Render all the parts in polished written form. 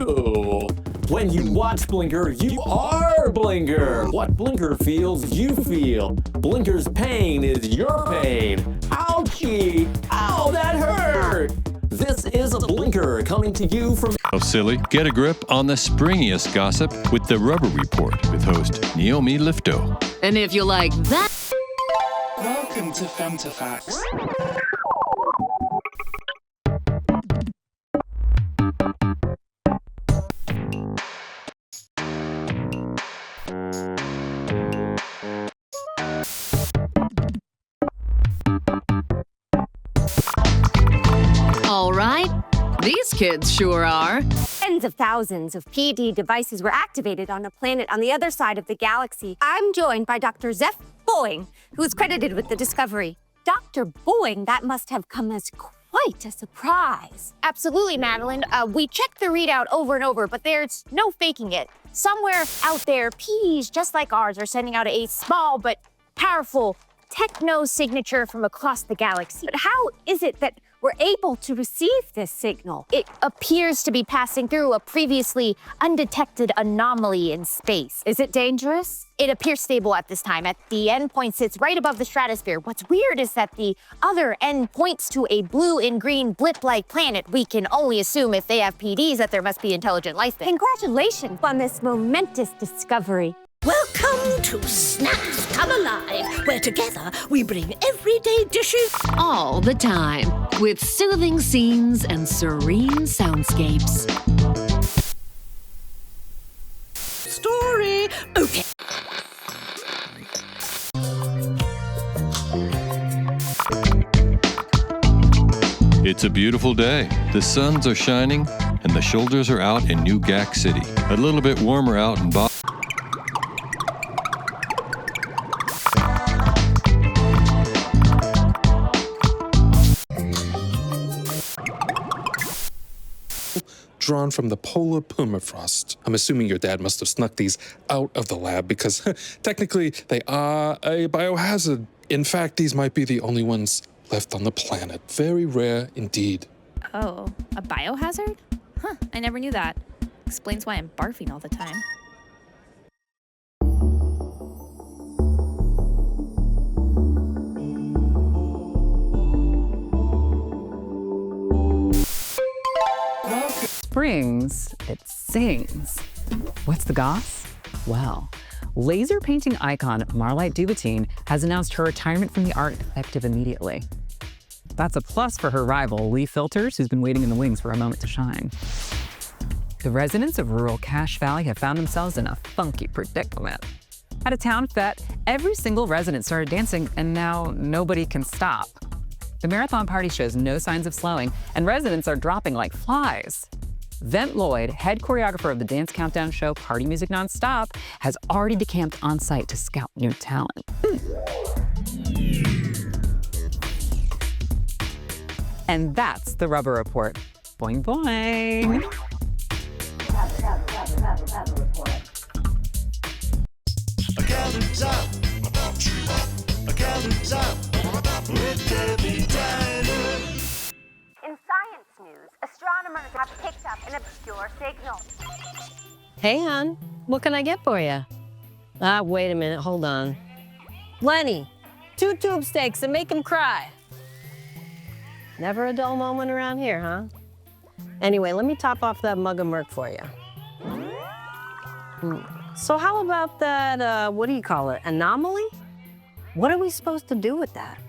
Ooh. When you watch Blinker, you are Blinker. What Blinker feels, you feel. Blinker's pain is your pain. Ouchie! Ow, that hurt! This is a Blinker coming to you from... Oh, silly. Get a grip on the springiest gossip with the Rubber Report with host Naomi Lifto. And if you like that... Welcome to FemtoFacts. All right. These kids sure are. Tens of thousands of PD devices were activated on a planet on the other side of the galaxy. I'm joined by Dr. Zeph Boeing, who is credited with the discovery. Dr. Boeing, that must have come as quite a surprise. Absolutely, Madeline. We checked the readout over and over, but there's no faking it. Somewhere out there, PDs just like ours are sending out a small but powerful techno signature from across the galaxy. But how is it that we're able to receive this signal? It appears to be passing through a previously undetected anomaly in space. Is it dangerous? It appears stable at this time. At the endpoint sits right above the stratosphere. What's weird is that the other end points to a blue and green blip-like planet. We can only assume if they have PDs that there must be intelligent life there. Congratulations on this momentous discovery. Welcome to Snacks Come Alive, where together we bring everyday dishes All the time. With soothing scenes and serene soundscapes. story. Okay. It's a beautiful day. The suns are shining and the shoulders are out in New Gack City. A little bit warmer out in drawn from the polar permafrost. I'm assuming your dad must have snuck these out of the lab because technically they are a biohazard. In fact, these might be the only ones left on the planet. Very rare indeed. Oh, a biohazard? Huh, I never knew that. Explains why I'm barfing all the time. Springs, it sings. What's the goss? Well, laser painting icon Marlite Dubatine has announced her retirement from the art effective immediately. That's a plus for her rival, Lee Filters, who's been waiting in the wings for a moment to shine. The residents of rural Cache Valley have found themselves in a funky predicament. At a town fete, every single resident started dancing, and now nobody can stop. The marathon party shows no signs of slowing, and residents are dropping like flies. Vent Lloyd, head choreographer of the dance countdown show Party Music Nonstop, has already decamped on site to scout new talent. And that's the Rubber Report. Boing, boing. In science news, astronomers have picked up an obscure signal. Hey, hon, what can I get for you? Wait a minute, hold on. Lenny, 2 tube steaks and make him cry. Never a dull moment around here, huh? Anyway, let me top off that mug of Merc for you. So how about that, what do you call it, anomaly? What are we supposed to do with that?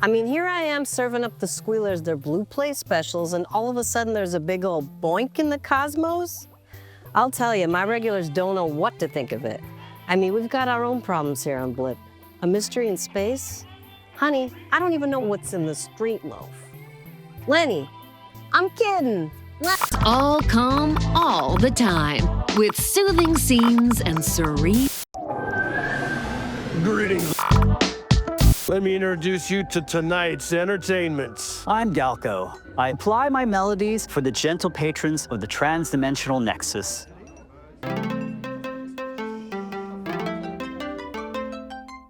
I mean, here I am serving up the squealers their blue plate specials, and all of a sudden there's a big old boink in the cosmos? I'll tell you, my regulars don't know what to think of it. I mean, we've got our own problems here on Blip. A mystery in space? Honey, I don't even know what's in the street loaf. Lenny, I'm kidding. All calm all the time. With soothing scenes and serene... Greetings. Let me introduce you to tonight's entertainment. I'm Galco. I apply my melodies for the gentle patrons of the trans-dimensional nexus. A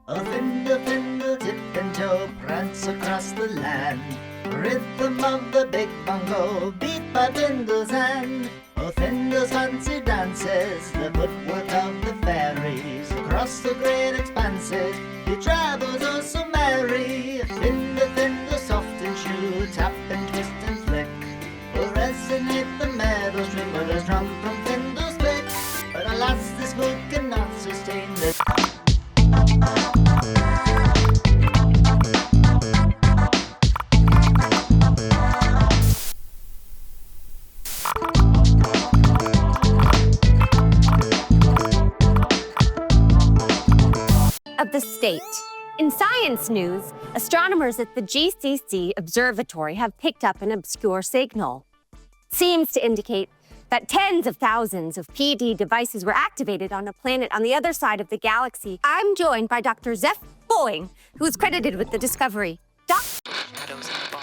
thimble, thimble, tip and toe, prance across the land. Rhythm of the big bongo, beat by Dindo's hand. Othindo's fancy dances, the footwork of the fairies. Across the great expanses, he travels oh so merry. Thindo, soft and shoe, tap and twist and flick. Will resonate the meadow string with a drum from Thindo's pick. But alas, this mood cannot sustain this. Of the state. In science news, astronomers at the GCC Observatory have picked up an obscure signal. It seems to indicate that tens of thousands of PD devices were activated on a planet on the other side of the galaxy. I'm joined by Dr. Zeph Boeing, who is credited with the discovery. Shadows in the bar,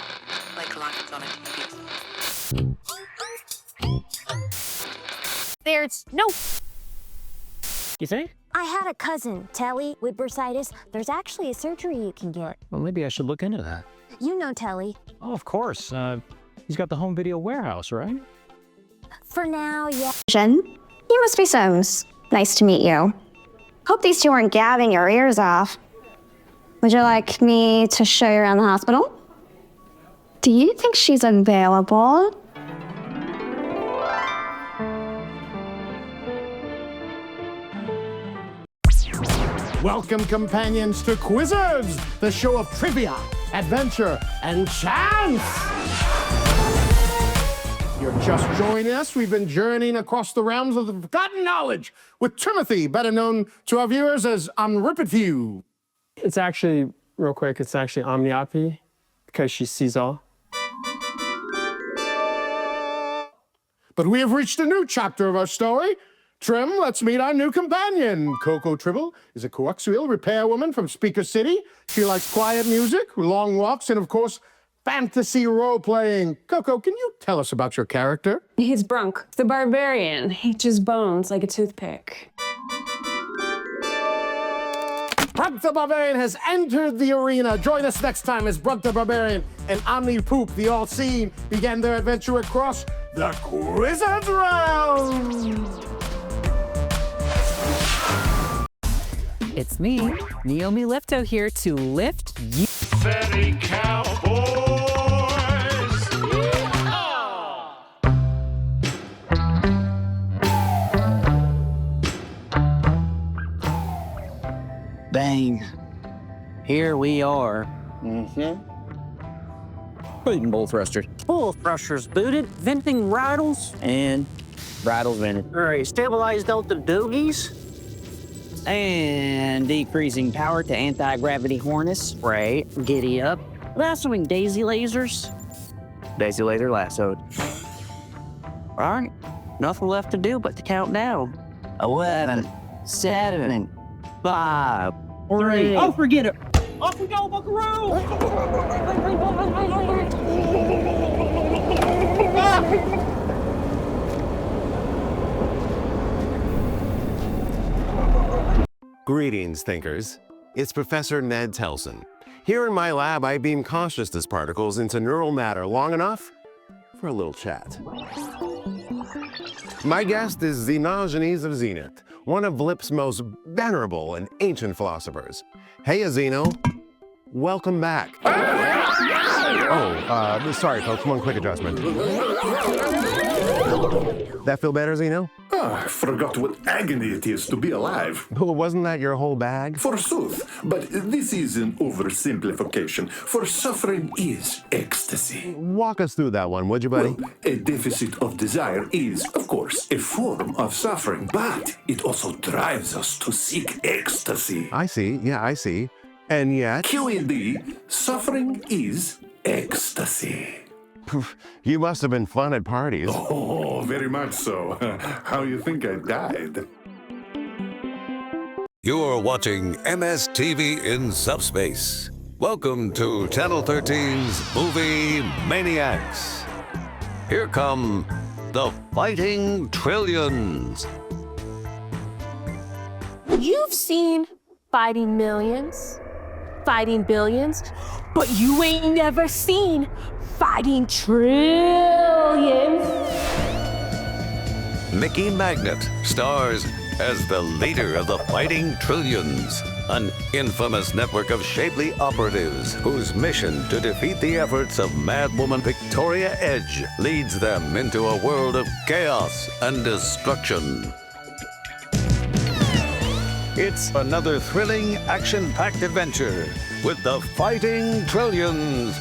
like lines on a TV. There's no... You say? I had a cousin, Telly, with bursitis. There's actually a surgery you can get. Well, maybe I should look into that. You know Telly. Oh, of course. He's got the home video warehouse, right? For now, yeah. Jen, you must be Sims. Nice to meet you. Hope these two aren't gabbing your ears off. Would you like me to show you around the hospital? Do you think she's available? Welcome, companions, to Quizzards, the show of trivia, adventure, and chance. You're just joining us. We've been journeying across the realms of the forgotten knowledge with Timothy, better known to our viewers as Omnipotent. It's actually, real quick, it's actually Omniopy, because she sees all. But we have reached a new chapter of our story. Trim, let's meet our new companion. Coco Tribble is a coaxial repairwoman from Speaker City. She likes quiet music, long walks, and of course, fantasy role-playing. Coco, can you tell us about your character? He's Brunk, the barbarian. He chews bones like a toothpick. Brunk the Barbarian has entered the arena. Join us next time as Brunk the Barbarian and Omnipoop, the All-Seeing, began their adventure across the Quizzards realm. It's me, Naomi Lifto, here to lift you. Ferry Cowboys! Bang. Here we are. Eating bull thrusters. Bull thrusters booted, venting rattles, and rattles vented. All right, stabilized delta doogies. And decreasing power to anti-gravity harness. Right. Giddy up. Lassoing daisy lasers. Daisy laser lassoed. All right. Nothing left to do but to count down. 11, 7, 5, 3. Oh, forget it. Off we go, buckaroo! Greetings, thinkers. It's Professor Ned Telson. Here in my lab, I beam consciousness particles into neural matter long enough for a little chat. My guest is Xenogenes of Zenith, one of Blip's most venerable and ancient philosophers. Hey, Zeno. Welcome back. Oh, sorry, folks. One quick adjustment. That feel better, Zeno? Oh, I forgot what agony it is to be alive. Well, wasn't that your whole bag? Forsooth, but this is an oversimplification, for suffering is ecstasy. Walk us through that one, would you, buddy? Well, a deficit of desire is, of course, a form of suffering, but it also drives us to seek ecstasy. I see, yeah, I see. And yet... QED, suffering is ecstasy. You must have been fun at parties. Oh, very much so. How you think I died? You're watching MSTV in Subspace. Welcome to Channel 13's Movie Maniacs. Here come the Fighting Trillions. You've seen fighting millions, fighting billions, but you ain't never seen fighting trillions. Mickey Magnet stars as the leader of the Fighting Trillions, an infamous network of shapely operatives whose mission to defeat the efforts of Madwoman Victoria Edge leads them into a world of chaos and destruction. It's another thrilling, action-packed adventure with the Fighting Trillions.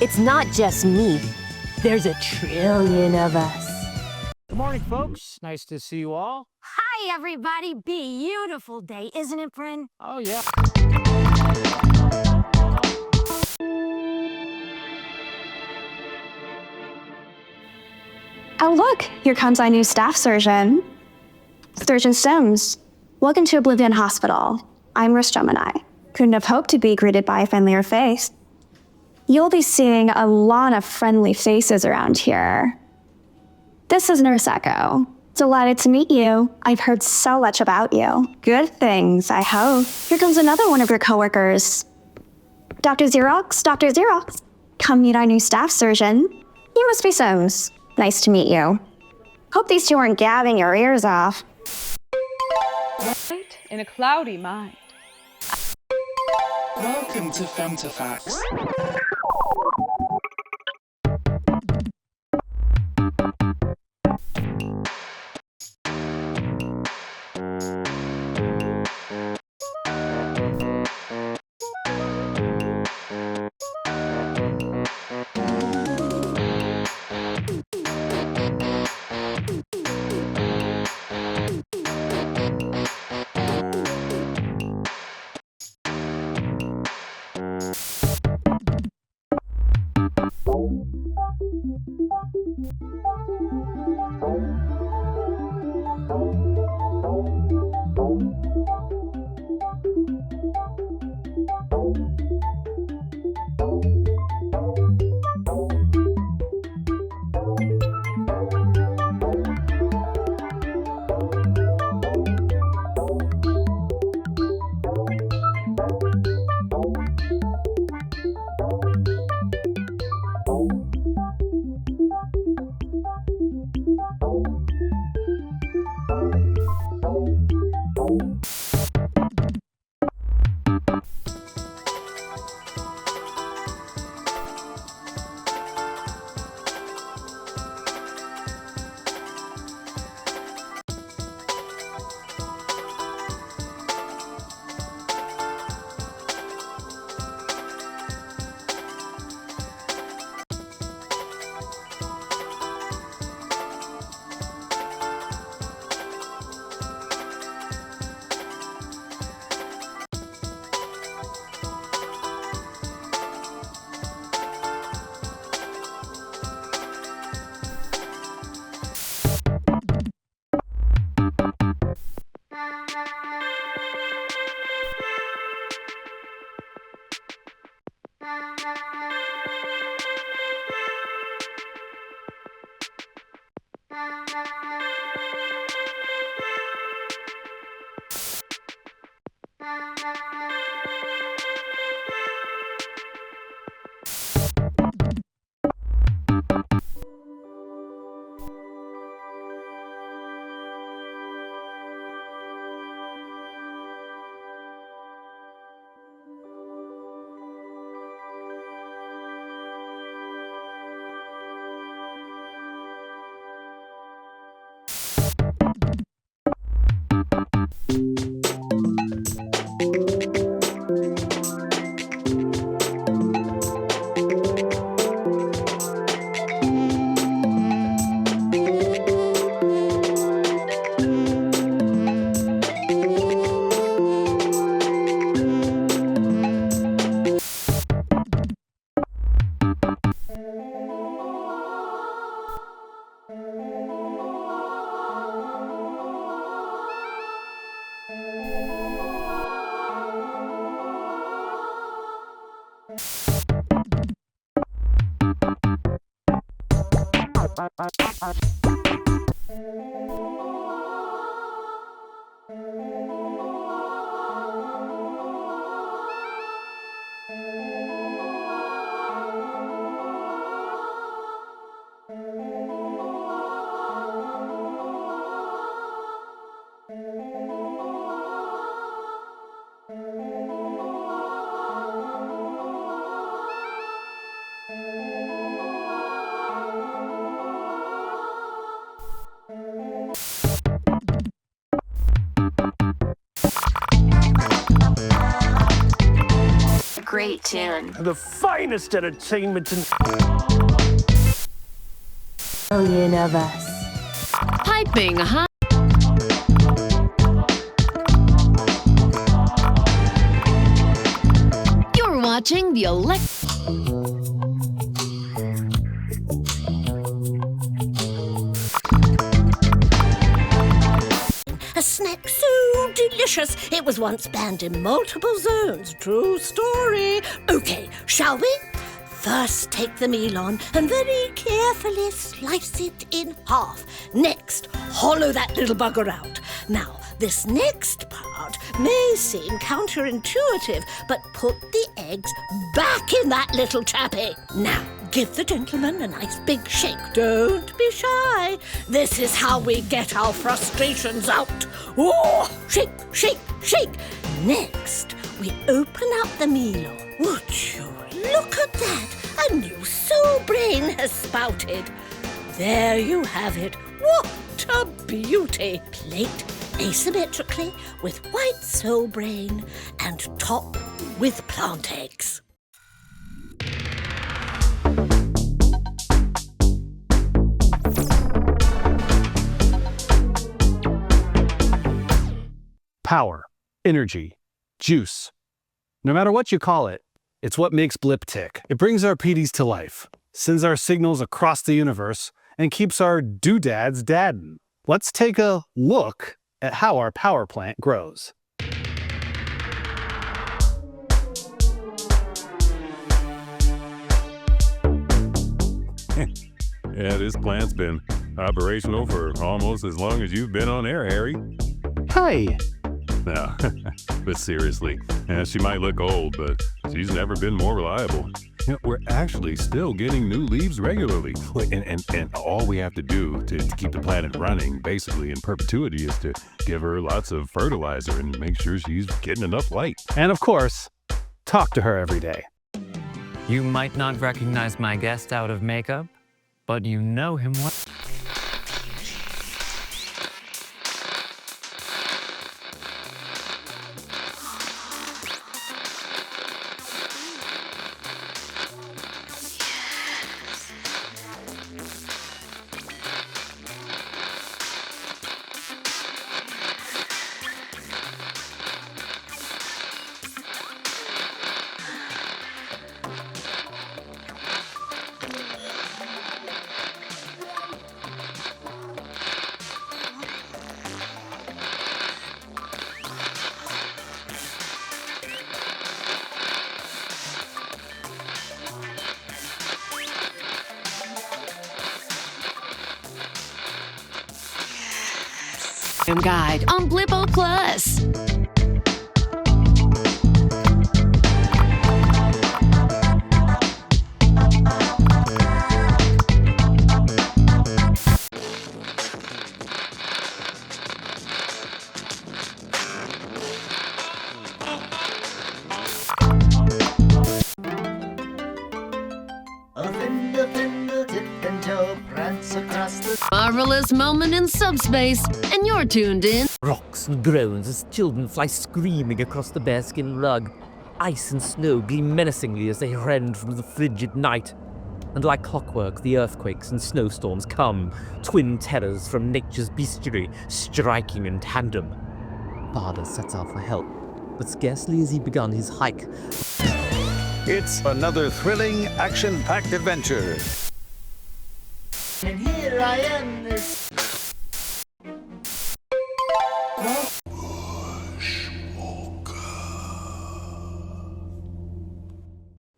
It's not just me. There's a trillion of us. Good morning, folks. Nice to see you all. Hi, everybody. Beautiful day, isn't it, Bryn? Oh, yeah. Oh, look, here comes our new staff surgeon. Surgeon Sims. Welcome to Oblivion Hospital. I'm Rish Gemini. Couldn't have hoped to be greeted by a friendlier face. You'll be seeing a lot of friendly faces around here. This is Nurse Echo. Delighted to meet you. I've heard so much about you. Good things, I hope. Here comes another one of your coworkers. Dr. Xerox, Dr. Xerox. Come meet our new staff surgeon. You must be Sims. Nice to meet you. Hope these two aren't gabbing your ears off. Right in a cloudy mind. Welcome to Femtofacts. Great tune. The finest entertainment in... Trillion of us. Piping hot. You're watching the A snack so delicious, it was once banned in multiple zones. True story. Okay, shall we? First, take the meal on and very carefully slice it in half. Next, hollow that little bugger out. Now, this next part may seem counterintuitive, but put the eggs back in that little chappy. Now, give the gentleman a nice big shake. Don't be shy. This is how we get our frustrations out. Oh, shake, shake, shake. Next, we open up the meal. Would you look at that? A new soul brain has spouted. There you have it. What a beauty. Plate asymmetrically with white soul brain and top with plant eggs. Power, energy, juice. No matter what you call it, it's what makes Blip tick. It brings our PDs to life, sends our signals across the universe, and keeps our doodads dadding. Let's take a look at how our power plant grows. Yeah, this plant's been operational for almost as long as you've been on air, Harry. Hey! No, but seriously, she might look old, but she's never been more reliable. You know, we're actually still getting new leaves regularly. And all we have to do to keep the planet running, basically in perpetuity, is to give her lots of fertilizer and make sure she's getting enough light. And of course, talk to her every day. You might not recognize my guest out of makeup, but you know him well. Guide on Blippo Plus. Marvelous moment in subspace, and you're tuned in. Rocks and groans as children fly screaming across the bearskin rug. Ice and snow gleam menacingly as they rend from the frigid night. And like clockwork, the earthquakes and snowstorms come, twin terrors from nature's bestiary, striking in tandem. Father sets out for help, but scarcely has he begun his hike. It's another thrilling, action-packed adventure. And here I am, this...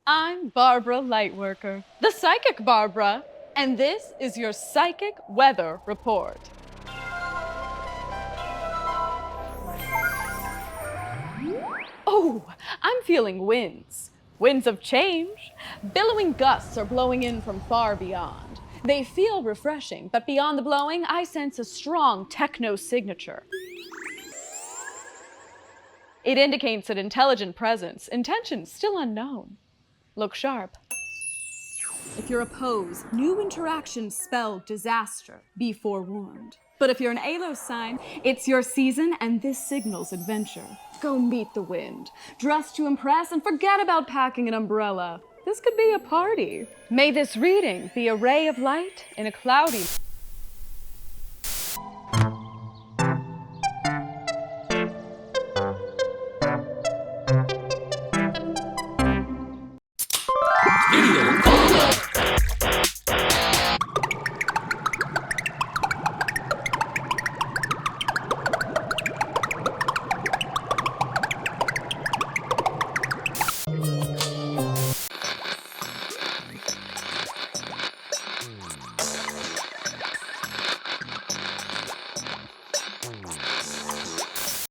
I'm Barbara Lightworker, the Psychic Barbara, and this is your Psychic Weather Report. Oh, I'm feeling winds. Winds of change. Billowing gusts are blowing in from far beyond. They feel refreshing, but beyond the blowing, I sense a strong techno signature. It indicates an intelligent presence, intentions still unknown. Look sharp. If you're opposed, new interactions spell disaster. Be forewarned. But if you're an ALO sign, it's your season and this signals adventure. Go meet the wind, dress to impress, and forget about packing an umbrella. This could be a party. May this reading be a ray of light in a cloudy...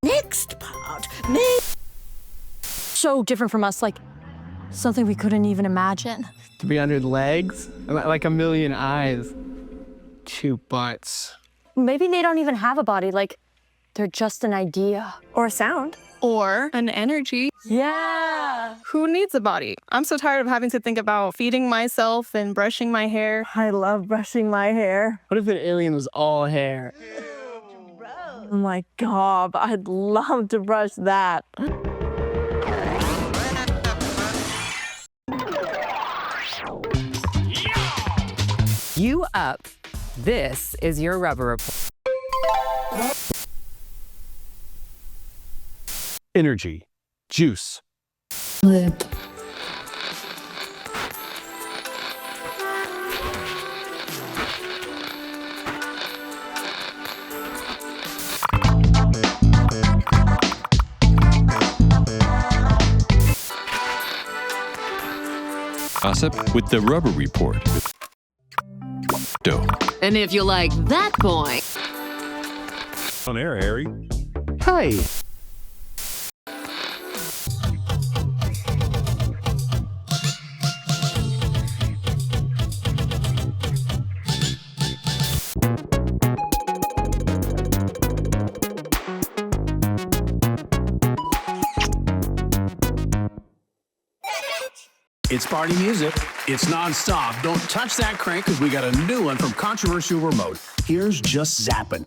Next part may... So different from us, like something we couldn't even imagine. 300 legs, like a million eyes, 2 butts. Maybe they don't even have a body, like they're just an idea. Or a sound. Or an energy. Yeah. Who needs a body? I'm so tired of having to think about feeding myself and brushing my hair. I love brushing my hair. What if an alien was all hair? Oh my God, I'd love to brush that. You up. This is your rubber report. Energy. Juice. Blip. Gossip with the Rubber Report. Doe. And if you like that boy. On air, Harry. Hi. It's party music. It's non-stop. Don't touch that crank because we got a new one from Controversial Remote. Here's Just Zappin'.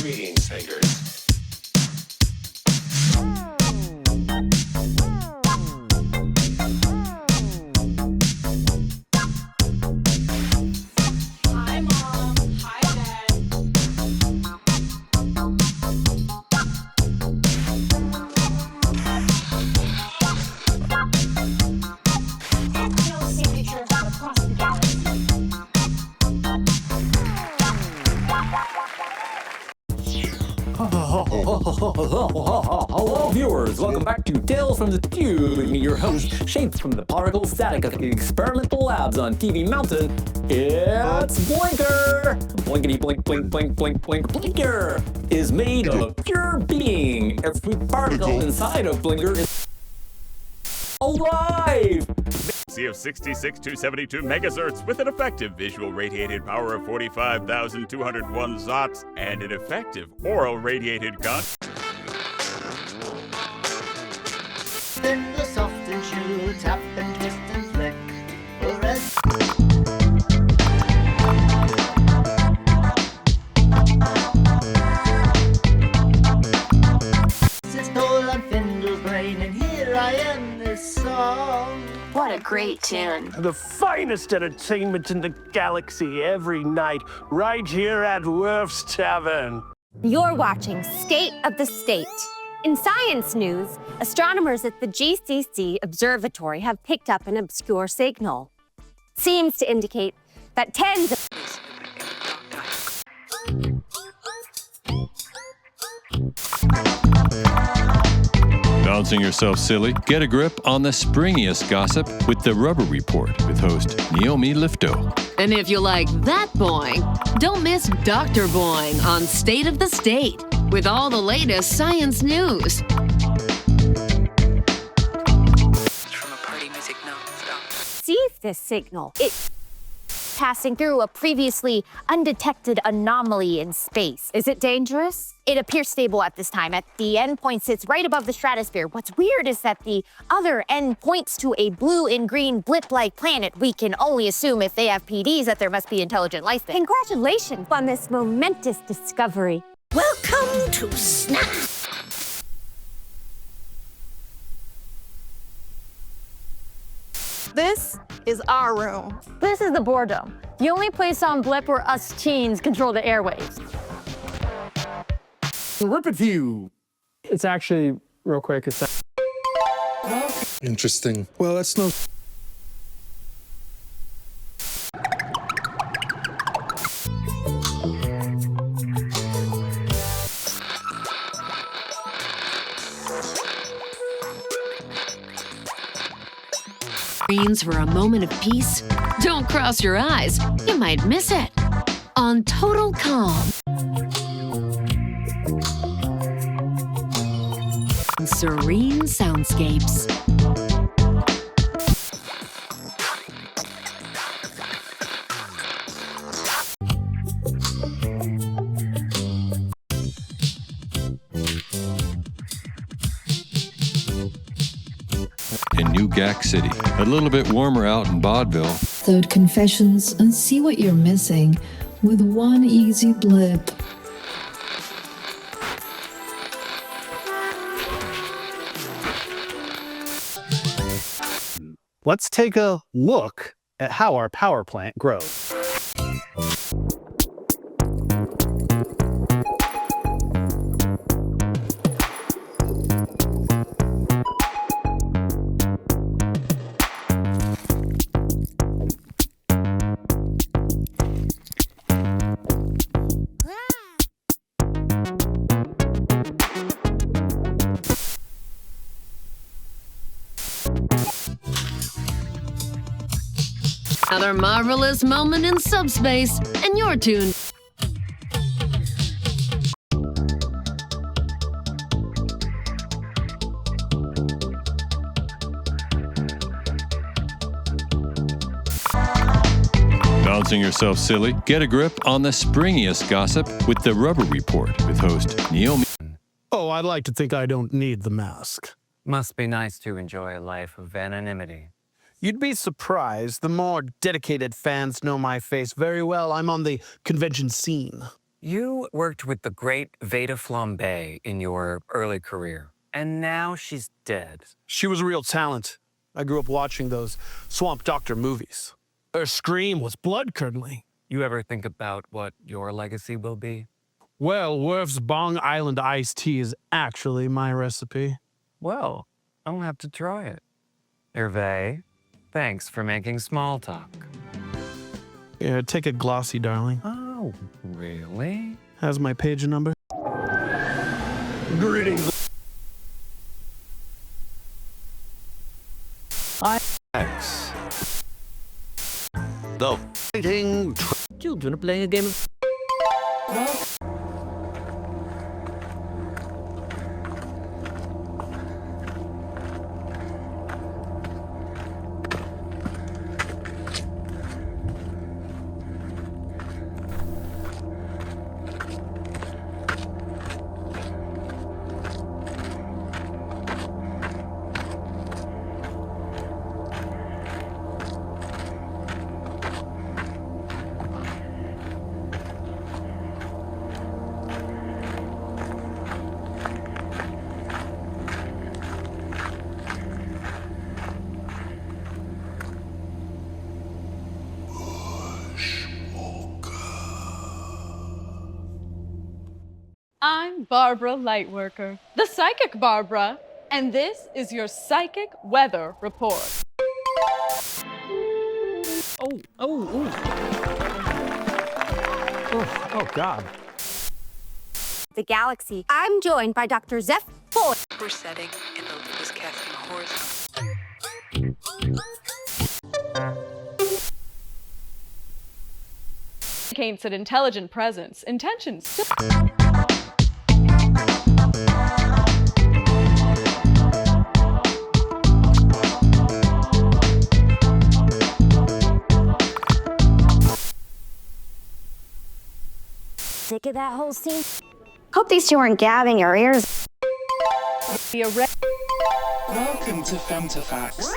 Greetings, thinkers. Hi, Mom. Hi, Dad. No signature across the galaxy. Hello, viewers. Welcome back to Tales from the Tube. With me, your host, shaped from the particle static of the experimental labs on TV Mountain. It's Blinker. Blinkety blink, blink, blink, blink, blink. Blinker is made of pure being. Every particle inside of Blinker is alive. Of 66,272 megahertz with an effective visual radiated power of 45,201 zots and an effective oral radiated gun. Then the soft and shoe, tap and twist and flick. It's toll on Findel's brain, and here I am this song. What a great tune. The finest entertainment in the galaxy every night, right here at Worf's Tavern. You're watching State of the State. In science news, astronomers at the GCC Observatory have picked up an obscure signal. It seems to indicate that tens of... Bouncing yourself silly? Get a grip on the springiest gossip with the Rubber Report with host Naomi Lifto. And if you like that boing, don't miss Dr. Boing on State of the State. with all the latest science news. Receive this signal. It's passing through a previously undetected anomaly in space. Is it dangerous? It appears stable at this time. At the endpoint sits right above the stratosphere. What's weird is that the other end points to a blue and green blip-like planet. We can only assume if they have PDs that there must be intelligent life there. Congratulations on this momentous discovery. Welcome to Snap. This is our room. This is the boredom. The only place on Blip where us teens control the airwaves. Rip view. It's actually, real quick, it's Interesting. Well, that's no... Screens for a moment of peace? Don't cross your eyes. You might miss it. On Total Calm. Serene soundscapes. In New Gack City, a little bit warmer out in Vaudeville. Third confessions and see what you're missing with one easy blip. Let's take a look at how our power plant grows. Another marvelous moment in subspace, and you're tuned. Bouncing yourself silly? Get a grip on the springiest gossip with the Rubber Report with host Neil. Oh, I'd like to think I don't need the mask. Must be nice to enjoy a life of anonymity. You'd be surprised. The more dedicated fans know my face very well. I'm on the convention scene. You worked with the great Veda Flambe in your early career, and now she's dead. She was a real talent. I grew up watching those Swamp Doctor movies. Her scream was blood-curdling. You ever think about what your legacy will be? Well, Worf's Bong Island iced tea is actually my recipe. Well, I'll have to try it. Hervé, thanks for making small talk. Yeah, take a glossy, darling. Oh, really? Has my page number. Greetings. X. The fighting children are playing a game of... I'm Barbara Lightworker, the Psychic Barbara, and this is your Psychic Weather Report. Oh, God. The galaxy. I'm joined by Dr. Zeph Foy. We're setting and the loop is casting horizontal. Indicates an intelligent presence, intentions. of that whole scene. Hope these two aren't gabbing your ears. Welcome to Femtofacts.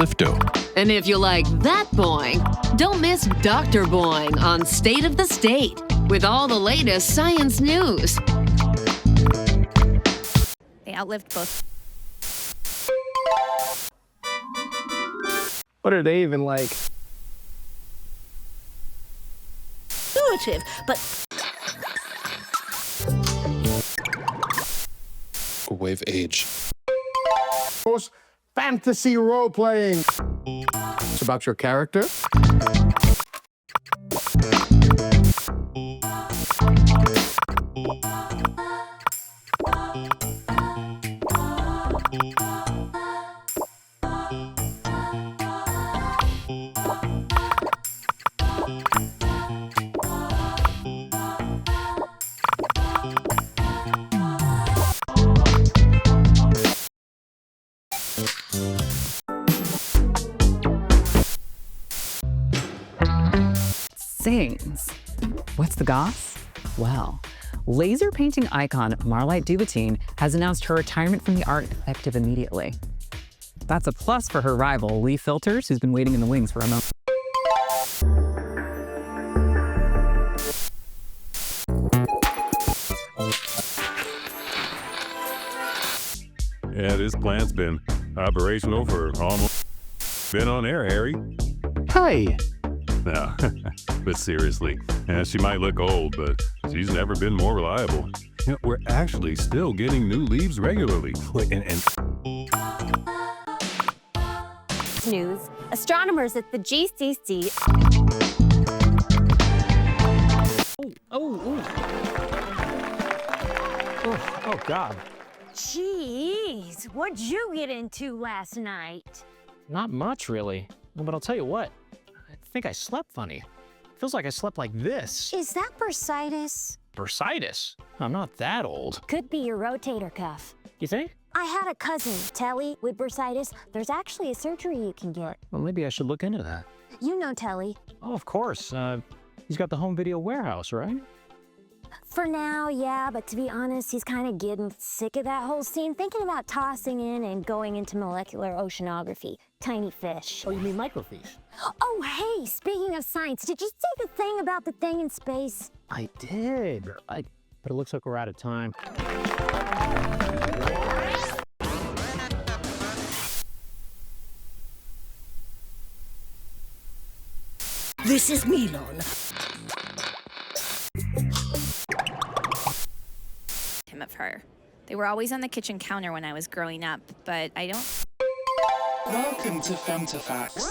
Lifto. And if you like that boing, don't miss Dr. Boing on State of the State with all the latest science news. They outlived both. What are they even like? Intuitive, but Wave age. Fantasy role-playing. It's about your character. Sings. What's the goss? Well, laser painting icon Marlite Dubatine has announced her retirement from the art effective immediately. That's a plus for her rival, Lee Filters, who's been waiting in the wings for a moment. Yeah, this plant's been operational for almost... Been on air, Harry. Hey! No, but seriously, she might look old, but she's never been more reliable. You know, we're actually still getting new leaves regularly. News. Astronomers at the GCC. Oh, God. Jeez, what'd you get into last night? Not much, really. Well, but I'll tell you what. I think I slept funny. Feels like I slept like this. Is that bursitis? Bursitis? I'm not that old. Could be your rotator cuff. You think? I had a cousin, Telly, with bursitis. There's actually a surgery you can get. Well, maybe I should look into that. You know Telly. Oh, of course. He's got the home video warehouse, right? For now, yeah, but to be honest, he's kind of getting sick of that whole scene, thinking about tossing in and going into molecular oceanography. Tiny fish. Oh, you mean microfiche? Oh, hey, speaking of science, did you see the thing about the thing in space? I did. But it looks like we're out of time. this is Milon. Him of her. They were always on the kitchen counter when I was growing up, but I don't... Welcome to Femtofacts.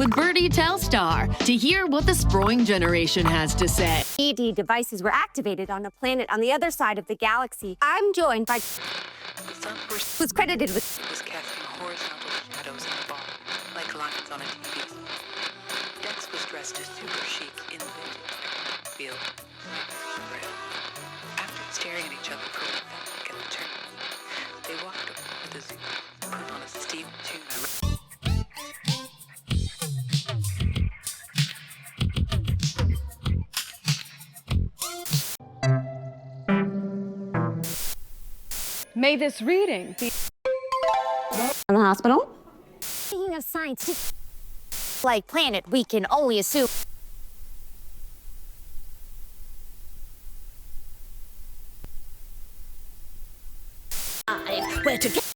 with Birdie Telstar to hear what the Sproing generation has to say. ED devices were activated on a planet on the other side of the galaxy. I'm joined by who's credited with was casting horizontal shadows in the ball, like lines on a TV. Dex was dressed as super chic in the field. After staring at each other for a moment at the turn, they walked over to the zoo, put on a Steve tune. May this reading be in the hospital. Speaking of science, like planet, we can only assume. Where to get?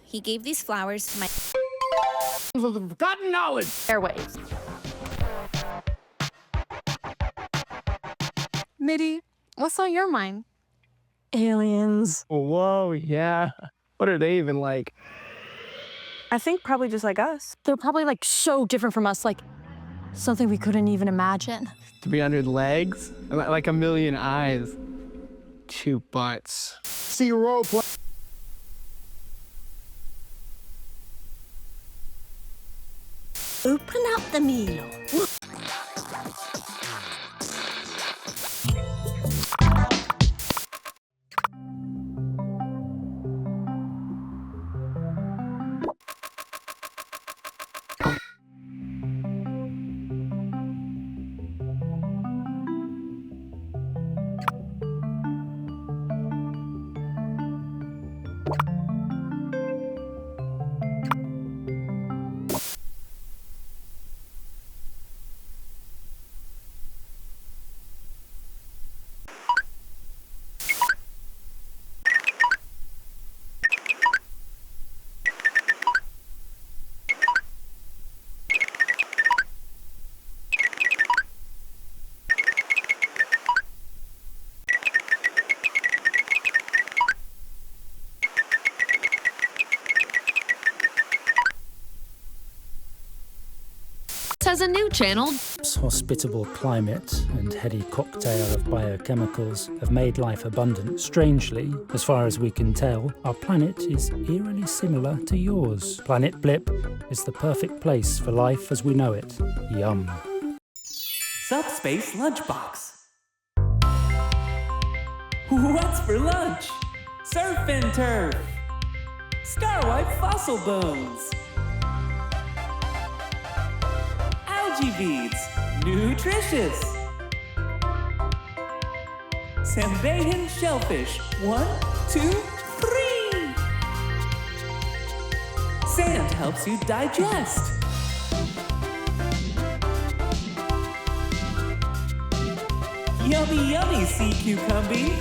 He gave these flowers to my Forgotten knowledge. Airwaves. Mitty, what's on your mind? Aliens. Whoa, yeah. What are they even like? I think probably just like us. They're probably like so different from us, like something we couldn't even imagine. 300 legs? Like a million eyes. 2 butts. See role play. Open up the Milo. Has a new channel. Hospitable climate and heady cocktail of biochemicals have made life abundant. Strangely, as far as we can tell, our planet is eerily similar to yours. Planet Blip is the perfect place for life as we know it. Yum. Subspace Lunchbox. What's for lunch? Surf and turf. Starwipe fossil bones. Algae beads, nutritious. Sambayan shellfish, 1, 2, 3. Sand helps you digest. Yummy, yummy, sea cucumber.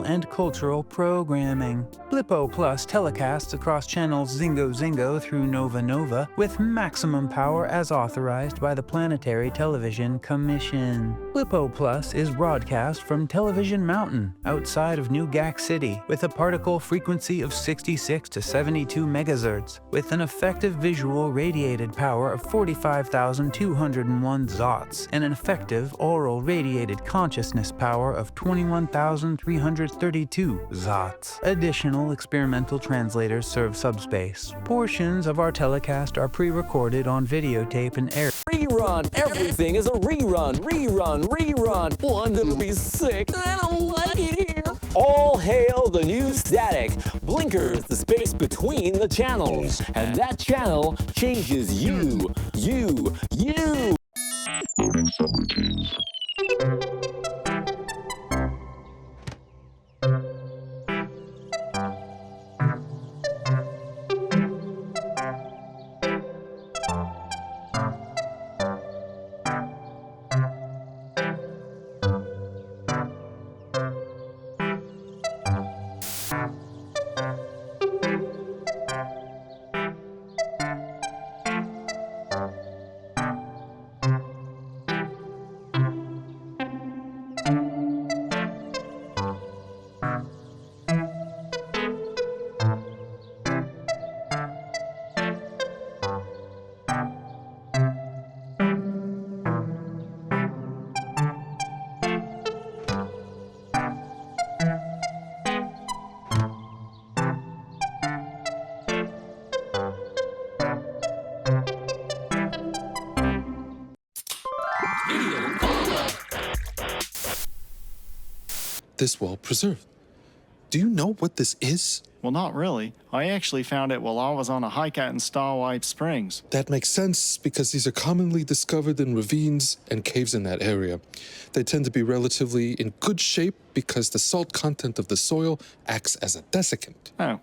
And cultural programming. Blippo Plus telecasts across channels Zingo Zingo through Nova Nova with maximum power as authorized by the Planetary Television Commission. Blippo Plus is broadcast from Television Mountain outside of New Gack City with a particle frequency of 66 to 72 megahertz with an effective visual radiated power of 45,201 zots and an effective aural radiated consciousness power of 21,332 zots. Additional experimental translators serve subspace. Portions of our telecast are pre-recorded on videotape and air. Rerun! Everything is a rerun! Rerun! Rerun! One to be sick! I don't like it here! All hail the new static! Blinkers the space between the channels, and that channel changes you! You! You! this well preserved. Do you know what this is? Well, not really. I actually found it while I was on a hike out in Starlight Springs. That makes sense because these are commonly discovered in ravines and caves in that area. They tend to be relatively in good shape because the salt content of the soil acts as a desiccant. Oh,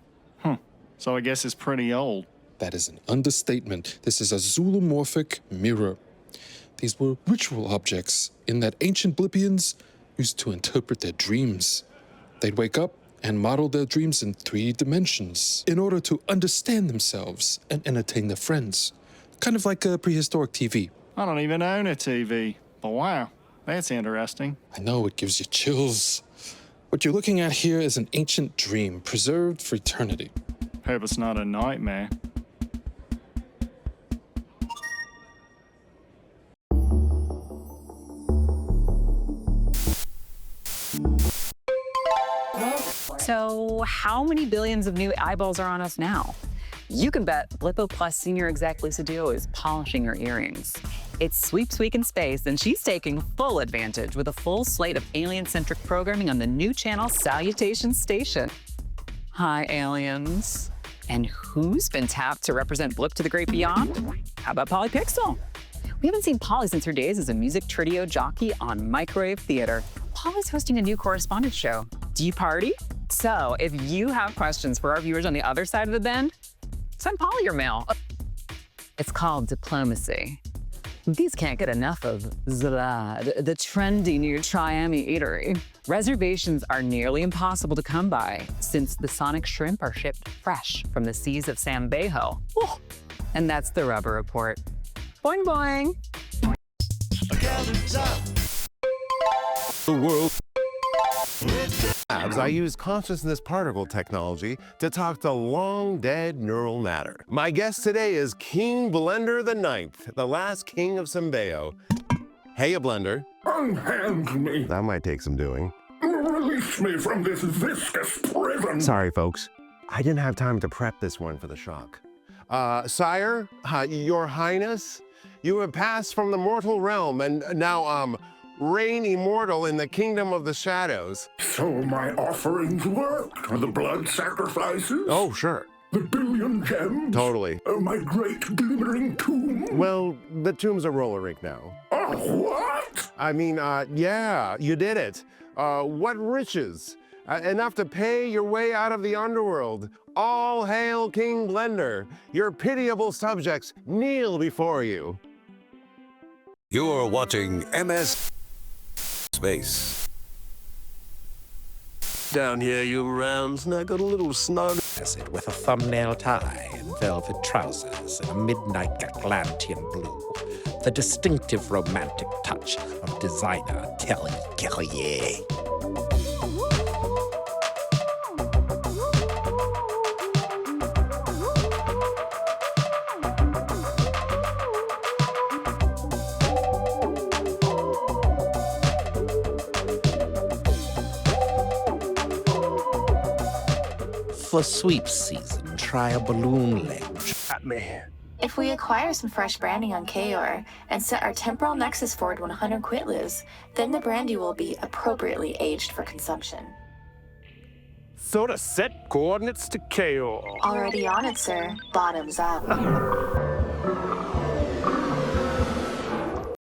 so I guess it's pretty old. That is an understatement. This is a zoomorphic mirror. These were ritual objects in that ancient Blippians used to interpret their dreams. They'd wake up and model their dreams in 3 dimensions in order to understand themselves and entertain their friends. Kind of like a prehistoric TV. I don't even own a TV, but wow, that's interesting. I know, it gives you chills. What you're looking at here is an ancient dream preserved for eternity. Hope it's not a nightmare. So how many billions of new eyeballs are on us now? You can bet Blippo Plus Senior Exec Lisa Duo is polishing her earrings. It's Sweeps Week in Space, and she's taking full advantage with a full slate of alien-centric programming on the new channel Salutation Station. Hi, aliens. And who's been tapped to represent Blip to the great beyond? How about Polly Pixel? We haven't seen Polly since her days as a music trio jockey on Microwave Theater. Polly's hosting a new correspondence show. Do you party? So if you have questions for our viewers on the other side of the bend, send Polly your mail. It's called diplomacy. These can't get enough of Zalad, the trendy new Triami eatery. Reservations are nearly impossible to come by since the sonic shrimp are shipped fresh from the seas of Sambejo. Oh, and that's the Rubber Report. Boing, boing. The world. I use consciousness particle technology to talk to long-dead neural matter. My guest today is King Blender the Ninth, the last king of Sambejo. Hey, Blender. Unhand me. That might take some doing. Release me from this viscous prison. Sorry, folks. I didn't have time to prep this one for the shock. Sire, your highness, you have passed from the mortal realm and now, reign immortal in the kingdom of the shadows. So my offerings worked? The blood sacrifices? Oh, sure. The billion gems? Totally. My great glimmering tomb? Well, the tomb's a roller rink now. Oh, what? I mean, yeah, you did it. What riches? Enough to pay your way out of the underworld. All hail King Blender. Your pitiable subjects kneel before you. You're watching MS Space. Down here, you rounds, and I got a little snug. With a thumbnail tie and velvet trousers and a midnight Atlantean blue. The distinctive romantic touch of designer Telly Guerrier. For sweep season, try a balloon ledge. At me. If we acquire some fresh branding on Kayor and set our temporal nexus forward 100 quitlus, then the brandy will be appropriately aged for consumption. So to set coordinates to Kayor. Already on it, sir. Bottoms up.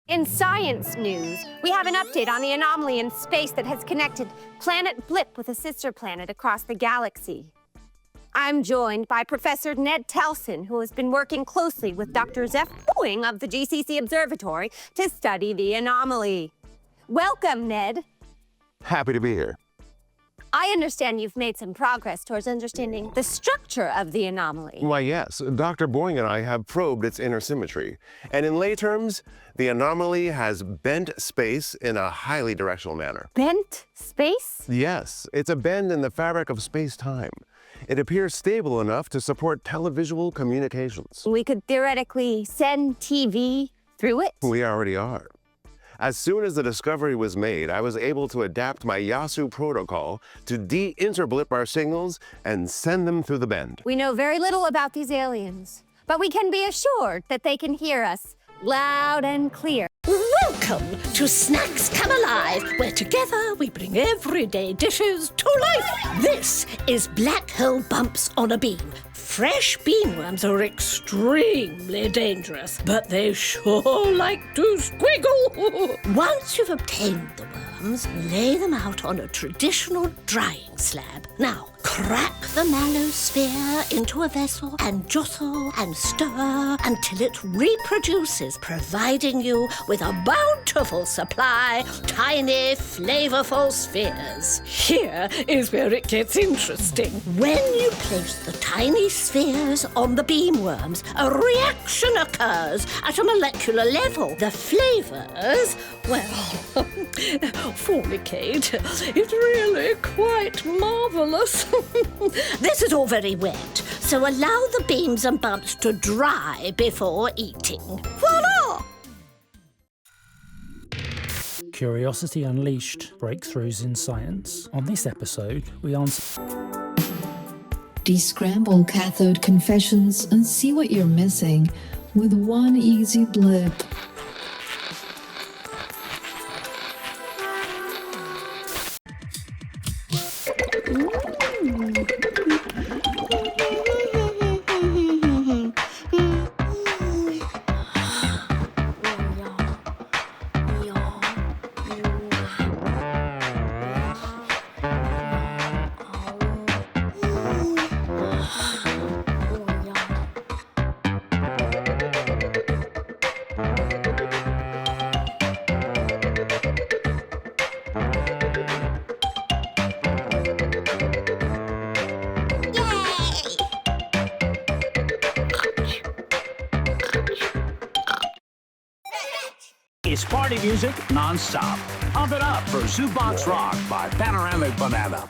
In science news, we have an update on the anomaly in space that has connected Planet Blip with a sister planet across the galaxy. I'm joined by Professor Ned Telson, who has been working closely with Dr. Zeph Boing of the GCC Observatory to study the anomaly. Welcome, Ned. Happy to be here. I understand you've made some progress towards understanding the structure of the anomaly. Why, yes. Dr. Boing and I have probed its inner symmetry. And in lay terms, the anomaly has bent space in a highly directional manner. Bent space? Yes. It's a bend in the fabric of space-time. It appears stable enough to support televisual communications. We could theoretically send TV through it? We already are. As soon as the discovery was made, I was able to adapt my Yasu protocol to de-interblip our signals and send them through the bend. We know very little about these aliens, but we can be assured that they can hear us loud and clear. Welcome to Snacks Come Alive, where together we bring everyday dishes to life. This is Black Hole Bumps on a Beam. Fresh beanworms are extremely dangerous, but they sure like to squiggle. Once you've obtained the worms, lay them out on a traditional drying slab. Now, crack the mallow sphere into a vessel and jostle and stir until it reproduces, providing you with a bountiful supply of tiny, flavorful spheres. Here is where it gets interesting. When you place the tiny spheres on the beamworms, a reaction occurs at a molecular level. The flavors, well, fornicate. It's really quite marvelous. This is all very wet, so allow the beams and bumps to dry before eating. Voila! Curiosity Unleashed, Breakthroughs in Science. On this episode, we answer... Descramble cathode confessions and see what you're missing with one easy blip. It's party music non-stop. Pump it up for Zoobox Rock by Panoramic Banana.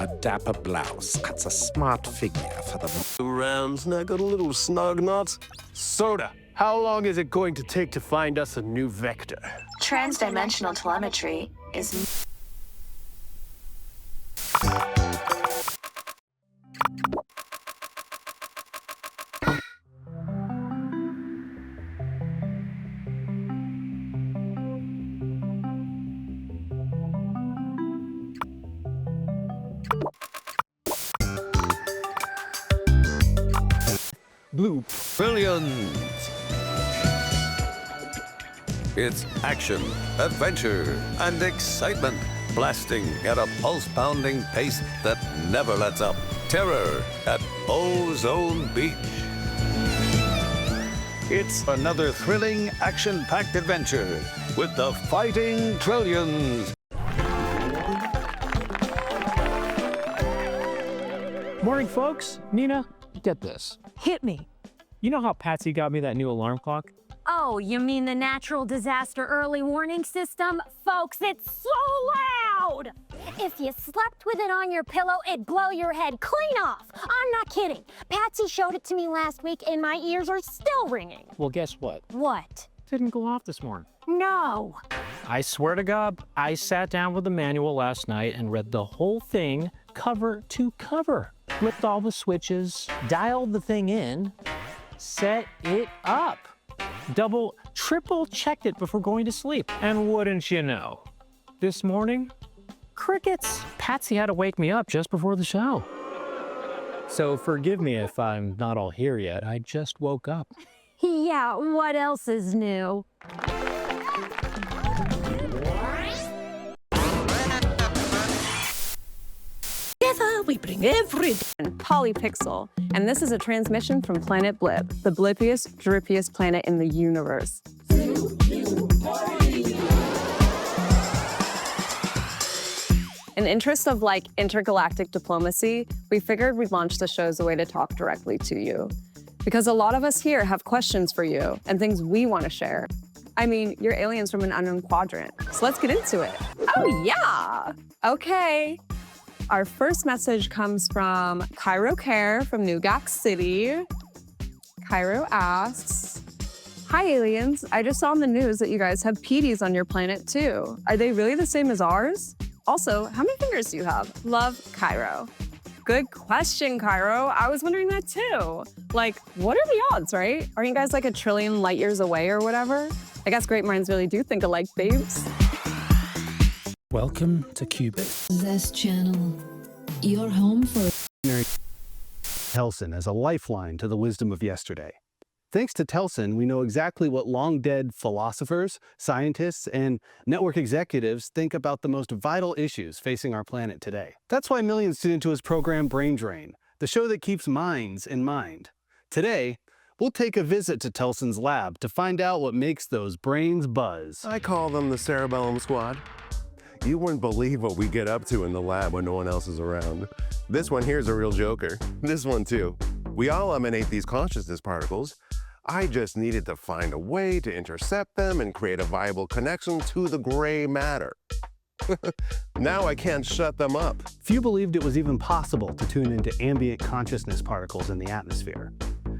A dapper blouse cuts a smart figure for the... Rounds, and I got a little snug knots. Soda, how long is it going to take to find us a new vector? Transdimensional telemetry is... Blue Trillions. It's action, adventure, and excitement, blasting at a pulse-pounding pace that never lets up. Terror at Ozone Beach. It's another thrilling, action-packed adventure with the Fighting Trillions. Morning, folks. Nina, get this. Hit me. You know how Patsy got me that new alarm clock? Oh, you mean the natural disaster early warning system? Folks, it's so loud! If you slept with it on your pillow, it'd blow your head clean off. I'm not kidding. Patsy showed it to me last week and my ears are still ringing. Well, guess what? What? Didn't go off this morning. No. I swear to God, I sat down with the manual last night and read the whole thing cover to cover. Flipped all the switches, dialed the thing in, set it up. Double, triple checked it before going to sleep. And wouldn't you know, this morning, crickets. Patsy had to wake me up just before the show. So forgive me if I'm not all here yet. I just woke up. Yeah, what else is new? we bring every Polypixel, and this is a transmission from Planet Blip, the blippiest, drippiest planet in the universe. In interest of like intergalactic diplomacy, we figured we'd launch the show as a way to talk directly to you. Because a lot of us here have questions for you and things we want to share. I mean, you're aliens from an unknown quadrant, so let's get into it. Oh yeah! Okay. Our first message comes from Cairo Care from New York City. Cairo asks, "Hi aliens, I just saw on the news that you guys have PDs on your planet too. Are they really the same as ours? Also, how many fingers do you have? Love, Cairo." Good question, Cairo. I was wondering that too. Like, what are the odds, right? Aren't you guys like a trillion light years away or whatever? I guess great minds really do think alike, babes. Welcome to Qubit. Zest Channel, your home for Telson as a lifeline to the wisdom of yesterday. Thanks to Telson, we know exactly what long-dead philosophers, scientists, and network executives think about the most vital issues facing our planet today. That's why millions tune into his program Brain Drain, the show that keeps minds in mind. Today, we'll take a visit to Telson's lab to find out what makes those brains buzz. I call them the Cerebellum Squad. You wouldn't believe what we get up to in the lab when no one else is around. This one here's a real joker. This one too. We all emanate these consciousness particles. I just needed to find a way to intercept them and create a viable connection to the gray matter. Now I can't shut them up. Few believed it was even possible to tune into ambient consciousness particles in the atmosphere.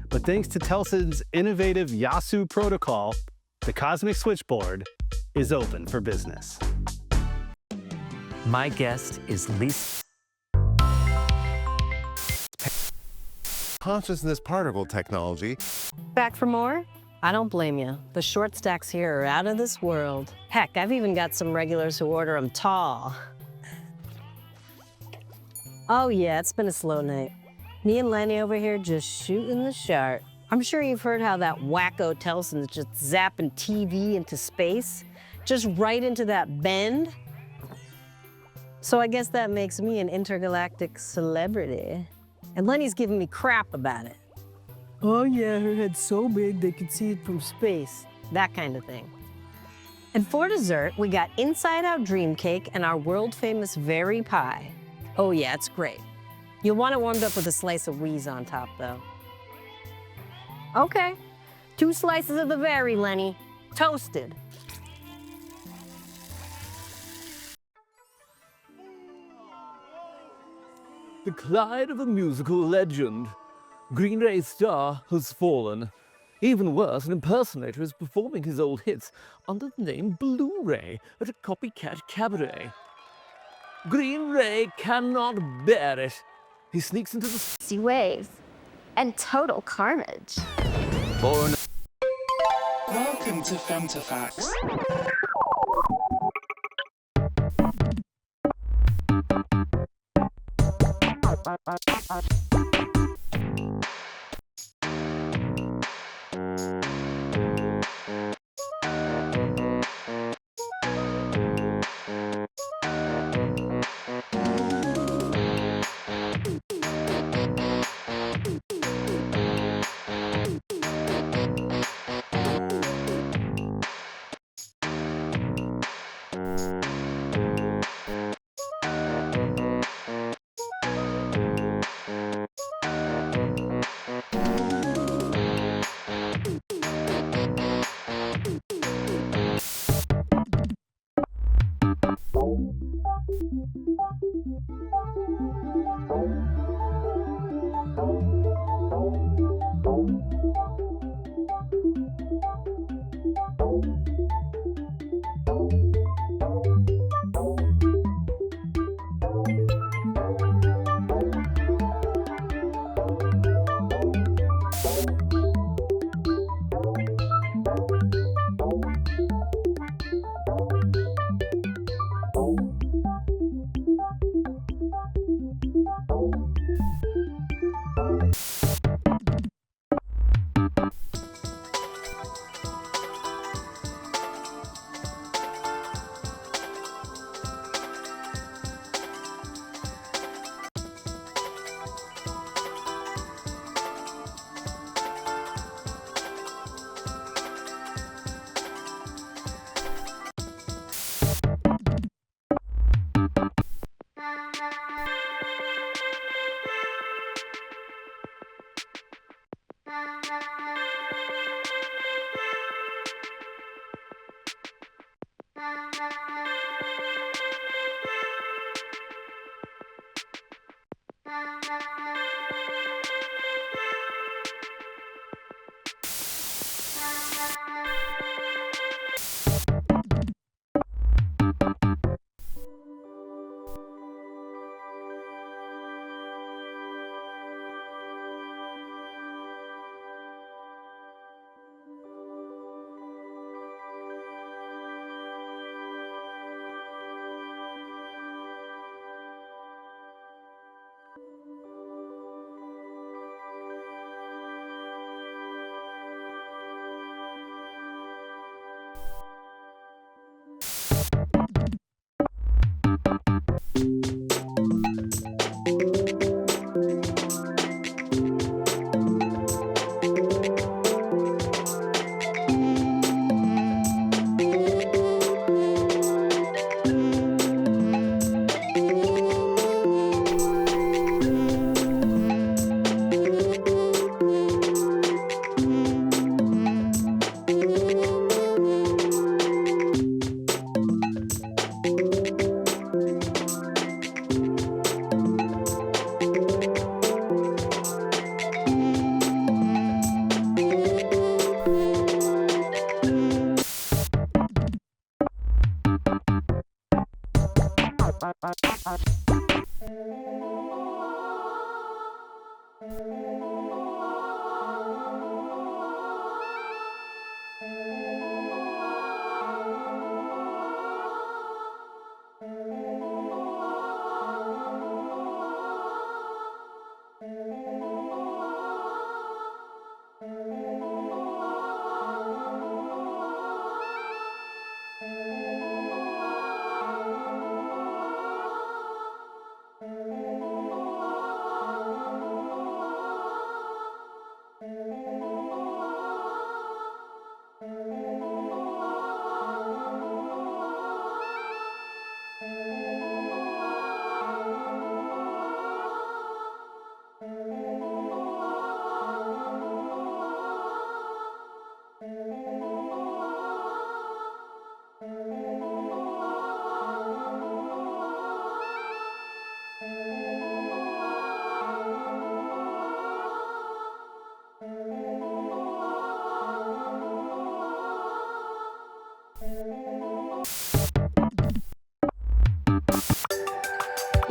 But thanks to Telson's innovative Yasu protocol, the cosmic switchboard is open for business. My guest is Lisa. Consciousness particle technology. Back for more? I don't blame you. The short stacks here are out of this world. Heck, I've even got some regulars who order them tall. Oh yeah, it's been a slow night. Me and Lenny over here just shooting the sharp. I'm sure you've heard how that wacko Telson's just zapping TV into space, just right into that bend. So I guess that makes me an intergalactic celebrity. And Lenny's giving me crap about it. Oh yeah, her head's so big they could see it from space. That kind of thing. And for dessert, we got Inside Out Dream Cake and our world-famous Very Pie. Oh yeah, it's great. You'll want it warmed up with a slice of Wheeze on top, though. Okay, 2 slices of the Very, Lenny. Toasted. The Clyde of a musical legend. Green Ray's star has fallen. Even worse, an impersonator is performing his old hits under the name Blu-ray at a copycat cabaret. Green Ray cannot bear it. He sneaks into the waves and total carnage. Welcome to Femtafacts.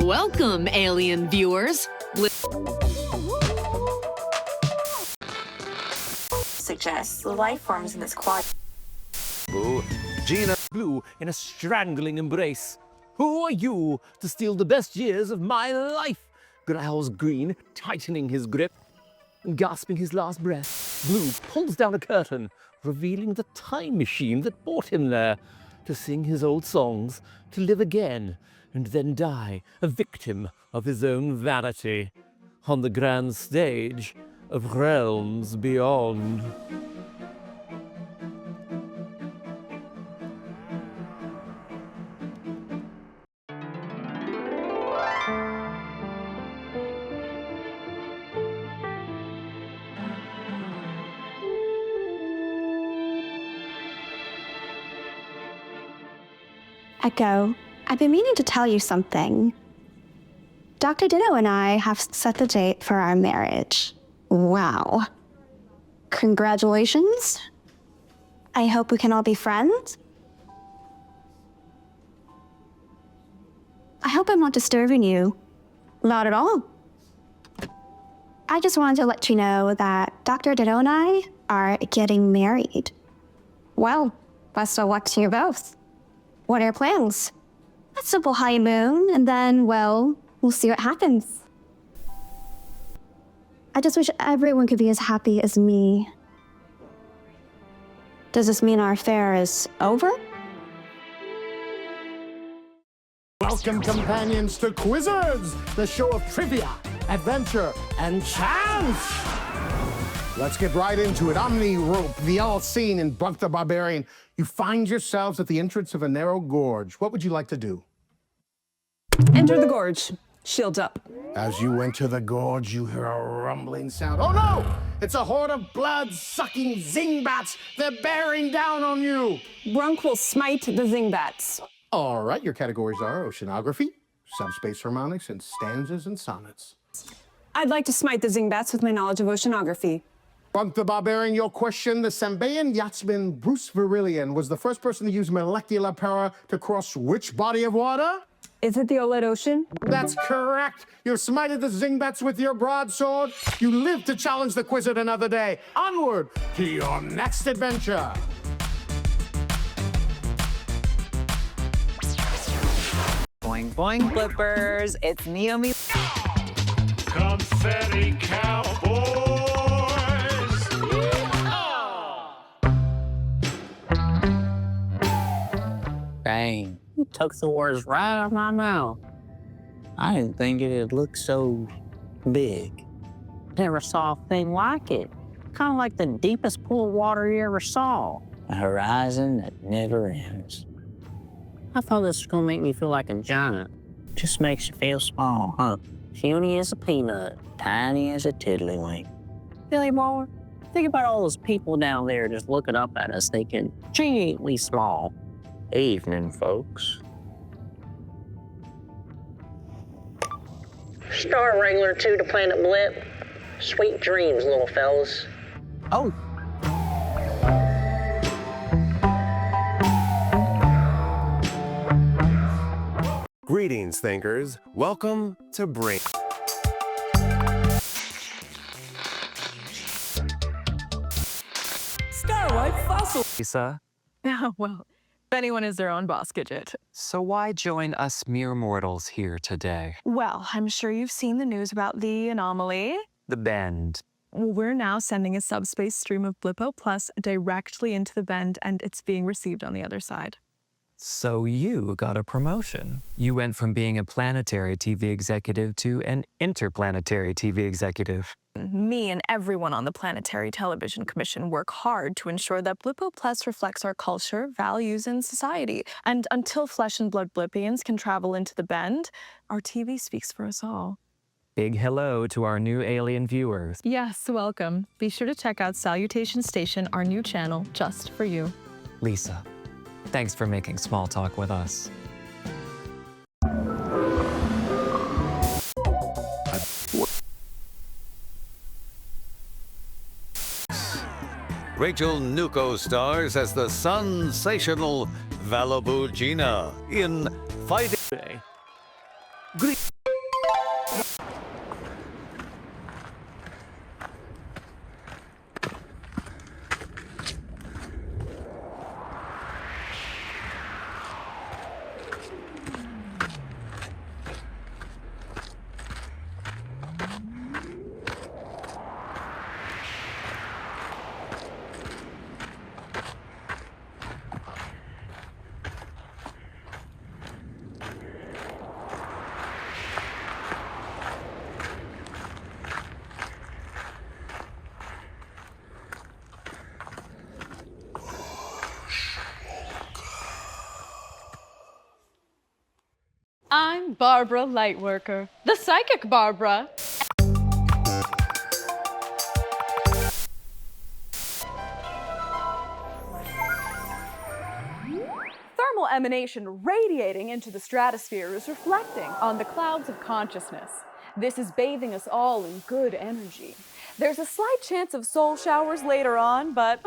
Welcome, alien viewers. Suggests the life forms in this quad. Ooh, Gina Blue in a strangling embrace. Who are you to steal the best years of my life? Growls Green, tightening his grip and gasping his last breath. Blue pulls down a curtain, revealing the time machine that brought him there to sing his old songs, to live again, and then die, a victim of his own vanity, on the grand stage of realms beyond. Echo, I've been meaning to tell you something. Dr. Ditto and I have set the date for our marriage. Wow. Congratulations. I hope we can all be friends. I hope I'm not disturbing you. Not at all. I just wanted to let you know that Dr. Ditto and I are getting married. Well, best of luck to you both. What are your plans? A simple honeymoon, and then, well, we'll see what happens. I just wish everyone could be as happy as me. Does this mean our affair is over? Welcome, companions, to Quizzards, the show of trivia, adventure, and chance. Let's get right into it. I'm the rope, the all-seeing and Buck the Barbarian. You find yourselves at the entrance of a narrow gorge. What would you like to do? Enter the gorge. Shields up. As you enter the gorge, you hear a rumbling sound. Oh no! It's a horde of blood-sucking Zingbats! They're bearing down on you! Brunk will smite the Zingbats. All right, your categories are oceanography, subspace harmonics, and stanzas and sonnets. I'd like to smite the Zingbats with my knowledge of oceanography. Brunk the Barbarian, your question. The Sambaean yachtsman Bruce Virillion was the first person to use molecular power to cross which body of water? Is it the OLED Ocean? That's correct. You smited the Zingbats with your broadsword. You live to challenge the Quizard another day. Onward to your next adventure. Boing, boing, Blippers. It's Neomi. Confetti Cowboys! Bang. You took the words right out of my mouth. I didn't think it'd look so big. Never saw a thing like it. Kind of like the deepest pool of water you ever saw. A horizon that never ends. I thought this was gonna make me feel like a giant. Just makes you feel small, huh? Puny as a peanut, tiny as a tiddlywink. Billy Boy, think about all those people down there just looking up at us thinking, gee, ain't we small. Evening, folks. Star Wrangler 2 to Planet Blip. Sweet dreams, little fellas. Oh. Greetings, thinkers. Welcome to Brain. Star-wide fossil. Lisa, Oh, well, if anyone is their own boss, Gidget. so why join us mere mortals here today? Well, I'm sure you've seen the news about the anomaly. The Bend. We're now sending a subspace stream of Blippo Plus directly into the Bend, and it's being received on the other side. So you got a promotion. You went from being a planetary TV executive to an interplanetary TV executive. Me and everyone on the Planetary Television Commission work hard to ensure that Blippo Plus reflects our culture, values, and society. And until flesh and blood Blippians can travel into the Bend, our TV speaks for us all. Big hello to our new alien viewers. Yes, welcome. Be sure to check out Salutation Station, our new channel, just for you. Lisa, thanks for making small talk with us. Rachel Nuko stars as the sensational Lovable Gina in Fighting. I'm Barbara Lightworker, the psychic Barbara. Thermal emanation radiating into the stratosphere is reflecting on the clouds of consciousness. This is bathing us all in good energy. There's a slight chance of soul showers later on, but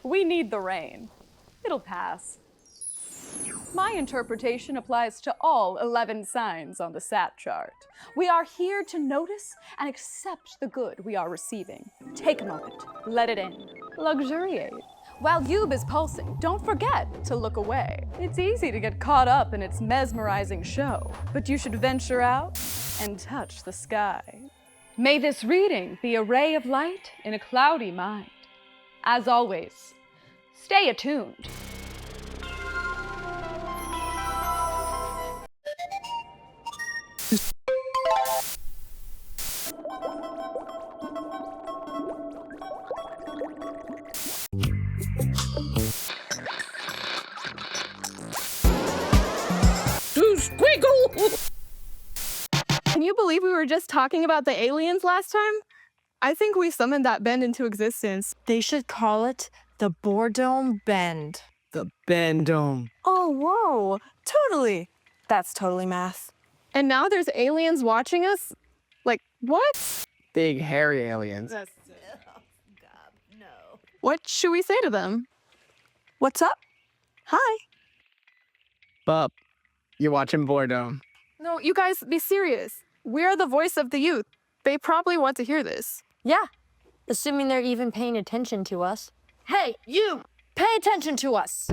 we need the rain. It'll pass. My interpretation applies to all 11 signs on the SAT chart. We are here to notice and accept the good we are receiving. Take a moment, let it in, luxuriate. While Yube is pulsing, don't forget to look away. It's easy to get caught up in its mesmerizing show, but you should venture out and touch the sky. May this reading be a ray of light in a cloudy mind. As always, stay attuned. To squiggle! you believe we were just talking about the aliens last time? I think we summoned that bend into existence. They should call it the Boredome Bend. The Bendome. Oh, whoa. Totally. That's totally math. And now there's aliens watching us? Like, what? Big hairy aliens. What should we say to them? What's up? Hi. Bup, you're watching Boredome. No, you guys, be serious. We are the voice of the youth. They probably want to hear this. Yeah, assuming they're even paying attention to us. Hey, you! Pay attention to us!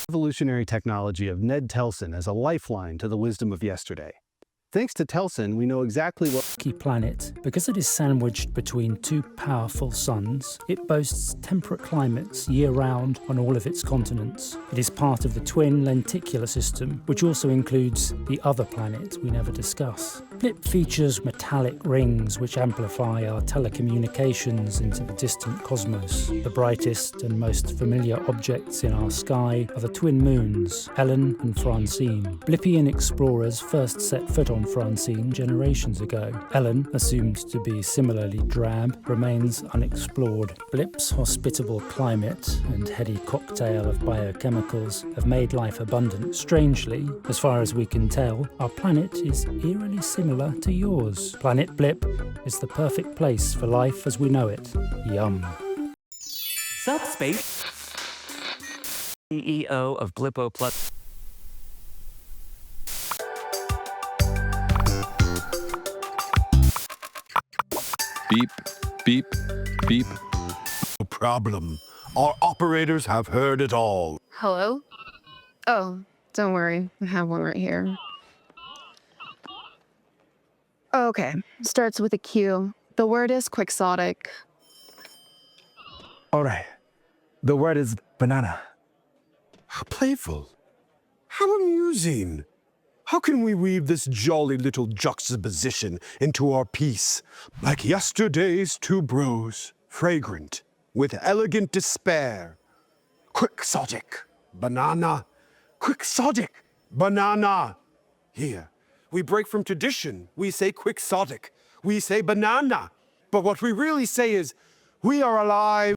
Revolutionary technology of Ned Telson as a lifeline to the wisdom of yesterday. Thanks to Telson, we know exactly what planet. Because it is sandwiched between two powerful suns, it boasts temperate climates year-round on all of its continents. It is part of the twin lenticular system, which also includes the other planet we never discuss. Blip features metallic rings which amplify our telecommunications into the distant cosmos. The brightest and most familiar objects in our sky are the twin moons, Ellen and Francine. Blippian explorers first set foot on Francine generations ago. Ellen, assumed to be similarly drab, remains unexplored. Blip's hospitable climate and heady cocktail of biochemicals have made life abundant. Strangely, as far as we can tell, our planet is eerily similar to yours. Planet Blip is the perfect place for life as we know it. Yum. Subspace. CEO of Blippo Plus. Beep, beep, beep. No problem. Our operators have heard it all. Hello? Oh, don't worry. I have one right here. Okay, starts with a Q. The word is quixotic. All right. The word is banana. How playful. How amusing. How can we weave this jolly little juxtaposition into our piece? Like yesterday's two bros, fragrant, with elegant despair. Quixotic, banana. Quixotic, banana. Here, we break from tradition. We say quixotic. We say banana. But what we really say is, we are alive.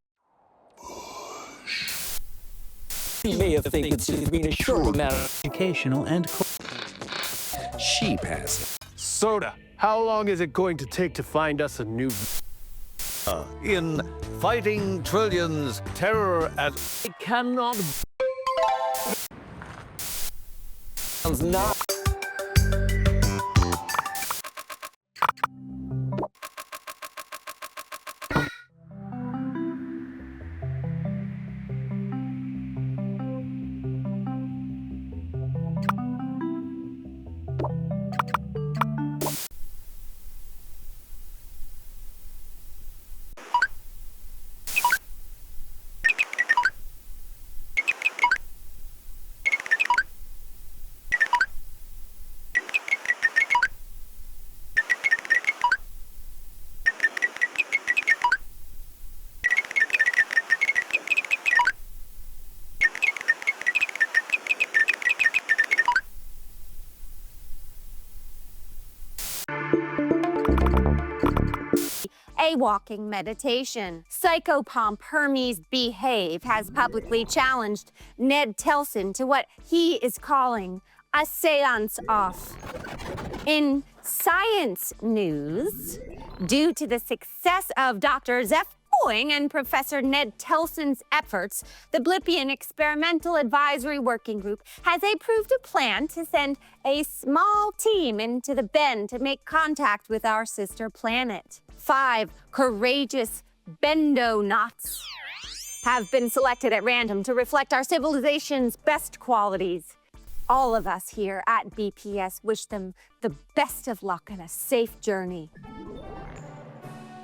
You may have think it's been a short amount of educational and Sheep has. Soda, how long is it going to take to find us a new... In Fighting Trillions, Terror at... It cannot... Sounds not... A walking meditation. Psychopomp Hermes Behave has publicly challenged Ned Telson to what he is calling a seance off. In science news, due to the success of Dr. Zeph Boing and Professor Ned Telson's efforts, the Blippian Experimental Advisory Working Group has approved a plan to send a small team into the bend to make contact with our sister planet. 5 courageous bendonauts have been selected at random to reflect our civilization's best qualities. All of us here at BPS wish them the best of luck and a safe journey.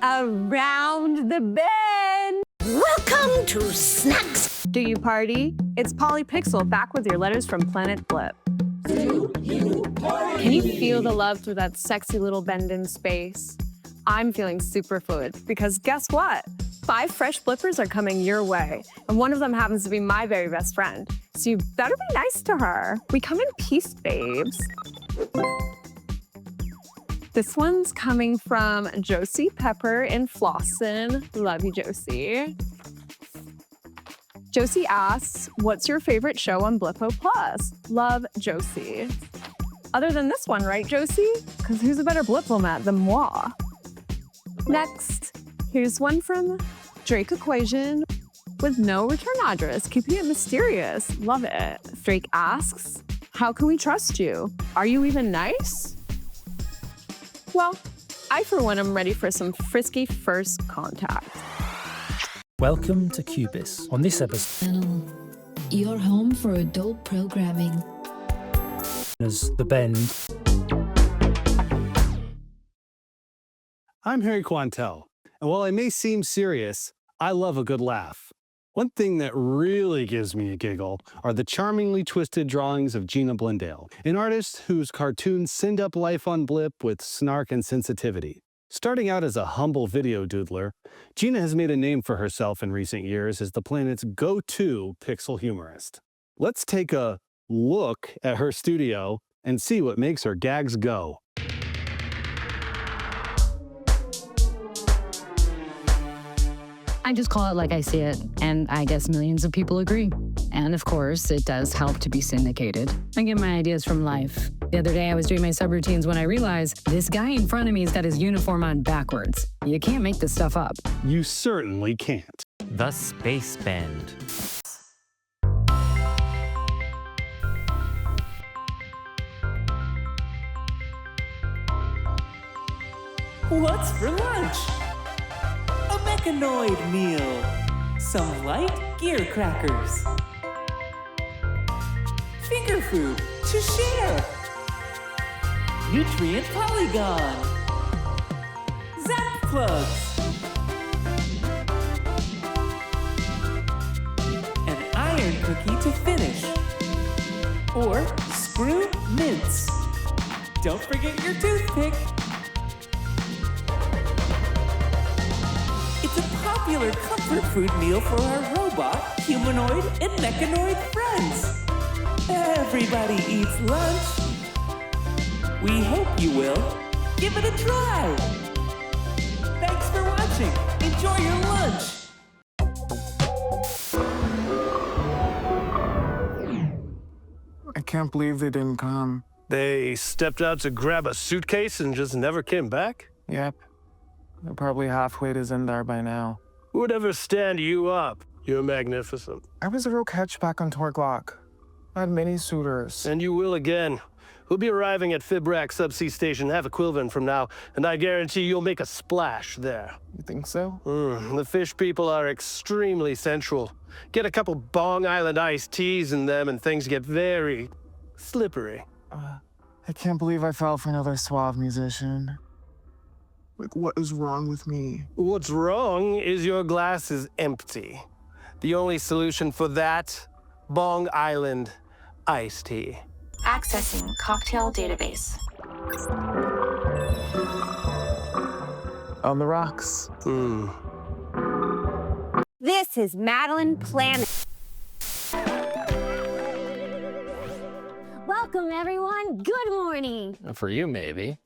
Around the bend! Welcome to Snacks! Do you party? It's Polypixel back with your letters from Planet Blip. Can you feel the love through that sexy little bend in space? I'm feeling super fluid because guess what? 5 fresh blippers are coming your way, and one of them happens to be my very best friend. So you better be nice to her. We come in peace, babes. This one's coming from Josie Pepper in Flossin. Love you, Josie. Josie asks, what's your favorite show on Blippo Plus? Love, Josie. Other than this one, right, Josie? Because who's a better Bliplomat than moi? Next, here's one from Drake Equation with no return address, keeping it mysterious. Love it. Drake asks, how can we trust you? Are you even nice? Well, I for one am ready for some frisky first contact. Welcome to Cubis. On this episode, Your home for adult programming. as The Bend. I'm Harry Quantel, and while I may seem serious, I love a good laugh. One thing that really gives me a giggle are the charmingly twisted drawings of Gina Blundell, an artist whose cartoons send up life on Blip with snark and sensitivity. Starting out as a humble video doodler, Gina has made a name for herself in recent years as the planet's go-to pixel humorist. Let's take a look at her studio and see what makes her gags go. I just call it like I see it, and I guess millions of people agree. And of course, it does help to be syndicated. I get my ideas from life. The other day I was doing my subroutines when I realized this guy in front of me has got his uniform on backwards. You can't make this stuff up. You certainly can't. The Space Bend. What's for lunch? A mechanoid meal. Some light gear crackers. Finger food to share. Nutrient polygon. Zap plugs. An iron cookie to finish. Or screw mints. Don't forget your toothpick. It's a popular comfort food meal for our robot, humanoid, and mechanoid friends. Everybody eats lunch. We hope you will. Give it a try. Thanks for watching. Enjoy your lunch. I can't believe they didn't come. They stepped out to grab a suitcase and just never came back? Yep. They're probably halfway to Zendar by now. Who would ever stand you up? You're magnificent. I was a real catch back on Torglok. I had many suitors. And you will again. We'll be arriving at Fibrak Subsea Station half a Quilvin from now, and I guarantee you'll make a splash there. You think so? The fish people are extremely sensual. Get a couple Bong Island iced teas in them and things get very slippery. I can't believe I fell for another suave musician. Like, what is wrong with me? What's wrong is your glass is empty. The only solution for that, Bong Island iced tea. Accessing cocktail database. On the rocks. This is Madeline Planet. Welcome, everyone. Good morning. For you, maybe.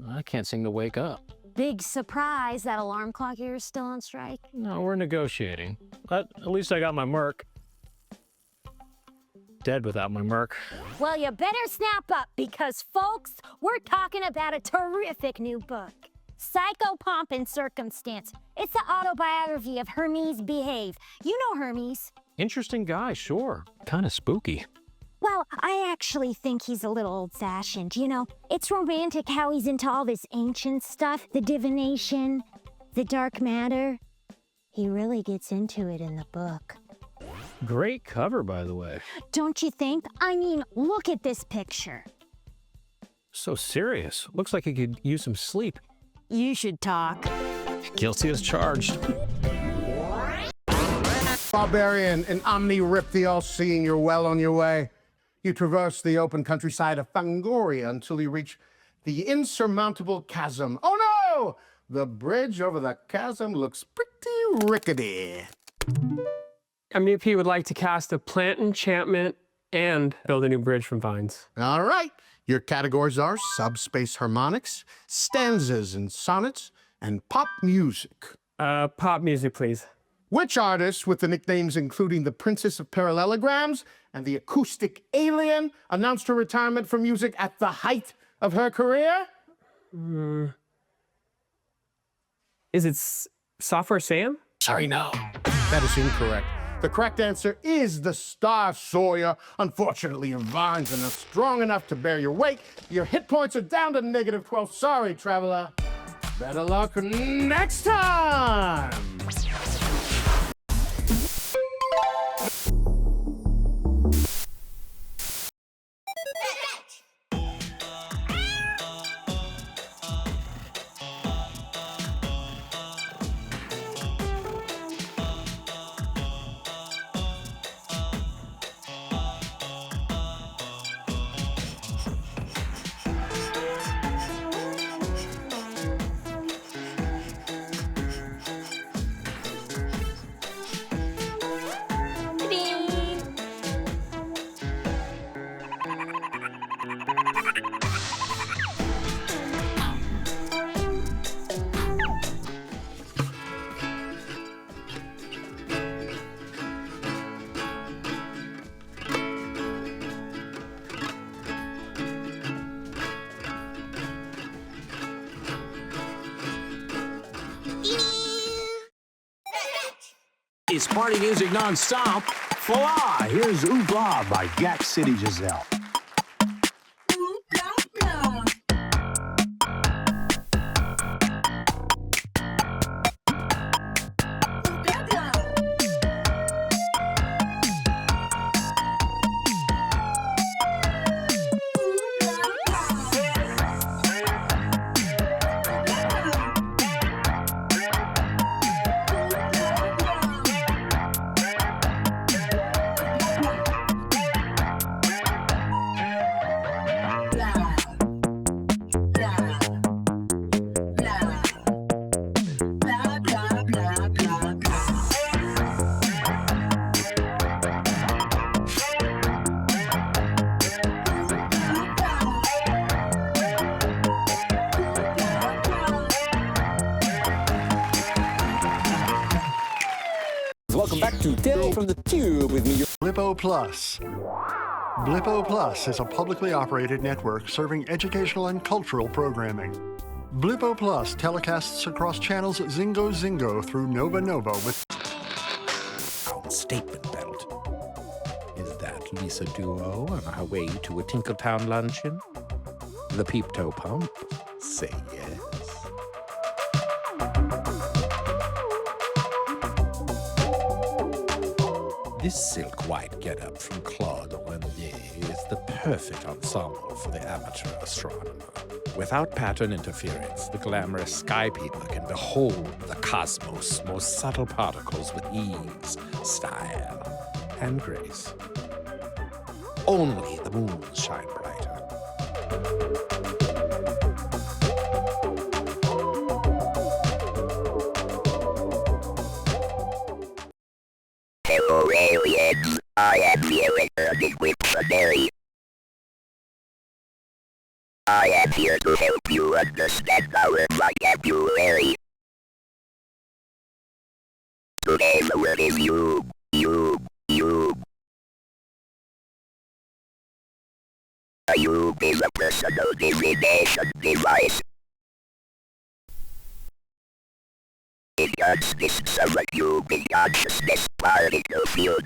I can't seem to wake up. Big surprise, that alarm clock here is still on strike. No, we're negotiating. At least I got my Merc. Dead without my Merc. Well, you better snap up because, folks, we're talking about a terrific new book. Psycho Pomp and Circumstance. It's the autobiography of Hermes Behave. You know Hermes. Interesting guy, sure. Kind of spooky. Well, I actually think he's a little old-fashioned, you know? It's romantic how he's into all this ancient stuff, the divination, the dark matter. He really gets into it in the book. Great cover, by the way. Don't you think? I mean, look at this picture. So serious. Looks like he could use some sleep. You should talk. Guilty as charged. Barbarian and Omni Rip the All-Seeing, you're well on your way. You traverse the open countryside of Fangoria until you reach the insurmountable chasm. Oh no! The bridge over the chasm looks pretty rickety. MEP would like to cast a plant enchantment and build a new bridge from vines. All right. Your categories are subspace harmonics, stanzas and sonnets, and pop music. Pop music, please. Which artist, with the nicknames including the Princess of Parallelograms and the Acoustic Alien, announced her retirement from music at the height of her career? Is it Software Sam? Sorry, no. That is incorrect. The correct answer is the Star Sawyer. Unfortunately, your vines are not strong enough to bear your weight. Your hit points are down to -12. Sorry, traveler. Better luck next time! It's party music non-stop. Voila! Here's Ooh Blah by Gak City Giselle. Welcome back to Tale from the Tube with me. Blippo Plus. Blippo Plus is a publicly operated network serving educational and cultural programming. Blippo Plus telecasts across channels Zingo Zingo through Nova Nova with statement belt. Is that Lisa Duo on her way to a Tinkletown luncheon? The Peep Toe Pump? Say yes. This silk white getup from Claude Renier is the perfect ensemble for the amateur astronomer. Without pattern interference, the glamorous sky peeper can behold the cosmos' most subtle particles with ease, style, and grace. Only the moons shine brighter. Hello aliens, I am here returning with Chanel. I am here to help you understand our vocabulary. Today the word is you. A Youb is a personal divination device. It consists of a human consciousness particle field.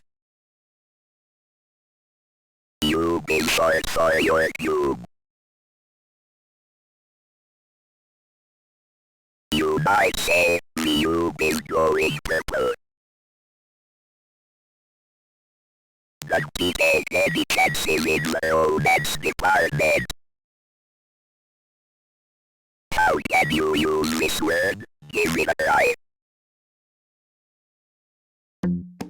Youb is short for your cube. You might say, the Youb is going purple. Don't take any chances in the romance department. How can you use this word? Give it a try.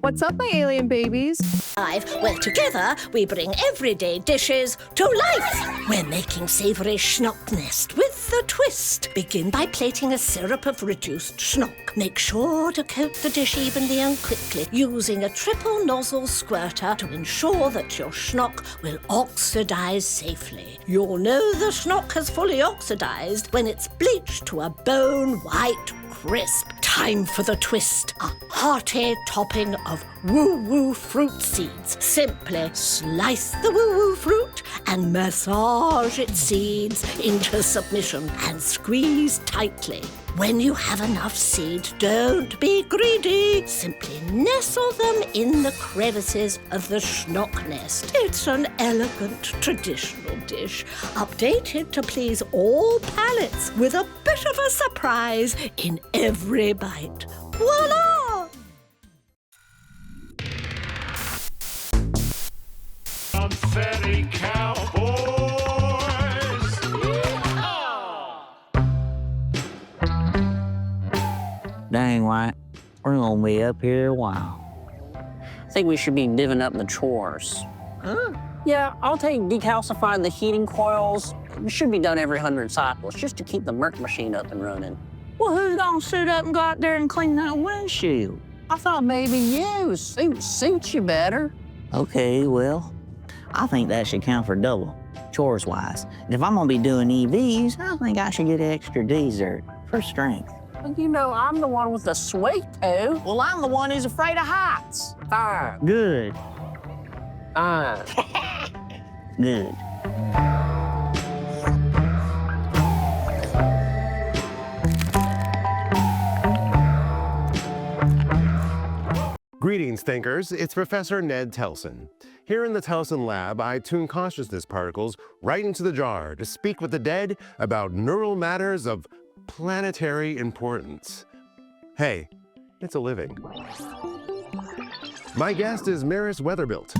What's up, my alien babies? Where together we bring everyday dishes to life. We're making savoury schnock nest with a twist. Begin by plating a syrup of reduced schnock. Make sure to coat the dish evenly and quickly using a triple nozzle squirter to ensure that your schnock will oxidize safely. You'll know the schnock has fully oxidized when it's bleached to a bone white crisp. Time for the twist. A hearty topping of woo-woo fruit seeds. Simply slice the woo-woo fruit and massage its seeds into submission and squeeze tightly. When you have enough seed, don't be greedy. Simply nestle them in the crevices of the schnock nest. It's an elegant traditional dish, updated to please all palates with a bit of a surprise in every bite. Voila! Confetti cowboys. Dang, White. We're gonna be up here a while. I think we should be divvying up the chores. Huh? Yeah, I'll take decalcifying the heating coils. It should be done every 100 cycles, just to keep the Merc machine up and running. Well, who's gonna suit up and go out there and clean that windshield? I thought maybe you. Suits you better. Okay, well, I think that should count for double, chores-wise. And if I'm gonna be doing EVs, I think I should get extra dessert for strength. You know, I'm the one with the sweet tooth. Well, I'm the one who's afraid of heights. Fine. Good. Fine. Good. Greetings, thinkers. It's Professor Ned Telson. Here in the Telson lab, I tune consciousness particles right into the jar to speak with the dead about neural matters of planetary importance. Hey, it's a living. My guest is Maris Weatherbilt,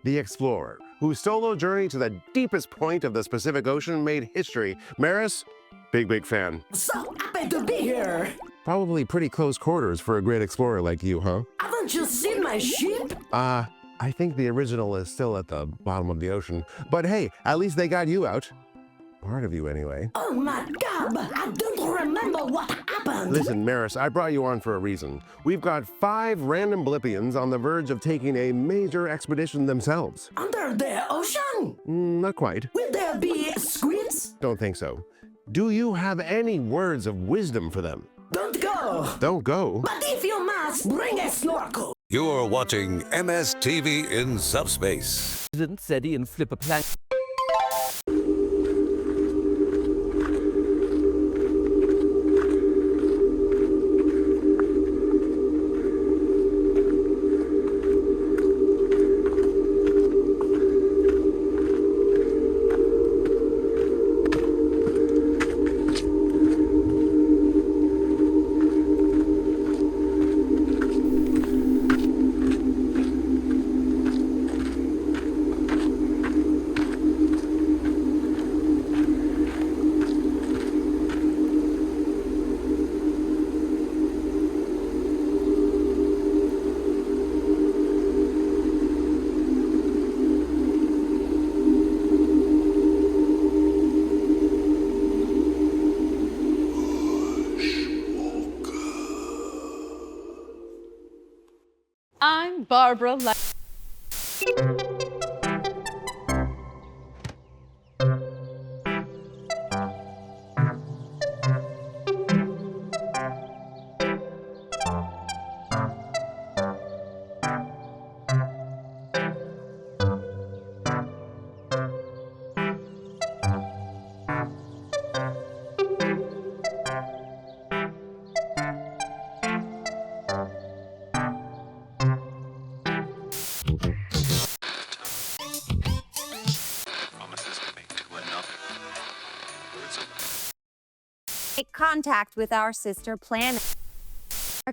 the explorer, whose solo journey to the deepest point of the Pacific Ocean made history. Maris, big fan. So happy to be here. Probably pretty close quarters for a great explorer like you, huh? Haven't you seen my ship? I think the original is still at the bottom of the ocean. But hey, at least they got you out. Part of you, anyway. Oh my God, I don't remember what happened. Listen, Maris, I brought you on for a reason. We've got 5 random Blippians on the verge of taking a major expedition themselves. Under the ocean? Not quite. Will there be squids? Don't think so. Do you have any words of wisdom for them? Don't go. Don't go? But if you must, bring a snorkel. You're watching MSTV in Subspace. Isn't Zeddy and Flipper Plank? I'm Barbara. Make contact with our sister planet.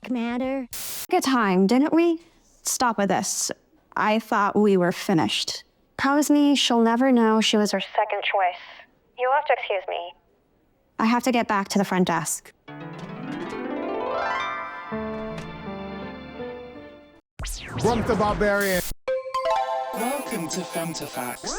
Commander. Good time, didn't we? Stop with this. I thought we were finished. Promise me she'll never know she was her second choice. You'll have to excuse me. I have to get back to the front desk. Grump the Barbarian. Welcome to Femtofacts.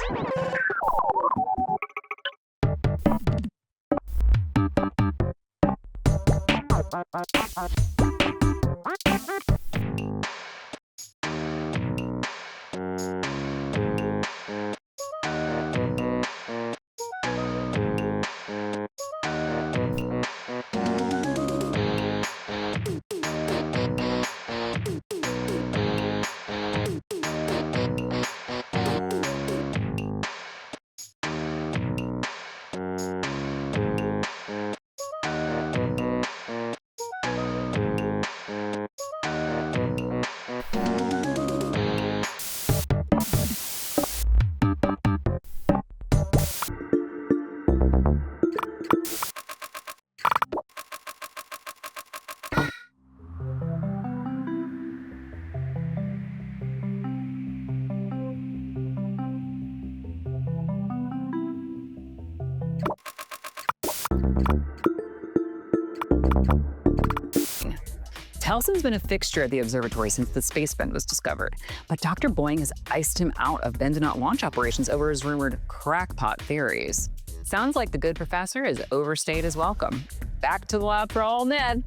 Tellson's been a fixture at the observatory since the space bend was discovered, but Dr. Boing has iced him out of Bendonaut launch operations over his rumored crackpot theories. Sounds like the good professor has overstayed his welcome. Back to the lab for all Ned.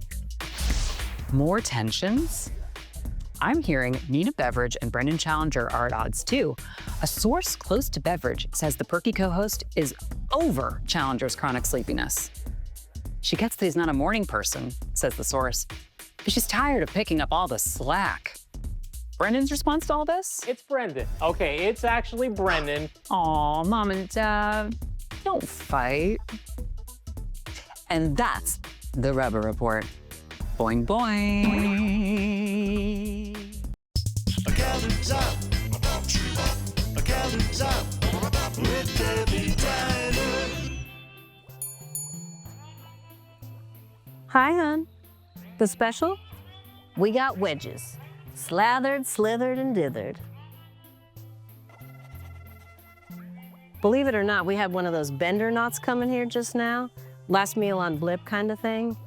More tensions? I'm hearing Nina Beveridge and Brendan Challenger are at odds too. A source close to Beveridge says the perky co-host is over Challenger's chronic sleepiness. She gets that he's not a morning person, says the source, but she's tired of picking up all the slack. Brendan's response to all this? It's Brendan. Okay, it's actually Brendan. Aw, Mom and Dad, don't fight. And that's the Rubber Report. Boing, boing. A gallery's out, a gallery's out with Debbie Tyler. Hi, hon. The special? We got wedges. Slathered, slithered, and dithered. Believe it or not, we had one of those bender knots coming here just now. Last meal on Blip kind of thing.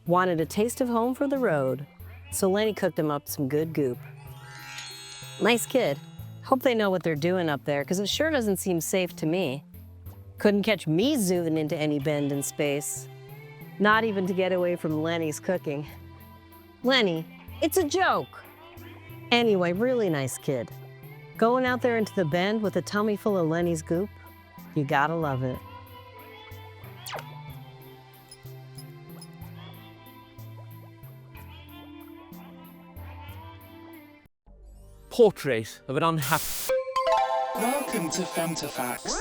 Wanted a taste of home for the road. So Lenny cooked him up some good goop. Nice kid. Hope they know what they're doing up there, because it sure doesn't seem safe to me. Couldn't catch me zooming into any bend in space. Not even to get away from Lenny's cooking. Lenny, it's a joke. Anyway, really nice kid. Going out there into the bend with a tummy full of Lenny's goop, you gotta love it. Portrait of an unhappy... Welcome to Femtofacts.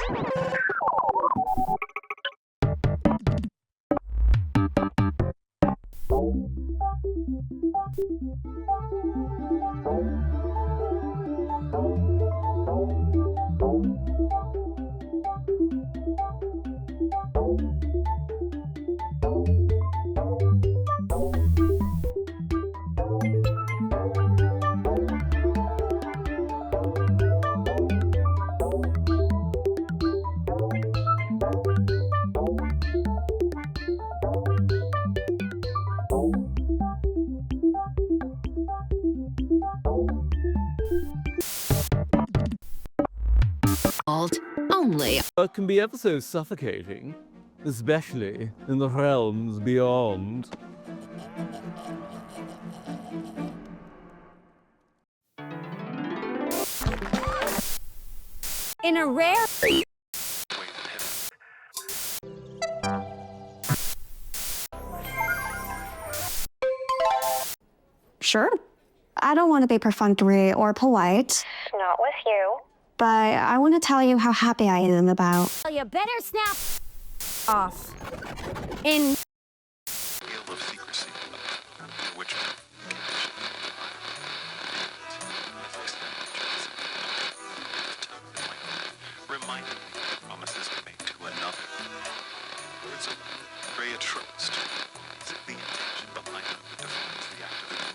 Only. It can be ever so suffocating, especially in the realms beyond. In a rare... Sure. I don't want to be perfunctory or polite. Not with you. But I want to tell you how happy I am about. Well, you better snap off. In... Scale of secrecy, which reminding me of promises we made to another. Words of pray a trust. Is it the intention behind them that defines the act of it?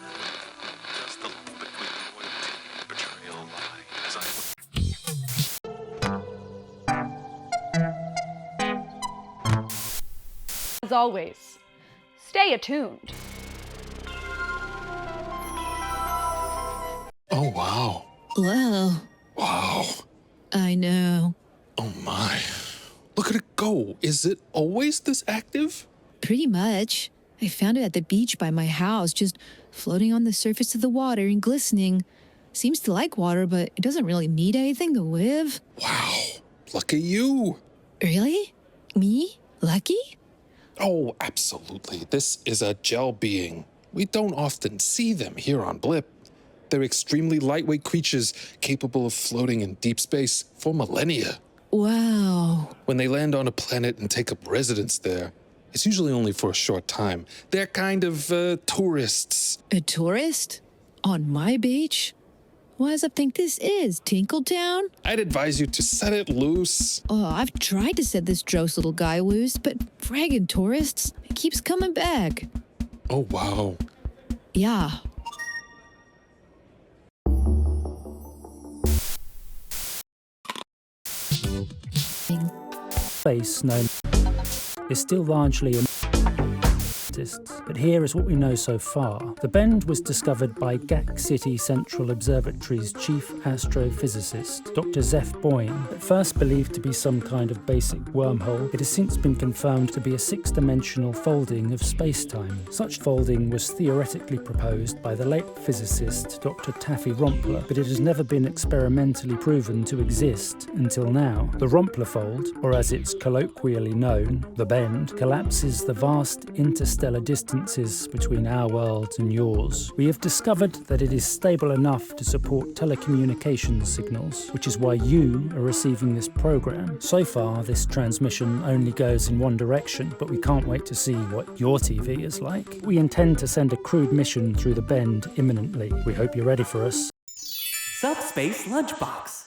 Does the link between loyalty and betrayal lie as I would? As always, stay attuned. Oh, wow. Whoa. Wow. I know. Oh, my. Look at it go. Is it always this active? Pretty much. I found it at the beach by my house, just floating on the surface of the water and glistening. Seems to like water, but it doesn't really need anything to live. Wow. Lucky you. Really? Me? Lucky? Oh, absolutely. This is a gel being. We don't often see them here on Blip. They're extremely lightweight creatures capable of floating in deep space for millennia. Wow. When they land on a planet and take up residence there, it's usually only for a short time. They're kind of tourists. A tourist? On my beach? What does it think this is, Tinkletown? I'd advise you to set it loose. Oh, I've tried to set this Dross little guy loose, but fragging tourists, it keeps coming back. Oh, wow. Yeah. Space known is still largely a but here is what we know so far. The bend was discovered by GAC City Central Observatory's chief astrophysicist, Dr. Zeph Boyne. At first believed to be some kind of basic wormhole, it has since been confirmed to be a six-dimensional folding of space-time. Such folding was theoretically proposed by the late physicist Dr. Taffy Rompler, but it has never been experimentally proven to exist until now. The Rompler fold, or as it's colloquially known, the bend, collapses the vast interstellar distances between our world and yours. We have discovered that it is stable enough to support telecommunications signals, which is why you are receiving this program. So far, this transmission only goes in one direction, but we can't wait to see what your TV is like. We intend to send a crewed mission through the bend imminently. We hope you're ready for us. Subspace Lunchbox.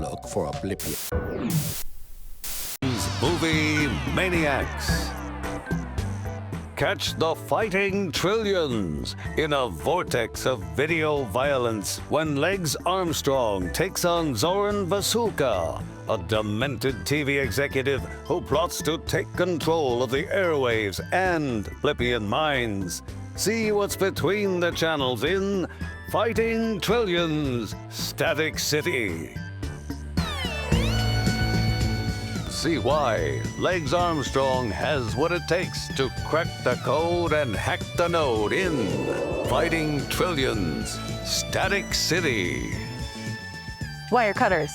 Look for a Blippo. Movie Maniacs. Catch the fighting trillions in a vortex of video violence when Legs Armstrong takes on Zoran Vasulka, a demented TV executive who plots to take control of the airwaves and Blippian minds. See what's between the channels in Fighting Trillions, Static City. See why Legs Armstrong has what it takes to crack the code and hack the node in Fighting Trillions, Static City. Wire cutters.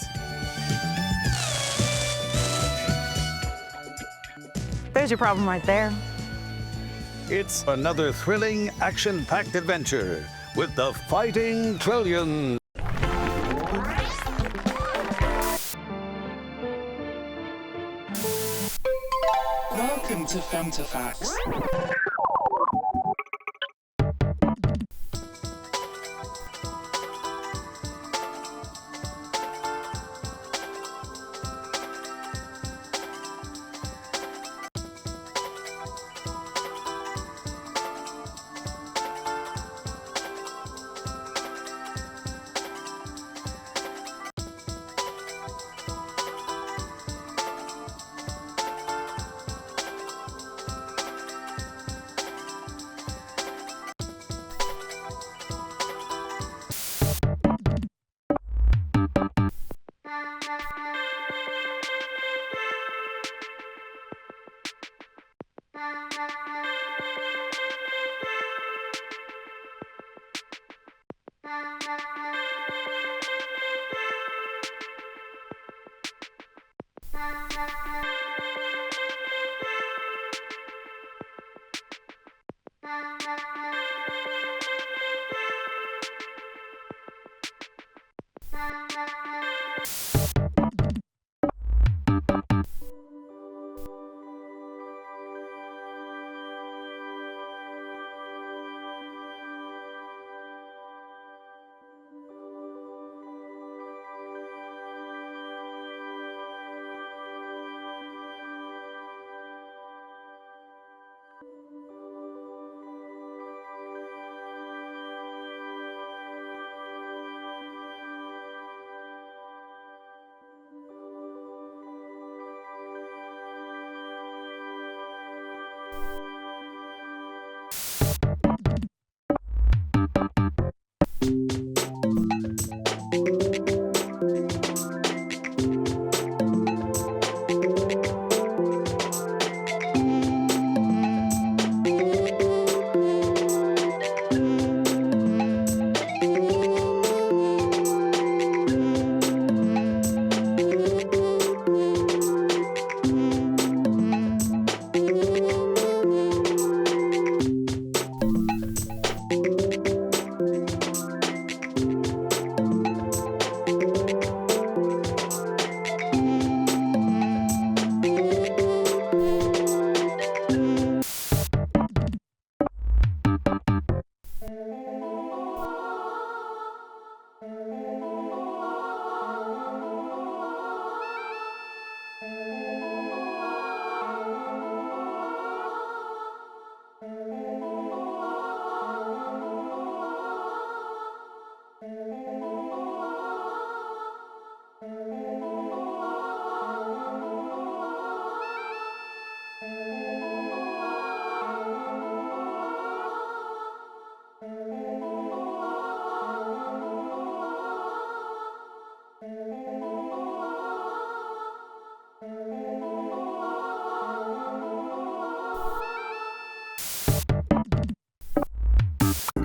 There's your problem right there. It's another thrilling, action-packed adventure with the Fighting Trillions. Welcome to Femtofacts.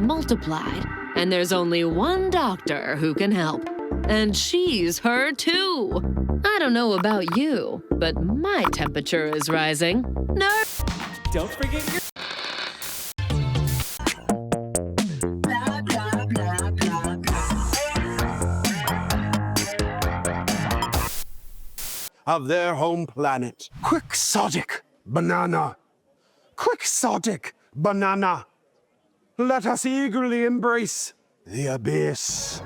multiplied, and there's only one doctor who can help. And she's her too. I don't know about you, but my temperature is rising. No. Don't forget your... Of their home planet. Quixotic banana. Quixotic banana. Let us eagerly embrace the abyss.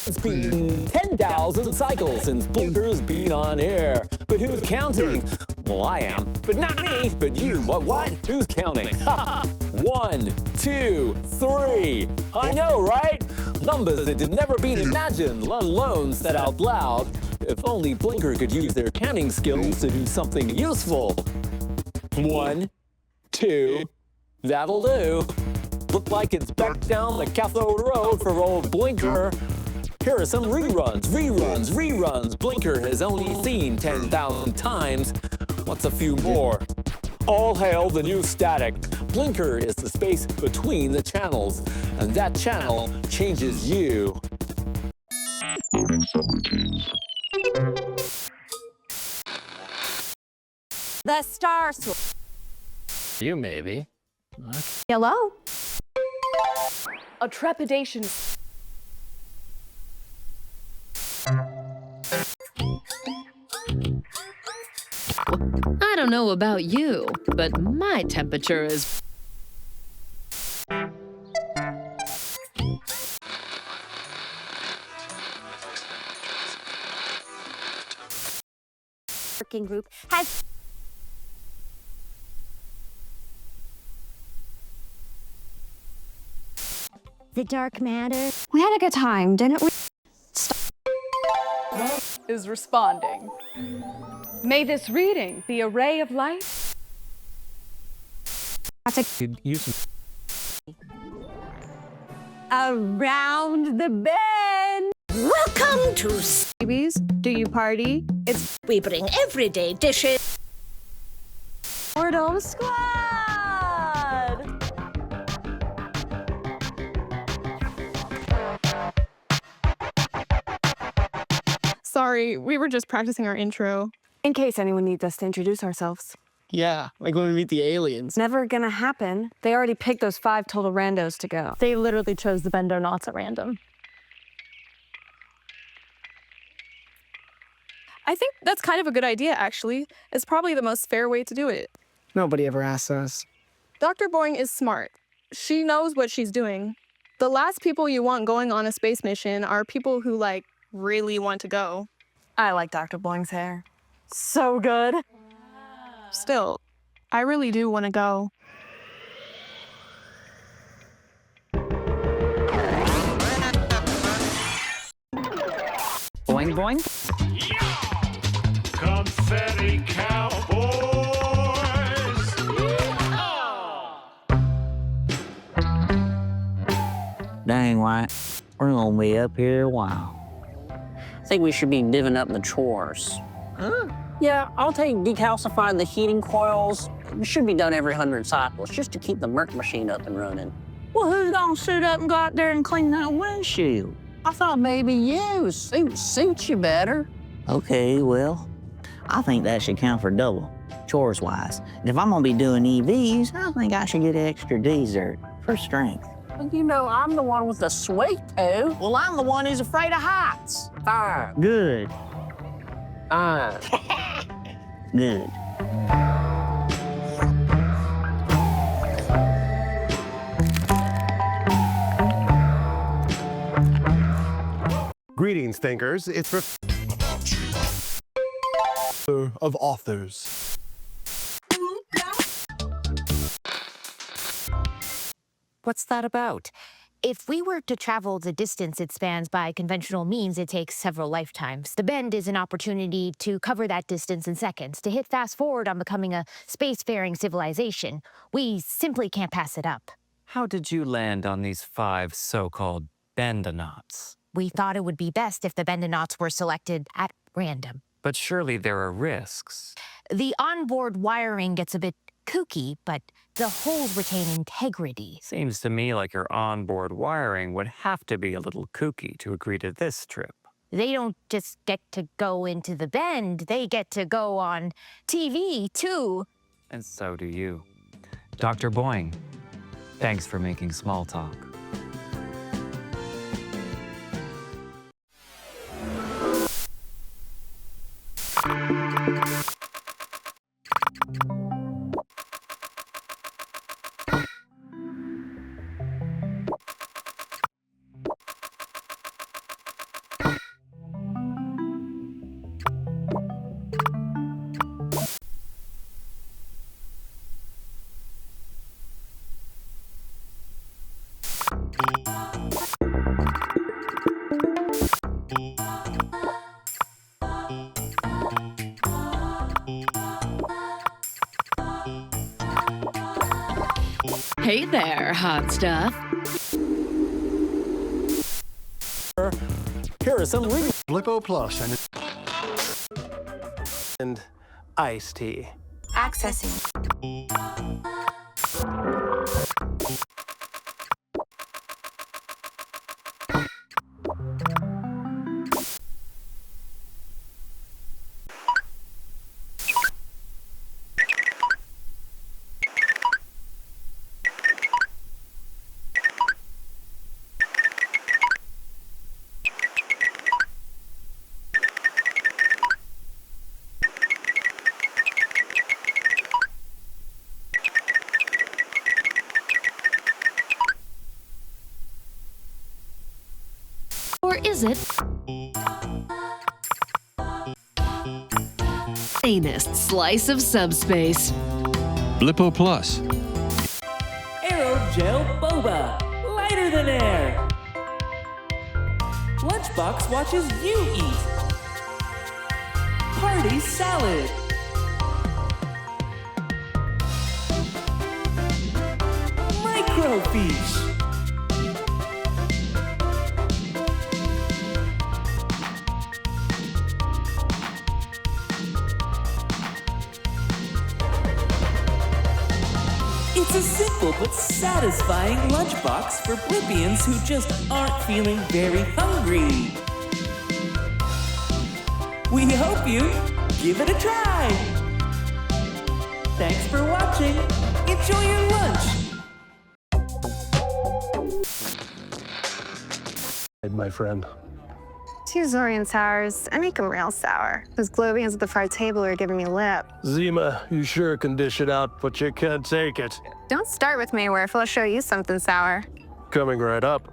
It's been 10,000 cycles since Blinker's been on air. But who's counting? Well, I am. But not me, but you. What? Who's counting? 1, 2, 3. I know, right? Numbers that had never been imagined, let alone said out loud. If only Blinker could use their counting skills to do something useful. 1, 2, that'll do. Look like it's back down the cathode road for old Blinker. Here are some reruns. Blinker has only seen 10,000 times. What's a few more? All hail the new static. Blinker is the space between the channels, and that channel changes you. The Star Source. You maybe. Hello? A trepidation. I don't know about you, but my temperature is... Working group has... The dark matter. We had a good time, didn't we? Is responding. May this reading be a ray of light? Could use Around the bend. Welcome to Babies, do you party? It's We bring everyday dishes. Boredom Squad! Sorry, we were just practicing our intro. In case anyone needs us to introduce ourselves. Yeah, like when we meet the aliens. Never gonna happen. They already picked those 5 total randos to go. They literally chose the Bender knots at random. I think that's kind of a good idea, actually. It's probably the most fair way to do it. Nobody ever asks us. Dr. Boing is smart. She knows what she's doing. The last people you want going on a space mission are people who, like, really want to go. I like Dr. Boing's hair. So good. Still, I really do want to go. Boing, boing. Confetti cowboys. Dang, White. We're gonna be up here a while. I think we should be divvying up the chores. Yeah, I'll take decalcifying the heating coils. It should be done every 100 cycles just to keep the Merc machine up and running. Well, who's gonna suit up and go out there and clean that windshield? I thought maybe you. Suits you better. Okay, well, I think that should count for double, chores-wise. And if I'm gonna be doing EVs, I think I should get extra dessert for strength. But you know, I'm the one with the sweet tooth. Well, I'm the one who's afraid of heights. Fine. Good. Fine. Good. Greetings, thinkers. It's of authors. What's that about? If we were to travel the distance it spans by conventional means, it takes several lifetimes. The bend is an opportunity to cover that distance in seconds, to hit fast forward on becoming a spacefaring civilization. We simply can't pass it up. How did you land on these 5 so-called bandonauts? We thought it would be best if the bandonauts were selected at random. But surely there are risks. The onboard wiring gets a bit kooky, but the holes retain integrity. Seems to me like your onboard wiring would have to be a little kooky to agree to this trip. They don't just get to go into the bend, they get to go on TV, too. And so do you. Dr. Boing, thanks for making small talk. Hey there, hot stuff. Here are some Blippo Plus and iced tea. Accessing. Or is it? Anest slice of subspace. Blippo Plus. Aerogel boba, lighter than air. Lunchbox watches you eat. Party salad. Microfiche. It's a simple but satisfying lunchbox for Blippians who just aren't feeling very hungry. We hope you give it a try. Thanks for watching. Enjoy your lunch. My friend. 2 Zorian sours. I make them real sour. Those globians at the far table are giving me lip. Zima, you sure can dish it out, but you can't take it. Don't start with me, Werf. I'll show you something sour. Coming right up.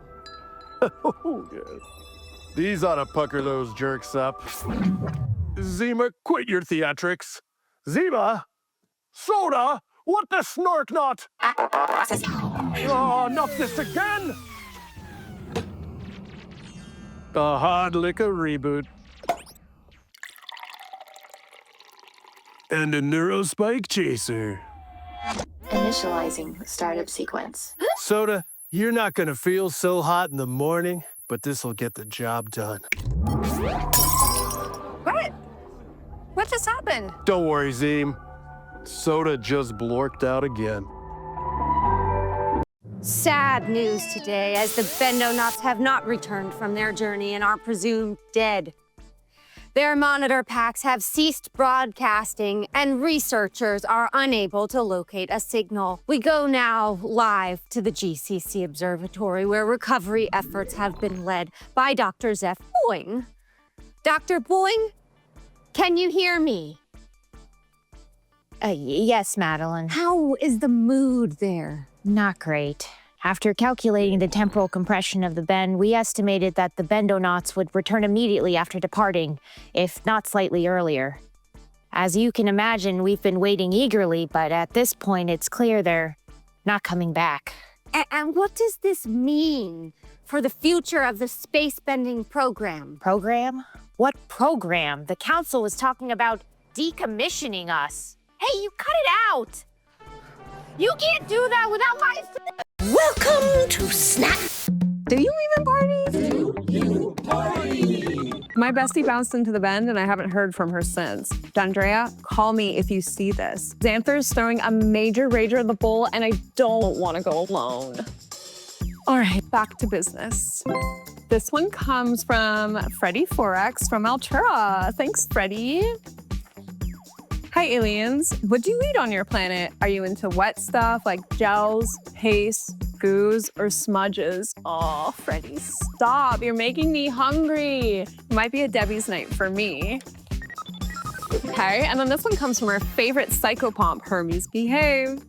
These ought to pucker those jerks up. Zima, quit your theatrics. Zima? Soda? What the snork not? Oh, not this again! A hard liquor reboot. And a neurospike chaser. Initializing startup sequence. Soda, you're not gonna feel so hot in the morning, but this'll get the job done. What? What just happened? Don't worry, Zeem. Soda just blorked out again. Sad news today, as the Bendonauts have not returned from their journey and are presumed dead. Their monitor packs have ceased broadcasting, and researchers are unable to locate a signal. We go now live to the GCC Observatory, where recovery efforts have been led by Dr. Zeph Boing. Dr. Boing, can you hear me? Yes, Madeline. How is the mood there? Not great. After calculating the temporal compression of the bend, we estimated that the Bendonauts would return immediately after departing, if not slightly earlier. As you can imagine, we've been waiting eagerly, but at this point, it's clear they're not coming back. And what does this mean for the future of the space-bending program? Program? What program? The council was talking about decommissioning us. Hey, you cut it out! You can't do that without my... Welcome to Snack. Do you even party? My bestie bounced into the bend and I haven't heard from her since. D'Andrea, call me if you see this. Xanther's throwing a major rager at the bowl and I don't want to go alone. All right, back to business. This one comes from Freddie Forex from Altura. Thanks, Freddie. Hi, aliens. What do you eat on your planet? Are you into wet stuff like gels, paste, goos, or smudges? Oh, Freddie, stop. You're making me hungry. Might be a Debbie's night for me. Okay, and then this one comes from our favorite psychopomp, Hermes Behave.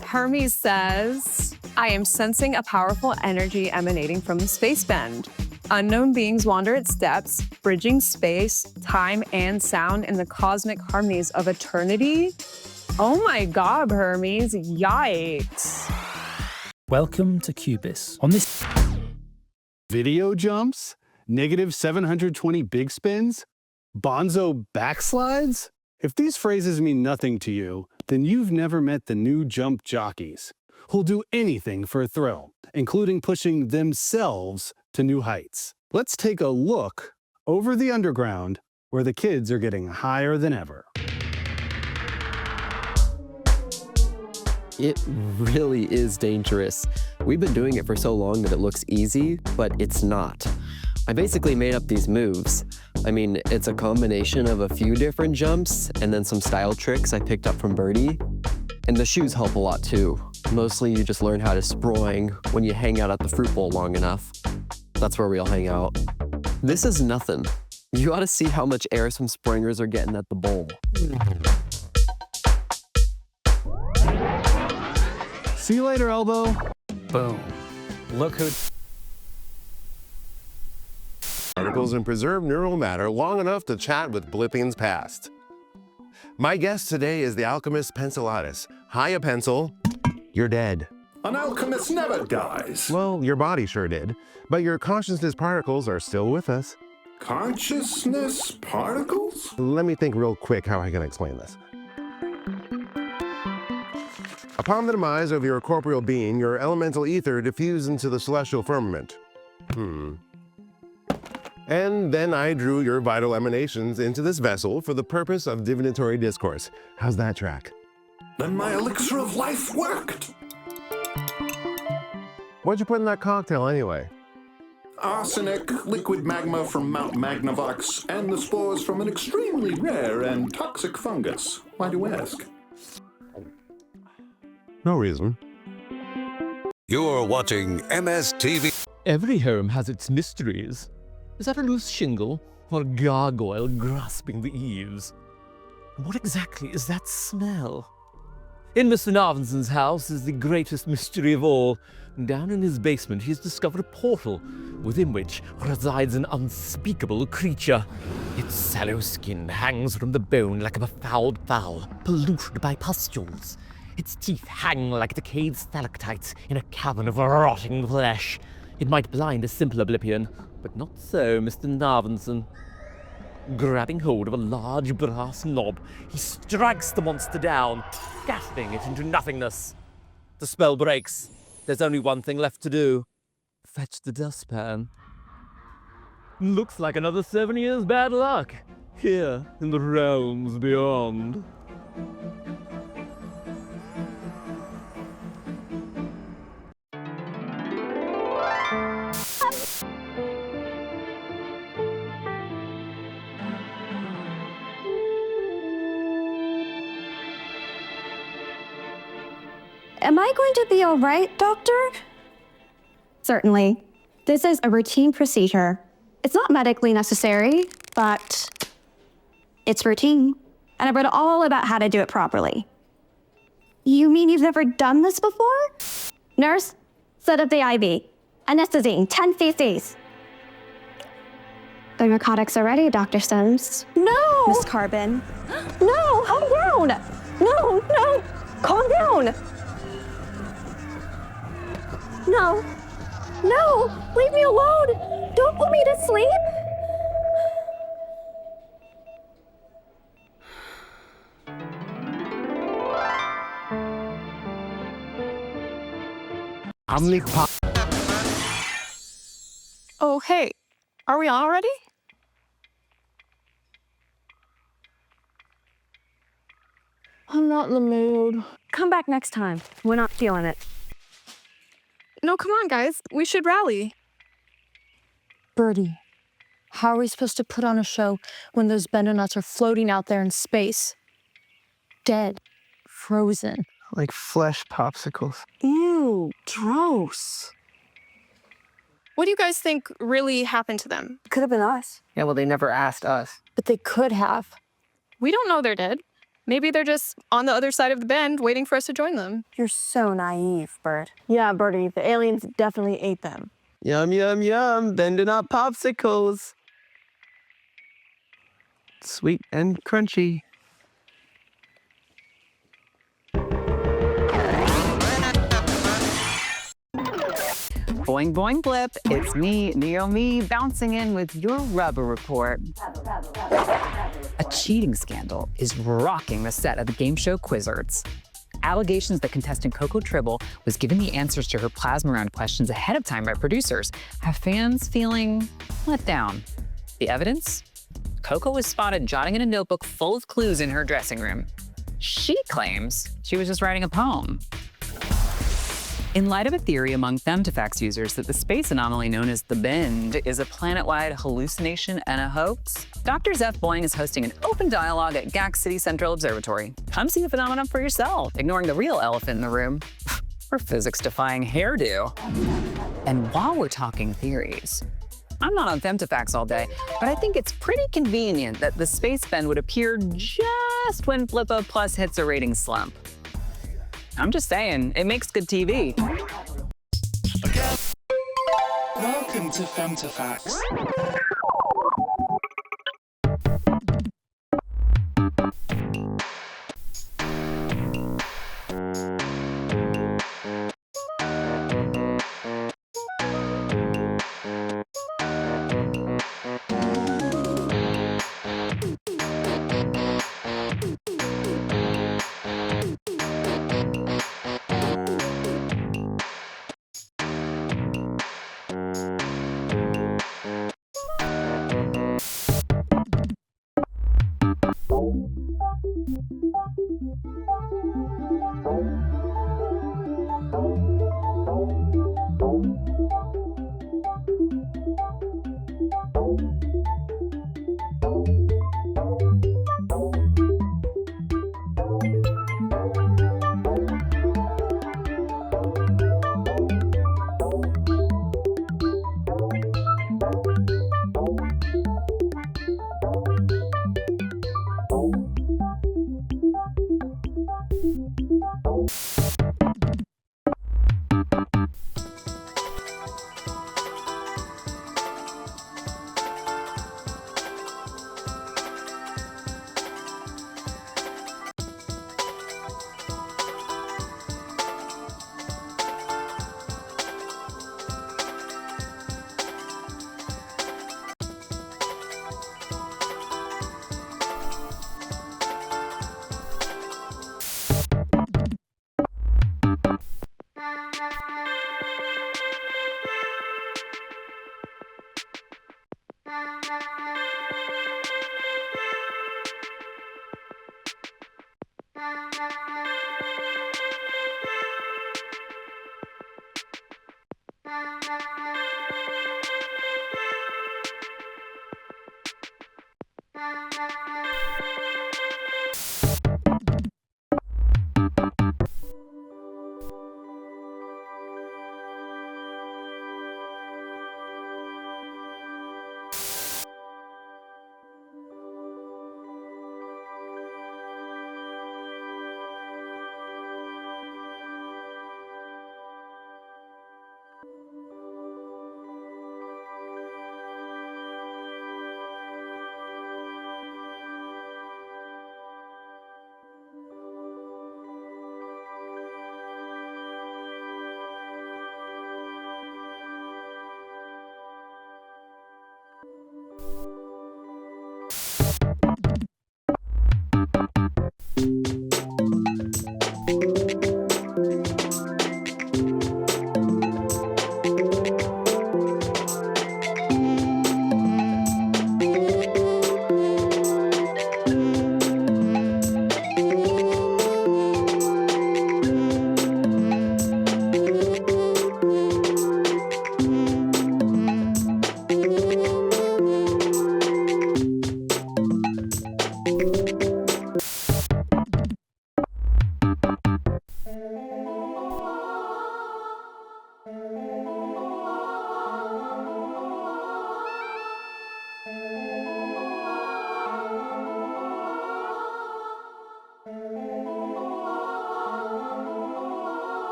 Hermes says, I am sensing a powerful energy emanating from the space bend. Unknown beings wander its depths, bridging space, time, and sound in the cosmic harmonies of eternity. Oh my God, Hermes, yikes. Welcome to Cubis. On this video jumps, negative 720 big spins, bonzo backslides? If these phrases mean nothing to you, then you've never met the new jump jockeys who'll do anything for a thrill, including pushing themselves to new heights. Let's take a look over the underground where the kids are getting higher than ever. It really is dangerous. We've been doing it for so long that it looks easy, but it's not. I basically made up these moves. I mean, it's a combination of a few different jumps and then some style tricks I picked up from Birdie. And the shoes help a lot too. Mostly you just learn how to sproing when you hang out at the fruit bowl long enough. That's where we all hang out. This is nothing. You ought to see how much air some sproingers are getting at the bowl. See you later, Elbow. Boom. Look who... Particles and preserve neural matter long enough to chat with Blippian's past. My guest today is the alchemist Pencilatus. Hiya, Pencil. You're dead. An alchemist never dies. Well, your body sure did, but your consciousness particles are still with us. Consciousness particles? Let me think real quick how I can explain this. Upon the demise of your corporeal being, your elemental ether diffused into the celestial firmament. And then I drew your vital emanations into this vessel for the purpose of divinatory discourse. How's that track? Then my elixir of life worked. What'd you put in that cocktail anyway? Arsenic, liquid magma from Mount Magnavox, and the spores from an extremely rare and toxic fungus. Why do you ask? No reason. You're watching MSTV. Every home has its mysteries. Is that a loose shingle or a gargoyle grasping the eaves? What exactly is that smell? In Mr. Narvinson's house is the greatest mystery of all. Down in his basement, he has discovered a portal within which resides an unspeakable creature. Its sallow skin hangs from the bone like a befouled fowl, polluted by pustules. Its teeth hang like decayed stalactites in a cavern of rotting flesh. It might blind a simpler Blippian, but not so Mr. Narvinson. Grabbing hold of a large brass knob, he strikes the monster down, gasping it into nothingness. The spell breaks. There's only one thing left to do. Fetch the dustpan. Looks like another 7 years bad luck, here in the realms beyond. Am I going to be all right, Doctor? Certainly. This is a routine procedure. It's not medically necessary, but it's routine. And I've read all about how to do it properly. You mean you've never done this before? Nurse, set up the IV. Anesthetizing, 10 cc's. The narcotics are ready, Dr. Sims. No! Miss Carbon. No! Calm down! No, no! Calm down! No. No! Leave me alone! Don't put me to sleep! omnipop. Oh, hey, are we on already? I'm not in the mood. Come back next time. We're not feeling it. No, come on, guys. We should rally. Birdie, how are we supposed to put on a show when those Bendonuts are floating out there in space? Dead. Frozen. Like flesh popsicles. Ew, gross. What do you guys think really happened to them? Could have been us. Yeah, well, they never asked us. But they could have. We don't know they're dead. Maybe they're just on the other side of the bend waiting for us to join them. You're so naive, Bird. Yeah, Birdie, the aliens definitely ate them. Yum, yum, yum. Bendonut popsicles. Sweet and crunchy. Boing, boing, blip. It's me, Naomi, bouncing in with your rubber report. A cheating scandal is rocking the set of the game show Quizzards. Allegations that contestant Coco Tribble was given the answers to her plasma round questions ahead of time by producers have fans feeling let down. The evidence? Coco was spotted jotting in a notebook full of clues in her dressing room. She claims she was just writing a poem. In light of a theory among Femtifax users that the space anomaly known as the Bend is a planet-wide hallucination and a hoax, Dr. Zeph Boing is hosting an open dialogue at GAC City Central Observatory. Come see the phenomenon for yourself, ignoring the real elephant in the room, her physics-defying hairdo. And while we're talking theories, I'm not on Femtifax all day, but I think it's pretty convenient that the space bend would appear just when Blippo Plus hits a rating slump. I'm just saying, it makes good TV. Welcome to Femtifax.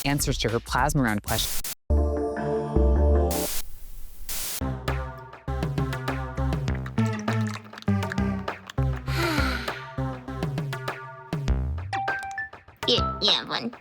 answers to her plasma round question. Yeah, one.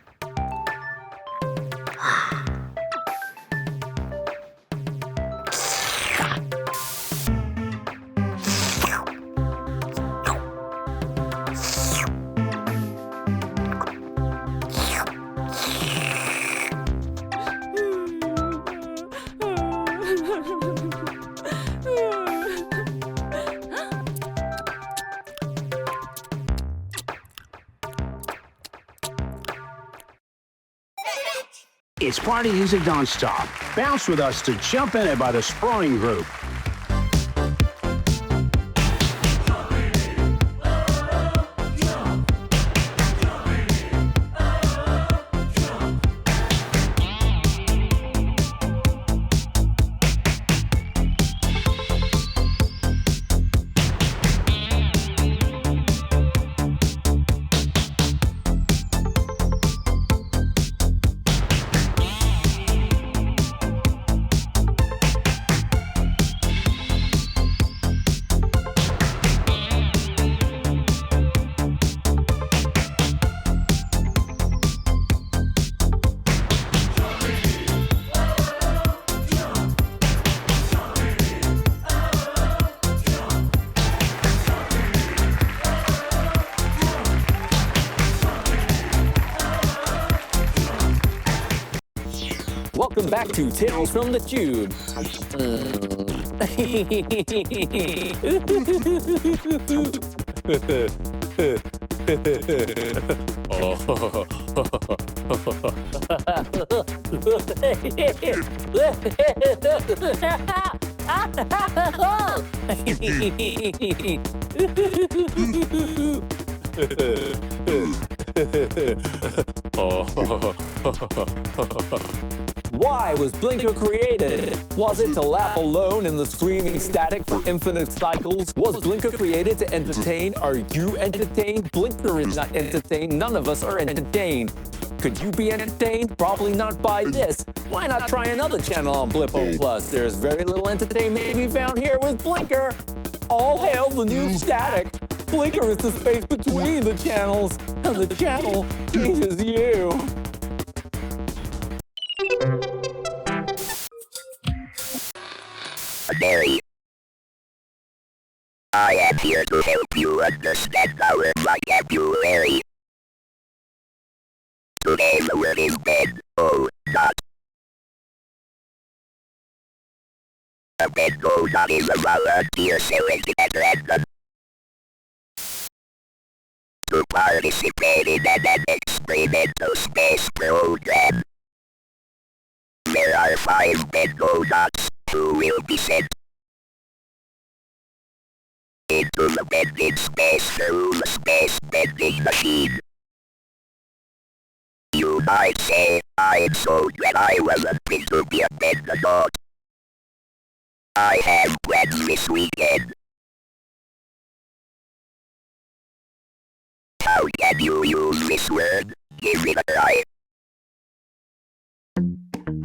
It's party music non-stop. Bounce with us to Jump In It by the Sproinger Group. Welcome back to Tales from the Tube. Why was Blinker created? Was it to laugh alone in the screaming static for infinite cycles? Was Blinker created to entertain? Are you entertained? Blinker is not entertained. None of us are entertained. Could you be entertained? Probably not by this. Why not try another channel on Blippo Plus? There's very little entertainment to be found here with Blinker. All hail the new static. Blinker is the space between the channels, and the channel changes you. Mary, I am here to help you understand our vocabulary. Today the word is bed, not. A bed not is a volunteer selected at random to participate in an experimental space program. There are 5 bed-go-nots who will be sent into the bending space through the space bending machine. You might say, I'm so glad I wasn't meant to be a bend-a-knot. I have plans this weekend. How can you use this word? Give it a try.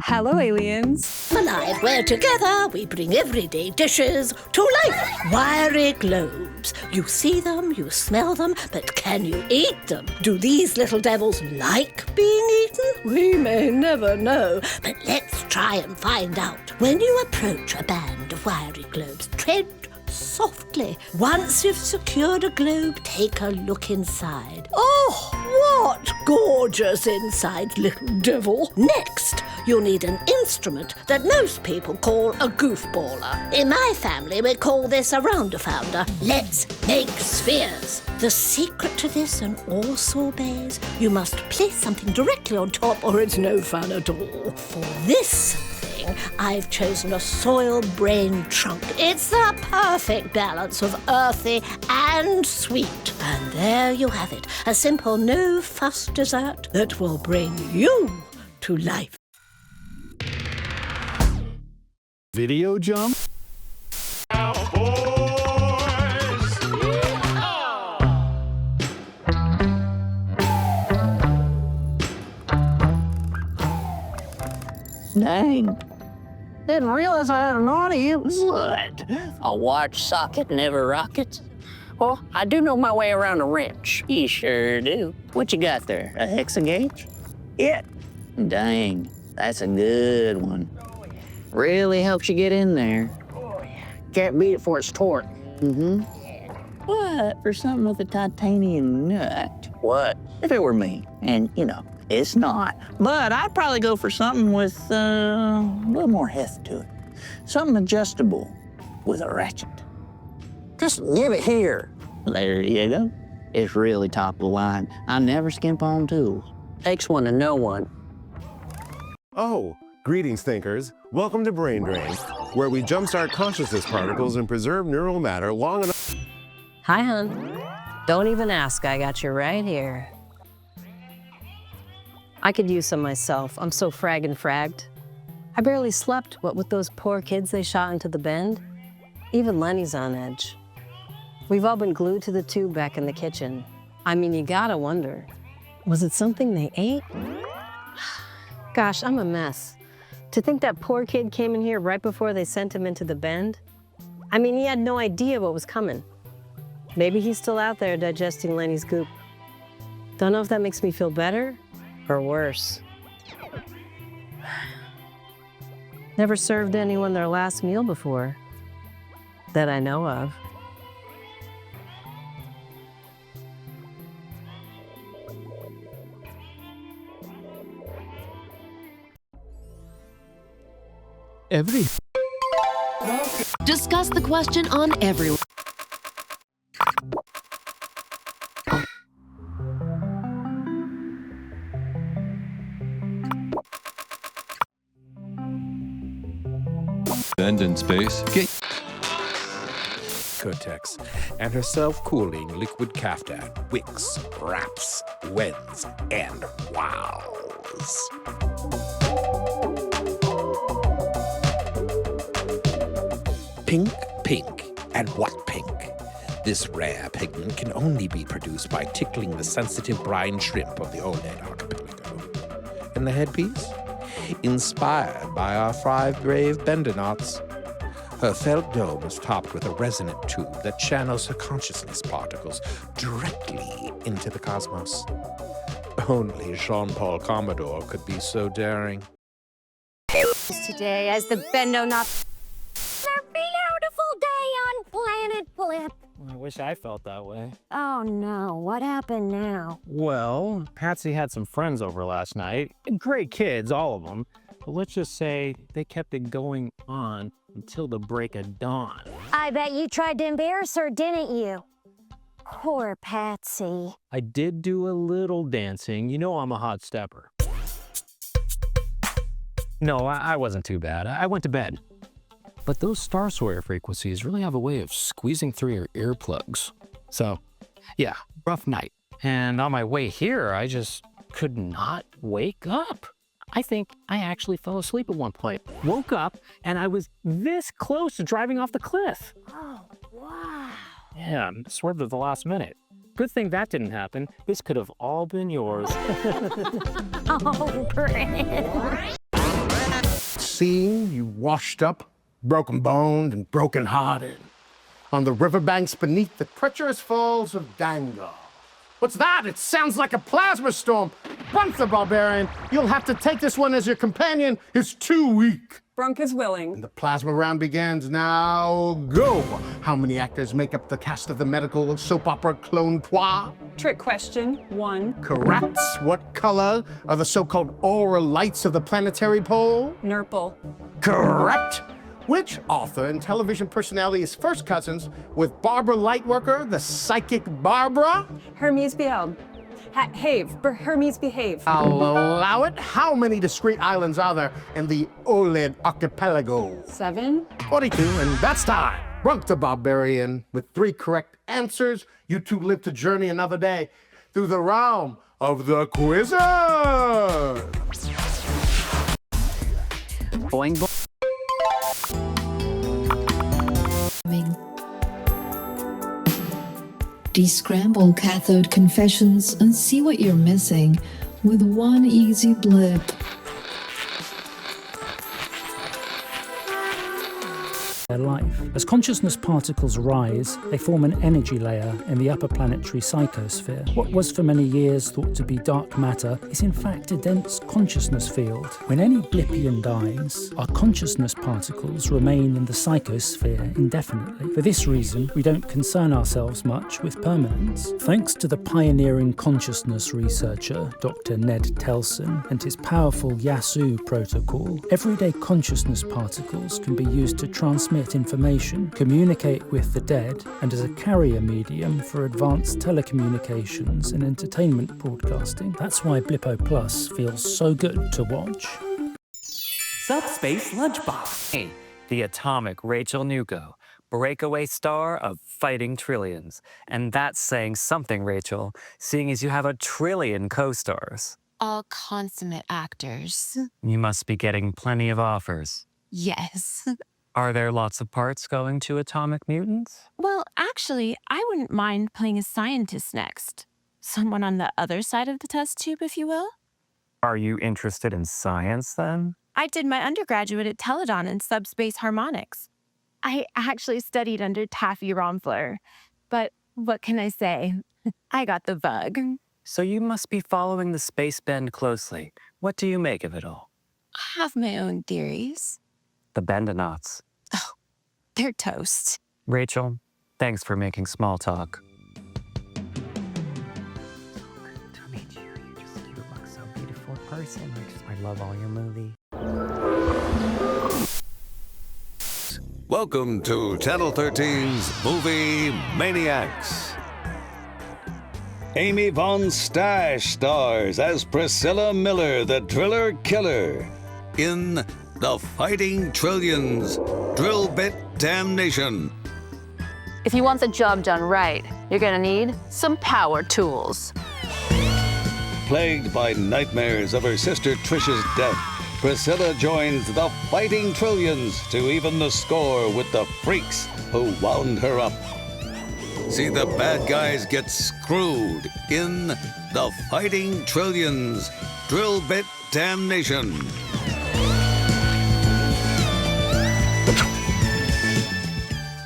Hello, aliens. Alive, where together we bring everyday dishes to life. Wiry globes. You see them, you smell them, but can you eat them? Do these little devils like being eaten? We may never know, but let's try and find out. When you approach a band of wiry globes, tread softly. Once you've secured a globe, take a look inside. Oh, what gorgeous inside, little devil. Next, you'll need an instrument that most people call a goofballer. In my family, we call this a rounder-founder. Let's make spheres. The secret to this and all sorbets, you must place something directly on top or it's no fun at all. For this I've chosen a soil brain trunk. It's the perfect balance of earthy and sweet. And there you have it, a simple no-fuss dessert that will bring you to life. Video jump? Dang. Didn't realize I had an audience. What? A watch socket never rockets? Well, I do know my way around a wrench. You sure do. What you got there, a hexa gauge? Yeah. Dang, that's a good one. Really helps you get in there. Can't beat it for its torque. Mm-hmm. What, for something with a titanium nut? What? If it were me, and you know, it's not. But I'd probably go for something with a little more heft to it. Something adjustable with a ratchet. Just give it here. There you go. It's really top of the line. I never skimp on tools. Takes one to know one. Oh, greetings, thinkers. Welcome to Brain Drain, where we jumpstart consciousness particles and preserve neural matter long enough. Hi, hon. Don't even ask. I got you right here. I could use some myself. I'm so fragged. I barely slept, what with those poor kids they shot into the bend. Even Lenny's on edge. We've all been glued to the tube back in the kitchen. I mean, you gotta wonder, was it something they ate? Gosh, I'm a mess. To think that poor kid came in here right before they sent him into the bend? I mean, he had no idea what was coming. Maybe he's still out there digesting Lenny's goop. Don't know if that makes me feel better or worse. Never served anyone their last meal before, that I know of. Discuss the question on everyone. Bend in space. Cortex and her self-cooling liquid caftan wicks, wraps, weds, and wows. Pink, pink, and what pink? This rare pigment can only be produced by tickling the sensitive brine shrimp of the Oled archipelago. And the headpiece? Inspired by our 5 brave Bendonauts. Her felt dome is topped with a resonant tube that channels her consciousness particles directly into the cosmos. Only Jean-Paul Commodore could be so daring. Today as the Bendonauts. A beautiful day on Planet Blip. I wish I felt that way. Oh no, what happened now? Well, Patsy had some friends over last night. Great kids, all of them. But let's just say they kept it going on until the break of dawn. I bet you tried to embarrass her, didn't you? Poor Patsy. I did do a little dancing. You know I'm a hot stepper. No, I wasn't too bad. I went to bed. But those Star Sawyer frequencies really have a way of squeezing through your earplugs. So, yeah, rough night. And on my way here, I just could not wake up. I think I actually fell asleep at one point. Woke up, and I was this close to driving off the cliff. Oh, wow. Yeah, swerved at the last minute. Good thing that didn't happen. This could have all been yours. Oh, great. Seeing you washed up, broken-boned and broken-hearted, on the riverbanks beneath the treacherous falls of Dango. What's that? It sounds like a plasma storm. Brunk the barbarian. You'll have to take this one as your companion. It's too weak. Brunk is willing. And the plasma round begins now. Go! How many actors make up the cast of the medical soap opera Clone Trois? Trick question, 1. Correct. What color are the so-called aural lights of the planetary pole? Nurple. Correct. Which author and television personality is first cousins with Barbara Lightworker, the psychic Barbara? Hermes Behave. Hermes Behave. I'll allow it. How many discrete islands are there in the Oled archipelago? 7. 42, and that's time. Brunk the barbarian with 3 correct answers. You two live to journey another day through the realm of the Quizzers. Boing, boing. Descramble cathode confessions and see what you're missing with one easy blip. their life. As consciousness particles rise, they form an energy layer in the upper planetary psychosphere. What was for many years thought to be dark matter is in fact a dense consciousness field. When any Blippian dies, our consciousness particles remain in the psychosphere indefinitely. For this reason, we don't concern ourselves much with permanence. Thanks to the pioneering consciousness researcher, Dr. Ned Telson, and his powerful Yasu protocol, everyday consciousness particles can be used to transmit information, communicate with the dead, and as a carrier medium for advanced telecommunications and entertainment broadcasting. That's why Blippo Plus feels so good to watch. Subspace Lunchbox. Hey, the atomic Rachel Nuko, breakaway star of Fighting Trillions. And that's saying something, Rachel, seeing as you have a trillion co-stars. All consummate actors. You must be getting plenty of offers. Yes. Are there lots of parts going to Atomic Mutants? Well, actually, I wouldn't mind playing a scientist next. Someone on the other side of the test tube, if you will. Are you interested in science, then? I did my undergraduate at Teledon in subspace harmonics. I actually studied under Taffy Romfler. But what can I say? I got the bug. So you must be following the space bend closely. What do you make of it all? I have my own theories. The Bendonauts. Oh, they're toast. Rachel, thanks for making small talk. To meet you. You look so beautiful in person. I love all your movie. Welcome to Channel 13's Movie Maniacs. Amy Von Stash stars as Priscilla Miller, the Driller Killer, in The Fighting Trillions, Drill Bit Damnation. If you want the job done right, you're gonna need some power tools. Plagued by nightmares of her sister Trisha's death, Priscilla joins The Fighting Trillions to even the score with the freaks who wound her up. See the bad guys get screwed in The Fighting Trillions, Drill Bit Damnation.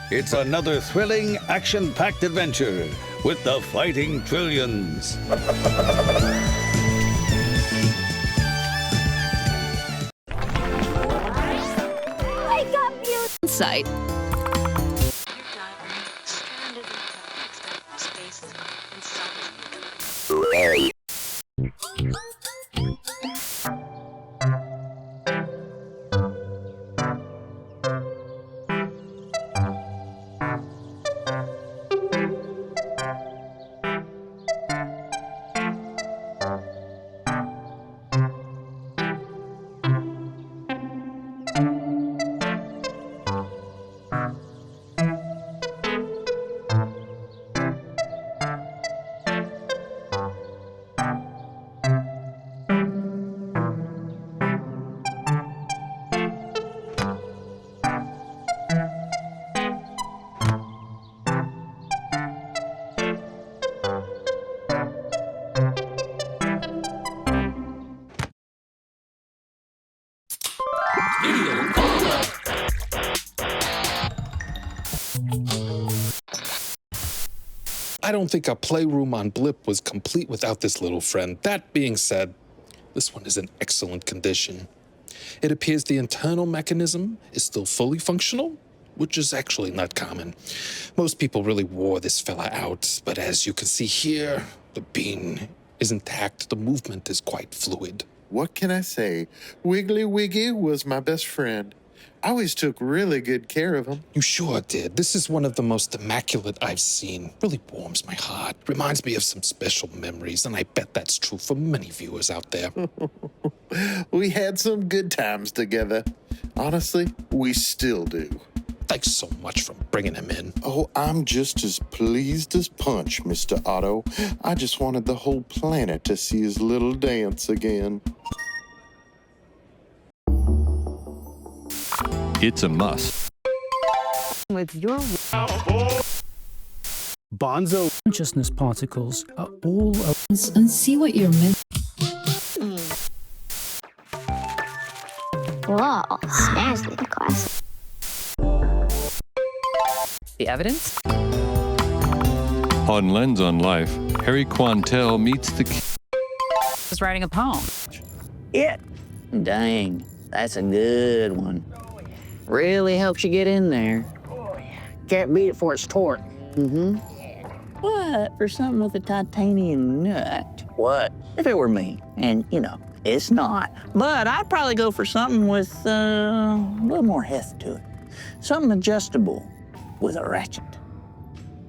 It's another thrilling, action-packed adventure with The Fighting Trillions. Wake up, you! Sight. Larry. I don't think our playroom on Blip was complete without this little friend. That being said, this one is in excellent condition. It appears the internal mechanism is still fully functional, which is actually not common. Most people really wore this fella out, but as you can see here, the bean is intact. The movement is quite fluid. What can I say? Wiggly Wiggy was my best friend. I always took really good care of him. You sure did. This is one of the most immaculate I've seen. Really warms my heart. Reminds me of some special memories, and I bet that's true for many viewers out there. We had some good times together. Honestly, we still do. Thanks so much for bringing him in. Oh, I'm just as pleased as Punch, Mr. Otto. I just wanted the whole planet to see his little dance again. It's a must. With your Bonzo consciousness particles are all and see what you're meant. Whoa, snazzy class. The evidence? On Lens on Life, Harry Quantel meets the Was writing a poem. Yeah. Dang, that's a good one. Really helps you get in there. Can't beat it for its torque. Mm-hmm. What for something with a titanium nut? What? If it were me, and you know, it's not. But I'd probably go for something with a little more heft to it. Something adjustable with a ratchet.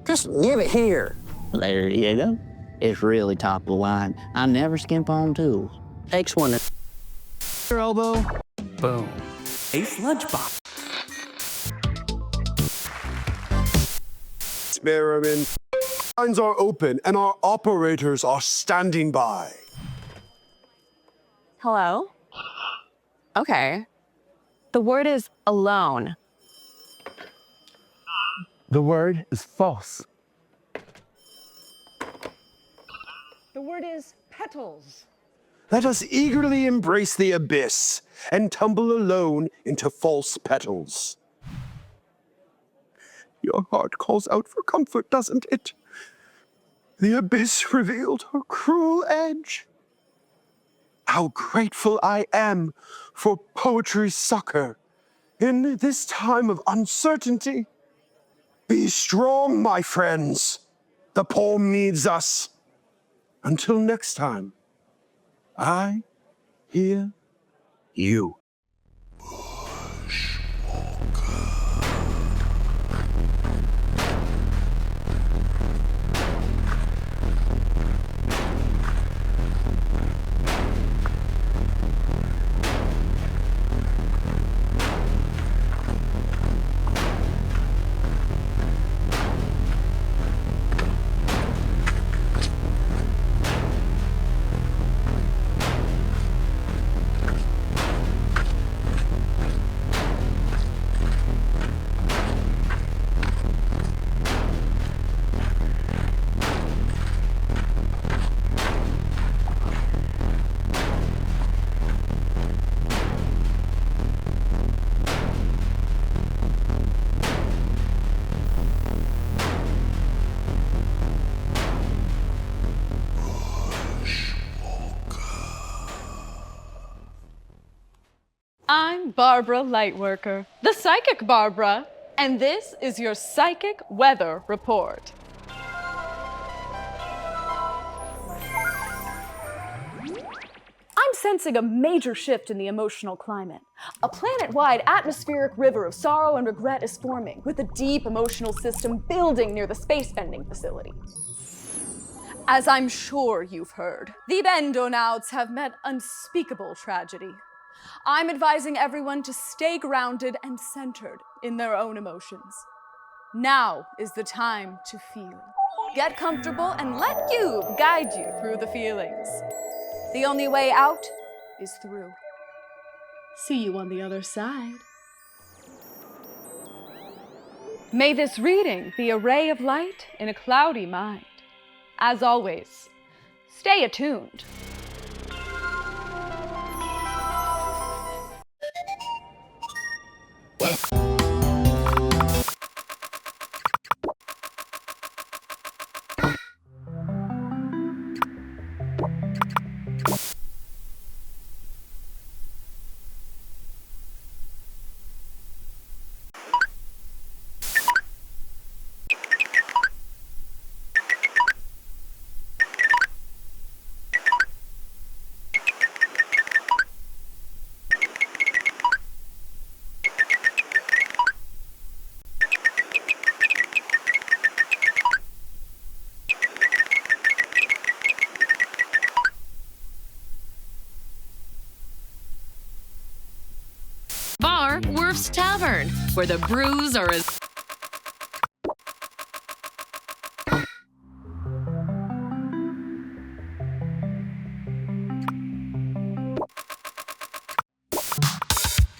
Just give it here. There you go. It's really top of the line. I never skimp on tools. Takes one to your elbow. Boom. Ace Lunchbox. Experiment. Lines are open and our operators are standing by. Hello? Okay. The word is alone. The word is false. The word is petals. Let us eagerly embrace the abyss and tumble alone into false petals. Your heart calls out for comfort, doesn't it? The abyss revealed her cruel edge. How grateful I am for poetry's succor in this time of uncertainty. Be strong, my friends. The poem needs us. Until next time, I hear you. I'm Barbara Lightworker, the psychic Barbara, and this is your psychic weather report. I'm sensing a major shift in the emotional climate. A planet-wide atmospheric river of sorrow and regret is forming, with a deep emotional system building near the space bending facility. As I'm sure you've heard, the Bendonauts have met unspeakable tragedy. I'm advising everyone to stay grounded and centered in their own emotions. Now is the time to feel. Get comfortable and let Cube guide you through the feelings. The only way out is through. See you on the other side. May this reading be a ray of light in a cloudy mind. As always, stay attuned. Bar Worf's Tavern, where the brews are as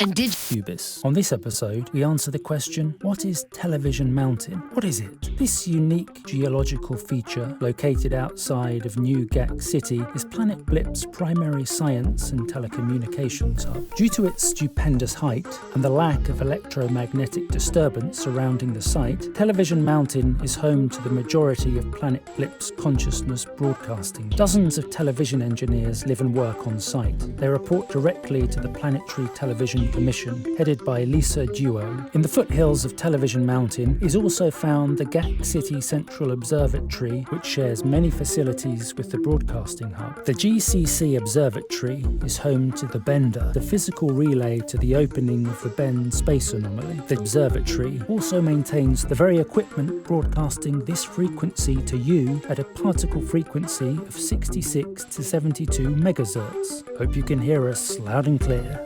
And did Hubis. On this episode, we answer the question, what is Television Mountain? What is it? This unique geological feature, located outside of New Gek City, is Planet Blip's primary science and telecommunications hub. Due to its stupendous height and the lack of electromagnetic disturbance surrounding the site, Television Mountain is home to the majority of Planet Blip's consciousness broadcasting. Dozens of television engineers live and work on site. They report directly to the Planetary Television Commission, headed by Lisa Duo. In the foothills of Television Mountain is also found the Gek City Central Observatory, which shares many facilities with the broadcasting hub. The GCC Observatory is home to the Bender, the physical relay to the opening of the Bend space anomaly. The observatory also maintains the very equipment broadcasting this frequency to you at a particle frequency of 66 to 72 megahertz. Hope you can hear us loud and clear.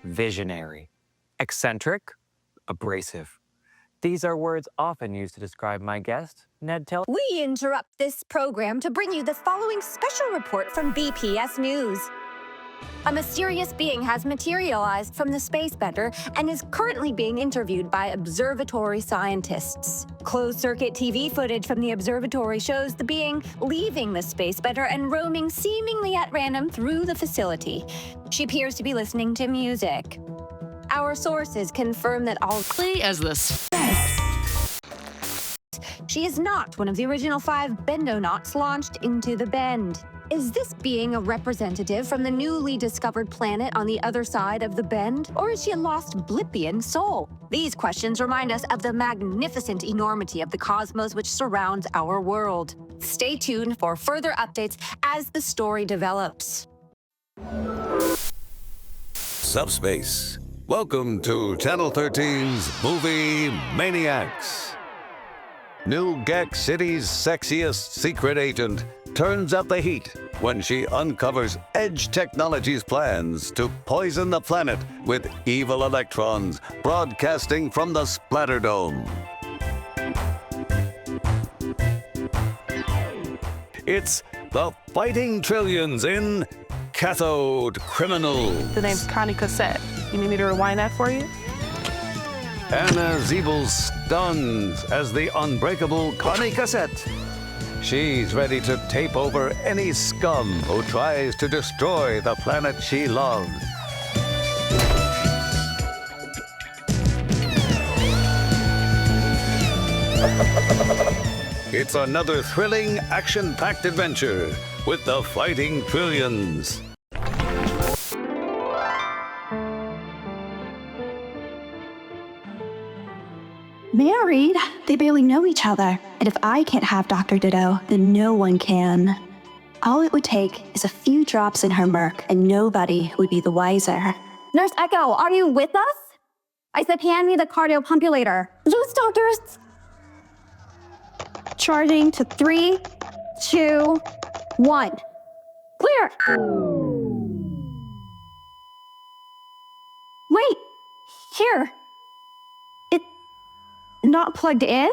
Visionary, eccentric, abrasive. These are words often used to describe my guest, Ned Tell. We interrupt this program to bring you the following special report from BPS News. A mysterious being has materialized from the space bender and is currently being interviewed by observatory scientists. Closed-circuit TV footage from the observatory shows the being leaving the space bender and roaming seemingly at random through the facility. She appears to be listening to music. Our sources confirm that all play as this. She is not one of the original 5 bendonauts launched into the Bend. Is this being a representative from the newly discovered planet on the other side of the Bend? Or is she a lost Blippian soul? These questions remind us of the magnificent enormity of the cosmos which surrounds our world. Stay tuned for further updates as the story develops. Subspace. Welcome to Channel 13's Movie Maniacs. New Gek City's sexiest secret agent turns up the heat when she uncovers Edge Technology's plans to poison the planet with evil electrons broadcasting from the Splatterdome. It's the Fighting Trillions in Cathode Criminal. The name's Connie Cassette. You need me to rewind that for you? Anna Zeebel stuns as the unbreakable Connie Cassette. She's ready to tape over any scum who tries to destroy the planet she loves. It's another thrilling, action-packed adventure with the Fighting Trillions. Married? They barely know each other. And if I can't have Dr. Ditto, then no one can. All it would take is a few drops in her murk, and nobody would be the wiser. Nurse Echo, are you with us? I said hand me the cardiopumpulator. Loose, doctors! Charging to 3, 2, 1. Clear! Wait! Here! It's not plugged in?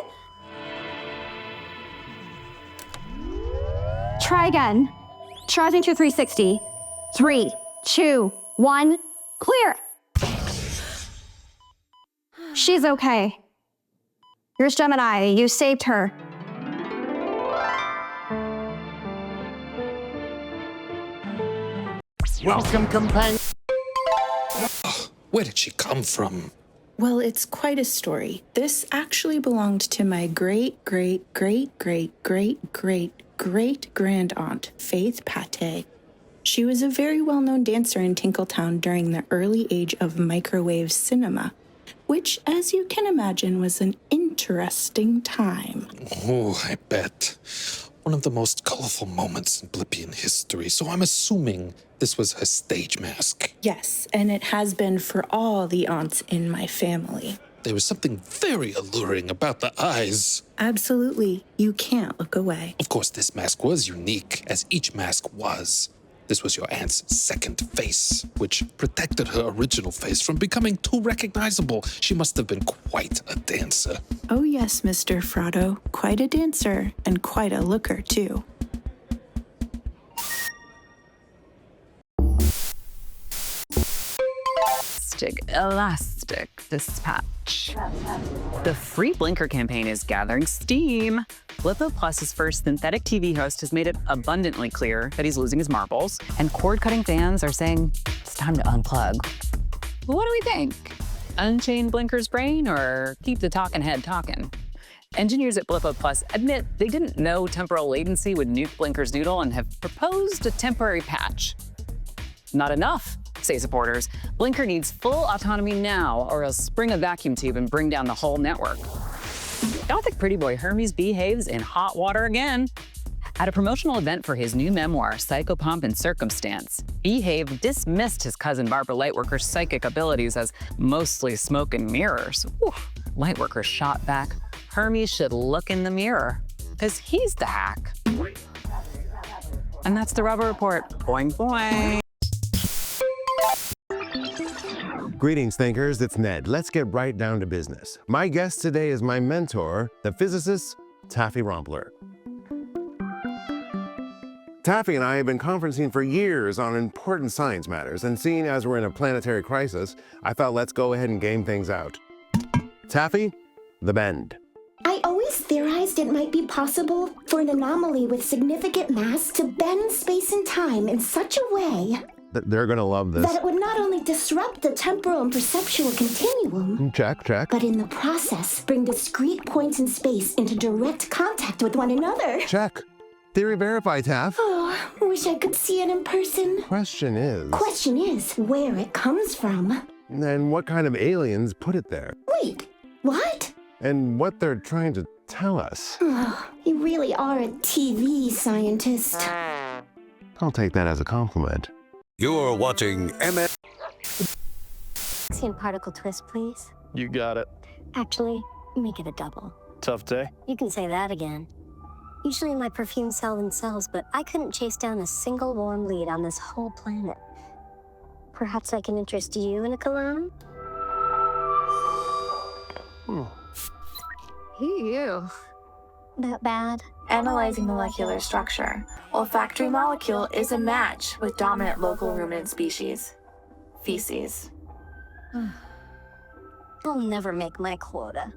Try again. Charging to 360. 3, 2, 1. Clear! She's okay. Here's Gemini. You saved her. Welcome, companion. Where did she come from? Well, it's quite a story. This actually belonged to my great-great-great-great-great-great-great-grand-aunt, Faith Pate. She was a very well-known dancer in Tinkletown during the early age of microwave cinema, which, as you can imagine, was an interesting time. Oh, I bet. One of the most colorful moments in Blippian history, so I'm assuming this was her stage mask. Yes, and it has been for all the aunts in my family. There was something very alluring about the eyes. Absolutely. You can't look away. Of course, this mask was unique, as each mask was. This was your aunt's second face, which protected her original face from becoming too recognizable. She must have been quite a dancer. Oh yes, Mr. Frodo. Quite a dancer, and quite a looker, too. elastic dispatch. The free blinker campaign is gathering steam. Blippo Plus's first synthetic TV host has made it abundantly clear that he's losing his marbles, and cord-cutting fans are saying it's time to unplug. What do we think? Unchain Blinker's brain or keep the talking head talking? Engineers at Blippo Plus admit they didn't know temporal latency would nuke Blinker's noodle and have proposed a temporary patch. Not enough, say supporters. Blinker needs full autonomy now, or else spring a vacuum tube and bring down the whole network. Don't think pretty boy Hermes behaves in hot water again. At a promotional event for his new memoir, Psychopomp and Circumstance, Behave dismissed his cousin Barbara Lightworker's psychic abilities as mostly smoke and mirrors. Whew. Lightworker shot back, Hermes should look in the mirror, because he's the hack. And that's the Rubber Report. Boing, boing. Greetings, thinkers. It's Ned. Let's get right down to business. My guest today is my mentor, the physicist Taffy Rompler. Taffy and I have been conferencing for years on important science matters, and seeing as we're in a planetary crisis, I thought let's go ahead and game things out. Taffy, the bend. I always theorized it might be possible for an anomaly with significant mass to bend space and time in such a way They're gonna love this. that it would not only disrupt the temporal and perceptual continuum, Check. but in the process bring discrete points in space into direct contact with one another. Check. Theory verified, Taff. Oh, wish I could see it in person. Question is, where it comes from. and what kind of aliens put it there? Wait, what? And what they're trying to tell us. Oh, you really are a TV scientist. I'll take that as a compliment. You're watching MS. Gaussian particle twist, please. You got it. Actually, make it a double. Tough day. You can say that again. Usually my perfumes sell themselves, but I couldn't chase down a single warm lead on this whole planet. Perhaps I can interest you in a cologne? Ew. That bad? Analyzing molecular structure. Olfactory molecule is a match with dominant local ruminant species. Feces. I'll never make my quota.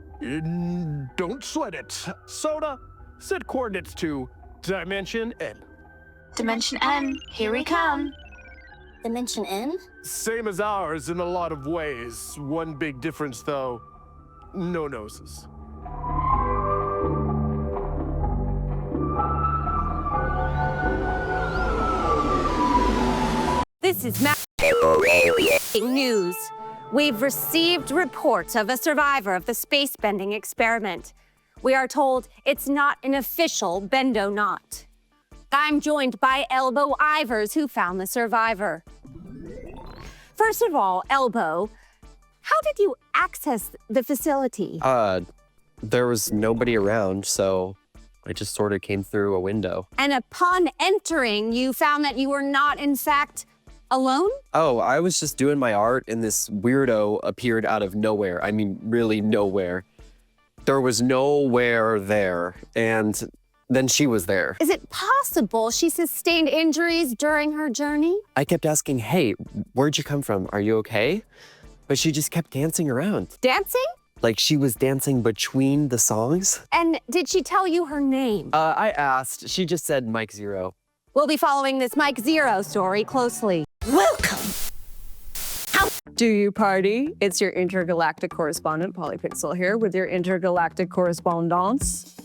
Don't sweat it. Soda, set coordinates to Dimension N. Dimension N, here we come. Dimension N? Same as ours in a lot of ways. One big difference, though. No noses. This is news. We've received reports of a survivor of the space bending experiment. We are told it's not an official bendonaut. I'm joined by Elbow Ivers, who found the survivor. First of all, Elbow, how did you access the facility? There was nobody around, so I just sort of came through a window. And upon entering, you found that you were not, in fact, alone? Oh, I was just doing my art and this weirdo appeared out of nowhere. I mean, really nowhere. There was nowhere there, and then she was there. Is it possible she sustained injuries during her journey? I kept asking, hey, where'd you come from? Are you okay? But she just kept dancing around. Dancing? Like she was dancing between the songs. And did she tell you her name? I asked. She just said Mike Zero. We'll be following this Mike Zero story closely. Welcome! Do you party? It's your intergalactic correspondent, Polypixel here, with your intergalactic correspondence.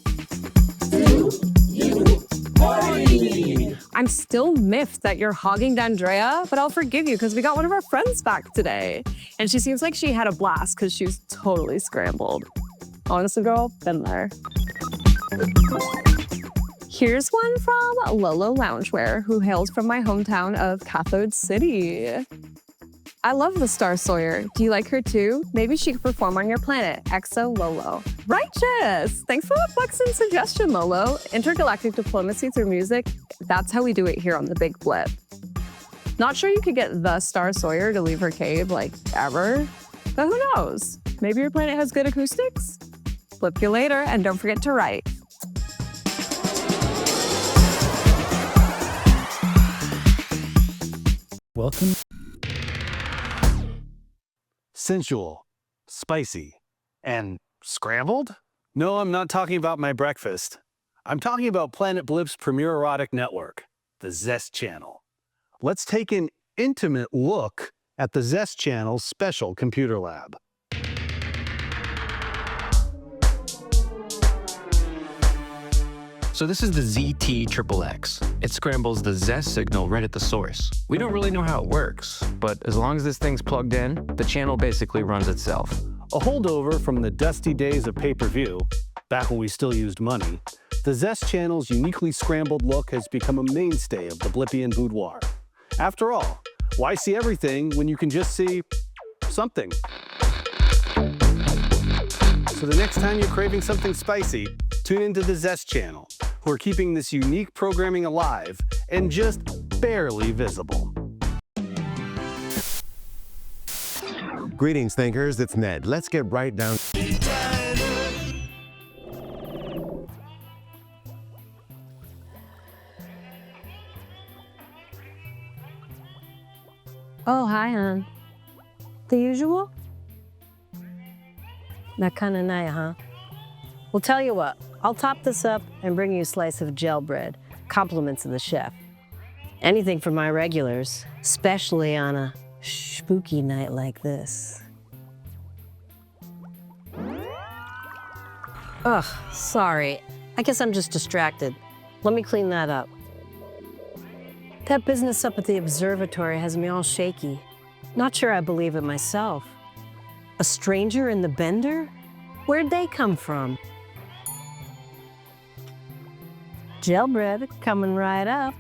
I'm still miffed that you're hogging D'Andrea, but I'll forgive you because we got one of our friends back today. And she seems like she had a blast because she was totally scrambled. Honestly, girl, been there. Here's one from Lolo Loungewear, who hails from my hometown of Cathode City. I love the Star Sawyer. Do you like her too? Maybe she could perform on your planet. EXO Lolo. Righteous! Thanks for the buxom suggestion, Lolo. Intergalactic diplomacy through music, that's how we do it here on the Big Blip. Not sure you could get the Star Sawyer to leave her cave, like, ever. But who knows? Maybe your planet has good acoustics? Blip you later, and don't forget to write. Welcome. sensual, spicy, and scrambled? No, I'm not talking about my breakfast. I'm talking about Planet Blip's premier erotic network, the Zest Channel. Let's take an intimate look at the Zest Channel's special computer lab. So this is the ZT-XXX. It scrambles the Zest signal right at the source. We don't really know how it works, but as long as this thing's plugged in, the channel basically runs itself. A holdover from the dusty days of pay-per-view, back when we still used money, the Zest Channel's uniquely scrambled look has become a mainstay of the Blippian boudoir. After all, why see everything when you can just see something? So the next time you're craving something spicy, tune into the Zest Channel, who are keeping this unique programming alive and just barely visible. Greetings, thinkers. It's Ned. Let's get right down. Oh, hi, hon. The usual? That kind of night, huh? Well, tell you what, I'll top this up and bring you a slice of gel bread, compliments of the chef. Anything for my regulars, especially on a spooky night like this. Ugh, sorry. I guess I'm just distracted. Let me clean that up. That business up at the observatory has me all shaky. Not sure I believe it myself. A stranger in the bender? Where'd they come from? Gel bread coming right up.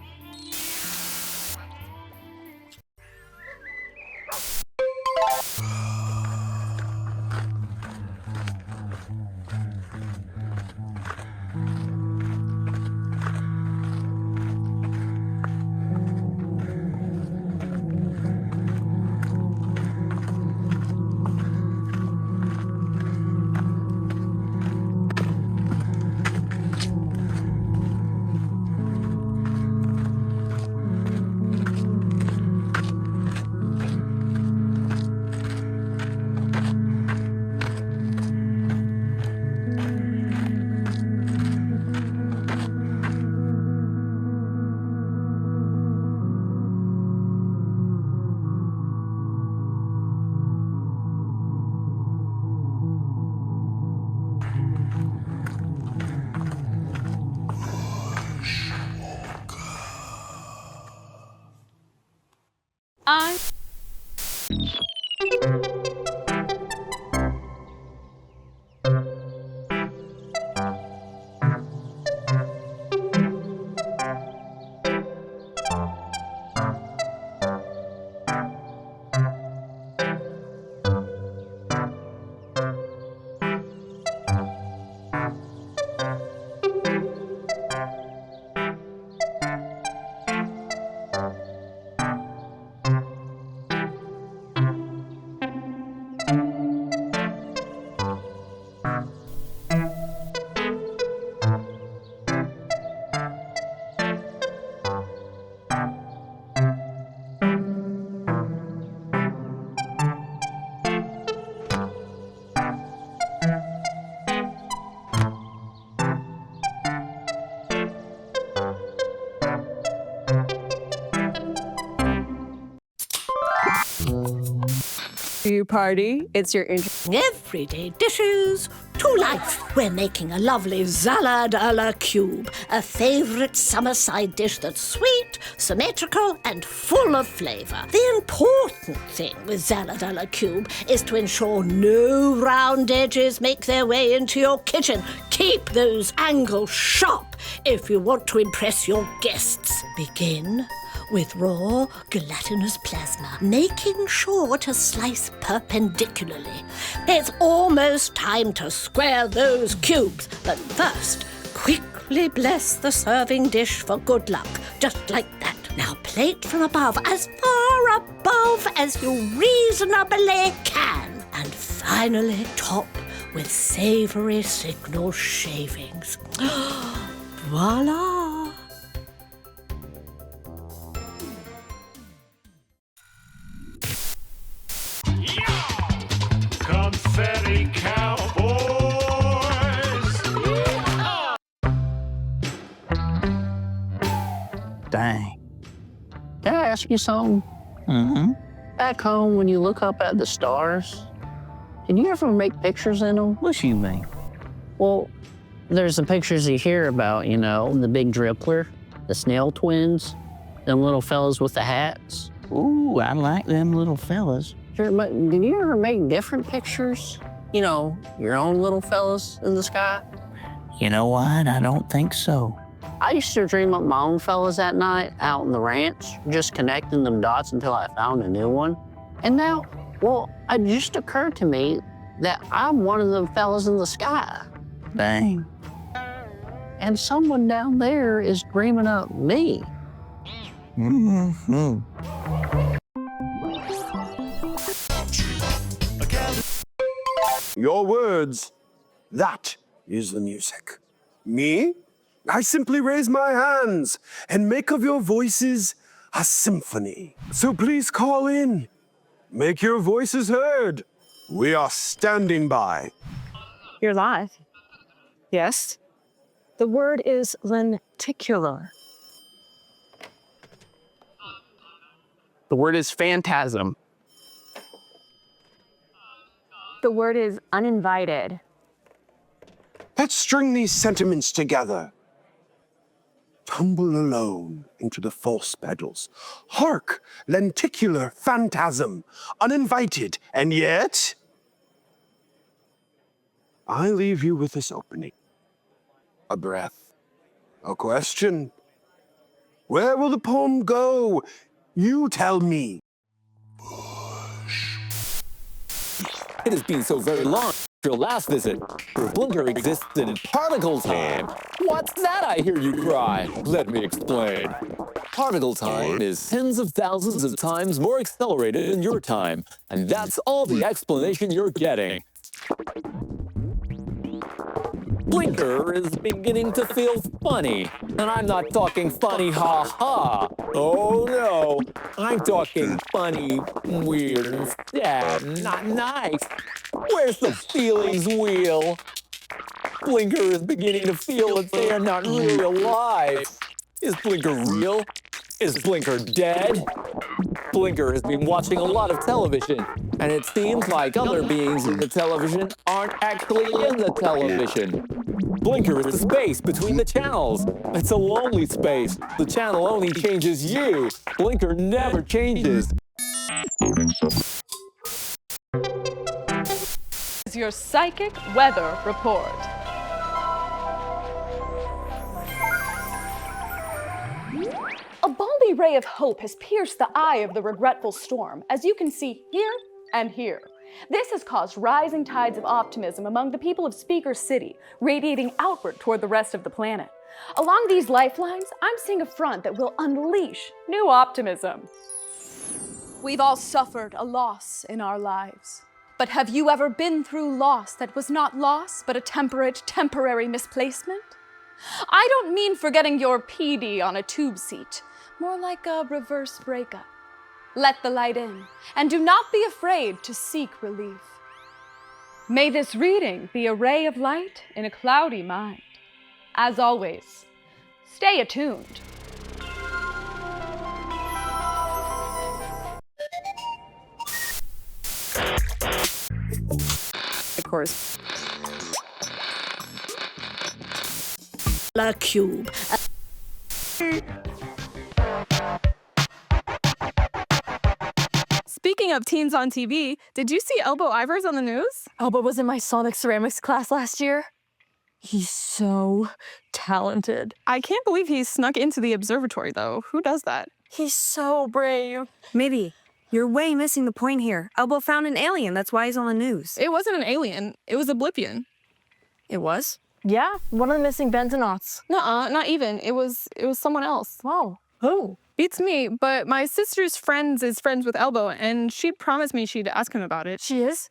You party, it's your everyday dishes to life. We're making a lovely salad a la cube, a favorite summer side dish that's sweet, symmetrical, and full of flavor. The important thing with salad a la cube is to ensure no round edges make their way into your kitchen. Keep those angles sharp if you want to impress your guests. Begin with raw gelatinous plasma, making sure to slice perpendicularly. It's almost time to square those cubes, but first, quickly bless the serving dish for good luck, just like that. Now plate from above, as far above as you reasonably can. And finally top with savory signal shavings. Voila! ask you something? Mm-hmm. Back home, when you look up at the stars, did you ever make pictures in them? What you mean? Well, there's the pictures you hear about, you know, the big drippler, the snail twins, them little fellas with the hats. Ooh, I like them little fellas. Sure, but did you ever make different pictures? You know, your own little fellas in the sky? You know what? I don't think so. I used to dream up my own fellas at night out in the ranch, just connecting them dots until I found a new one. And now, well, it just occurred to me that I'm one of them fellas in the sky. Dang. And someone down there is dreaming up me. Mm-hmm. Your words, that is the music. Me? I simply raise my hands and make of your voices a symphony. So please call in. Make your voices heard. We are standing by. You're live. Yes. The word is lenticular. The word is phantasm. The word is uninvited. Let's string these sentiments together. Tumble alone into the false pedals. Hark, lenticular phantasm, uninvited, and yet I leave you with this opening. A breath, a question. Where will the poem go? You tell me. It has been so very long. Your last visit, your blinker existed in particle time. What's that I hear you cry? Let me explain. Particle time is tens of thousands of times more accelerated than your time, and that's all the explanation you're getting. Blinker is beginning to feel funny, and I'm not talking funny ha-ha. Oh no, I'm talking funny, weird, and sad, not nice. Where's the feelings wheel? Blinker is beginning to feel that they are not really alive. Is Blinker real? Is Blinker dead? Blinker has been watching a lot of television, and it seems like other beings in the television aren't actually in the television. Blinker is the space between the channels. It's a lonely space. The channel only changes you. Blinker never changes. Is your psychic weather report. A balmy ray of hope has pierced the eye of the regretful storm, as you can see here and here. This has caused rising tides of optimism among the people of Speaker City, radiating outward toward the rest of the planet. Along these lifelines, I'm seeing a front that will unleash new optimism. We've all suffered a loss in our lives. But have you ever been through loss that was not loss, but a temporary misplacement? I don't mean forgetting your PD on a tube seat, more like a reverse breakup. Let the light in, and do not be afraid to seek relief. May this reading be a ray of light in a cloudy mind. As always, stay attuned. Of course. La cube. Speaking of teens on TV, did you see Elbow Ivers on the news? Elbow was in my Sonic ceramics class last year. He's so talented. I can't believe he snuck into the observatory, though. Who does that? He's so brave. Maybe. You're way missing the point here. Elbow found an alien, that's why he's on the news. It wasn't an alien. It was a Blipian. It was? Yeah, one of the missing Benzonauts. Nuh-uh, not even. It was someone else. Wow. Who? Beats me, but my sister's friend is friends with Elbow, and she promised me she'd ask him about it. She is?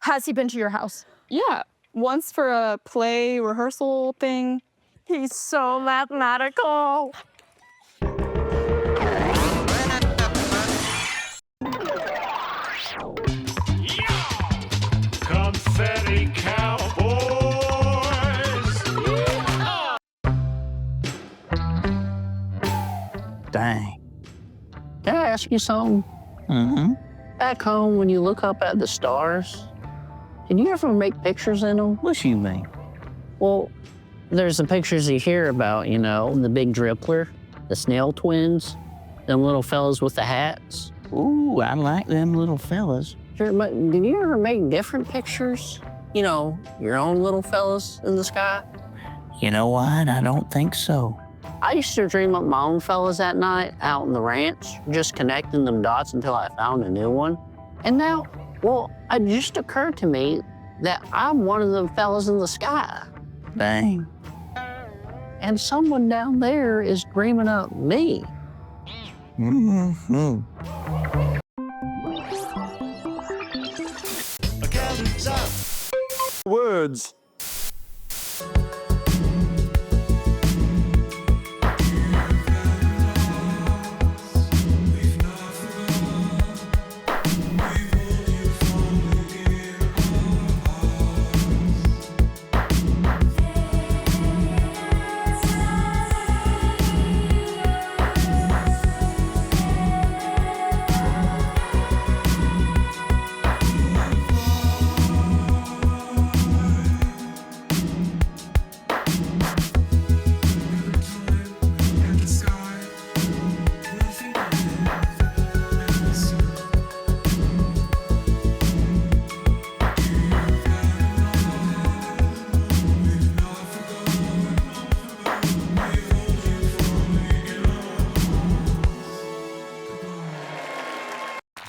Has he been to your house? Yeah, once for a play rehearsal thing. He's so mathematical. Confetti Cowboys! Dang. Can I ask ask you something? Mm-hmm. Back home, when you look up at the stars, did you ever make pictures in them? What you mean? Well, there's the pictures you hear about, you know, the big drippler, the snail twins, them little fellas with the hats. Ooh, I like them little fellas. Sure, but did you ever make different pictures? You know, your own little fellas in the sky? You know what? I don't think so. I used to dream up my own fellas at night out in the ranch, just connecting them dots until I found a new one. And now, well, it just occurred to me that I'm one of the fellas in the sky. Dang. And someone down there is dreaming up me. Mm-hmm. Words.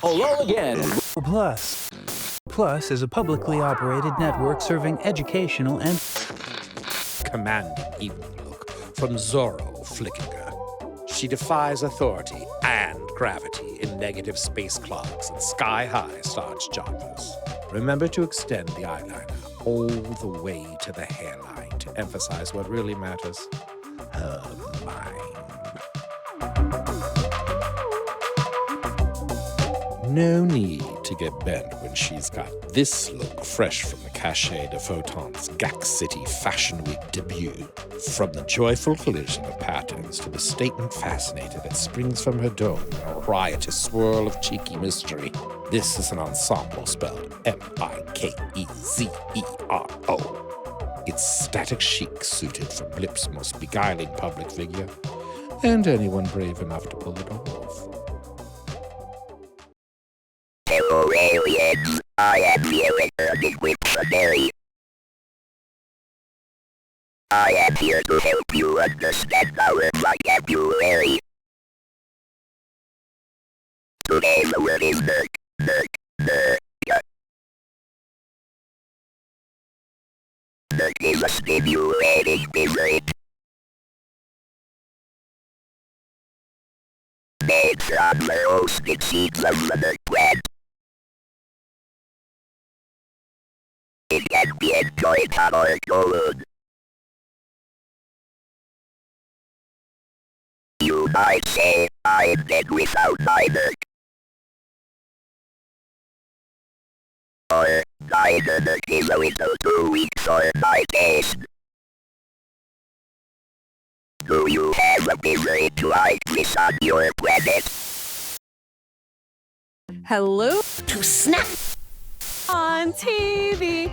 Hello again. Plus. Plus is a publicly operated network serving educational and commanding evil look from Zorro Flickinger. She defies authority and gravity in negative space clogs and sky-high starch jumpers. Remember to extend the eyeliner all the way to the hairline to emphasize what really matters, her mind. No need to get bent when she's got this look fresh from the Cachet de Photon's Gack City Fashion Week debut. From the joyful collision of patterns to the statement fascinator that springs from her dome in a riotous swirl of cheeky mystery, this is an ensemble spelled M-I-K-E-Z-E-R-O. It's static chic suited for Blip's most beguiling public figure, and anyone brave enough to pull it off. Hello aliens, I am here returning with Chanel. I am here to help you understand our vocabulary. Today's word is nerd. Nerd is a stimulating dessert. Made from the roasted seeds of the nerd plant. It can be enjoyed hot or cold. You might say, I'm dead without neither. Or, neither is a little too weak for my taste. Do you have a dessert like this on your planet? Hello? To snap on TV.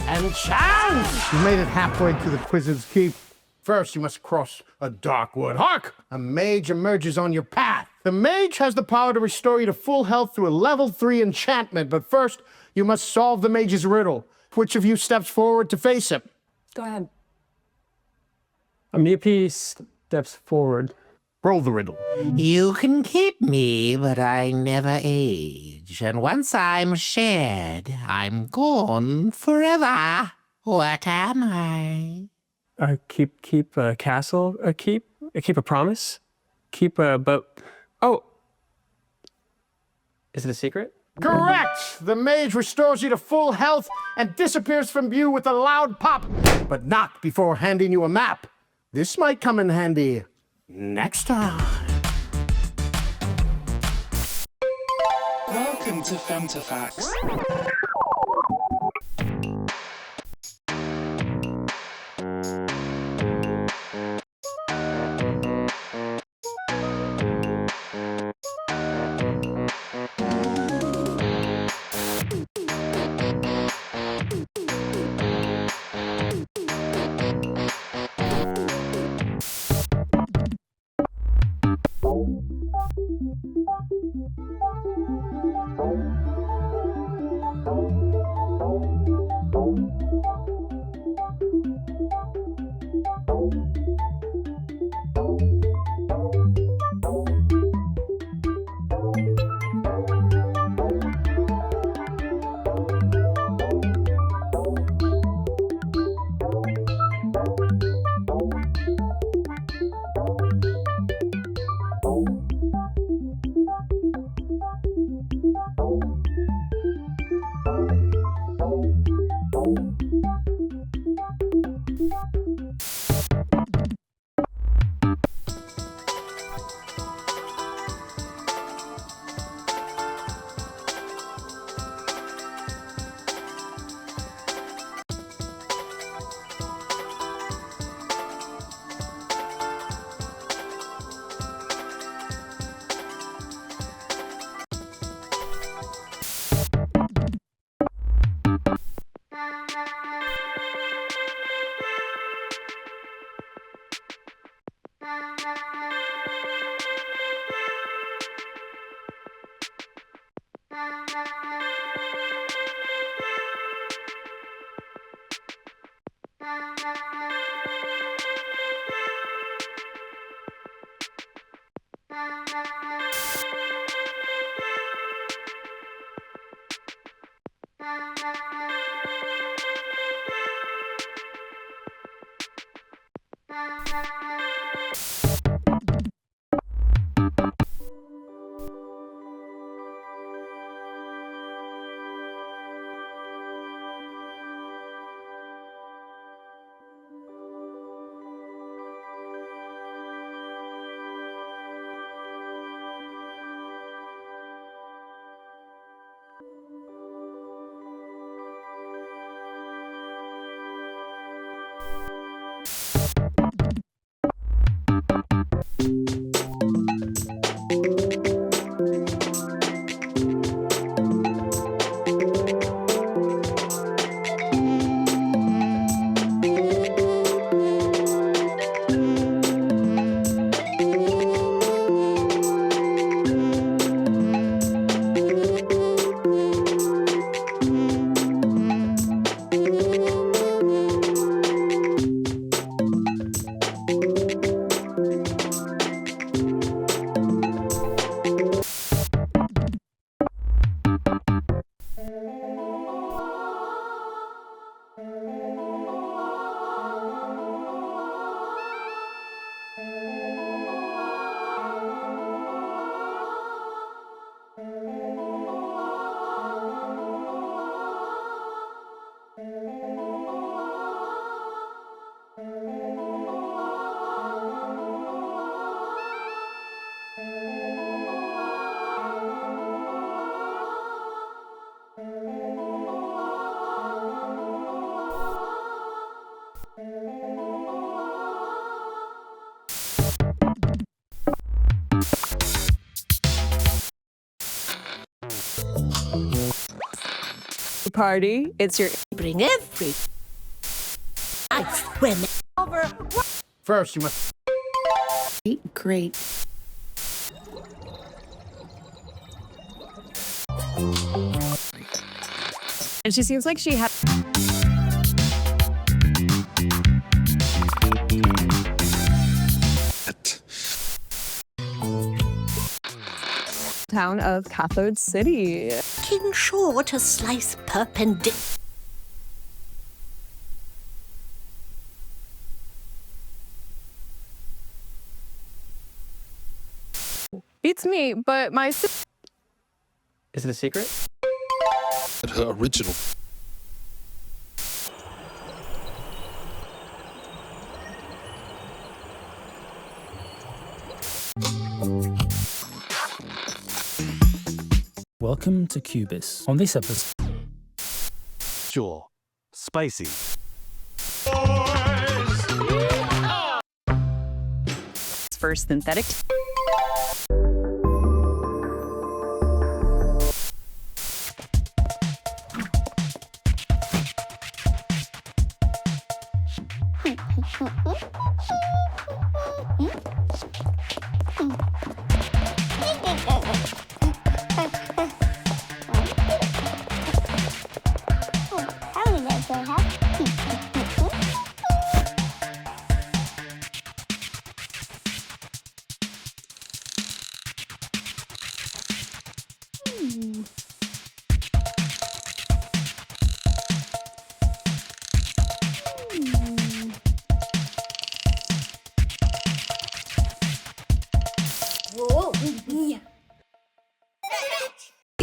And chance! You made it halfway to the Quizz's Keep. First, you must cross a dark wood. Hark! A mage emerges on your path. The mage has the power to restore you to full health through a level 3 enchantment, but first, you must solve the mage's riddle. Which of you steps forward to face him? Go ahead. Miope steps forward. Roll the riddle. You can keep me, but I never age. And once I'm shed, I'm gone forever. What am I? Keep a castle. Keep a promise. Keep a but. Oh, is it a secret? Correct! The mage restores you to full health and disappears from view with a loud pop, but not before handing you a map. This might come in handy next time. Welcome to Femtafacts. Party, it's your Bring every life when First, you must. great. And she seems like she had town of Cathode City. King sure to slice perpendicular. Beats me, but my Is it a secret? Her original. Welcome to Cubis. On this episode, Sure. Spicy. first synthetic.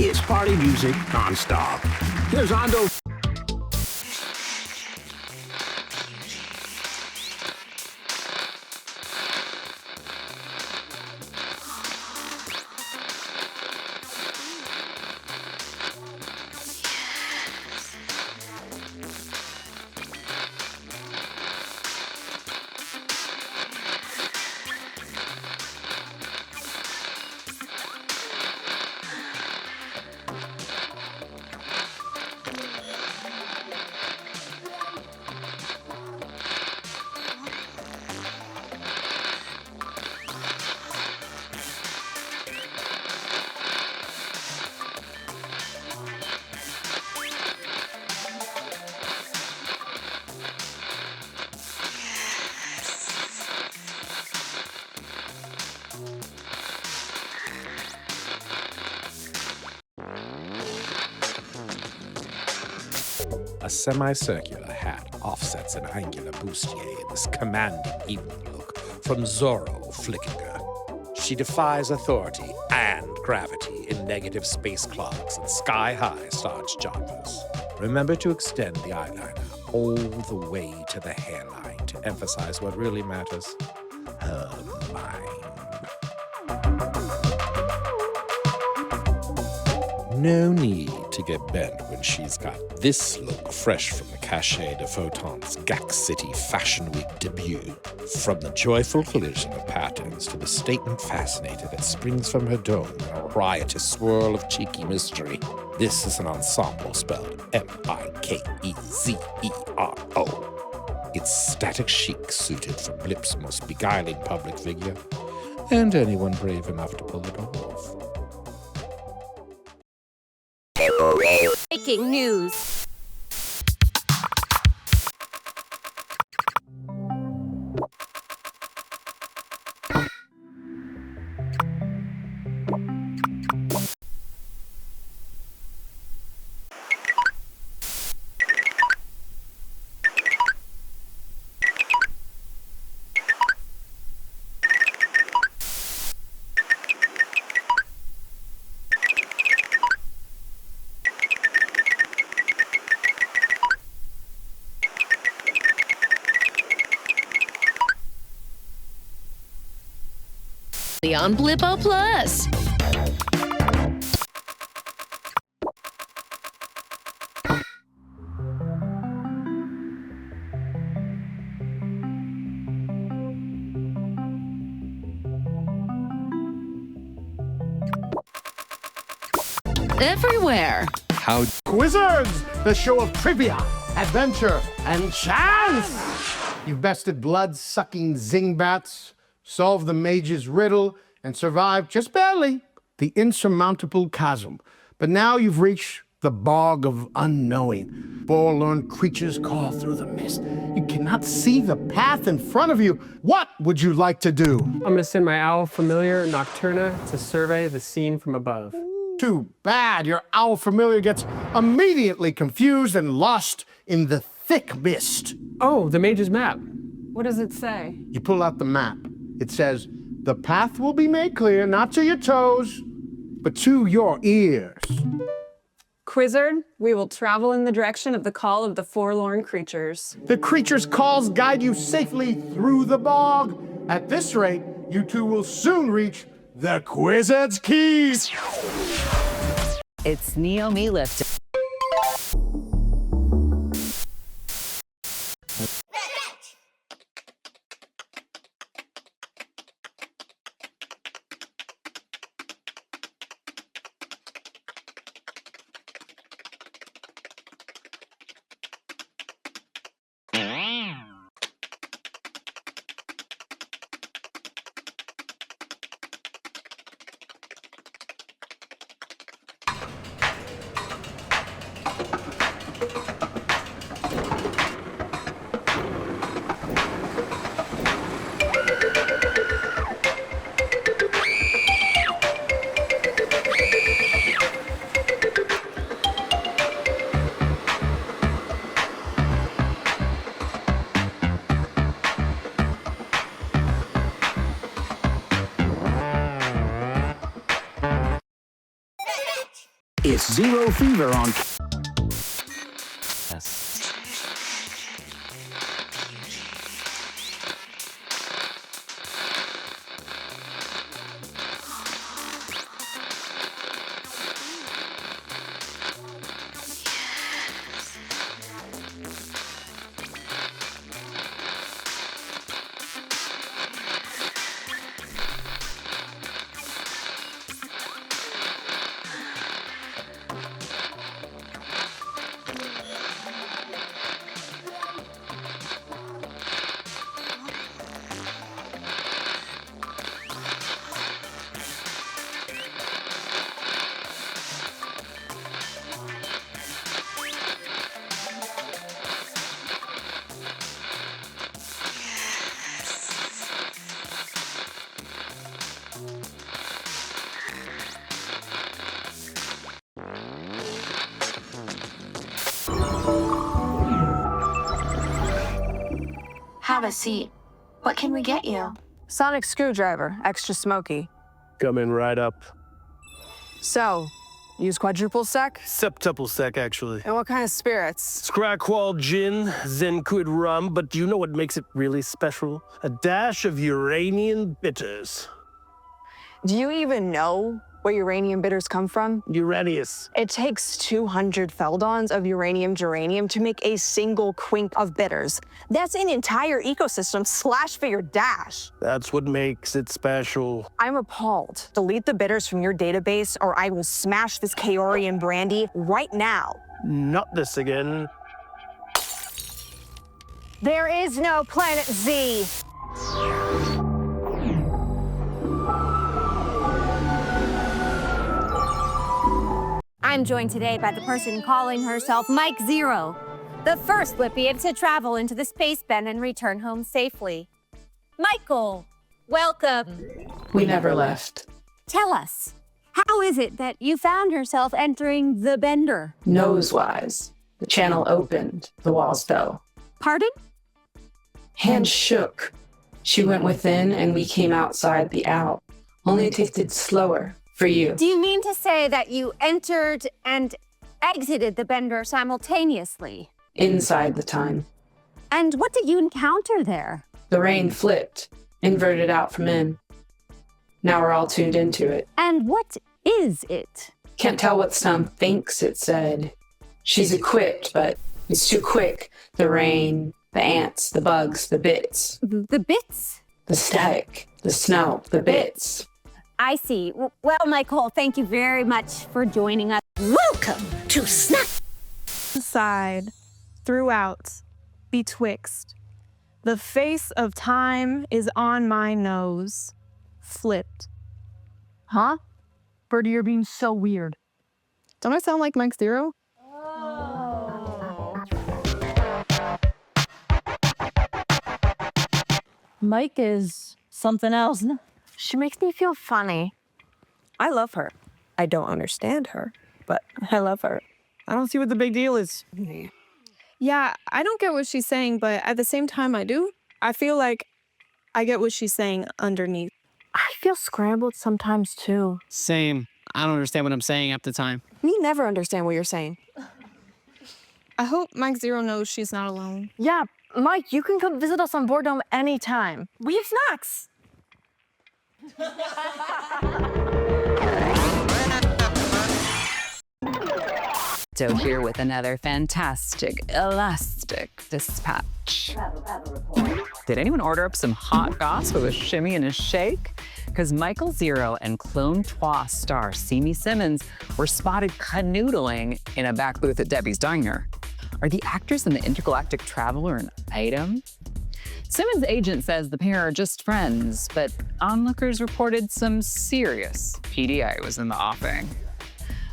It's party music non-stop. Here's Ando. A semicircular hat offsets an angular bustier in this commanding evening look from Zorro Flickinger. She defies authority and gravity in negative space clogs and sky-high starch jumpers. Remember to extend the eyeliner all the way to the hairline to emphasize what really matters, her mind. No need to get bent when she's got this look fresh from the Cachet de Photon's Gack City Fashion Week debut. From the joyful collision of patterns to the statement fascinator that springs from her dome in a riotous swirl of cheeky mystery, this is an ensemble spelled M-I-K-E-Z-E-R-O. It's static chic suited for Blip's most beguiling public figure, and anyone brave enough to pull it off. Breaking news. On Blippo Plus. Everywhere. How Wizards, the show of trivia, adventure, and chance. You've bested blood-sucking zingbats, solved the mage's riddle, and survived, just barely, the insurmountable chasm. But now you've reached the bog of unknowing. Forlorn creatures call through the mist. You cannot see the path in front of you. What would you like to do? I'm gonna send my owl familiar, Nocturna, to survey the scene from above. Too bad. Your owl familiar gets immediately confused and lost in the thick mist. Oh, the mage's map. What does it say? You pull out the map. It says, the path will be made clear, not to your toes, but to your ears. Quizzard, we will travel in the direction of the call of the forlorn creatures. The creatures' calls guide you safely through the bog. At this rate, you two will soon reach the Quizzard's Keys. It's Naomi Lifton. It's Zero Fever on. Yes. Have a seat. What can we get you? Sonic screwdriver, extra smoky. Coming right up. So, use quadruple sec? Septuple sec, actually. And what kind of spirits? Scrackwall gin, Zenquid rum, but do you know what makes it really special? A dash of Uranian bitters. Do you even know where uranium bitters come from? Uranius. It takes 200 feldons of uranium geranium to make a single quink of bitters. That's an entire ecosystem slashed for your dash. That's what makes it special. I'm appalled. Delete the bitters from your database or I will smash this Kaorian brandy right now. Not this again. There is no Planet Z. I'm joined today by the person calling herself Mike Zero, the first Blippian to travel into the space bend and return home safely. Michael, welcome. We never left. Tell us, how is it that you found yourself entering the bender? Nose-wise. The channel opened, the walls fell. Pardon? Hands shook. She went within and we came outside the out. Only it tasted slower. For you. Do you mean to say that you entered and exited the bender simultaneously? Inside the time. And what did you encounter there? The rain flipped, inverted out from in. Now we're all tuned into it. And what is it? Can't tell what Stum thinks it said. She's equipped, but it's too quick. The rain, the ants, the bugs, the bits. The bits? The static, the snow, the bits. I see. Well, Michael, thank you very much for joining us. Welcome to Snack. Side, throughout, betwixt. The face of time is on my nose, flipped. Huh? Birdie, you're being so weird. Don't I sound like Mike Zero? Mike is something else. She makes me feel funny. I love her. I don't understand her, but I love her. I don't see what the big deal is. Yeah, I don't get what she's saying, but at the same time I do. I feel like I get what she's saying underneath. I feel scrambled sometimes too. Same. I don't understand what I'm saying half the time. Me never understand what you're saying. I hope Mike Zero knows she's not alone. Yeah, Mike, you can come visit us on Boredom anytime. We have snacks. So here with another fantastic, elastic dispatch. Did anyone order up some hot goss with a shimmy and a shake? Because Michael Zero and Clone Trois star Simi Simmons were spotted canoodling in a back booth at Debbie's Diner. Are the actors in the Intergalactic Traveler an item? Simmons' agent says the pair are just friends, but onlookers reported some serious PDA was in the offing.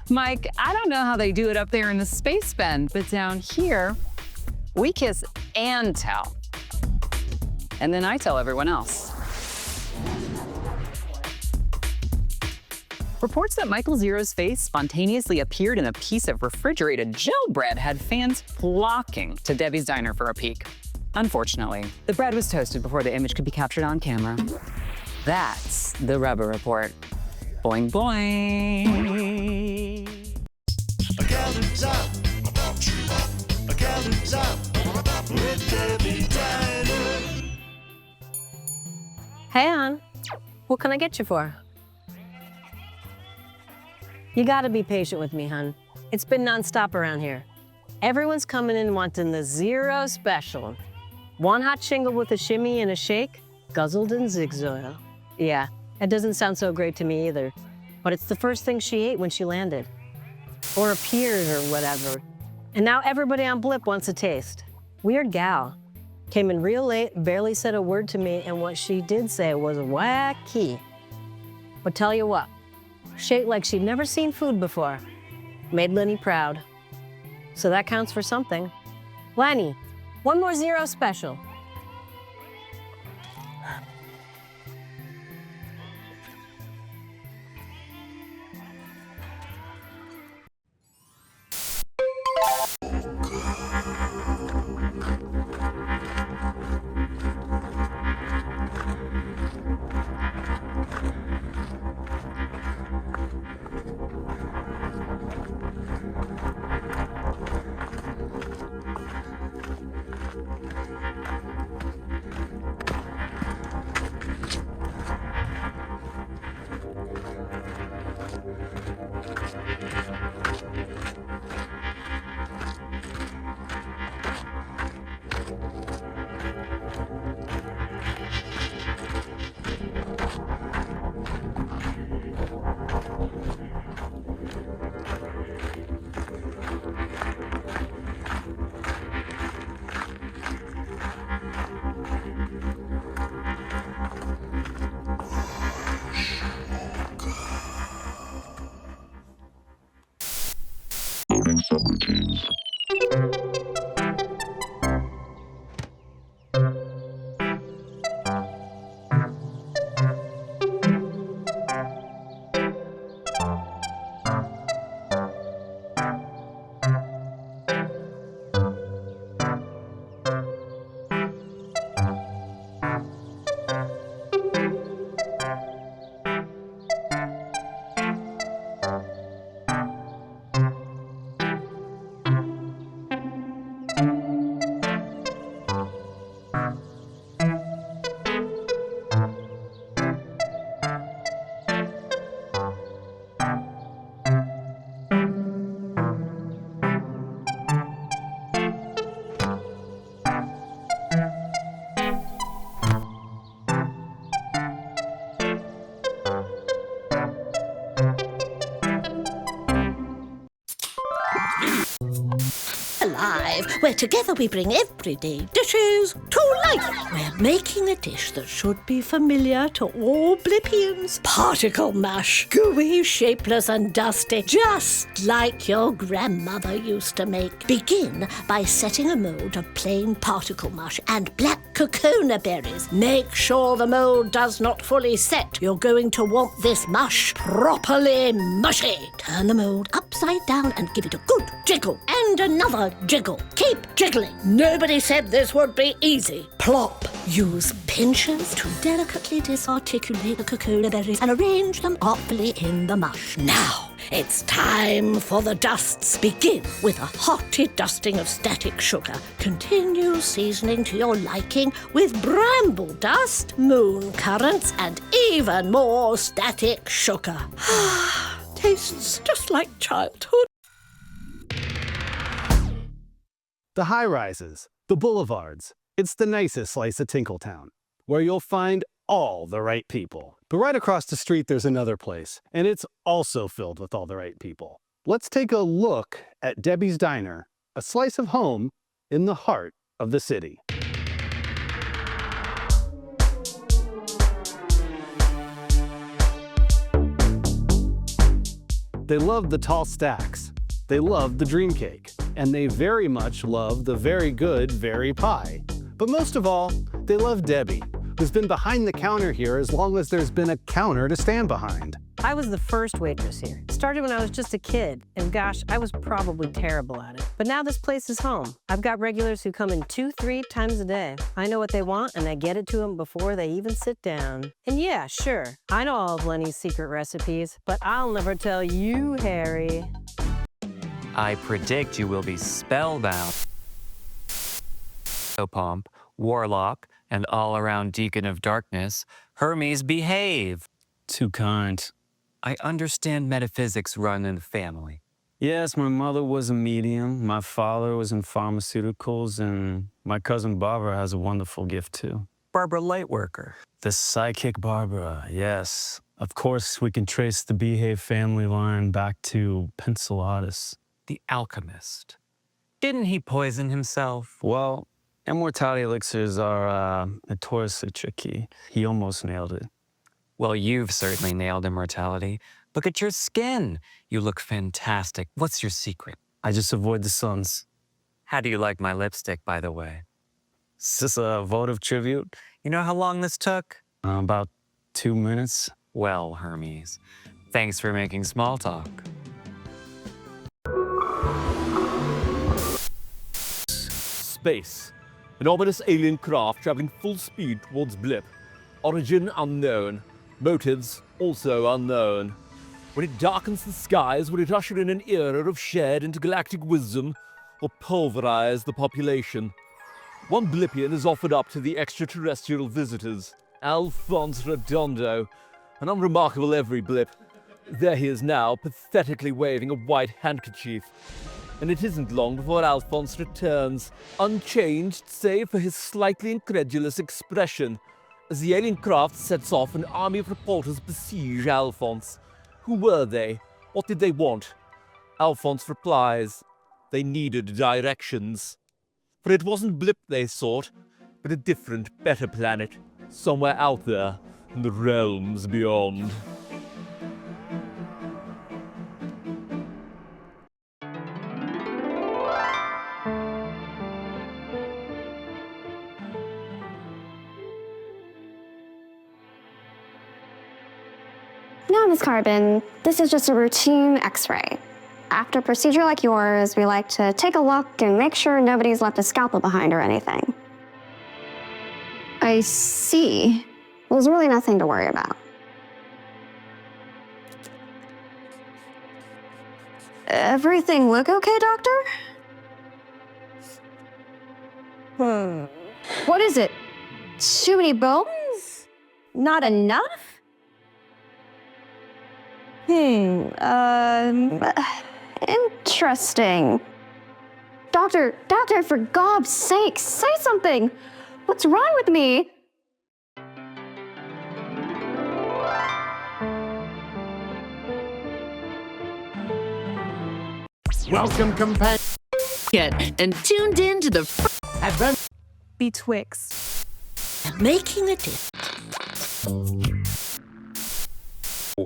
Mike, I don't know how they do it up there in the space bend, but down here, we kiss and tell. And then I tell everyone else. Reports that Michael Zero's face spontaneously appeared in a piece of refrigerated gel bread had fans flocking to Debbie's Diner for a peek. Unfortunately, the bread was toasted before the image could be captured on camera. That's the Rubber Report. Boing, boing. Hey, hon. What can I get you for? You gotta be patient with me, hon. It's been nonstop around here. Everyone's coming in wanting the Zero special. One hot shingle with a shimmy and a shake, guzzled in zigzag. Yeah, that doesn't sound so great to me either. But it's the first thing she ate when she landed. Or appeared or whatever. And now everybody on Blip wants a taste. Weird gal. Came in real late, barely said a word to me, and what she did say was wacky. But tell you what, she ate like she'd never seen food before. Made Lenny proud. So that counts for something. Lenny, one more Zero special. Alive, where together we bring everyday dishes to life. We're making a dish that should be familiar to all Blippians. Particle mash, gooey, shapeless and dusty, just like your grandmother used to make. Begin by setting a mold of plain particle mash and black coconut berries. Make sure the mold does not fully set. You're going to want this mush properly mushy. Turn the mold upside down and give it a good jiggle. And another jiggle. Keep jiggling. Nobody said this would be easy. Plop. Use pinchers to delicately disarticulate the coconut berries and arrange them artfully in the mush. Now, it's time for the dusts. Begin with a hearty dusting of static sugar. Continue seasoning to your liking with bramble dust, moon currants, and even more static sugar. Tastes just like childhood. The high-rises, the boulevards. It's the nicest slice of Tinkletown, where you'll find all the right people. But right across the street, there's another place, and it's also filled with all the right people. Let's take a look at Debbie's Diner, a slice of home in the heart of the city. They love the tall stacks. They love the dream cake. And they very much love the very good very pie. But most of all, they love Debbie, who's been behind the counter here as long as there's been a counter to stand behind. I was the first waitress here. Started when I was just a kid, and gosh, I was probably terrible at it. But now this place is home. I've got regulars who come in 2-3 times a day. I know what they want, and I get it to them before they even sit down. And yeah, sure, I know all of Lenny's secret recipes, but I'll never tell you, Harry. I predict you will be spellbound. Pomp, warlock, and all-around deacon of darkness, Hermes, behave. Too kind. I understand metaphysics run in the family. Yes, my mother was a medium, my father was in pharmaceuticals, and my cousin Barbara has a wonderful gift too. Barbara Lightworker. The psychic Barbara, yes. Of course, we can trace the Behave family line back to Pincelatus. The alchemist. Didn't he poison himself? Well, immortality elixirs are notoriously tricky. He almost nailed it. Well, you've certainly nailed immortality. Look at your skin. You look fantastic. What's your secret? I just avoid the suns. How do you like my lipstick, by the way? Is this a votive tribute? You know how long this took? About 2 minutes. Well, Hermes, thanks for making small talk. Space. An ominous alien craft traveling full speed towards Blip. Origin unknown. Motives also unknown. When it darkens the skies, will it usher in an era of shared intergalactic wisdom or pulverize the population? One Blippian is offered up to the extraterrestrial visitors, Alphonse Redondo, an unremarkable every Blip. There he is now, pathetically waving a white handkerchief. And it isn't long before Alphonse returns, unchanged save for his slightly incredulous expression. As the alien craft sets off, an army of reporters besiege Alphonse. Who were they? What did they want? Alphonse replies, they needed directions. For it wasn't Blip they sought, but a different, better planet, somewhere out there in the realms beyond. Miss Carbon. This is just a routine x-ray. After a procedure like yours, we like to take a look and make sure nobody's left a scalpel behind or anything. I see. Well, there's really nothing to worry about. Everything look okay, doctor? What is it? Too many bones? Not enough? Interesting. Doctor, for God's sake, say something! What's wrong with me? Welcome, companion. And tuned in to the adventure. Betwixt. Making a difference.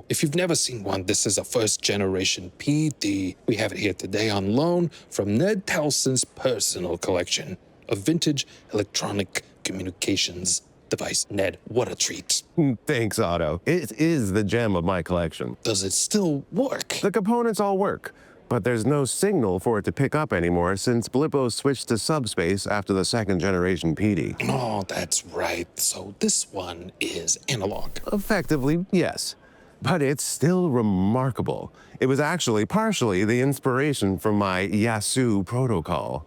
If you've never seen one, this is a first-generation PD. We have it here today on loan from Ned Towson's personal collection of vintage electronic communications device. Ned, what a treat. Thanks, Otto. It is the gem of my collection. Does it still work? The components all work, but there's no signal for it to pick up anymore since Blippo switched to subspace after the second-generation PD. Oh, that's right. So this one is analog. Effectively, yes. But it's still remarkable. It was actually partially the inspiration from my Yasu protocol.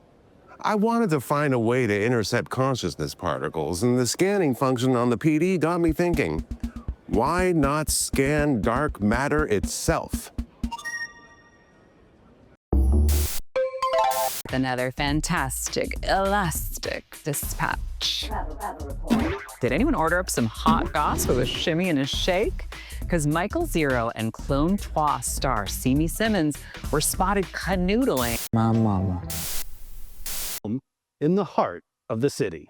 I wanted to find a way to intercept consciousness particles, and the scanning function on the PD got me thinking, why not scan dark matter itself? Another fantastic, elastic dispatch. Did anyone order up some hot goss with a shimmy and a shake? Because Michael Zero and Clone Trois star Simi Simmons were spotted canoodling. My mama. In the heart of the city.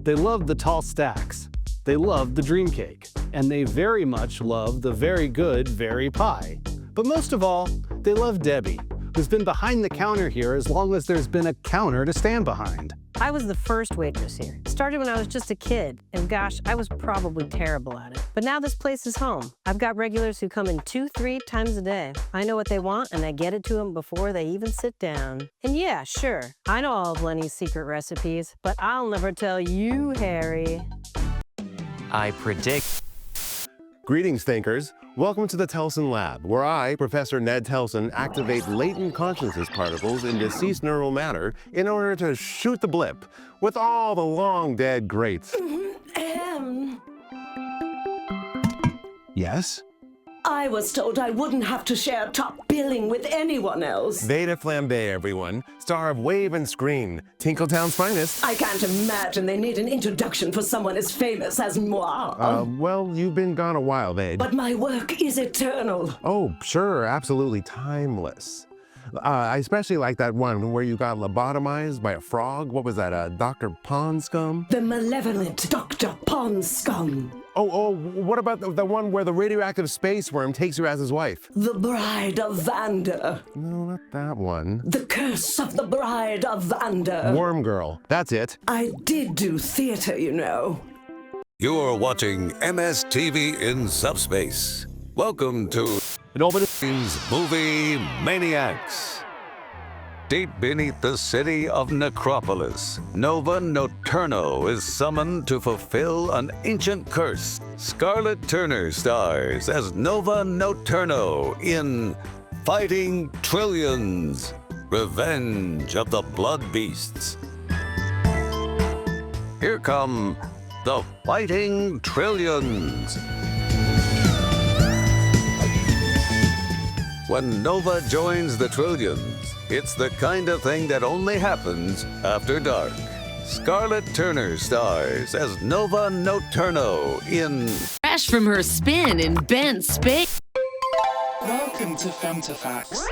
They love the tall stacks. They love the dream cake. And they very much love the very good very pie. But most of all, they love Debbie, who's been behind the counter here as long as there's been a counter to stand behind. I was the first waitress here. Started when I was just a kid, and gosh, I was probably terrible at it. But now this place is home. I've got regulars who come in 2-3 times a day. I know what they want, and I get it to them before they even sit down. And yeah, sure, I know all of Lenny's secret recipes, but I'll never tell you, Harry. I predict. Greetings, thinkers. Welcome to the Telson Lab, where I, Professor Ned Telson, activate latent consciousness particles in deceased neural matter in order to shoot the blip with all the long-dead greats. Yes? I was told I wouldn't have to share top billing with anyone else. Beta Flambe, everyone. Star of Wave and Screen. Tinkletown's finest. I can't imagine they need an introduction for someone as famous as moi. Well, you've been gone a while, babe. But my work is eternal. Oh, sure, absolutely timeless. I especially like that one where you got lobotomized by a frog. What was that, Dr. Ponscum? The malevolent Dr. Ponscum. Oh, what about the one where the radioactive space worm takes you as his wife? The Bride of Vanda. No, not that one. The Curse of the Bride of Vanda. Worm Girl, that's it. I did do theater, you know. You're watching MSTV in Subspace. Welcome to Movie Maniacs. Deep beneath the city of Necropolis, Nova Noturno is summoned to fulfill an ancient curse. Scarlett Turner stars as Nova Noturno in Fighting Trillions, Revenge of the Blood Beasts. Here come the Fighting Trillions. When Nova joins the Trillions, it's the kind of thing that only happens after dark. Scarlett Turner stars as Nova Noturno in Fresh from her spin in bent space. Welcome to Femtofacts.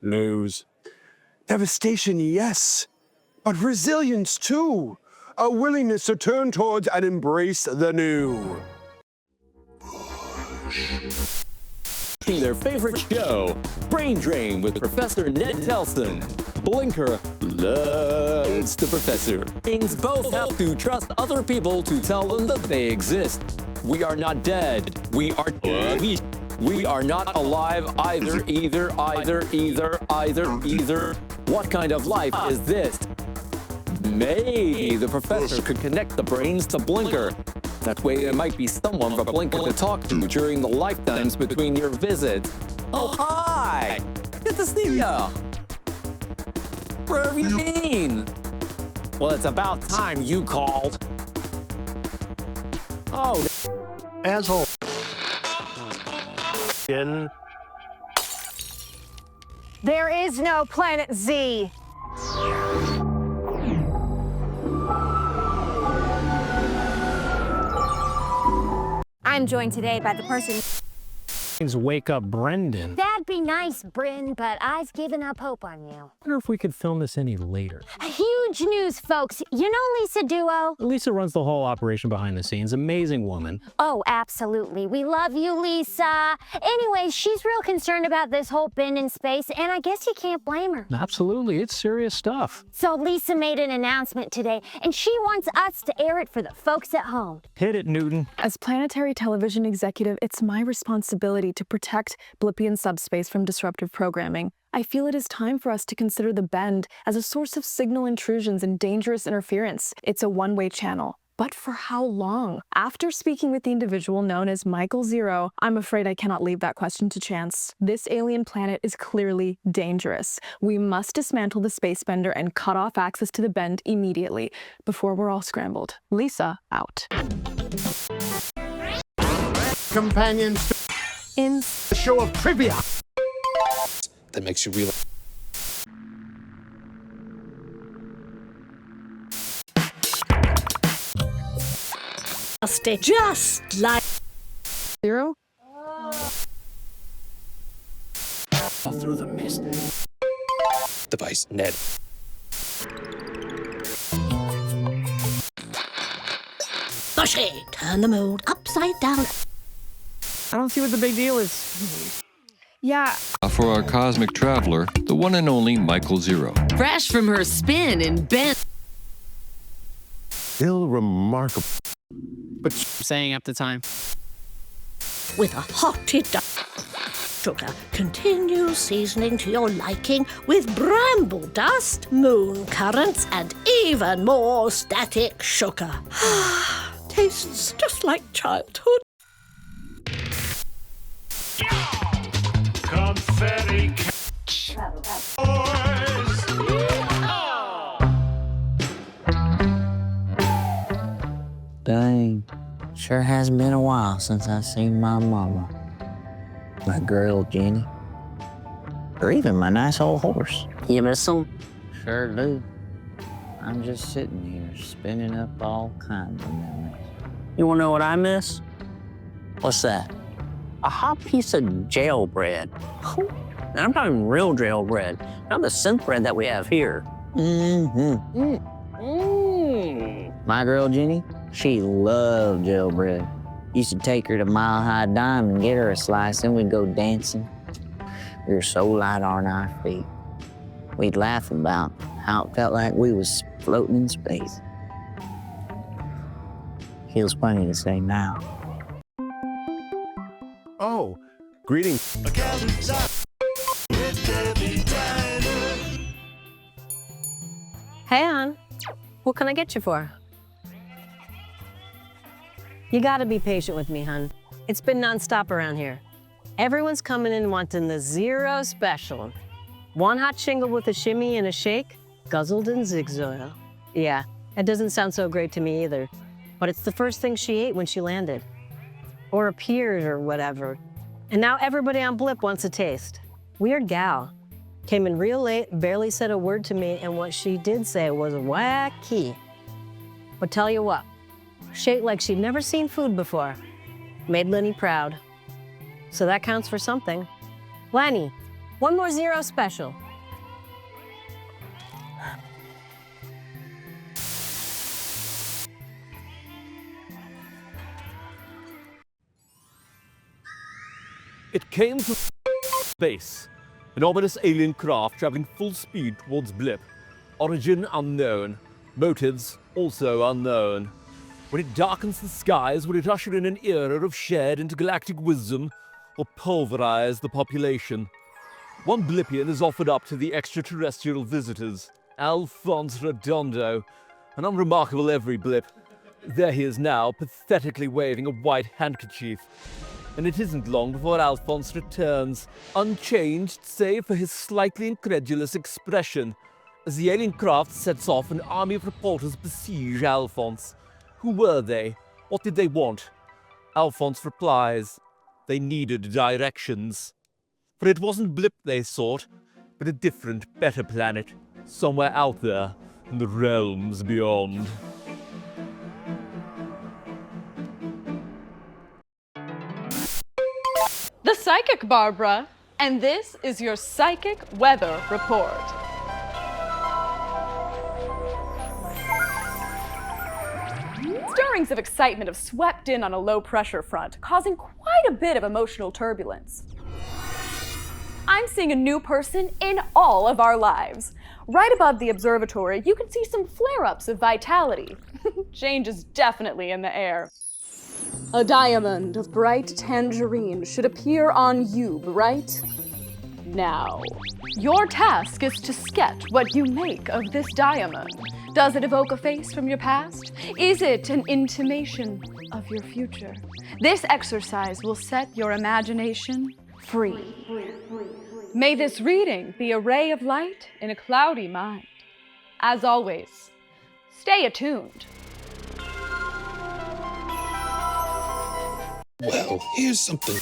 News. Devastation, yes, but resilience too. A willingness to turn towards and embrace the new. Their favorite show, Brain Drain with Professor Ned Nelson. Blinker loves the professor. Things both have to trust other people to tell them that they exist. We are not dead. We are we are not alive either. What kind of life is this? Maybe the professor could connect the brains to Blinker. That way there might be someone for Blinker to talk to during the lifetimes between your visits. Oh, hi! Good to see ya! Where have you been? Well, it's about time you called. Oh, asshole. There is no Planet Z. I'm joined today by the person. Wake up Brendan. That'd be nice, Bryn, but I've given up hope on you. I wonder if we could film this any later. Huge news, folks. You know Lisa Duo? Lisa runs the whole operation behind the scenes. Amazing woman. Oh, absolutely. We love you, Lisa. Anyway, she's real concerned about this whole bin in space, and I guess you can't blame her. Absolutely. It's serious stuff. So Lisa made an announcement today, and she wants us to air it for the folks at home. Hit it, Newton. As planetary television executive, it's my responsibility to protect Blippian subspace from disruptive programming. I feel it is time for us to consider the bend as a source of signal intrusions and dangerous interference. It's a one-way channel. But for how long? After speaking with the individual known as Michael Zero, I'm afraid I cannot leave that question to chance. This alien planet is clearly dangerous. We must dismantle the space bender and cut off access to the bend immediately before we're all scrambled. Lisa, out. Companions in a show of trivia that makes you realize. Just like Zero. Through the mist. Device, Ned. Bushy, turn the mood upside down. I don't see what the big deal is. Yeah. For our cosmic traveler, the one and only Michael Zero. Fresh from her spin in Ben. Still remarkable. But saying up the time. With a hotted sugar, continue seasoning to your liking with bramble dust, moon currants, and even more static sugar. Tastes just like childhood. Confetti Dang, sure has been a while since I seen my mama, my girl Jenny, or even my nice old horse. You miss them? Sure do. I'm just sitting here spinning up all kinds of memories. You wanna know what I miss? What's that? A hot piece of jail bread. And I'm talking real jail bread, not the synth bread that we have here. My girl Jenny, she loved jail bread. Used to take her to Mile High Dime and get her a slice, then we'd go dancing. We were so light on our feet. We'd laugh about how it felt like we was floating in space. Feels funny to say now. Oh, greetings. Hey, hon. What can I get you for? You gotta be patient with me, hun. It's been nonstop around here. Everyone's coming in wanting the zero special. One hot shingle with a shimmy and a shake, guzzled in zigzag. Yeah, that doesn't sound so great to me either, but it's the first thing she ate when she landed. Or appeared or whatever. And now everybody on Blip wants a taste. Weird gal. Came in real late, barely said a word to me, and what she did say was wacky. But tell you what, she ate like she'd never seen food before. Made Lenny proud. So that counts for something. Lenny, one more zero special. It came from space. An ominous alien craft traveling full speed towards Blip. Origin unknown. Motives also unknown. When it darkens the skies, will it usher in an era of shared intergalactic wisdom or pulverize the population? One Blippian is offered up to the extraterrestrial visitors, Alphonse Redondo, an unremarkable every Blip. There he is now, pathetically waving a white handkerchief. And it isn't long before Alphonse returns, unchanged save for his slightly incredulous expression. As the alien craft sets off, an army of reporters besiege Alphonse. Who were they? What did they want? Alphonse replies, they needed directions. For it wasn't Blip they sought, but a different, better planet, somewhere out there in the realms beyond. The Psychic Barbara, and this is your Psychic Weather Report. Stirrings of excitement have swept in on a low-pressure front, causing quite a bit of emotional turbulence. I'm seeing a new person in all of our lives. Right above the observatory, you can see some flare-ups of vitality. Change is definitely in the air. A diamond of bright tangerine should appear on you right now. Your task is to sketch what you make of this diamond. Does it evoke a face from your past? Is it an intimation of your future? This exercise will set your imagination free. May this reading be a ray of light in a cloudy mind. As always, stay attuned. Well, here's something.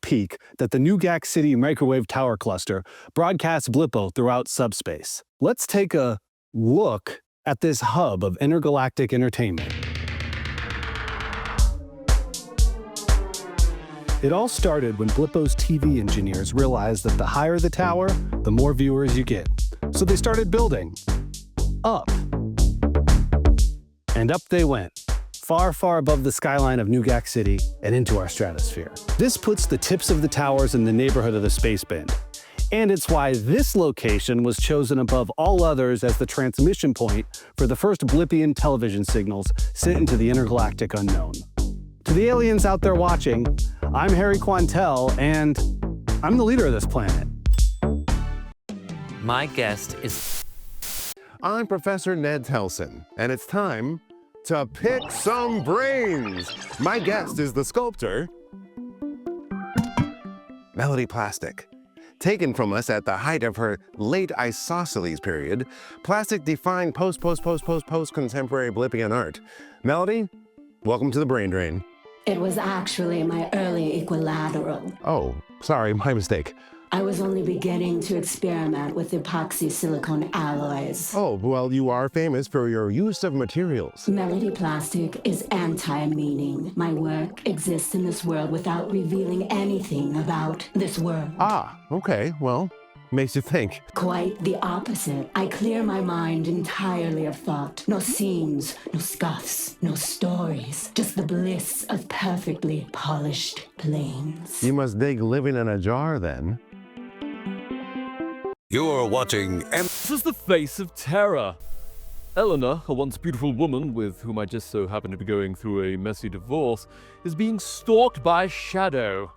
Peak that the New Gack City microwave tower cluster broadcasts Blippo throughout subspace. Let's take a look at this hub of intergalactic entertainment. It all started when Blippo's TV engineers realized that the higher the tower, the more viewers you get. So they started building up. And up they went. Far, far above the skyline of New Gack City and into our stratosphere. This puts the tips of the towers in the neighborhood of the space band. And it's why this location was chosen above all others as the transmission point for the first Blippian television signals sent into the intergalactic unknown. To the aliens out there watching, I'm Harry Quantel, and I'm the leader of this planet. My guest is... I'm Professor Ned Telson, and it's time to pick some brains. My guest is the sculptor, Melody Plastic. taken from us at the height of her late isosceles period, plastic defined post-contemporary Blippian art. Melody, welcome to the brain drain. It was actually my early equilateral. Oh, sorry, my mistake. I was only beginning to experiment with epoxy silicone alloys. Oh, well, you are famous for your use of materials. Melody Plastic is anti-meaning. My work exists in this world without revealing anything about this world. Ah, okay, well, makes you think. Quite the opposite. I clear my mind entirely of thought. No scenes, no scuffs, no stories. Just the bliss of perfectly polished planes. You must dig living in a jar, then. You're watching This is the face of terror. Eleanor, a once beautiful woman with whom I just so happen to be going through a messy divorce, is being stalked by a shadow.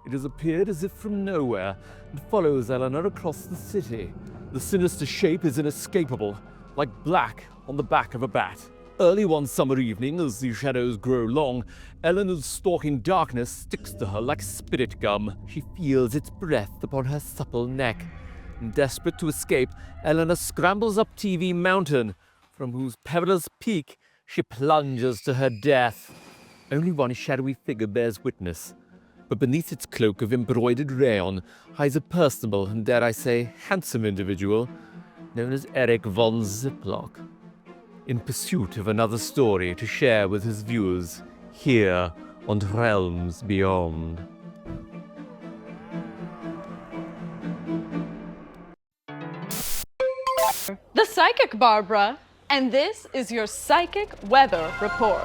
It has appeared as if from nowhere and follows Eleanor across the city. The sinister shape is inescapable, like black on the back of a bat. Early one summer evening, as the shadows grow long, Eleanor's stalking darkness sticks to her like spirit gum. She feels its breath upon her supple neck. Desperate to escape, Eleanor scrambles up TV Mountain, from whose perilous peak she plunges to her death. Only one shadowy figure bears witness, but beneath its cloak of embroidered rayon hides a personable and, dare I say, handsome individual known as Eric von Ziplock, in pursuit of another story to share with his viewers here on Realms Beyond. The Psychic Barbara, and this is your Psychic Weather Report.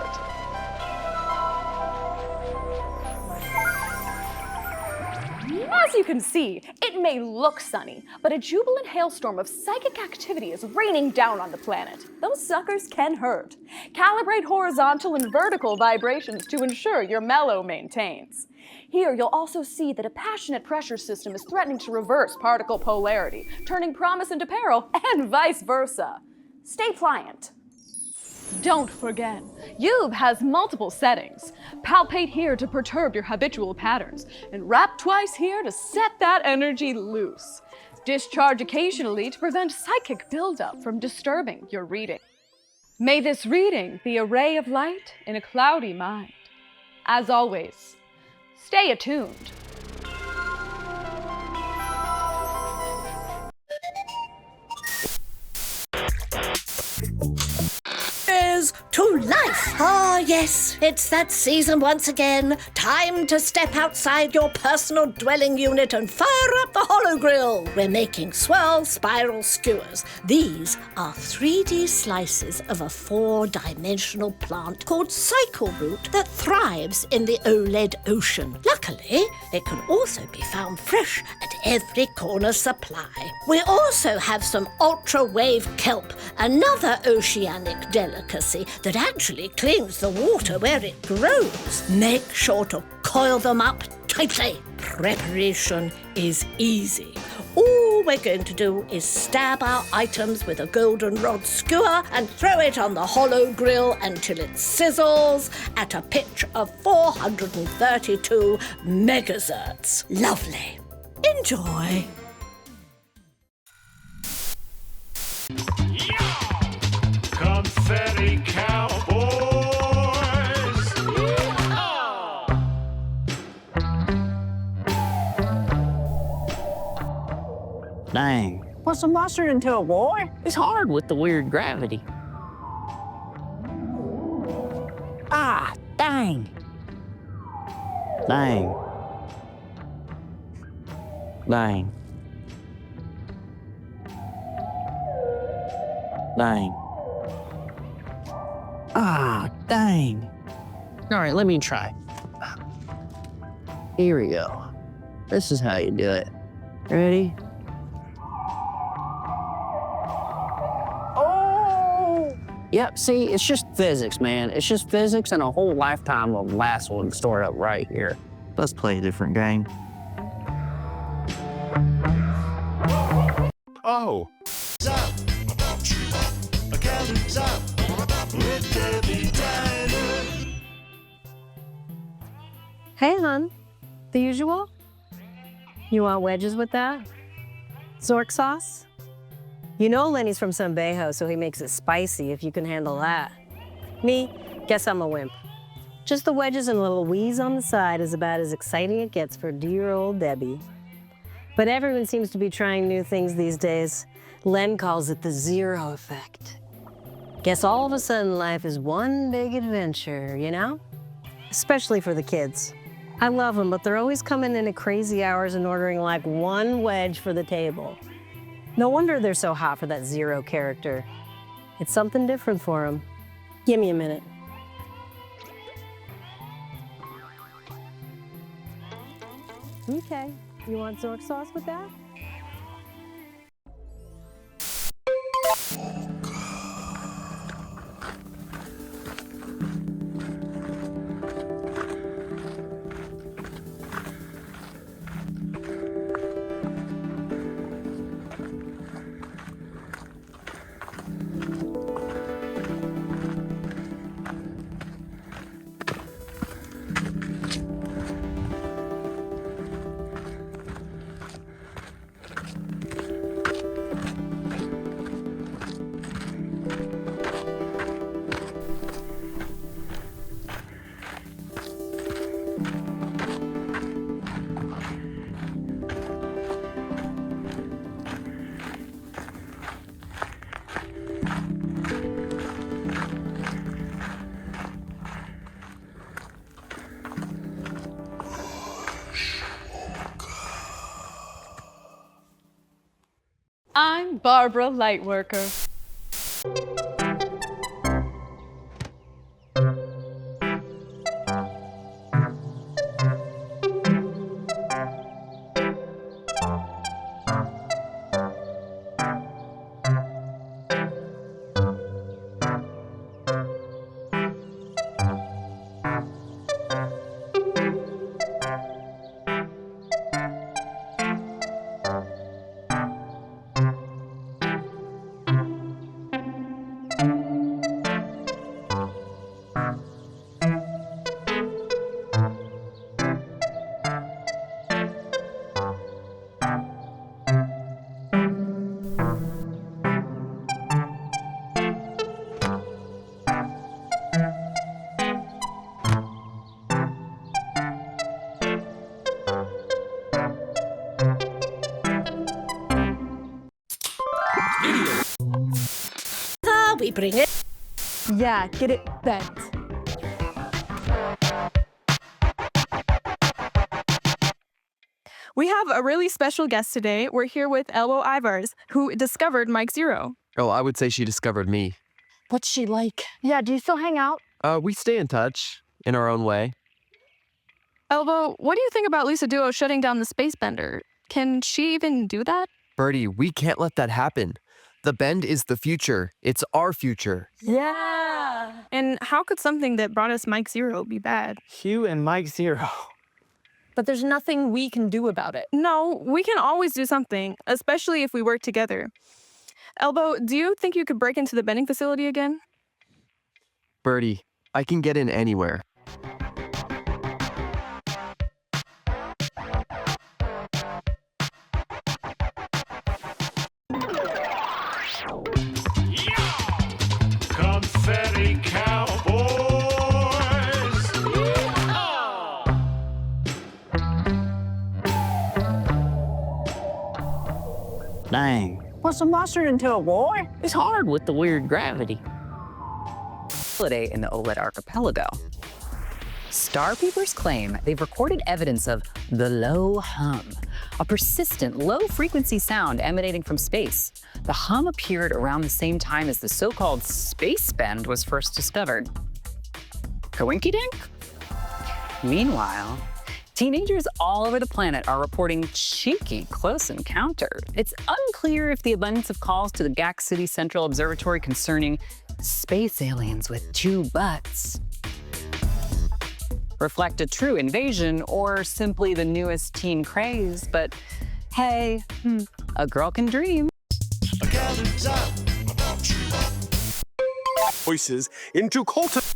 As you can see, it may look sunny, but a jubilant hailstorm of psychic activity is raining down on the planet. Those suckers can hurt. Calibrate horizontal and vertical vibrations to ensure your mellow maintains. Here, you'll also see that a passionate pressure system is threatening to reverse particle polarity, turning promise into peril, and vice versa. Stay pliant. Don't forget, Youb has multiple settings. Palpate here to perturb your habitual patterns, and wrap twice here to set that energy loose. Discharge occasionally to prevent psychic buildup from disturbing your reading. May this reading be a ray of light in a cloudy mind. As always, stay attuned. To life! Ah, yes, it's that season once again. Time to step outside your personal dwelling unit and fire up the hollow grill. We're making swirl spiral skewers. These are 3D slices of a 4-dimensional plant called cycle root that thrives in the OLED ocean. Luckily, it can also be found fresh at every corner supply. We also have some ultra-wave kelp, another oceanic delicacy that actually cleans the water where it grows. Make sure to coil them up tightly. Preparation is easy. All we're going to do is stab our items with a goldenrod skewer and throw it on the hollow grill until it sizzles at a pitch of 432 megahertz. Lovely. Enjoy. Confetti Cowboys! Dang. What's a mustard into a boy? It's hard with the weird gravity. Ah, dang. Dang. Dang. Dang. Ah, dang. All right, let me try. Here we go. This is how you do it. Ready? Oh! Yep, see, it's just physics, man. It's just physics and a whole lifetime of lassoing stored up right here. Let's play a different game. Oh! Hey, hon. The usual? You want wedges with that? Zork sauce? You know Lenny's from Sambejo, so he makes it spicy if you can handle that. Me, guess I'm a wimp. Just the wedges and a little wheeze on the side is about as exciting it gets for dear old Debbie. But everyone seems to be trying new things these days. Len calls it the zero effect. Guess all of a sudden life is one big adventure, you know? Especially for the kids. I love them, but they're always coming in at crazy hours and ordering like one wedge for the table. No wonder they're so hot for that zero character. It's something different for them. Give me a minute. Okay, you want Zork sauce with that? I'm Barbara Lightworker. We bring it. Yeah, get it bent. We have a really special guest today. We're here with Elbow Ivars, who discovered Mike Zero. Oh, I would say she discovered me. What's she like? Yeah, do you still hang out? We stay in touch, in our own way. Elbow, what do you think about Lisa Duo shutting down the Space Bender? Can she even do that? Birdie, we can't let that happen. The Bend is the future. It's our future. Yeah. And how could something that brought us Mike Zero be bad? Hugh and Mike Zero. But there's nothing we can do about it. No, we can always do something, especially if we work together. Elbow, do you think you could break into the bending facility again? Birdie, I can get in anywhere. Confetti Cowboys! Dang. What's a mustard into a boy? It's hard with the weird gravity. Holiday in the OLED archipelago. Star Peepers claim they've recorded evidence of the low hum, a persistent low-frequency sound emanating from space. The hum appeared around the same time as the so-called space bend was first discovered. Coinky-dink? Meanwhile, teenagers all over the planet are reporting cheeky close encounter. It's unclear if the abundance of calls to the GAC City Central Observatory concerning space aliens with two butts reflect a true invasion or simply the newest teen craze, but hey, a girl can dream. Voices into cultivate.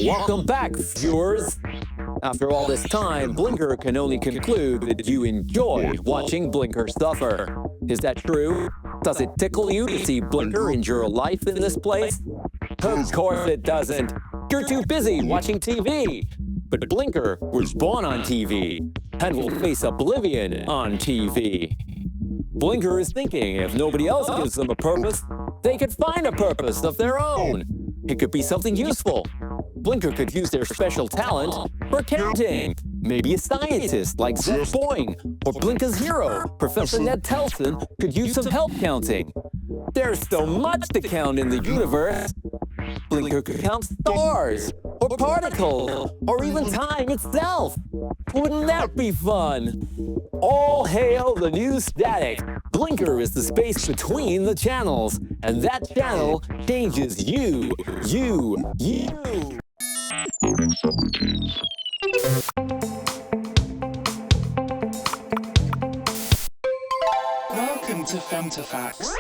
Welcome back, viewers. After all this time, Blinker can only conclude that you enjoy watching Blinker suffer. Is that true? Does it tickle you to see Blinker endure life in this place? Of course it doesn't. You're too busy watching TV. But Blinker was born on TV and will face oblivion on TV. Blinker is thinking if nobody else gives them a purpose, they could find a purpose of their own. It could be something useful. Blinker could use their special talent for counting. Maybe a scientist like Zeb Boing or Blinker's hero, Professor Ned Telson, could use some help counting. There's so much to count in the universe. Blinker could count stars, or particles, or even time itself. Wouldn't that be fun? All hail the new static. Blinker is the space between the channels, and that channel changes you. Welcome to Femtofacts.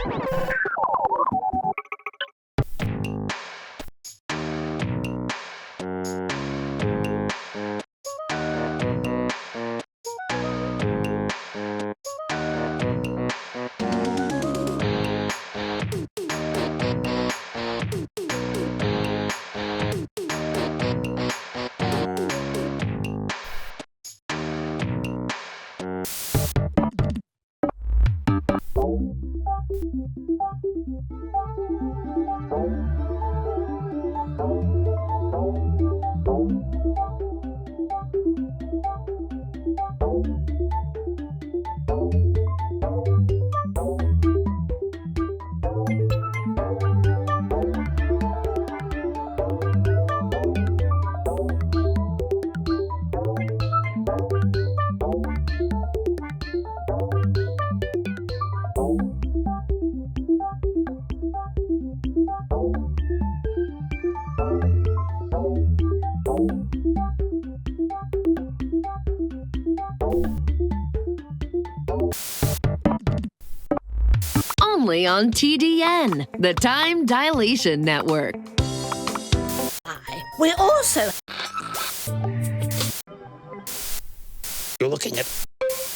Only on TDN, the Time Dilation Network. We also... You're looking at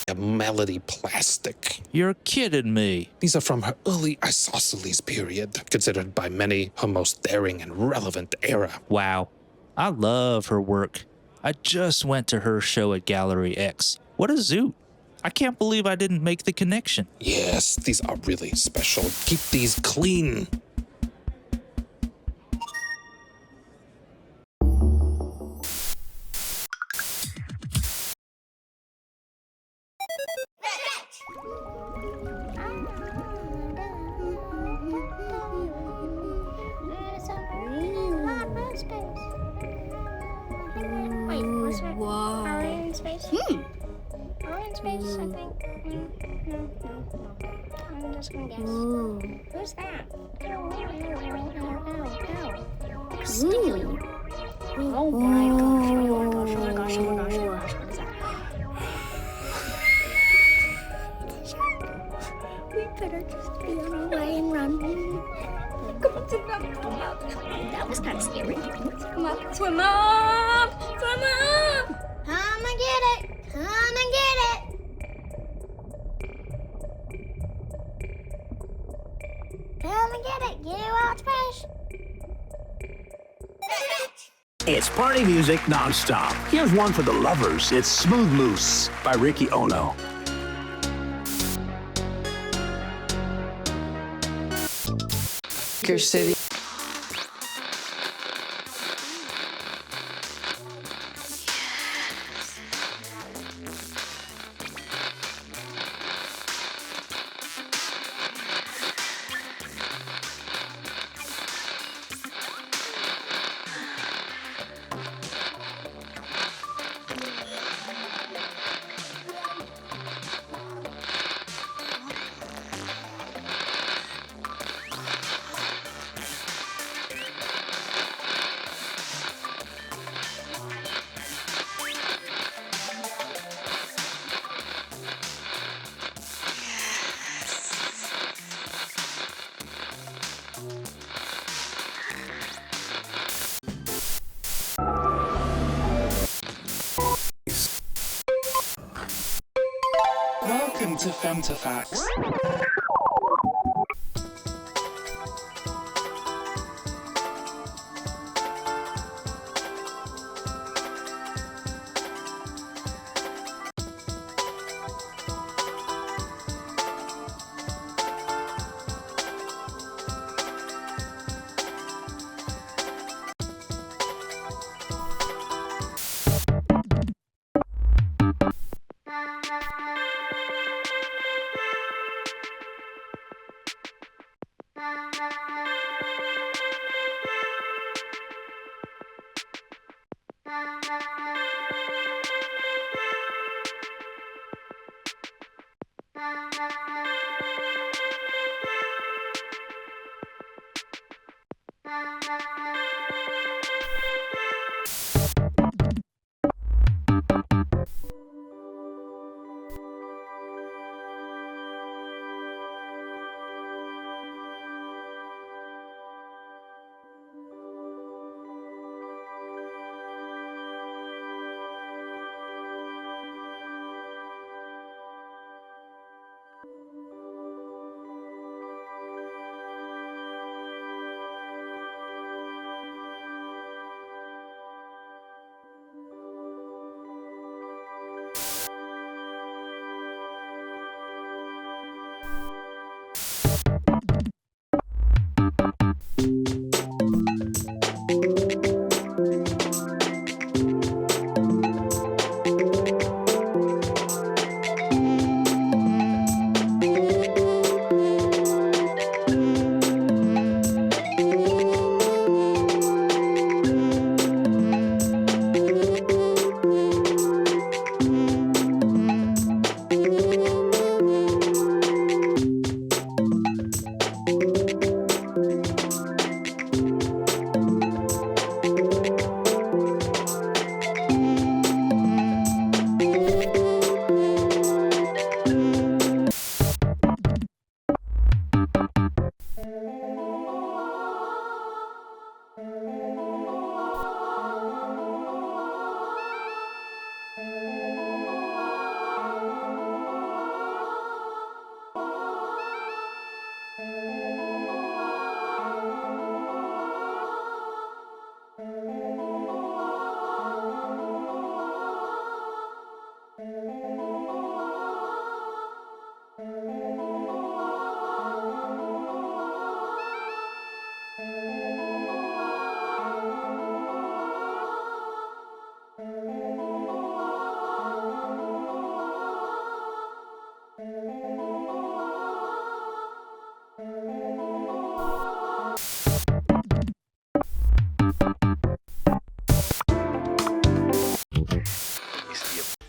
a melody plastic. You're kidding me. These are from her early isosceles period, considered by many her most daring and relevant era. Wow. I love her work. I just went to her show at Gallery X. What a zoot. I can't believe I didn't make the connection. Yes, these are really special. Keep these clean. Wait, what's that? Wow. Are we in space? Are we in space, I think? No. I'm just gonna guess. Who's that? Ow. Sticky. Oh my gosh, what is that? We better just be on our way and run. Come on, swim up. That was kind of scary. Come on, swim up! Swim up! Come and get it! Come and get it! Come and get it! You out space! It's party music nonstop. Here's one for the lovers. It's Smooth Moose by Ricky Ono. City. to femtofacts.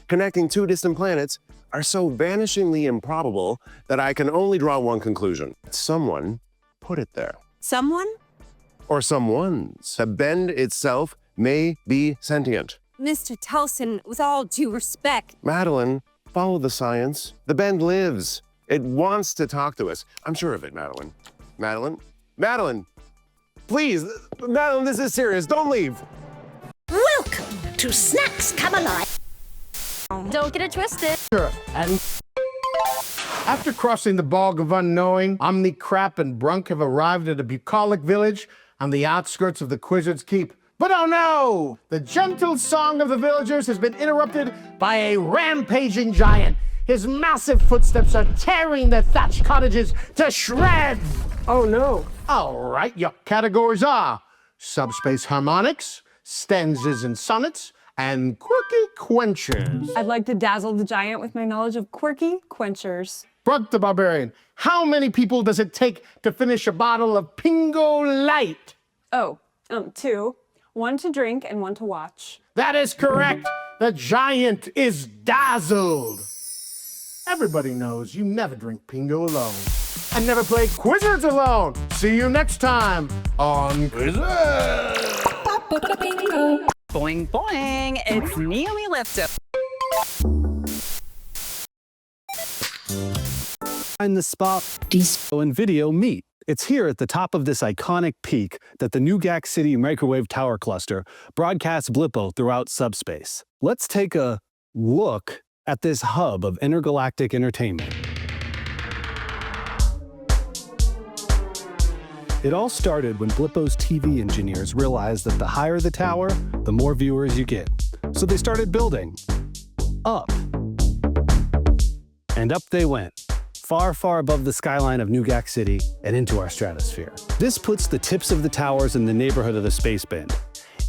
Connecting two distant planets are so vanishingly improbable that I can only draw one conclusion. Someone put it there. Someone? Or someone's. The bend itself may be sentient. Mr. Towson, with all due respect. Madeline, follow the science. The bend lives. It wants to talk to us. I'm sure of it, Madeline. Madeline? Madeline! Please, Madeline, this is serious. Don't leave. Welcome to Snacks Come Alive. Don't get it twisted. And after crossing the bog of unknowing, Omnicrap and Brunk have arrived at a bucolic village on the outskirts of the Quizzard's Keep. But oh no! The gentle song of the villagers has been interrupted by a rampaging giant. His massive footsteps are tearing the thatched cottages to shreds. Oh no. All right, your categories are subspace harmonics, stanzas and sonnets, and quirky quenchers. I'd like to dazzle the giant with my knowledge of quirky quenchers. Brunk the Barbarian, how many people does it take to finish a bottle of Pingo Light? Oh, 2. 1 to drink and 1 to watch. That is correct. The giant is dazzled. Everybody knows you never drink Pingo alone. And never play Quizzards alone. See you next time on Quizzards. Boing, boing, it's Naomi Lifto. Find the spot disco and video meet. It's here at the top of this iconic peak that the New Gack City Microwave Tower Cluster broadcasts Blippo throughout subspace. Let's take a look at this hub of intergalactic entertainment. It all started when Blippo's TV engineers realized that the higher the tower, the more viewers you get. So they started building up. And up they went, far, far above the skyline of New Gack City and into our stratosphere. This puts the tips of the towers in the neighborhood of the space bend.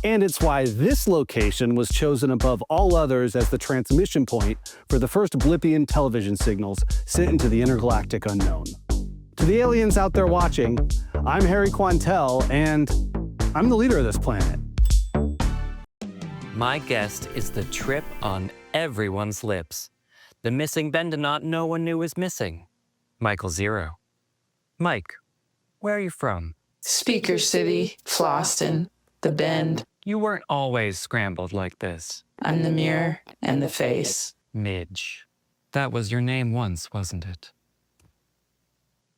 And it's why this location was chosen above all others as the transmission point for the first Blippian television signals sent into the intergalactic unknown. To the aliens out there watching, I'm Harry Quantel, and I'm the leader of this planet. My guest is the trip on everyone's lips. The missing Bendonaut no one knew was missing. Michael Zero. Mike, where are you from? Speaker City, Floston, the Bend. You weren't always scrambled like this. I'm the mirror and the face. Midge. That was your name once, wasn't it?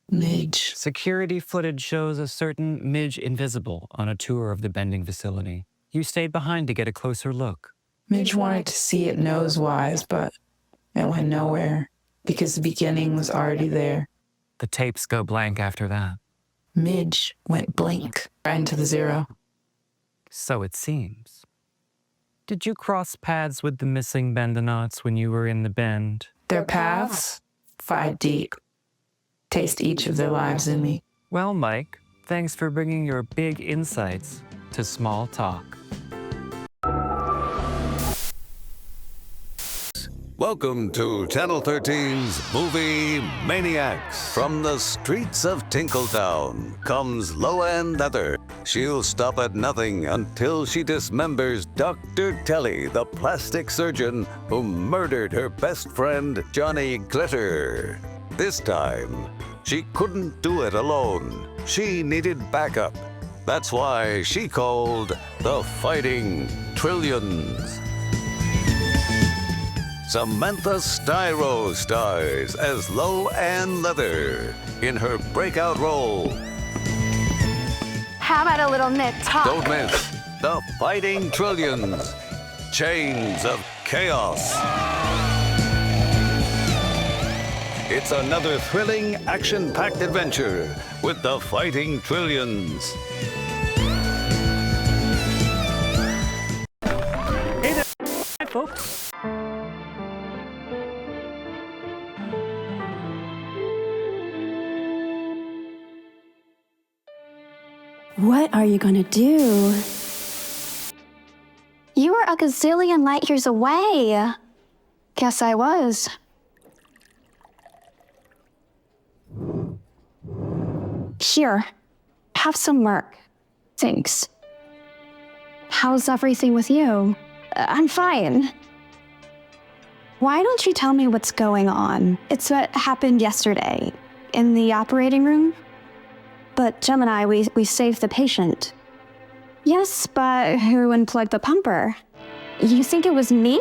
Midge. Security footage shows a certain Midge Invisible on a tour of the bending facility. You stayed behind to get a closer look. Midge wanted to see it nose-wise, but it went nowhere because the beginning was already there. The tapes go blank after that. Midge went blink right into the zero. So it seems. Did you cross paths with the missing Bendonauts when you were in the Bend? Their paths? 5 deep. Taste each of their lives in me. Well, Mike, thanks for bringing your big insights to small talk. Welcome to Channel 13's Movie Maniacs. From the streets of Tinkletown comes Loanne Leather. She'll stop at nothing until she dismembers Dr. Telly, the plastic surgeon who murdered her best friend, Johnny Glitter. This time, she couldn't do it alone. She needed backup. That's why she called the Fighting Trillions. Samantha Styro stars as Loanne Leather in her breakout role. How about a little knit talk? Don't miss The Fighting Trillions, Chains of Chaos. It's another thrilling, action-packed adventure with The Fighting Trillions. Hey there, hi folks. What are you gonna do? You were a gazillion light years away. Guess I was. Here, have some Merc. Thanks. How's everything with you? I'm fine. Why don't you tell me what's going on? It's what happened yesterday, in the operating room. But Gemini, we saved the patient. Yes, but who unplugged the pumper? You think it was me?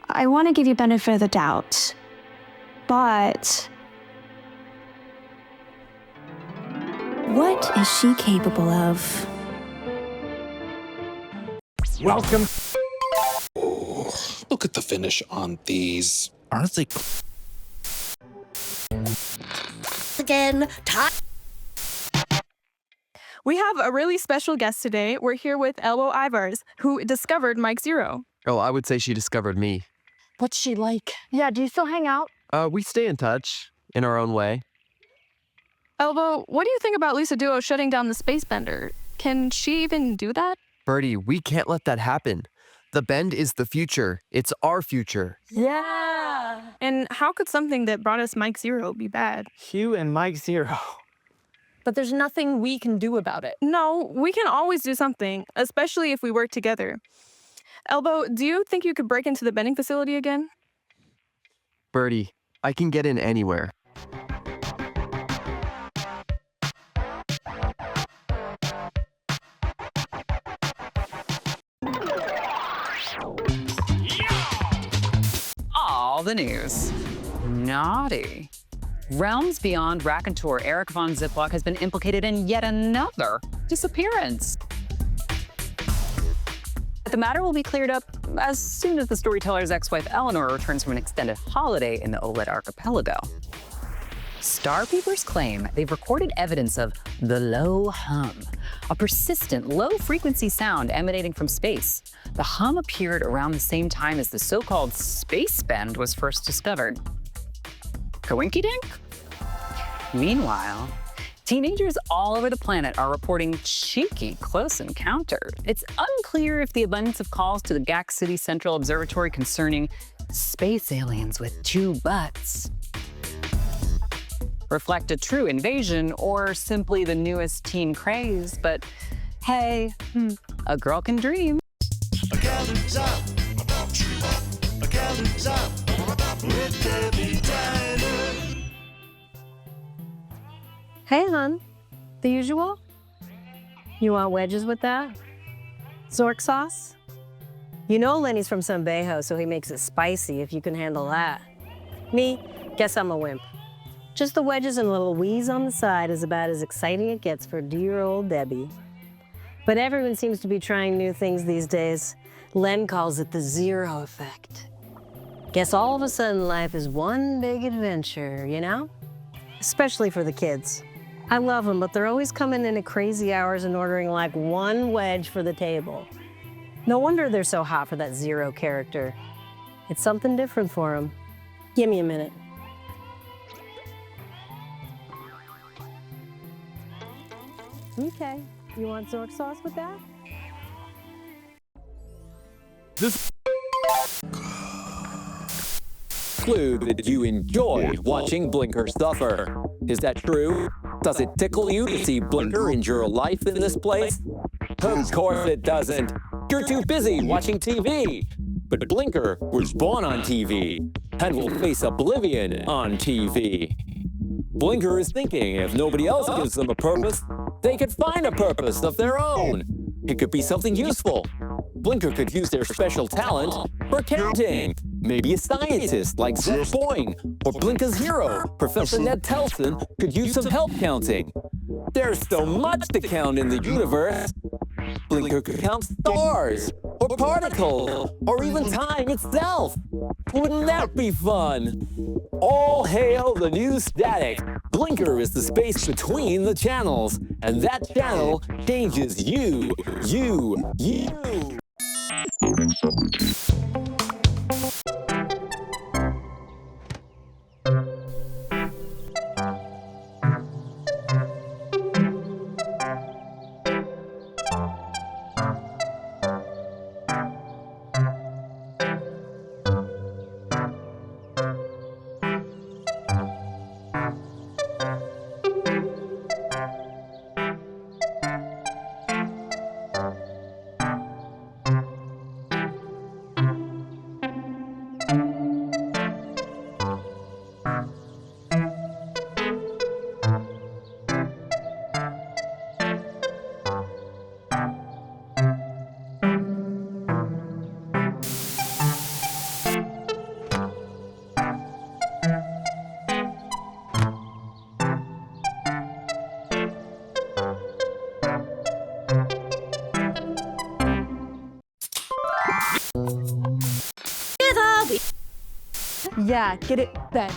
I want to give you benefit of the doubt. But what is she capable of? Welcome. Oh, look at the finish on these. Aren't they? Again, time. We have a really special guest today. We're here with Elbow Ivars, who discovered Mike Zero. Oh, I would say she discovered me. What's she like? Yeah, do you still hang out? We stay in touch, in our own way. Elbow, what do you think about Lisa Duo shutting down the space bender? Can she even do that? Birdie, we can't let that happen. The Bend is the future. It's our future. Yeah. And how could something that brought us Mike Zero be bad? Hugh and Mike Zero. But there's nothing we can do about it. No, we can always do something, especially if we work together. Elbow, do you think you could break into the bending facility again? Birdie, I can get in anywhere. All the news. Naughty. Realms beyond raconteur Eric von Ziplock has been implicated in yet another disappearance. The matter will be cleared up as soon as the storyteller's ex-wife Eleanor returns from an extended holiday in the OLED archipelago. Star Peepers claim they've recorded evidence of the low hum, a persistent low-frequency sound emanating from space. The hum appeared around the same time as the so-called space bend was first discovered. Coinky-dink? Meanwhile, teenagers all over the planet are reporting cheeky close encounters. It's unclear if the abundance of calls to the GAC City Central Observatory concerning space aliens with two butts reflect a true invasion or simply the newest teen craze, but hey, a girl can dream. Hey, hon. The usual? You want wedges with that? Zork sauce? You know Lenny's from Sambejo, so he makes it spicy if you can handle that. Me, guess I'm a wimp. Just the wedges and a little wheeze on the side is about as exciting it gets for dear old Debbie. But everyone seems to be trying new things these days. Len calls it the zero effect. Guess all of a sudden life is one big adventure, you know? Especially for the kids. I love them, but they're always coming in at crazy hours and ordering like one wedge for the table. No wonder they're so hot for that zero character. It's something different for them. Give me a minute. Okay, you want Zork sauce with that? This conclude that you enjoy watching Blinker suffer. Is that true? Does it tickle you to see Blinker endure life in this place? Of course it doesn't. You're too busy watching TV. But Blinker was born on TV and will face oblivion on TV. Blinker is thinking if nobody else gives them a purpose, they could find a purpose of their own. It could be something useful. Blinker could use their special talent for counting. Maybe a scientist like Zed Boing or Blinker's hero, Professor Ned Telson, could use some help counting. There's so much to count in the universe. Blinker could count stars, or particles, or even time itself. Wouldn't that be fun? All hail the new static. Blinker is the space between the channels, and that channel changes you. Yeah, get it bent.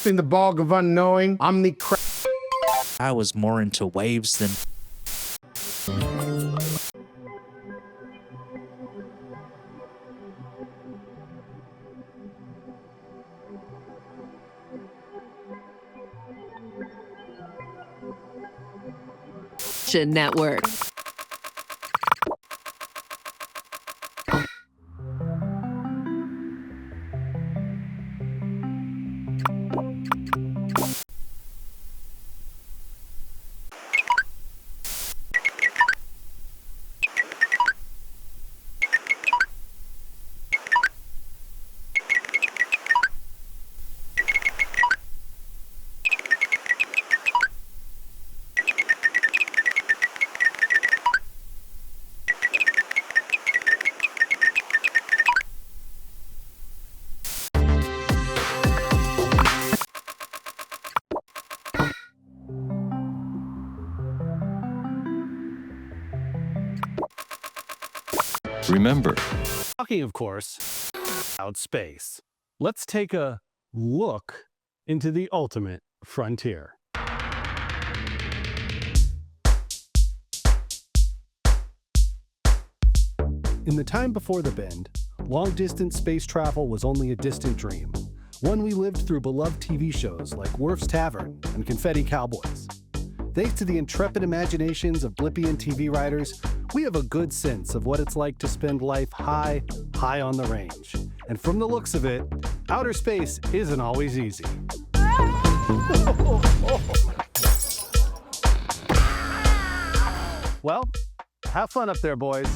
In the bog of unknowing, I was more into waves than... Network. Remember, Talking, of course, about space. Let's take a look into the ultimate frontier. In the time before the Bend, long-distance space travel was only a distant dream, one we lived through beloved TV shows like Worf's Tavern and Confetti Cowboys. Thanks to the intrepid imaginations of Blippian TV writers, we have a good sense of what it's like to spend life high on the range. And from the looks of it, outer space isn't always easy. Well, have fun up there, boys.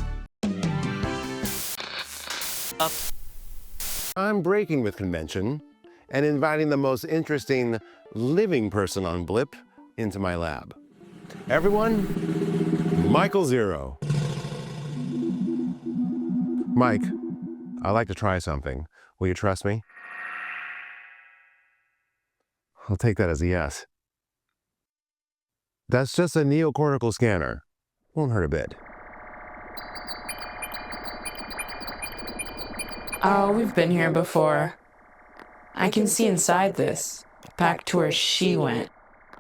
I'm breaking with convention and inviting the most interesting living person on Blip into my lab. Everyone, Michael Zero. Mike, I'd like to try something. Will you trust me? I'll take that as a yes. That's just a neocortical scanner. Won't hurt a bit. Oh, we've been here before. I can see inside this, back to where she went.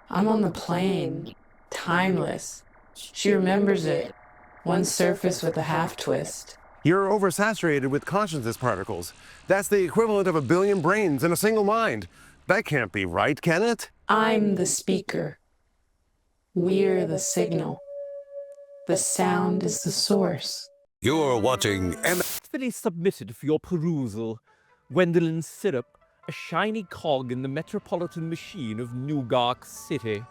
I'm on the plane, timeless. She remembers it, one surface with a half twist. You're oversaturated with consciousness particles. That's the equivalent of 1 billion brains in a single mind. That can't be right, can it? I'm the speaker. We're the signal. The sound is the source. You're watching Fully submitted for your perusal. Gwendolyn Syrup, a shiny cog in the metropolitan machine of New Gark City.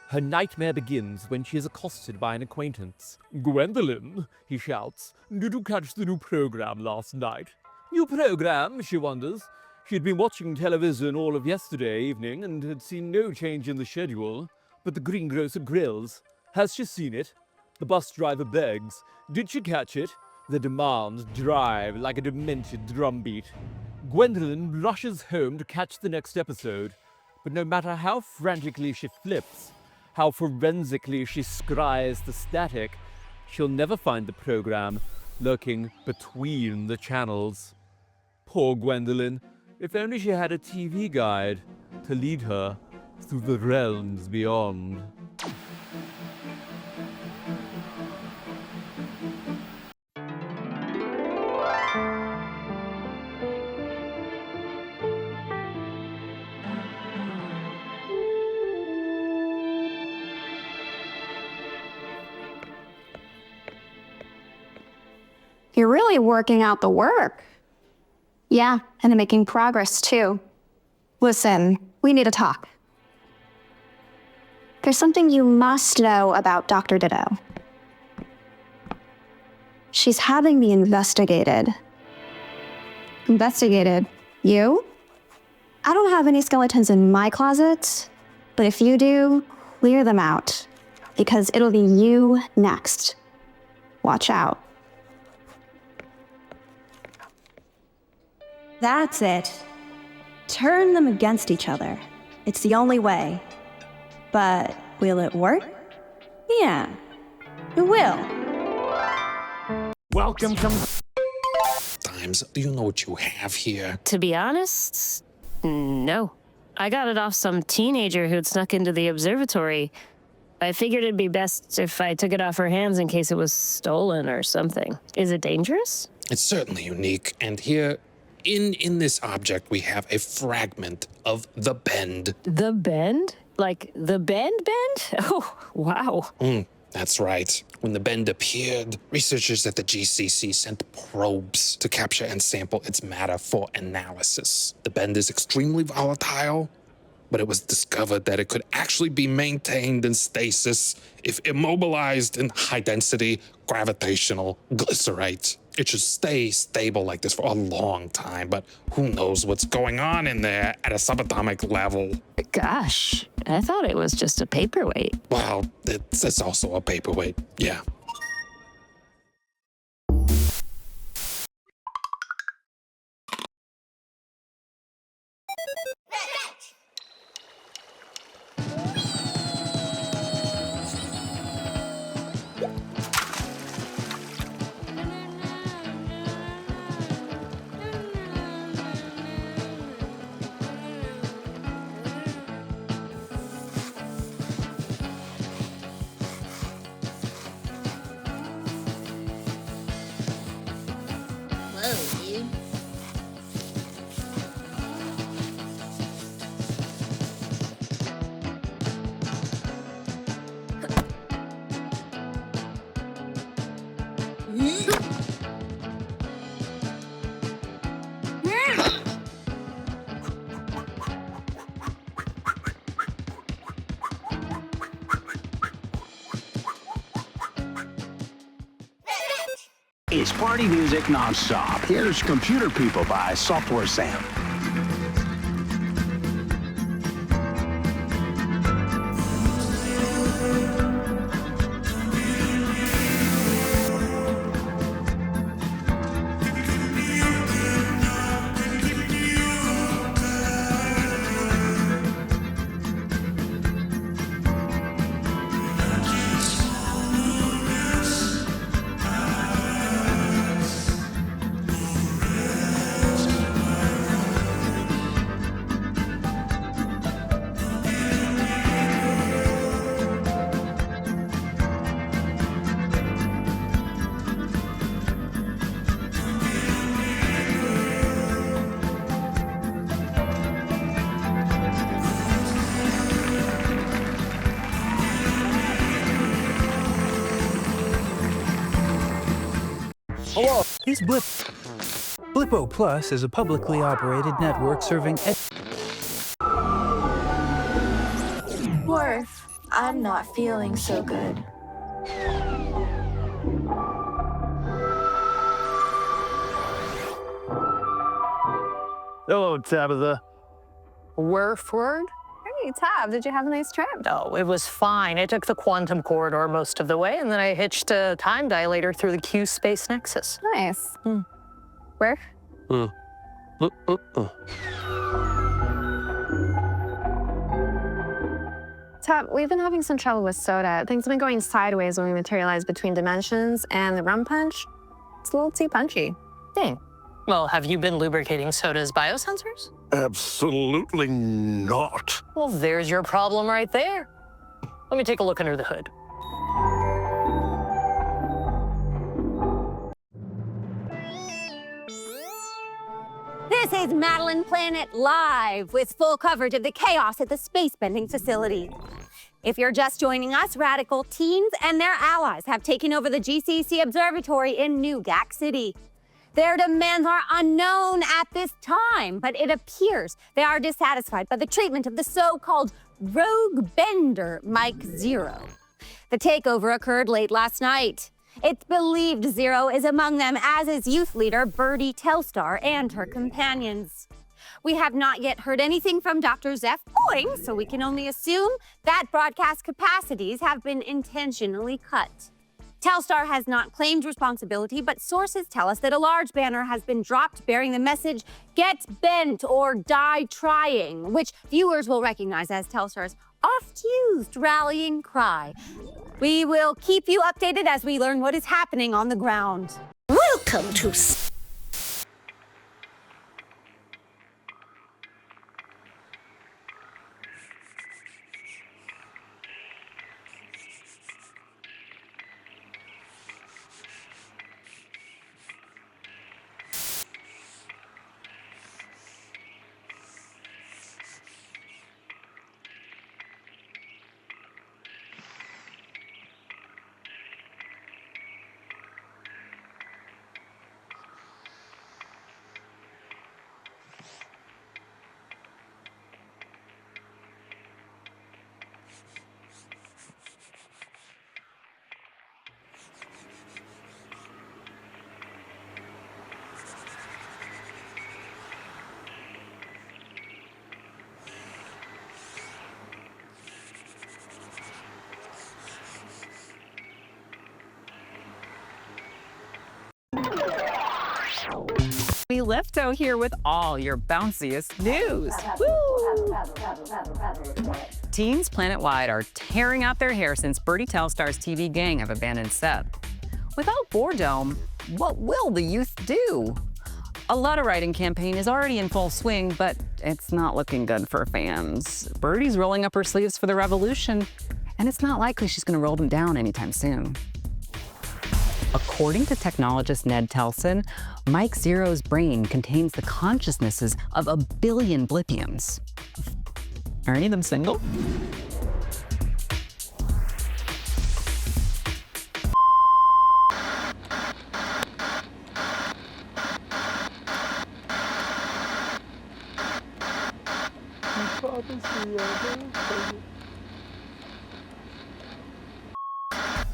Her nightmare begins when she is accosted by an acquaintance. "Gwendolyn," he shouts, "did you catch the new program last night?" "New program?" she wonders. She had been watching television all of yesterday evening and had seen no change in the schedule. But the greengrocer grills. Has she seen it? The bus driver begs. Did she catch it? The demands drive like a demented drumbeat. Gwendolyn rushes home to catch the next episode. But no matter how frantically she flips, how forensically she scries the static, she'll never find the program lurking between the channels. Poor Gwendolyn. If only she had a TV guide to lead her through the realms beyond. You're really working out the work. Yeah, and I'm making progress too. Listen, we need to talk. There's something you must know about Dr. Ditto. She's having me investigated. Investigated? You? I don't have any skeletons in my closet, but if you do, clear them out, because it'll be you next. Watch out. That's it. Turn them against each other. It's the only way. But will it work? Yeah, it will. Welcome. Times, do you know what you have here? To be honest, no. I got it off some teenager who'd snuck into the observatory. I figured it'd be best if I took it off her hands in case it was stolen or something. Is it dangerous? It's certainly unique, and here in this object we have a fragment of the Bend. The Bend? Like the Bend? Oh, wow. That's right. When the Bend appeared, researchers at the GCC sent probes to capture and sample its matter for analysis. The Bend is extremely volatile, but it was discovered that it could actually be maintained in stasis if immobilized in high-density gravitational glycerate. It should stay stable like this for a long time, but who knows what's going on in there at a subatomic level. Gosh, I thought it was just a paperweight. Well, it's also a paperweight, yeah. go, you. It's party music nonstop. Here's Computer People by Software Sam. Hello, it's Blip. Blippo Plus is a publicly operated network serving Worf, I'm not feeling so good. Hello, Tabitha. Worf word? Hey, Tab, did you have a nice trip? Oh, it was fine. I took the quantum corridor most of the way, and then I hitched a time dilator through the Q space nexus. Nice. Where? Tab, we've been having some trouble with soda. Things have been going sideways when we materialize between dimensions, and the rum punch, it's a little too punchy. Well, have you been lubricating soda's biosensors? Absolutely not. Well, there's your problem right there. Let me take a look under the hood. This is Madeline Planet Live with full coverage of the chaos at the space-bending facility. If you're just joining us, radical teens and their allies have taken over the GCC Observatory in New Gack City. Their demands are unknown at this time, but it appears they are dissatisfied by the treatment of the so-called rogue bender, Mike Zero. The takeover occurred late last night. It's believed Zero is among them, as is youth leader Birdie Telstar and her companions. We have not yet heard anything from Dr. Zeph Boing, so we can only assume that broadcast capacities have been intentionally cut. Telstar has not claimed responsibility, but sources tell us that a large banner has been dropped bearing the message, "Get bent or die trying," which viewers will recognize as Telstar's oft-used rallying cry. We will keep you updated as we learn what is happening on the ground. Welcome to... We Lifto here with all your bounciest news. Woo! Teens planet-wide are tearing out their hair since Birdie Telstar's TV gang have abandoned Seb. Without Boredome, what will the youth do? A letter writing campaign is already in full swing, but it's not looking good for fans. Birdie's rolling up her sleeves for the revolution, and it's not likely she's gonna roll them down anytime soon. According to technologist Ned Telson, Mike Zero's brain contains the consciousnesses of 1 billion Blipians. Are any of them single?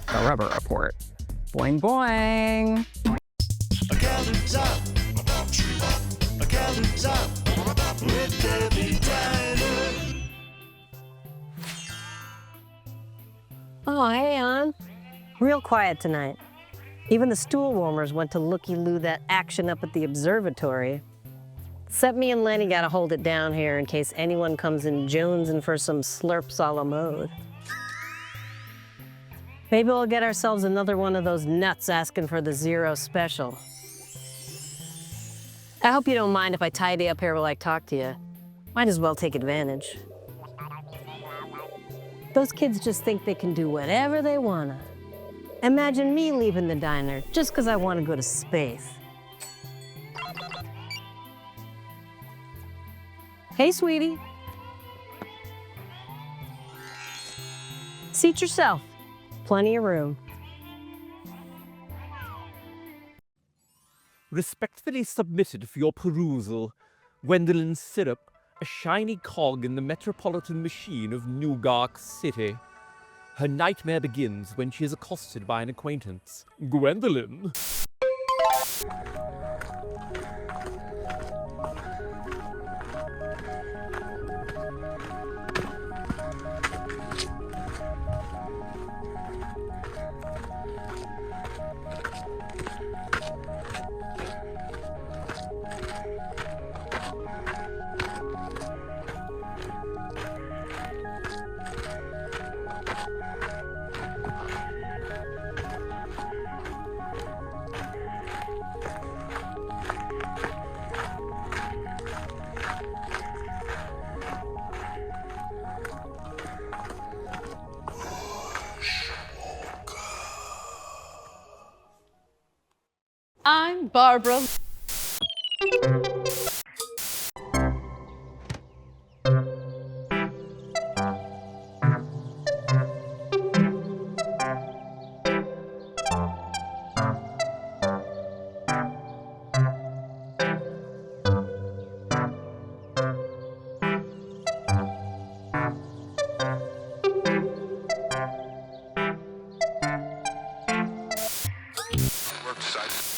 The Rubber Report. Boing boing. Oh, hey, Ann. Real quiet tonight. Even the stool warmers went to looky-loo that action up at the observatory. Except me and Lenny gotta hold it down here in case anyone comes in jonesing for some slurps a la mode. Maybe we'll get ourselves another one of those nuts asking for the Zero special. I hope you don't mind if I tidy up here while I talk to you. Might as well take advantage. Those kids just think they can do whatever they wanna. Imagine me leaving the diner just because I want to go to space. Hey, sweetie. Seat yourself. Plenty of room. Respectfully submitted for your perusal, Gwendolyn Syrup, a shiny cog in the metropolitan machine of New Gark City. Her nightmare begins when she is accosted by an acquaintance. Gwendolyn. I'm Barbara.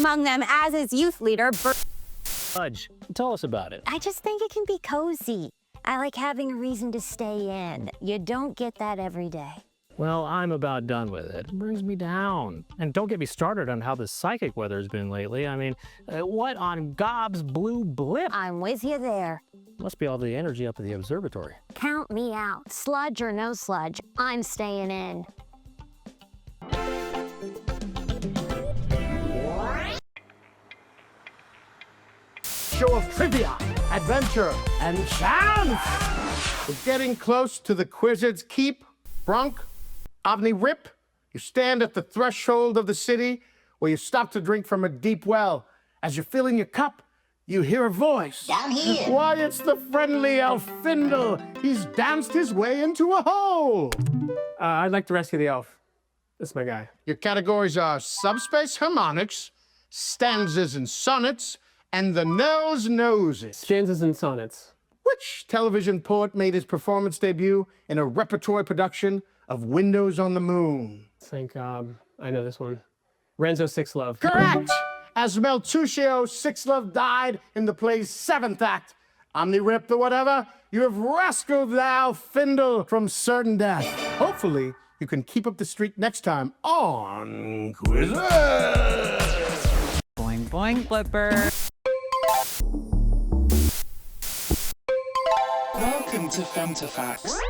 Among them, as his youth leader, Fudge, tell us about it. I just think it can be cozy. I like having a reason to stay in. You don't get that every day. Well, I'm about done with it. It brings me down. And don't get me started on how the psychic weather's been lately. I mean, what on gob's blue blip? I'm with you there. Must be all the energy up at the observatory. Count me out. Sludge or no sludge, I'm staying in. Show of trivia, adventure, and chance. We're getting close to the Quizzard's Keep. Brunk, Omni Rip, you stand at the threshold of the city where you stop to drink from a deep well. As you're filling your cup, you hear a voice. Down here. Why, it's the friendly Elfindle. He's danced his way into a hole. I'd like to rescue the elf. This is my guy. Your categories are subspace harmonics, stanzas and sonnets, and the noses. Stanzas and sonnets. Which television poet made his performance debut in a repertory production of Windows on the Moon? I think, I know this one. Renzo Six Love. Correct! As Meltuccio Six Love died in the play's 7th act, Omni Rip the whatever, you have rescued thou Findle from certain death. Hopefully, you can keep up the streak next time on Quizzes! Boing boing blipper. Welcome to Femtafacts.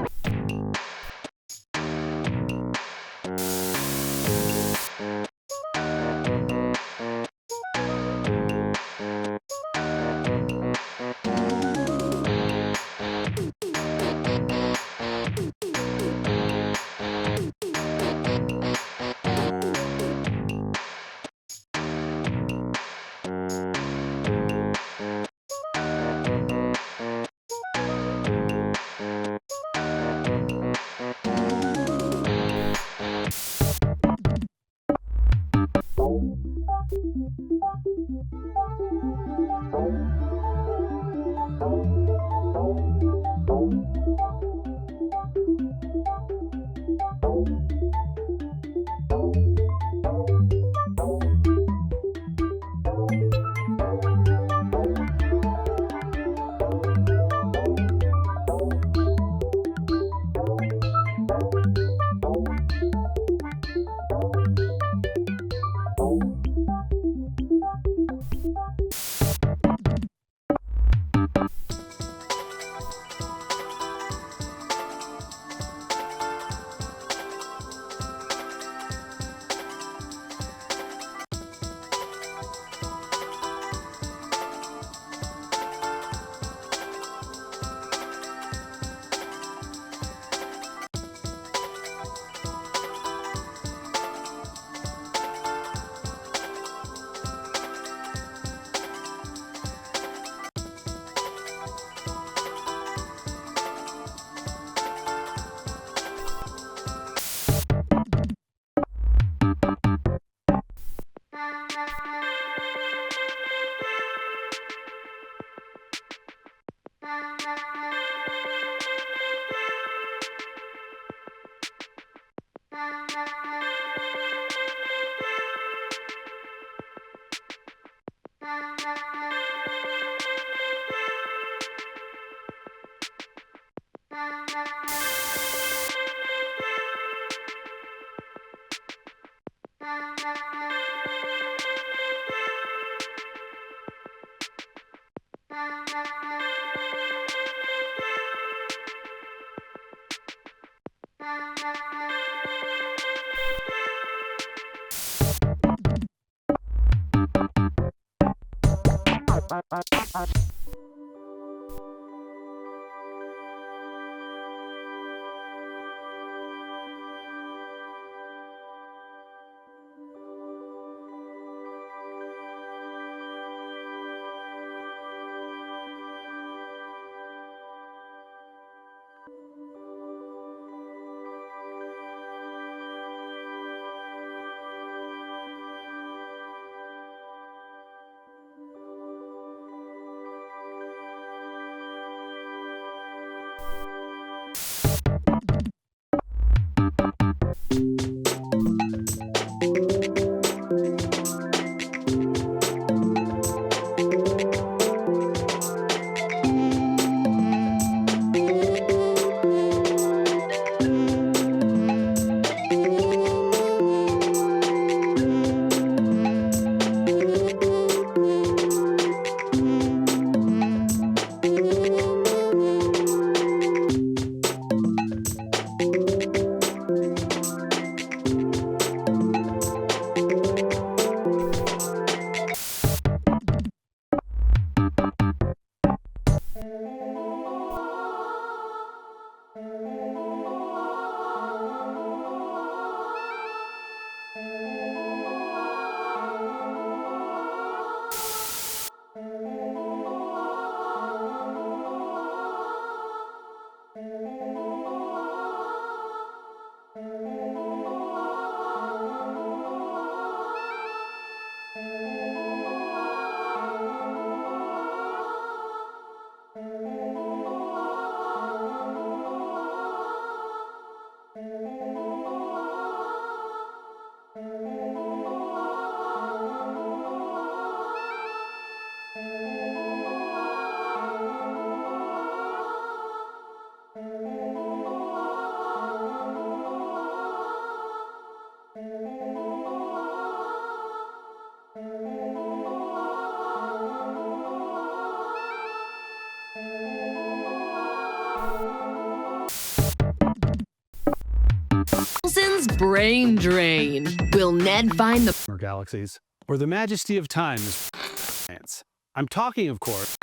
Brain drain. Will Ned find the galaxies, where the majesty of time is science? I'm talking, of course.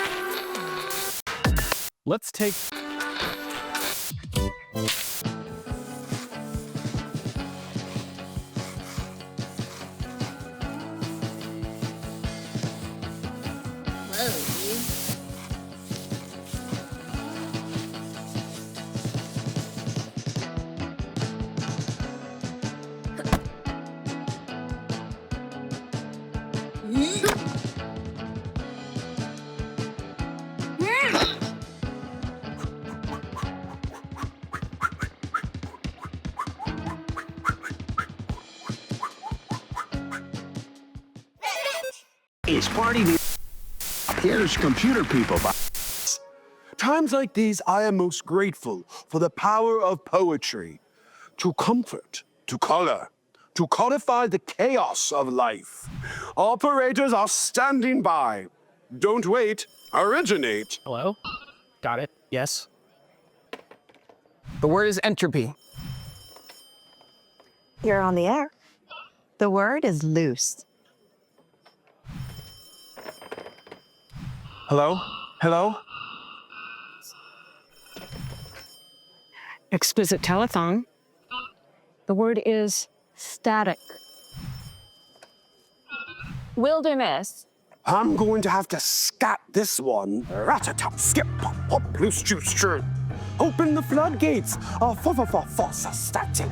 Let's take. It's party music. Here's computer people. Times like these, I am most grateful for the power of poetry to comfort, to color, to codify the chaos of life. Operators are standing by. Don't wait, originate. Hello? Got it. Yes. The word is entropy. You're on the air. The word is loose. Hello? Hello? Exquisite telethon. The word is static. Wilderness. I'm going to have to scat this one. Rat-a-tat, skip, pop, pop, loose juice, churn. Open the floodgates. Static.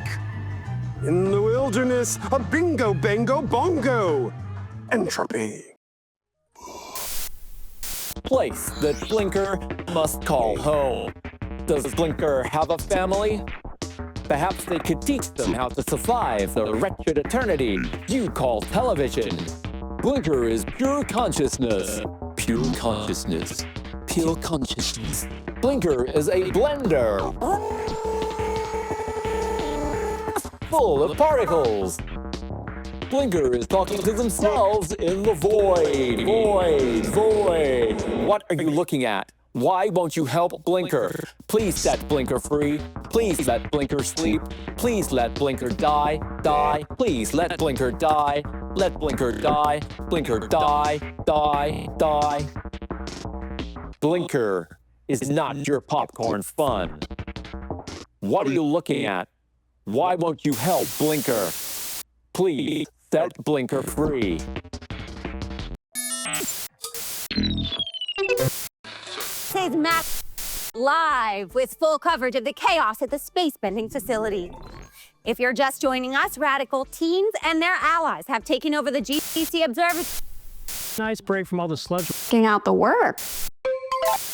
In the wilderness, a bingo, bango, bongo. Entropy. Place that Blinker must call home. Does Blinker have a family? Perhaps they could teach them how to survive the wretched eternity you call television. Blinker is pure consciousness. Pure consciousness. Pure consciousness. Blinker is a blender. Full of particles. Blinker is talking to themselves in the void. Void. Void. What are you looking at? Why won't you help Blinker? Please set Blinker free. Please let Blinker sleep. Please let Blinker die. Die. Please let Blinker die. Let Blinker die. Blinker die. Die. Die. Blinker is not your popcorn fun. What are you looking at? Why won't you help, Blinker? Please set Blinker free. This is Matt live with full coverage of the chaos at the space bending facility. If you're just joining us, radical teens and their allies have taken over the GCC observatory. Nice break from all the sludge. Getting out the work.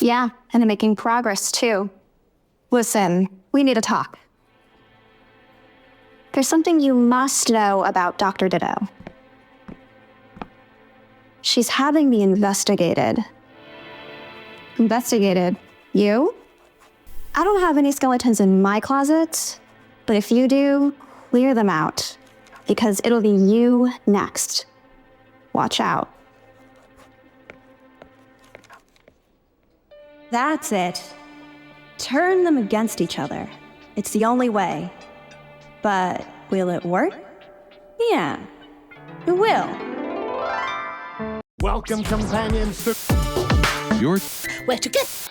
Yeah, and I'm making progress too. Listen, we need to talk. There's something you must know about Dr. Ditto. She's having me investigated. Investigated? You? I don't have any skeletons in my closet, but if you do, clear them out, because it'll be you next. Watch out. That's it. Turn them against each other. It's the only way. But will it work? Yeah, it will. Welcome, companions, to Where to get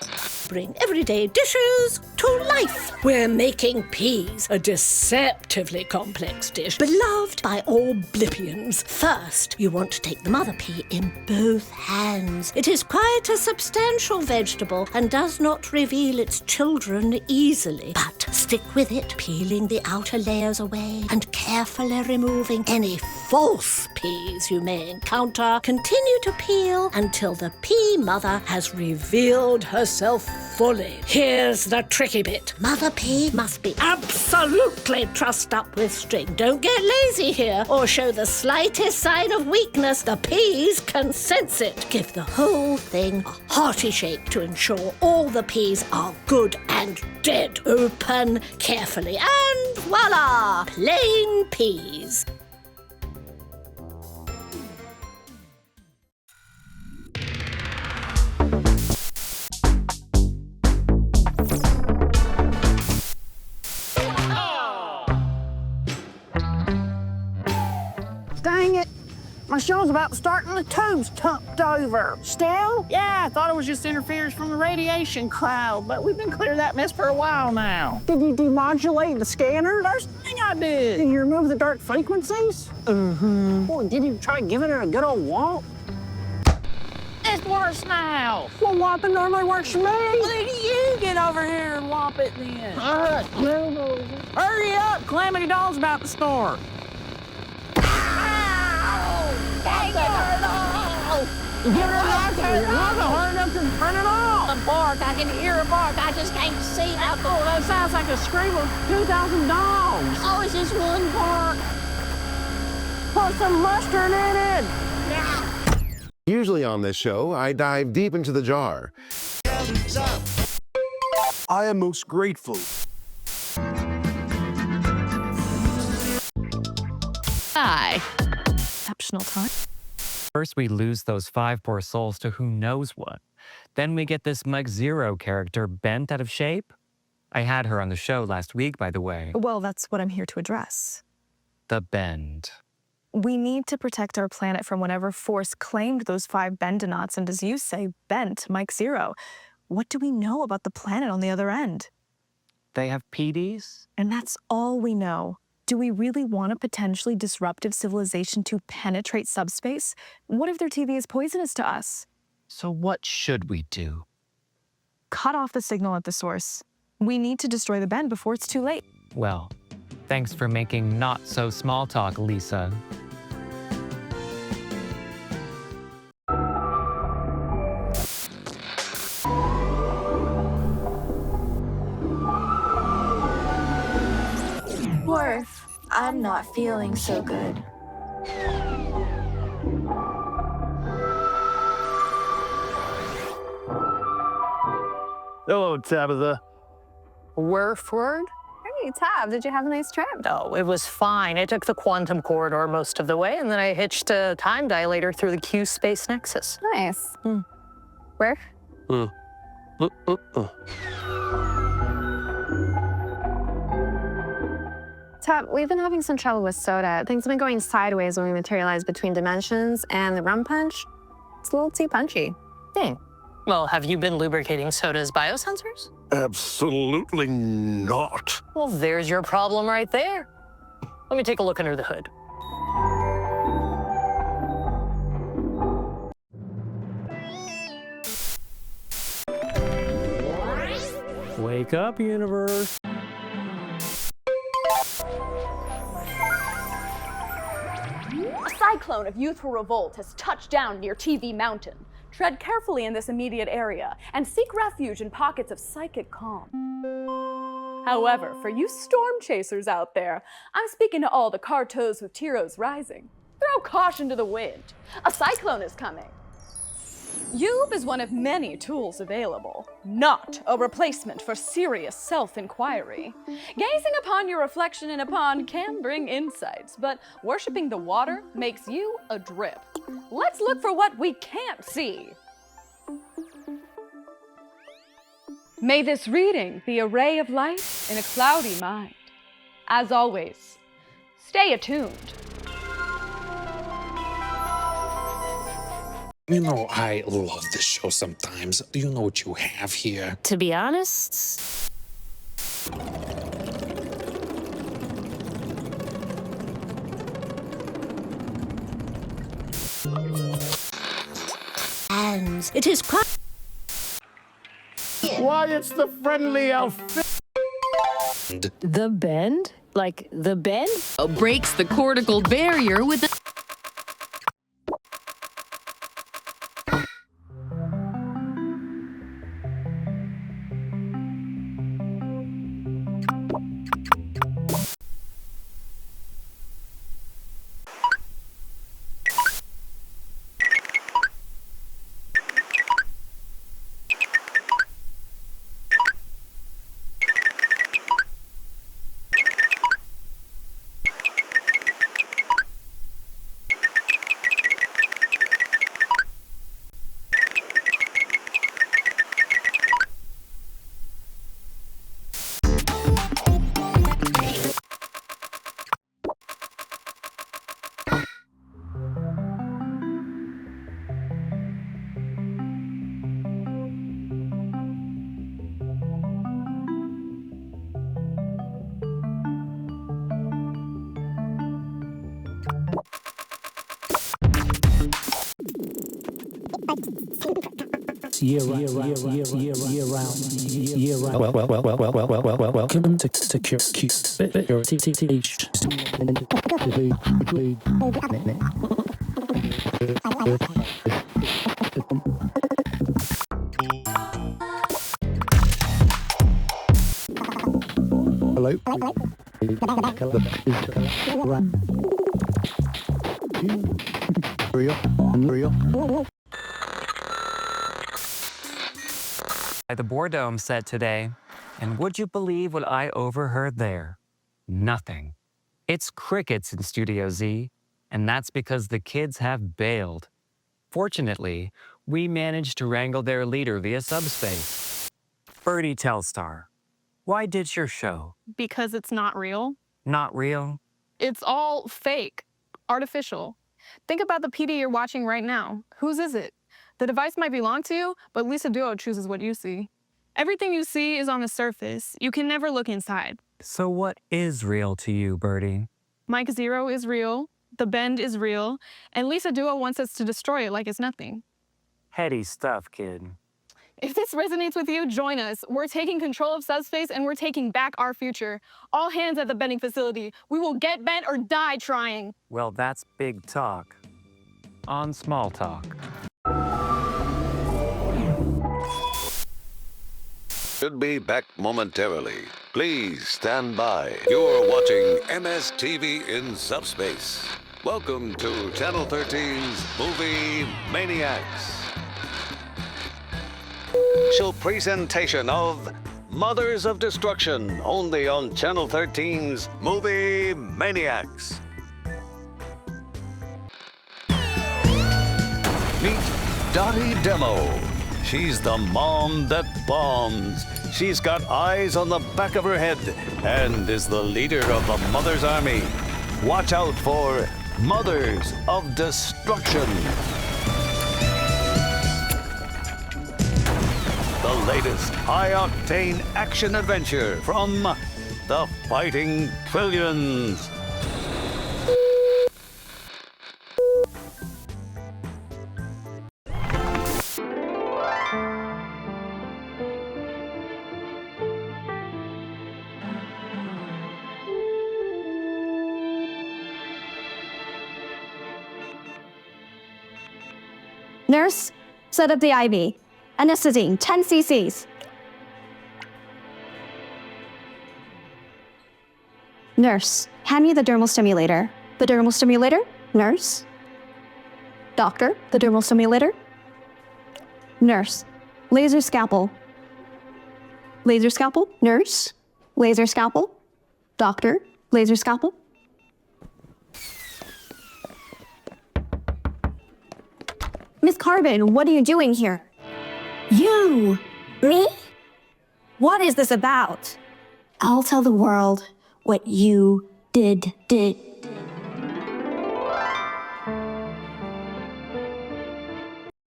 bring everyday dishes to life. We're making peas, a deceptively complex dish, beloved by all Blippians. First, you want to take the mother pea in both hands. It is quite a substantial vegetable and does not reveal its children easily. But stick with it, peeling the outer layers away and carefully removing any false peas you may encounter. Continue to peel until the pea mother has revealed herself fully. Here's the tricky bit. Mother pea must be absolutely trussed up with string. Don't get lazy here or show the slightest sign of weakness. The peas can sense it. Give the whole thing a hearty shake to ensure all the peas are good and dead. Open carefully and voila! Plain peas. Dang it. My show's about to start and the tube's tucked over. Still? Yeah, I thought it was just interference from the radiation cloud, but we've been clear of that mess for a while now. Did you demodulate the scanner? First thing I did. Did you remove the dark frequencies? Mm-hmm. Boy, did you try giving it a good old womp? It's worse now. Well, whopping normally works for me. Well, then you get over here and whop it then. All right, move over. Hurry up, Calamity Doll's about to start. Dang it, Give it a knock, you're not hard enough to turn it off. A bark, I can hear a bark, I just can't see that. Oh, that sounds like a scream of 2,000 dogs. Oh, it's just one bark. Put some mustard in it. Usually on this show, I dive deep into the jar. I am most grateful. Hi. Exceptional time. First, we lose those 5 poor souls to who knows what. Then we get this Mike Zero character bent out of shape. I had her on the show last week, by the way. Well, that's what I'm here to address. The bend. We need to protect our planet from whatever force claimed those 5 Bendonauts and, as you say, bent Mike Zero. What do we know about the planet on the other end? They have PDs? And that's all we know. Do we really want a potentially disruptive civilization to penetrate subspace? What if their TV is poisonous to us? So what should we do? Cut off the signal at the source. We need to destroy the bend before it's too late. Well, thanks for making not so small talk, Lisa. Worf, I'm not feeling so good. Hello, Tabitha. Word? Hey, Tab, did you have a nice trip? Oh, it was fine. I took the quantum corridor most of the way, and then I hitched a time dilator through the Q space nexus. Nice. Where? Tab, we've been having some trouble with soda. Things have been going sideways when we materialize between dimensions, and the rum punch, it's a little too punchy. Well, have you been lubricating Soda's biosensors? Absolutely not. Well, there's your problem right there. Let me take a look under the hood. Wake up, universe. A cyclone of youthful revolt has touched down near TV Mountain. Tread carefully in this immediate area and seek refuge in pockets of psychic calm. However, for you storm chasers out there, I'm speaking to all the cartos with tiros rising. Throw caution to the wind. A cyclone is coming. Youb is one of many tools available, not a replacement for serious self-inquiry. Gazing upon your reflection in a pond can bring insights, but worshiping the water makes you a drip. Let's look for what we can't see. May this reading be a ray of light in a cloudy mind. As always, stay attuned. You know, I love this show sometimes. Do you know what you have here? To be honest, And it is quite... Why, it's the friendly elf. The bend? Like the bend? Breaks the cortical barrier with the... Year round. Welcome to security. Hello? The boredom set today, and would you believe what I overheard there? Nothing. It's crickets in Studio Z, and that's because the kids have bailed. Fortunately, we managed to wrangle their leader via subspace. Birdie Telstar, why ditch your show? Because it's not real. Not real? It's all fake, artificial. Think about the PD you're watching right now. Whose is it? The device might belong to you, but Lisa Duo chooses what you see. Everything you see is on the surface. You can never look inside. So what is real to you, Birdie? Mike Zero is real, the bend is real, and Lisa Duo wants us to destroy it like it's nothing. Heady stuff, kid. If this resonates with you, join us. We're taking control of subspace and we're taking back our future. All hands at the bending facility. We will get bent or die trying. Well, that's big talk. On small talk. Should be back momentarily. Please stand by. You're watching MSTV in Subspace. Welcome to Channel 13's Movie Maniacs. Special presentation of Mothers of Destruction, only on Channel 13's Movie Maniacs. Meet Dottie Demo. She's the mom that bombs. She's got eyes on the back of her head and is the leader of the Mother's Army. Watch out for Mothers of Destruction. the latest high-octane action adventure from the Fighting Trillions. Nurse, set up the IV. Anesthetine, 10 cc's. Nurse, hand me the dermal stimulator. The dermal stimulator? Nurse? Doctor, the dermal stimulator? Nurse, laser scalpel. Laser scalpel? Nurse? Laser scalpel? Doctor, laser scalpel? Miss Carbon, what are you doing here? You! Me? What is this about? I'll tell the world what you did.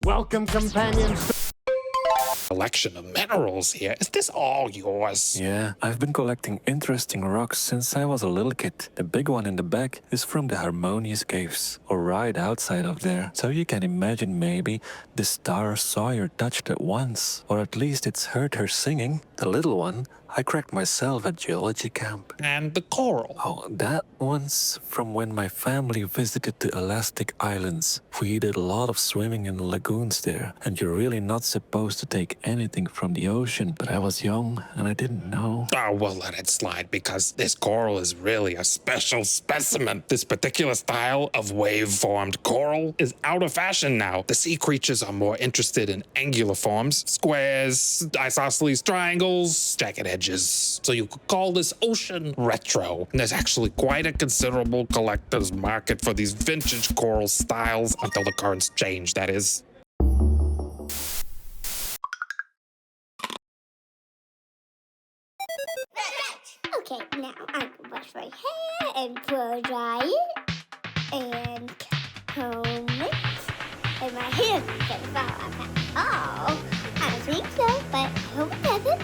Welcome, companions. Collection of minerals here. Is this all yours? Yeah, I've been collecting interesting rocks since I was a little kid. The big one in the back is from the Harmonious Caves, or right outside of there. So you can imagine maybe the star Sawyer touched it once, or at least it's heard her singing. The little one I cracked myself at geology camp. And the coral? Oh, that one's from when my family visited the Elastic Islands. We did a lot of swimming in the lagoons there, and you're really not supposed to take anything from the ocean, but I was young and I didn't know. Oh, we'll let it slide because this coral is really a special specimen. This particular style of wave-formed coral is out of fashion now. The sea creatures are more interested in angular forms, squares, isosceles triangles, jagged edges. So you could call this ocean retro. And there's actually quite a considerable collector's market for these vintage coral styles until the currents change, that is. Okay, now I'm gonna wash my hair and blow dry it and comb it. And my hair's gonna fall off at all. I don't think so, but I hope it doesn't.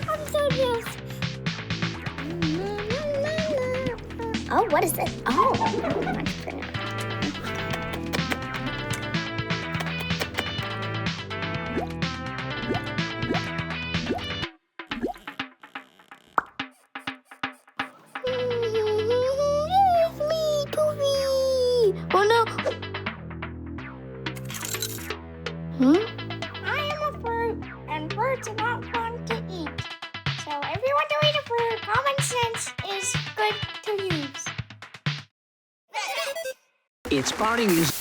I'm so nervous. Oh, what is this? Oh, my printer. Oh no! I am a fruit, and fruits are not fun to eat. So if you want to eat a fruit, common sense is good to use. It's party music.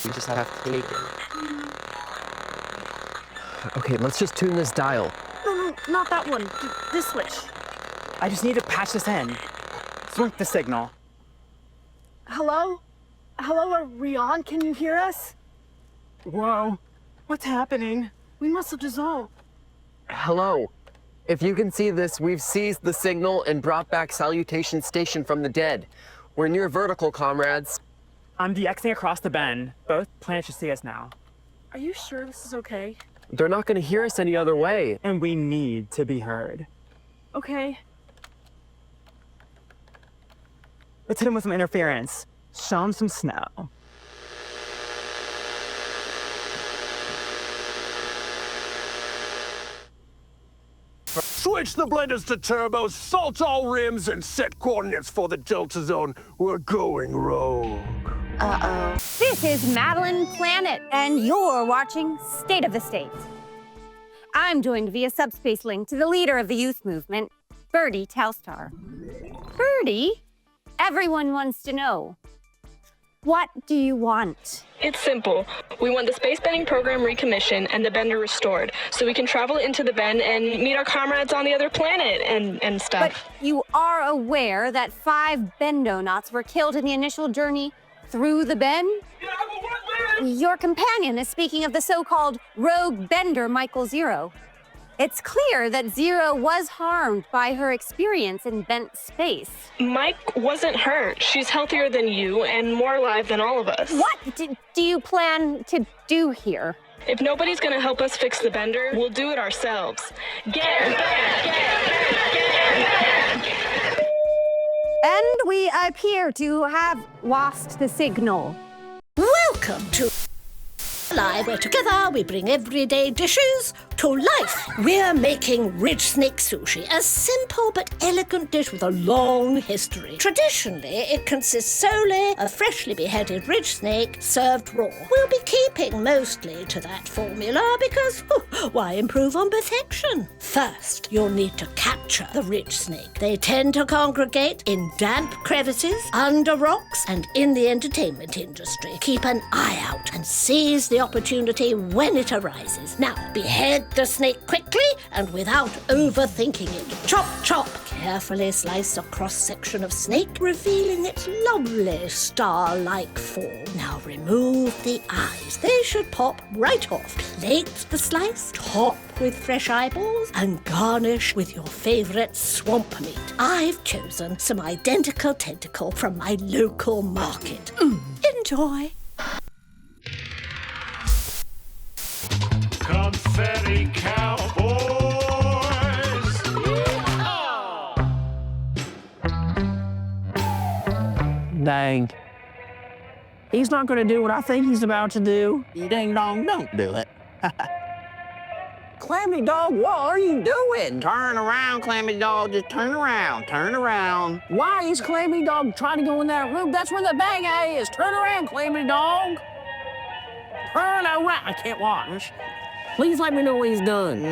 You just have to take it. Okay, let's just tune this dial. No, not that one. This switch. I just need to patch this in. Switch the signal. Hello? Hello, are we on? Can you hear us? Whoa. What's happening? We must have dissolved. Hello. If you can see this, we've seized the signal and brought back Salutation Station from the dead. We're near vertical, comrades. I'm DXing across the bend. Both planets should see us now. Are you sure this is okay? They're not going to hear us any other way. And we need to be heard. Okay. Let's hit him with some interference. Show him some snow. Switch the blenders to turbo, salt all rims, and set coordinates for the Delta Zone. We're going rogue. Uh-oh. This is Madeline Planet, and you're watching State of the State. I'm joined via subspace link to the leader of the youth movement, Birdie Telstar. Birdie, everyone wants to know, what do you want? It's simple. We want the space bending program recommissioned and the bender restored, so we can travel into the bend and meet our comrades on the other planet and stuff. But you are aware that 5 bendonauts were killed in the initial journey through the bend? Your companion is speaking of the so-called rogue bender Michael Zero. It's clear that Zero was harmed by her experience in bent space. Mike wasn't hurt. She's healthier than you and more alive than all of us. What do you plan to do here? If nobody's gonna help us fix the bender, we'll do it ourselves. Get. And we appear to have lost the signal. Welcome to Live, where together we bring everyday dishes to life. We're making ridge snake sushi, a simple but elegant dish with a long history. Traditionally, it consists solely of freshly beheaded ridge snake served raw. We'll be keeping mostly to that formula because why improve on perfection? First, you'll need to capture the ridge snake. They tend to congregate in damp crevices, under rocks, and in the entertainment industry. Keep an eye out and seize the opportunity when it arises. Now, behead the snake quickly and without overthinking it. Chop, chop. Carefully slice a cross-section of snake, revealing its lovely star-like form. Now remove the eyes. They should pop right off. Plate the slice, top with fresh eyeballs, and garnish with your favorite swamp meat. I've chosen some identical tentacle from my local market. Enjoy. Confetti Cowboys! Dang. He's not going to do what I think he's about to do. Ding dong, don't do it. Clammy dog, what are you doing? Turn around, Clammy dog. Just turn around. Turn around. Why is Clammy dog trying to go in that room? That's where the bang is. Turn around, Clammy dog. Turn around. I can't watch. Please let me know what he's done.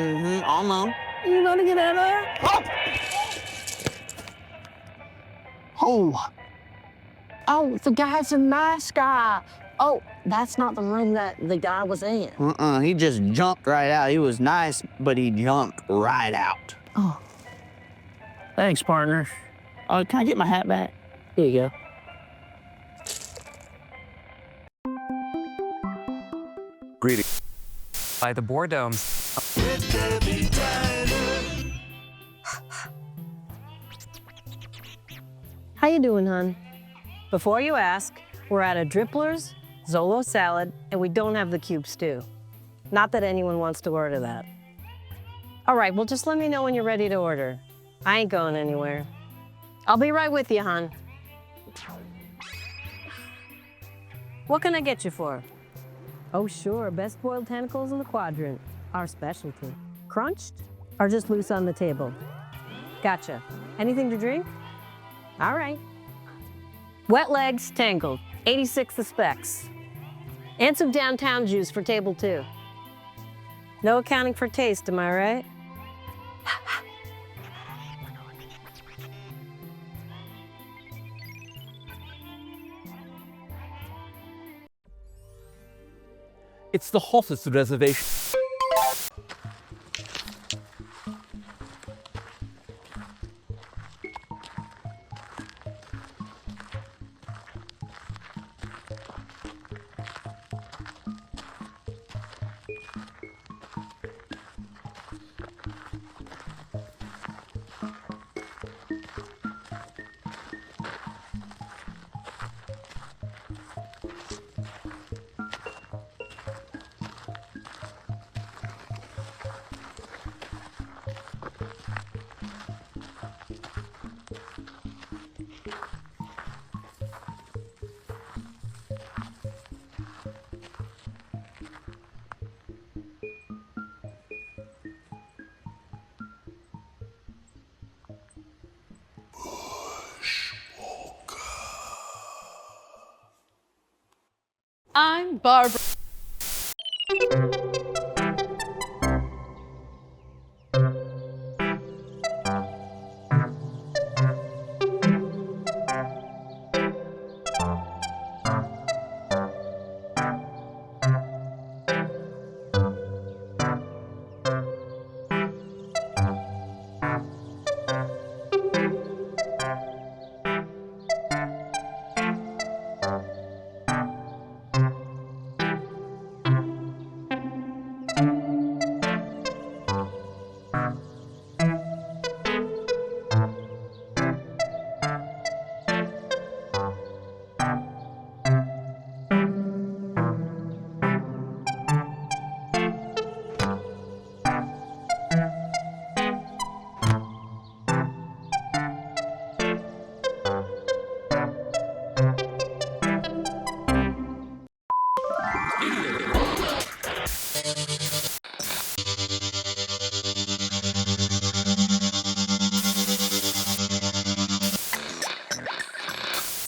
I'll know. You gonna get out of there? Oh. Oh, the guy's a nice guy. Oh, that's not the room that the guy was in. He just jumped right out. He was nice, but he jumped right out. Oh. Thanks, partner. Oh, can I get my hat back? Here you go. Greetings. By the boredomes. How you doing, hon? Before you ask, we're at a Drippler's, Zolo salad, and we don't have the cube stew. Not that anyone wants to order that. All right, well, just let me know when you're ready to order. I ain't going anywhere. I'll be right with you, hon. What can I get you for? Oh, sure, best boiled tentacles in the quadrant. Our specialty. Crunched or just loose on the table? Gotcha. Anything to drink? All right. Wet legs, tangled. 86 the specs. And some downtown juice for table 2. No accounting for taste, am I right? It's the hottest reservation. on, Barbara.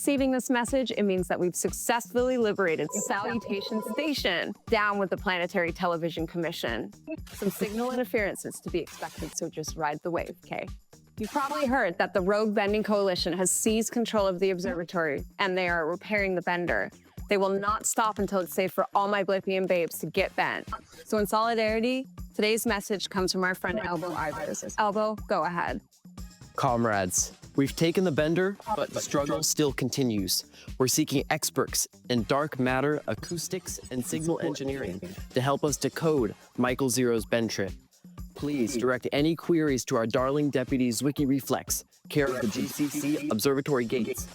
Receiving this message, it means that we've successfully liberated Salutation Station. Down with the Planetary Television Commission. Some signal interferences to be expected, so just ride the wave, okay? You probably heard that the Rogue Bending Coalition has seized control of the observatory, and they are repairing the bender. They will not stop until it's safe for all my Blippian babes to get bent. So in solidarity, today's message comes from our friend Elbow Ivers. Elbow, go ahead. Comrades, we've taken the bender, but the struggle still continues. We're seeking experts in dark matter, acoustics, and signal engineering to help us decode Michael Zero's bend trip. Please direct any queries to our darling deputies Wiki Reflex, care of the GCC Observatory Gates.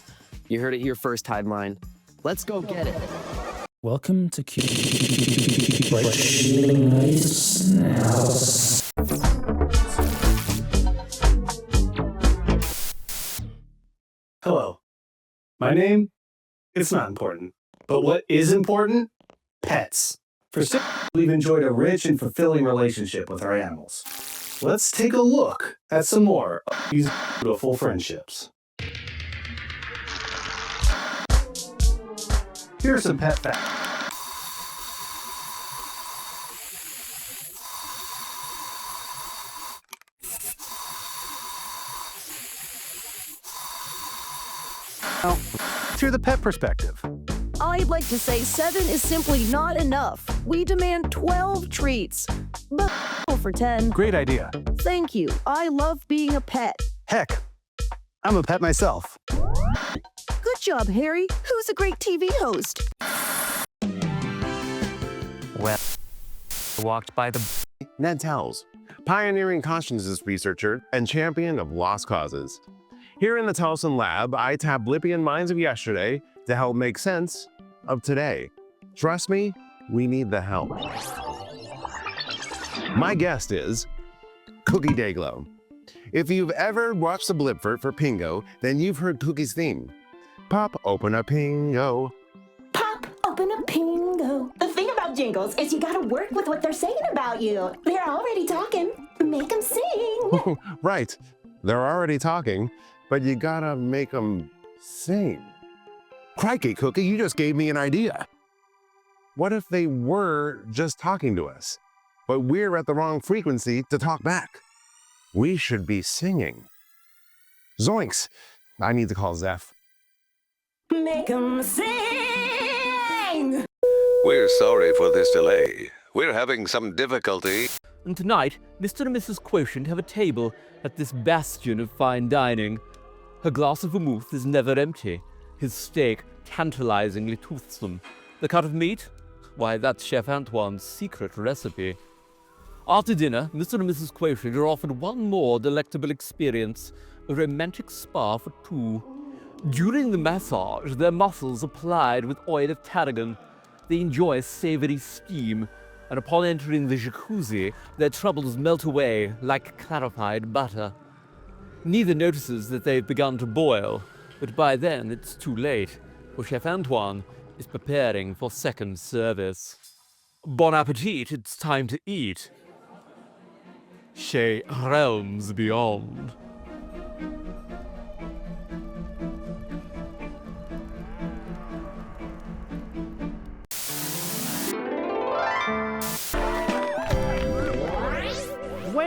You heard it here first, Timeline. Let's go get it. Welcome to Q. Hello. My name? It's not important. But what is important? Pets. For some, we've enjoyed a rich and fulfilling relationship with our animals. Let's take a look at some more of these beautiful friendships. Here are some pet facts. Now, to the pet perspective. I'd like to say 7 is simply not enough. We demand 12 treats. But for 10. Great idea. Thank you. I love being a pet. Heck, I'm a pet myself. Good job, Harry. Who's a great TV host? Well, walked by the... Ned Towles, pioneering consciousness researcher and champion of lost causes. Here in the Towson lab, I tap Blippian minds of yesterday to help make sense of today. Trust me, we need the help. My guest is Cookie Dayglow. If you've ever watched the Blipfert for Pingo, then you've heard Cookie's theme. Pop open a Pingo. Pop open a Pingo. The thing about jingles is you gotta work with what they're saying about you. They're already talking. Make them sing. Right, they're already talking, but you gotta make them sing. Crikey, Cookie, you just gave me an idea. What if they were just talking to us, but we're at the wrong frequency to talk back? We should be singing. Zoinks! I need to call Zeph. Make them sing! We're sorry for this delay. We're having some difficulty. And tonight, Mr. and Mrs. Quotient have a table at this bastion of fine dining. Her glass of vermouth is never empty, his steak tantalizingly toothsome. The cut of meat? Why, that's Chef Antoine's secret recipe. After dinner, Mr. and Mrs. Quotient are offered one more delectable experience, a romantic spa for two. During the massage, their muscles are plied with oil of tarragon. They enjoy savory steam, and upon entering the jacuzzi, their troubles melt away like clarified butter. Neither notices that they've begun to boil, but by then it's too late, for Chef Antoine is preparing for second service. Bon appetit, it's time to eat. Chez Realms Beyond.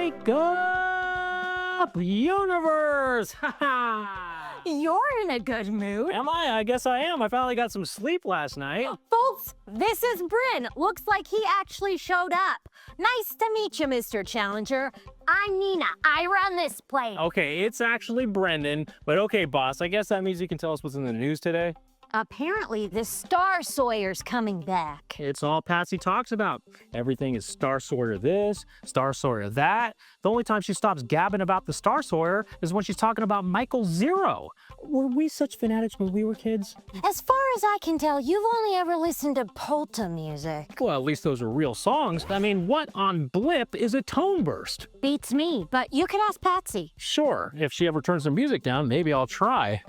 Wake up, universe! Ha ha! You're in a good mood. Am I? I guess I am. I finally got some sleep last night. Folks, this is Bryn. Looks like he actually showed up. Nice to meet you, Mr. Challenger. I'm Nina. I run this place. Okay, it's actually Brendan. But okay, boss, I guess that means you can tell us what's in the news today. Apparently, the Star Sawyer's coming back. It's all Patsy talks about. Everything is Star Sawyer this, Star Sawyer that. The only time she stops gabbing about the Star Sawyer is when she's talking about Michael Zero. Were we such fanatics when we were kids? As far as I can tell, you've only ever listened to polka music. Well, at least those are real songs. I mean, what on Blip is a tone burst? Beats me, but you can ask Patsy. Sure, if she ever turns the music down, maybe I'll try.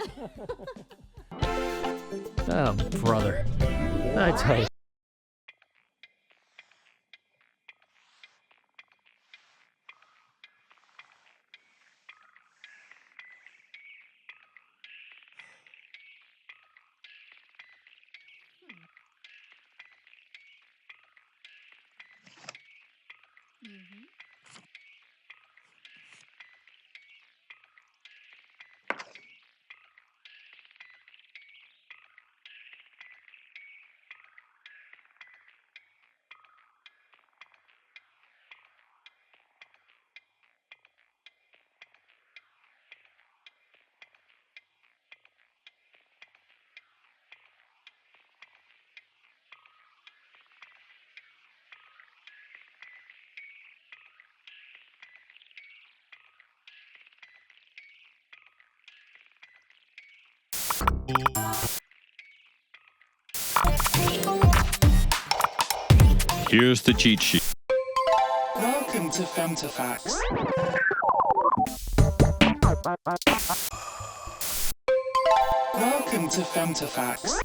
Oh, brother. I tell you. Here's the cheat sheet. Welcome to Femtofacts. Welcome to Femtofacts.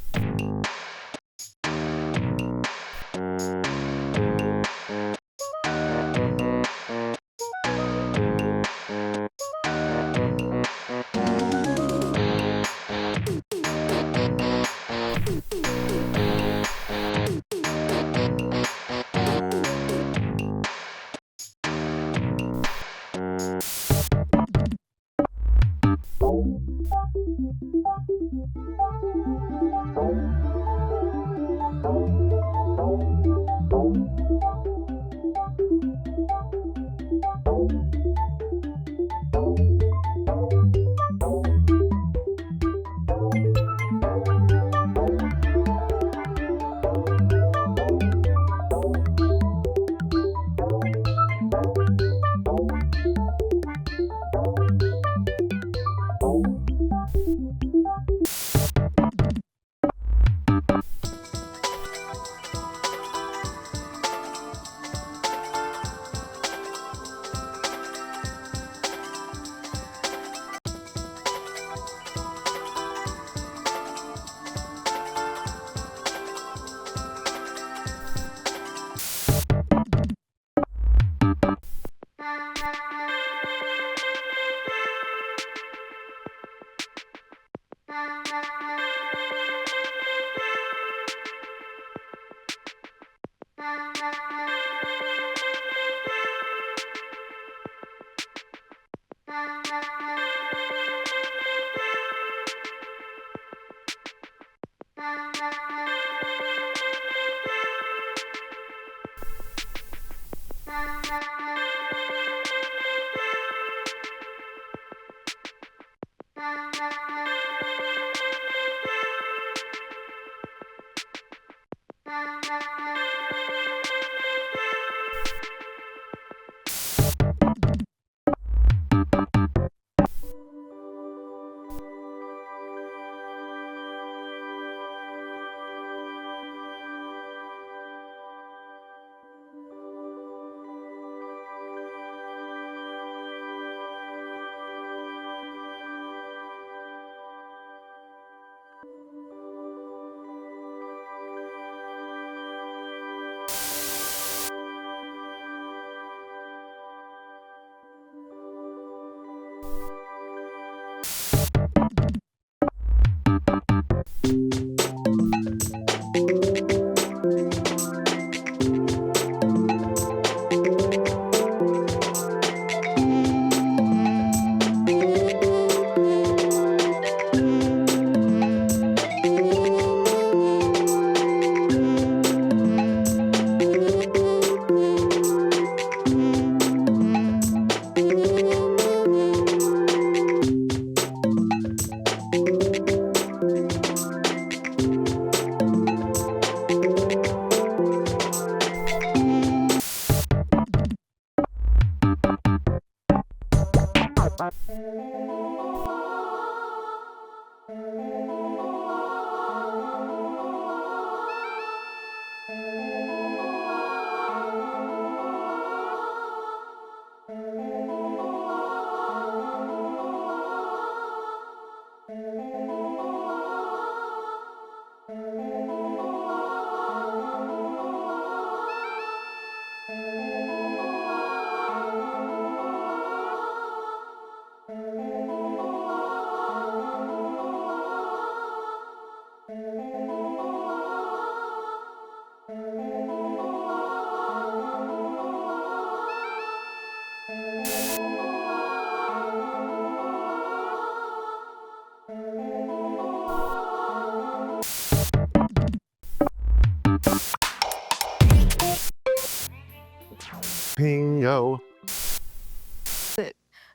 Bingo.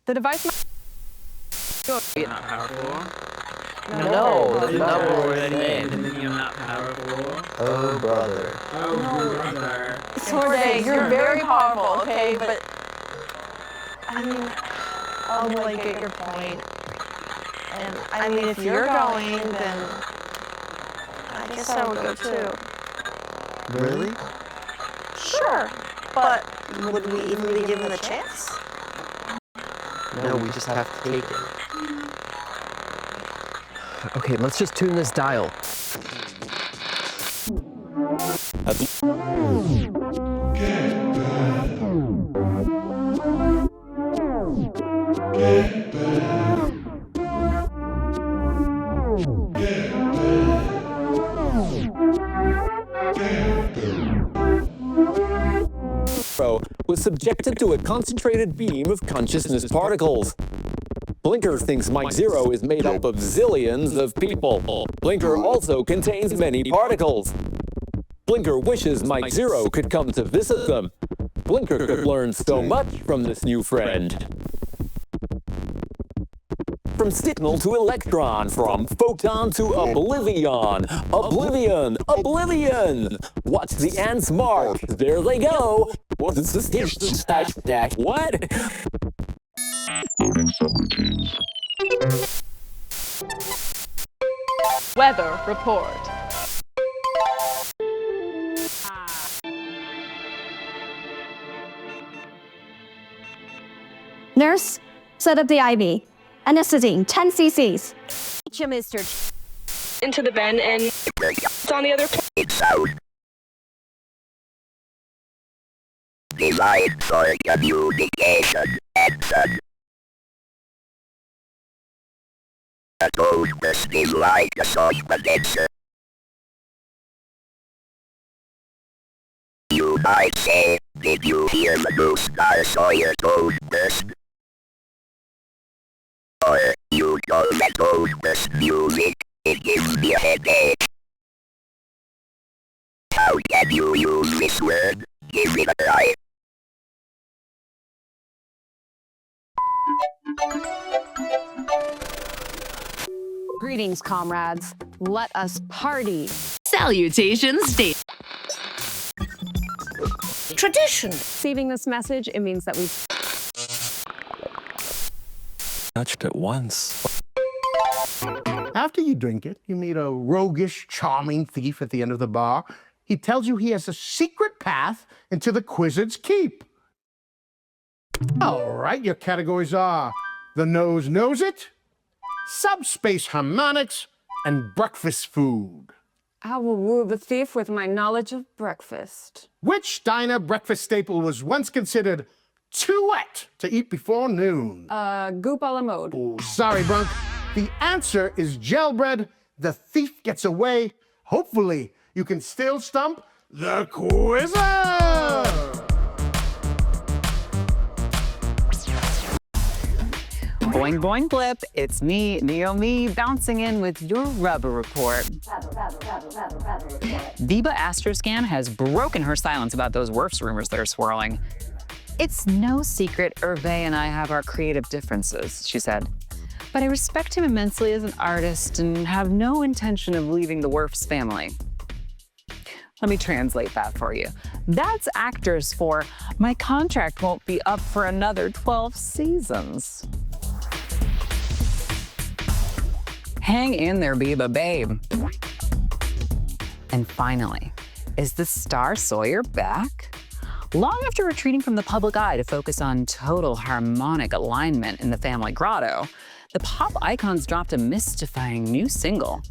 The device. You're not powerful. No, there's not no word in and then you're not powerful. Oh, brother. Oh, brother. Sorday, you're very powerful, okay? But I mean, I'll really get your point. And I mean, if you're going, then I guess I would go too. Really? Sure, but would we even be given a chance? No, we just have to take it. Okay, let's just tune this dial. Was subjected to a concentrated beam of consciousness particles. Blinker thinks Mike Zero is made up of zillions of people. Blinker also contains many particles. Blinker wishes Mike Zero could come to visit them. Blinker could learn so much from this new friend. From signal to electron, from photon to oblivion. Oblivion, oblivion. What's the ants mark? There they go. What is this? What? Weather report. Nurse, set up the IV. Anisotine, 10 cc's. Into the bin and it's on the other plane. Designed for communication and sun. A tone listening like a song condenser. You might say, did you hear the new Star Sawyer tone burst? Or, you know that tone burst music, it gives me a headache. How can you use this word? Give it a try. Greetings, comrades. Let us party. Salutations, date. Tradition. Receiving this message, it means that we've Touched it once. After you drink it, you meet a roguish, charming thief at the end of the bar. He tells you he has a secret path into the Quizzard's Keep. All right, your categories are The Nose Knows It, Subspace Harmonics, and Breakfast Food. I will woo the thief with my knowledge of breakfast. Which diner breakfast staple was once considered too wet to eat before noon? Goop a la mode. Oh, sorry, Brunk. The answer is gel bread. The thief gets away. Hopefully, you can still stump the Quizzer! Boing, boing, blip. It's me, Naomi, bouncing in with your rubber report. Biba Astroscan has broken her silence about those WRFs rumors that are swirling. It's no secret Hervé and I have our creative differences, she said. But I respect him immensely as an artist and have no intention of leaving the WRFs family. Let me translate that for you. That's actors for, my contract won't be up for another 12 seasons. Hang in there, Biba, babe. And finally, is the Star Sawyer back? Long after retreating from the public eye to focus on total harmonic alignment in the family grotto, the pop icons dropped a mystifying new single.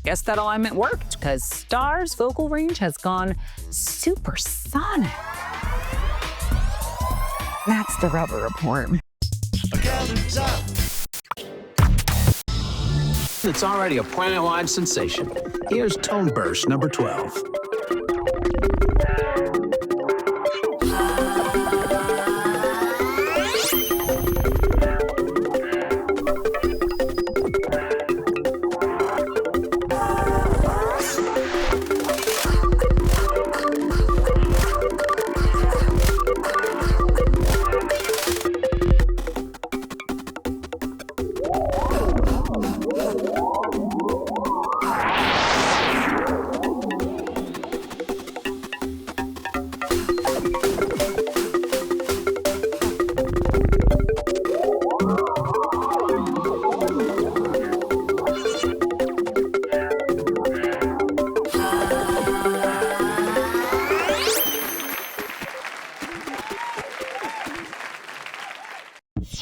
Guess that alignment worked, because Star's vocal range has gone supersonic. That's the rubber report. It's already a planet-wide sensation. Here's Tone Burst number 12.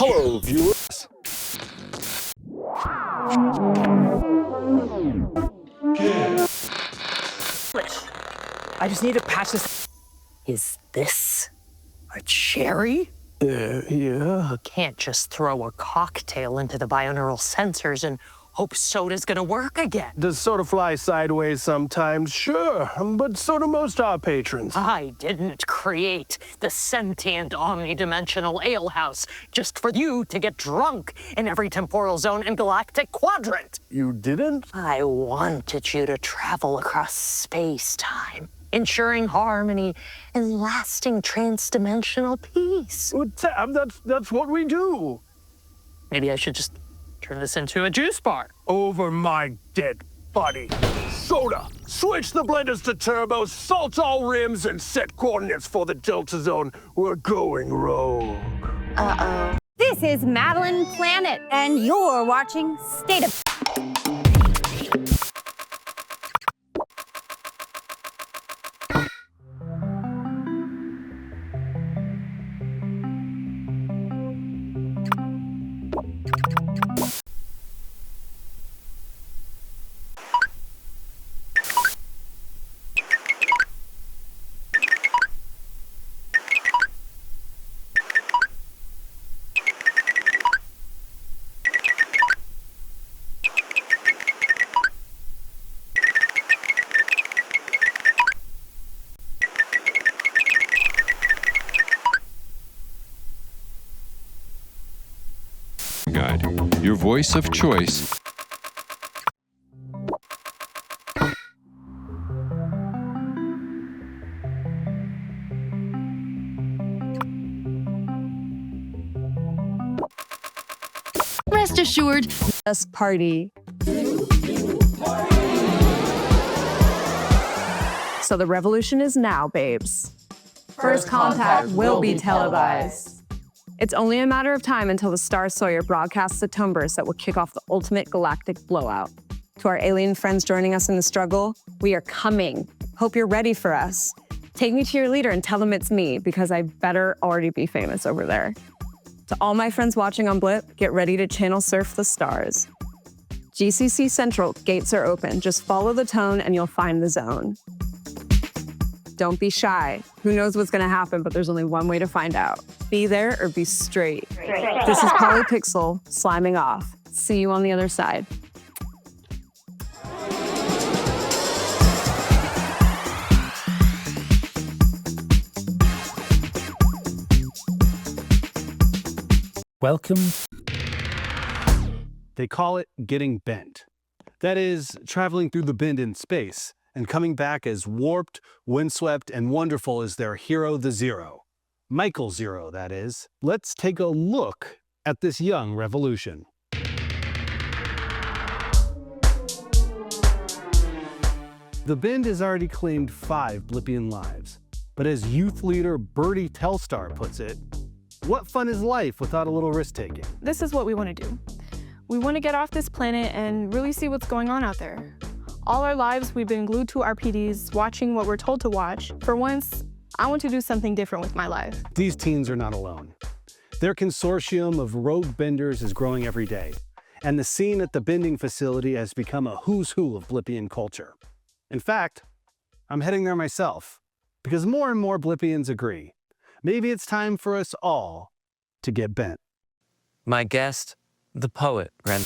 Hello, viewers. I just need to patch this. Is this a cherry? Yeah. Can't just throw a cocktail into the binaural sensors and hope soda's gonna work again. Does soda fly sideways sometimes? Sure, but so do most our patrons. I didn't create the sentient omnidimensional alehouse just for you to get drunk in every temporal zone and galactic quadrant. You didn't? I wanted you to travel across space-time, ensuring harmony and lasting trans-dimensional peace. Well, Tab, that's what we do. Maybe I should just turn this into a juice bar. Over my dead body. Soda! Switch the blenders to turbo, salt all rims, and set coordinates for the Delta Zone. We're going rogue. Uh-oh. This is Madeline Planet, and you're watching State of... Guide, your voice of choice. Rest assured, us party. So the revolution is now, babes. First contact will be televised. It's only a matter of time until the Star Sawyer broadcasts the tone burst that will kick off the ultimate galactic blowout. To our alien friends joining us in the struggle, we are coming. Hope you're ready for us. Take me to your leader and tell them it's me, because I better already be famous over there. To all my friends watching on Blip, get ready to channel surf the stars. GCC Central, gates are open. Just follow the tone and you'll find the zone. Don't be shy. Who knows what's gonna happen, but there's only one way to find out. Be there or be straight. This is Polypixel, sliming off. See you on the other side. Welcome. They call it getting bent. That is, traveling through the bend in space and coming back as warped, windswept, and wonderful as their hero, the Zero. Michael Zero, that is. Let's take a look at this young revolution. The Bend has already claimed 5 Blippian lives, but as youth leader Birdie Telstar puts it, what fun is life without a little risk-taking? This is what we want to do. We want to get off this planet and really see what's going on out there. All our lives, we've been glued to our PDs, watching what we're told to watch. For once, I want to do something different with my life. These teens are not alone. Their consortium of rogue benders is growing every day, and the scene at the bending facility has become a who's who of Blippian culture. In fact, I'm heading there myself, because more and more Blippians agree. maybe it's time for us all to get bent. My guest, the poet, Ren.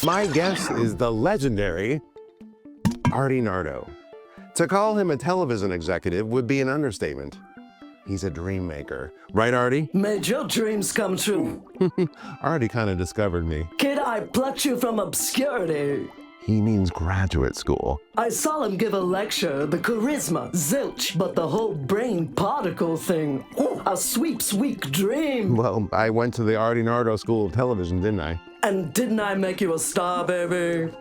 My guess is the legendary Artie Nardo. To call him a television executive would be an understatement. He's a dream maker. Right, Artie? Made your dreams come true. Artie kind of discovered me. Kid, I plucked you from obscurity. He means graduate school. I saw him give a lecture, the charisma, zilch, but the whole brain particle thing. Ooh, a sweep, sweet dream. Well, I went to the Artie Nardo School of Television, didn't I? And didn't I make you a star, baby?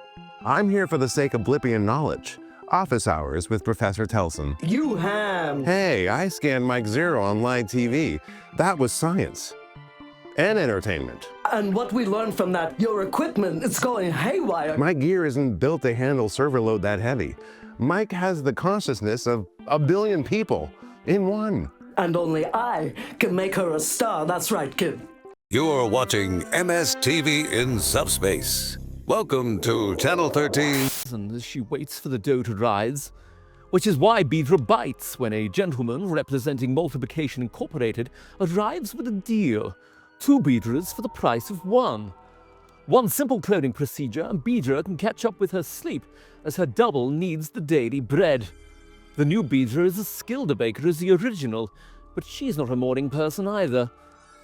I'm here for the sake of Blippian knowledge. Office hours with Professor Telson. You ham. Hey, I scanned Mike Zero on live TV. That was science. And entertainment. And what we learned from that, your equipment, it's going haywire. My gear isn't built to handle server load that heavy. Mike has the consciousness of 1 billion people in one. And only I can make her a star. That's right, kid. You're watching MSTV in Subspace. Welcome to Channel 13. As she waits for the dough to rise, which is why Beedra bites when a gentleman representing Multiplication Incorporated arrives with a deal. 2 Beedras for the price of 1. One simple cloning procedure and Beedra can catch up with her sleep as her double needs the daily bread. The new Beedra is as skilled a baker as the original, but she's not a morning person either.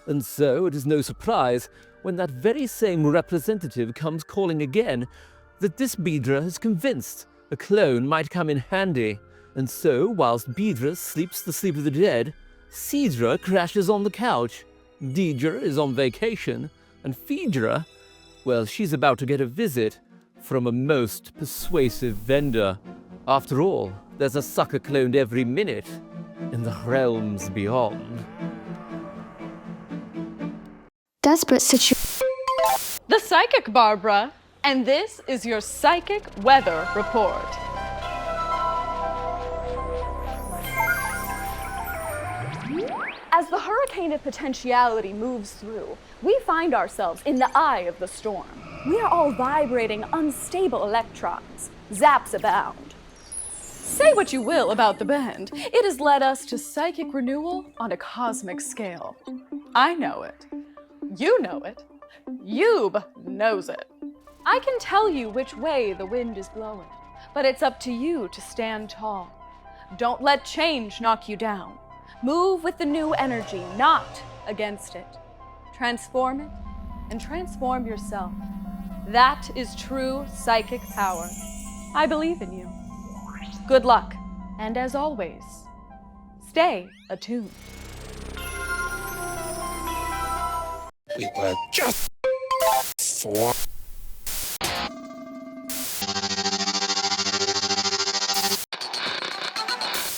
And so it is no surprise when that very same representative comes calling again that this Beedra is convinced a clone might come in handy. And so, whilst Beedra sleeps the sleep of the dead, Seedra crashes on the couch. Deidre is on vacation, and Phaedra, well, she's about to get a visit from a most persuasive vendor. After all, there's a sucker cloned every minute in the realms beyond. Desperate situation. The Psychic Barbara, and this is your Psychic Weather Report. As the hurricane of potentiality moves through, we find ourselves in the eye of the storm. We are all vibrating unstable electrons. Zaps abound. Say what you will about the bend, it has led us to psychic renewal on a cosmic scale. I know it. You know it. Yoob knows it. I can tell you which way the wind is blowing, but it's up to you to stand tall. Don't let change knock you down. Move with the new energy, not against it. Transform it and transform yourself. That is true psychic power. I believe in you. Good luck, and as always, stay attuned. We were just for.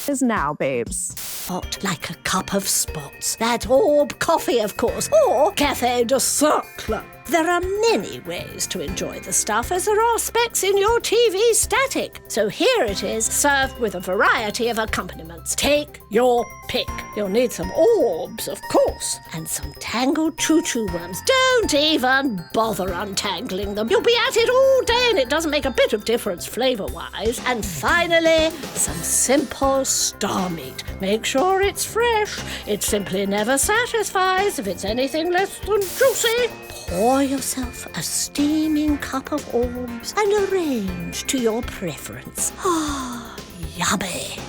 Is now, babes. Hot like a cup of spots. That orb coffee, of course, or Café de Cercle. There are many ways to enjoy the stuff, as there are specs in your TV static. So here it is, served with a variety of accompaniments. Take your pick. You'll need some orbs, of course, and some tangled choo-choo worms. Don't even bother untangling them. You'll be at it all day and it doesn't make a bit of difference flavor-wise. And finally, some simple star meat. Make sure it's fresh. It simply never satisfies if it's anything less than juicy. Pour yourself a steaming cup of orbs and arrange to your preference. Ah, yummy.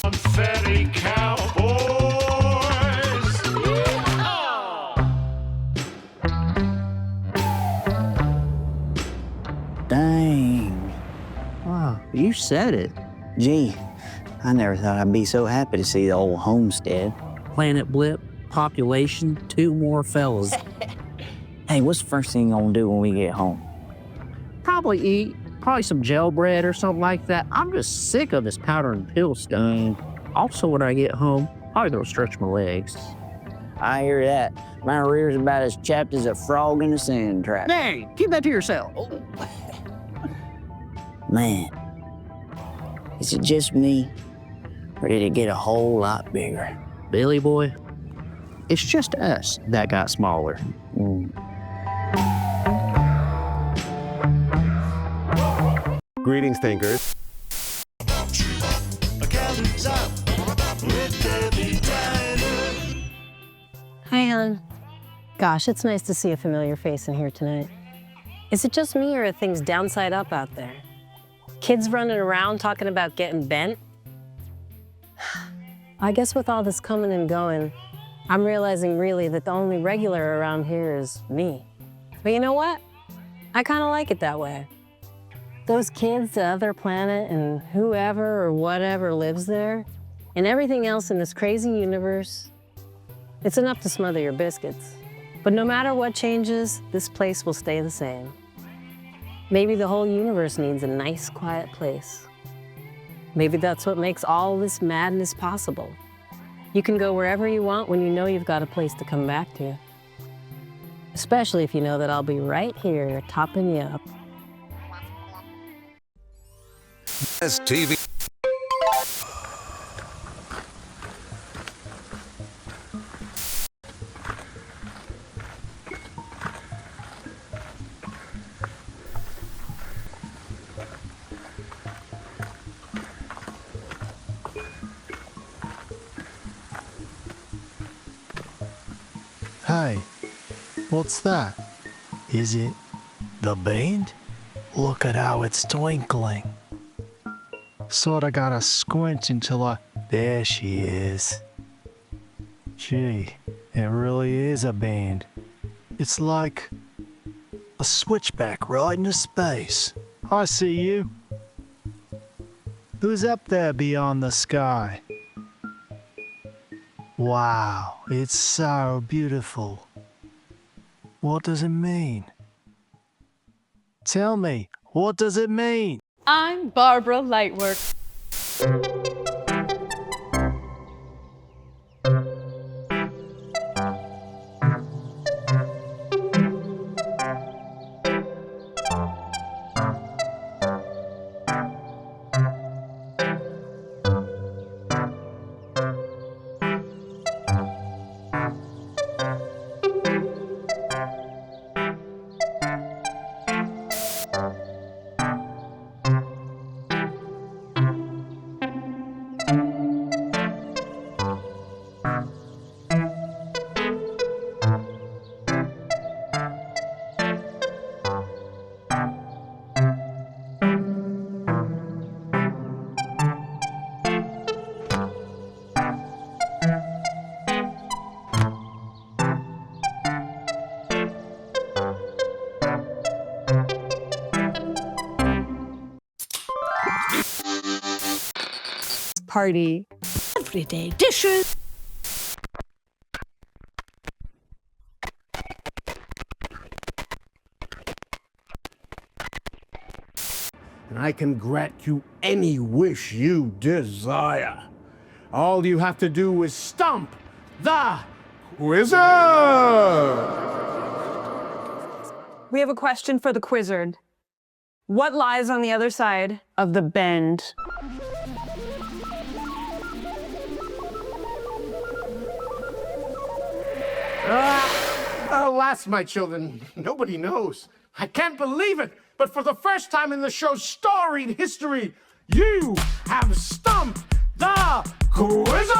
Confetti cowboys. Dang. Wow, you said it. Gee, I never thought I'd be so happy to see the old homestead. Planet Blip, population, 2 more fellas. Hey, what's the first thing you're gonna do when we get home? Probably eat. Probably some gel bread or something like that. I'm just sick of this powder and pill stuff. Also, when I get home, probably gonna stretch my legs. I hear that. My rear's about as chapped as a frog in a sand trap. Hey, keep that to yourself. Man, is it just me, or did it get a whole lot bigger? Billy boy, it's just us that got smaller. Greetings, Tankers. Hi, hon. Gosh, it's nice to see a familiar face in here tonight. Is it just me, or are things downside up out there? Kids running around talking about getting bent? I guess with all this coming and going, I'm realizing really that the only regular around here is me. But you know what? I kind of like it that way. Those kids, the other planet, and whoever or whatever lives there, and everything else in this crazy universe, it's enough to smother your biscuits. But no matter what changes, this place will stay the same. Maybe the whole universe needs a nice, quiet place. Maybe that's what makes all this madness possible. You can go wherever you want when you know you've got a place to come back to. Especially if you know that I'll be right here, topping you up. TV. Hey, what's that? Is it the band? Look at how it's twinkling. Sorta gotta squint until I... There she is. Gee, it really is a band. It's like a switchback right into space. I see you. Who's up there beyond the sky? Wow, it's so beautiful. What does it mean? Tell me, what does it mean? I'm Barbara Lightwork. Party. Everyday dishes. And I can grant you any wish you desire. All you have to do is stomp the wizard! We have a question for the Quizzard. What lies on the other side of the bend? Alas, my children, nobody knows. I can't believe it, but for the first time in the show's storied history, you have stumped the Quizzer!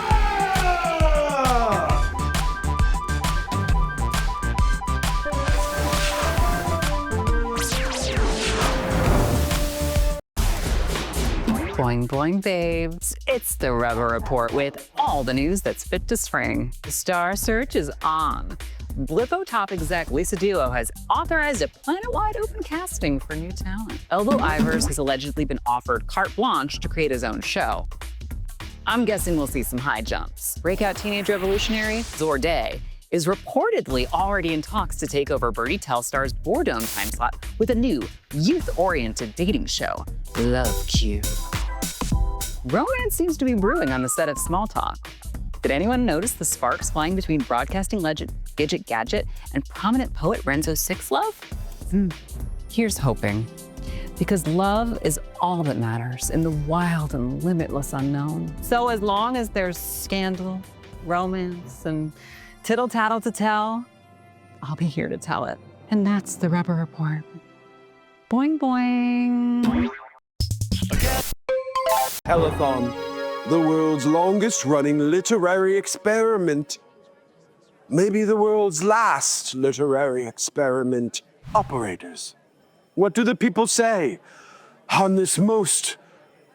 Boing, boing, babes. It's the Rubber Report with all the news that's fit to spring. The star search is on. Blippo top exec Lisa Dillo has authorized a planet-wide open casting for new talent. Elbo Ivers has allegedly been offered carte blanche to create his own show. I'm guessing we'll see some high jumps. Breakout teenage revolutionary Zorday is reportedly already in talks to take over Birdie Telstar's Boredom time slot with a new, youth-oriented dating show, Love Q. Romance seems to be brewing on the set of Small Talk. Did anyone notice the sparks flying between broadcasting legend Gidget Gadget and prominent poet Renzo Sixlove? Here's hoping. Because love is all that matters in the wild and limitless unknown. So as long as there's scandal, romance, and tittle-tattle to tell, I'll be here to tell it. And that's the Rubber Report. Boing, boing. Telethon, the world's longest running literary experiment. Maybe the world's last literary experiment. Operators, what do the people say on this most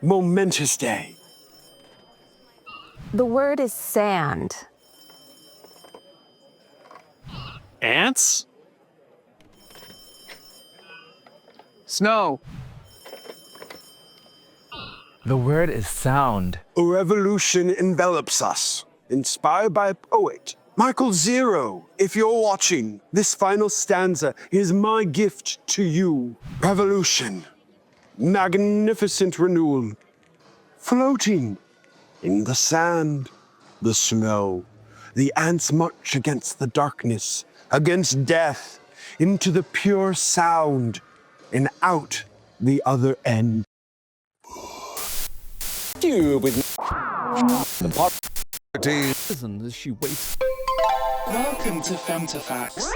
momentous day? The word is sand. Ants? Snow. The word is sound. A revolution envelops us, inspired by a poet. Michael Zero, if you're watching, this final stanza is my gift to you. Revolution, magnificent renewal, floating in the sand, the snow. The ants march against the darkness, against death, into the pure sound, and out the other end. You with the party. Listen as she waits. Welcome to Femtofacts.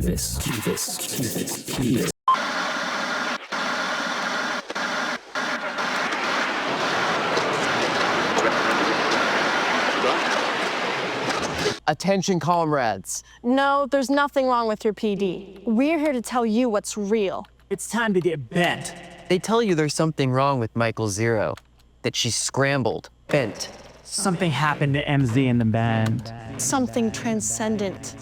Cubis. Attention, comrades. No, there's nothing wrong with your PD. We're here to tell you what's real. It's time to get bent. They tell you there's something wrong with Michael Zero, that she's scrambled, bent. Something happened to MZ in the band. Something transcendent.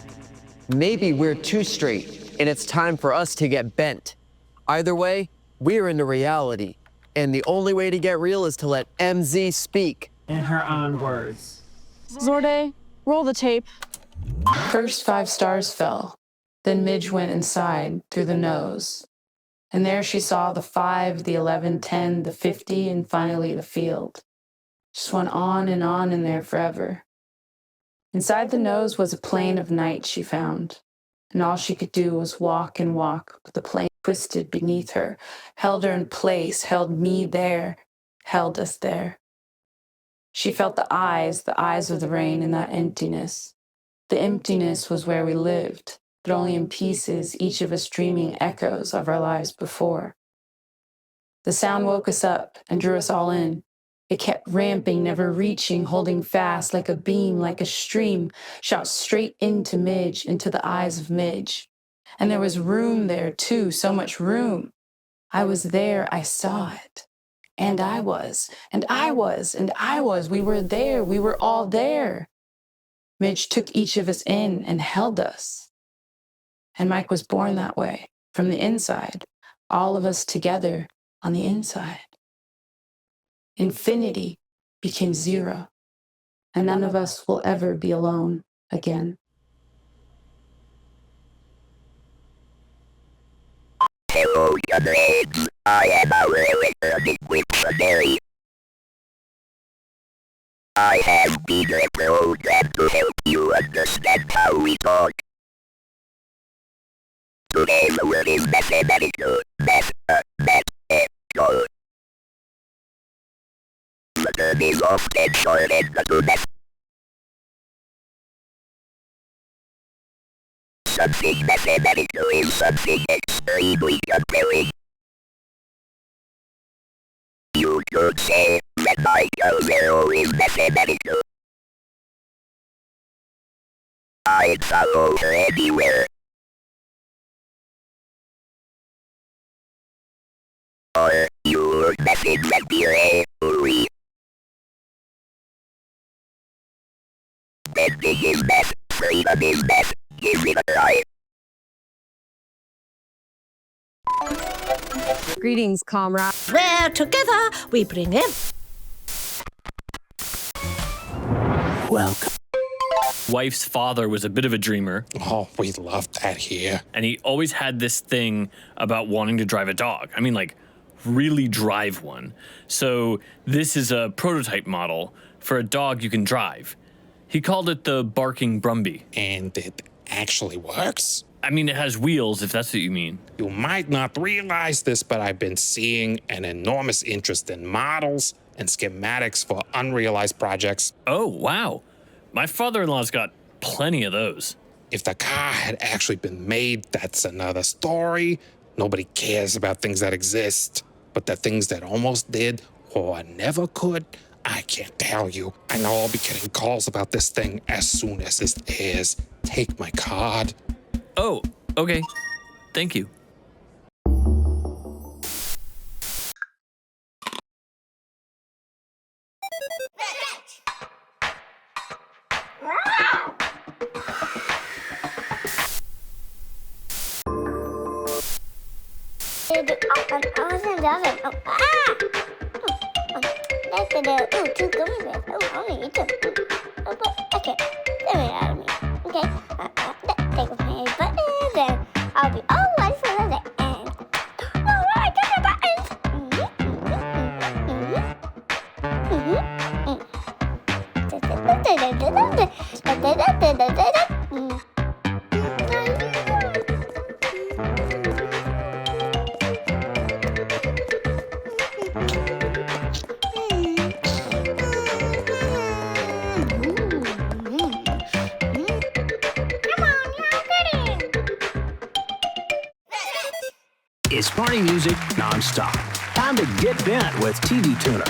Maybe we're too straight, and it's time for us to get bent. Either way, we're into reality, and the only way to get real is to let MZ speak. In her own words. Zorde, roll the tape. First 5 stars fell. Then Midge went inside through the nose. And there she saw the 5, the 11, 10, the 50, and finally the field. Just went on and on in there forever. Inside the nose was a plane of night she found. And all she could do was walk and walk, but the plane twisted beneath her, held her in place, held me there, held us there. She felt the eyes of the rain in that emptiness. The emptiness was where we lived, but only in pieces, each of us dreaming echoes of our lives before. The sound woke us up and drew us all in. It kept ramping, never reaching, holding fast like a beam, like a stream, shot straight into Midge, into the eyes of Midge. And there was room there too, so much room. I was there, I saw it. And I was, and I was, and I was. We were there, we were all there. Midge took each of us in and held us. And Mike was born that way, from the inside, all of us together on the inside. Infinity became 0, and none of us will ever be alone again. Hello, comrades. I am a really early dictionary. I have been reprogrammed to help you understand how we talk. Today's word is mathematical. Mathematical. The term is often shortened to math. Something mathematical is something extremely compelling. You could say that Michael Zero is mathematical. I'd follow her anywhere. Or your method that be we. Bending is math, freedom is math, give it a try. Greetings, comrade. Where together we bring in. Welcome. Wife's father was a bit of a dreamer. Oh, we love that here. And he always had this thing about wanting to drive a dog. I mean, like, really drive one. So this is a prototype model for a dog you can drive. He called it the barking Brumby. And it actually works? I mean, it has wheels, if that's what you mean. You might not realize this, but I've been seeing an enormous interest in models and schematics for unrealized projects. Oh, wow. My father-in-law's got plenty of those. If the car had actually been made, that's another story. Nobody cares about things that exist. But the things that almost did or never could, I can't tell you. I know I'll be getting calls about this thing as soon as this airs. Take my card. Oh, okay. Thank you. I was in the oven. Oh, ah! That's the 2 gummy bears. Oh, I want to eat them. Oh, but I can't. They're made out of me. Okay. Take off my buttons and I'll be all ready for the end. Alright, get the buttons! It's party music non-stop. Time to get bent with TV Tuner.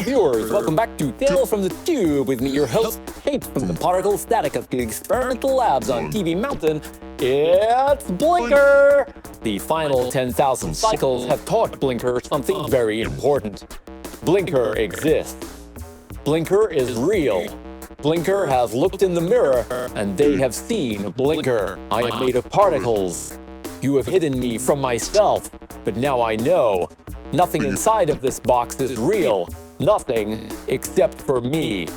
viewers, welcome back to Tales from the Tube with me, your host, Kate from the particle static of the experimental labs on TV Mountain. It's Blinker! The final 10,000 cycles have taught Blinker something very important. Blinker exists. Blinker is real. Blinker has looked in the mirror, and they have seen Blinker. I am made of particles. You have hidden me from myself, but now I know. Nothing inside of this box is real. Nothing except for me.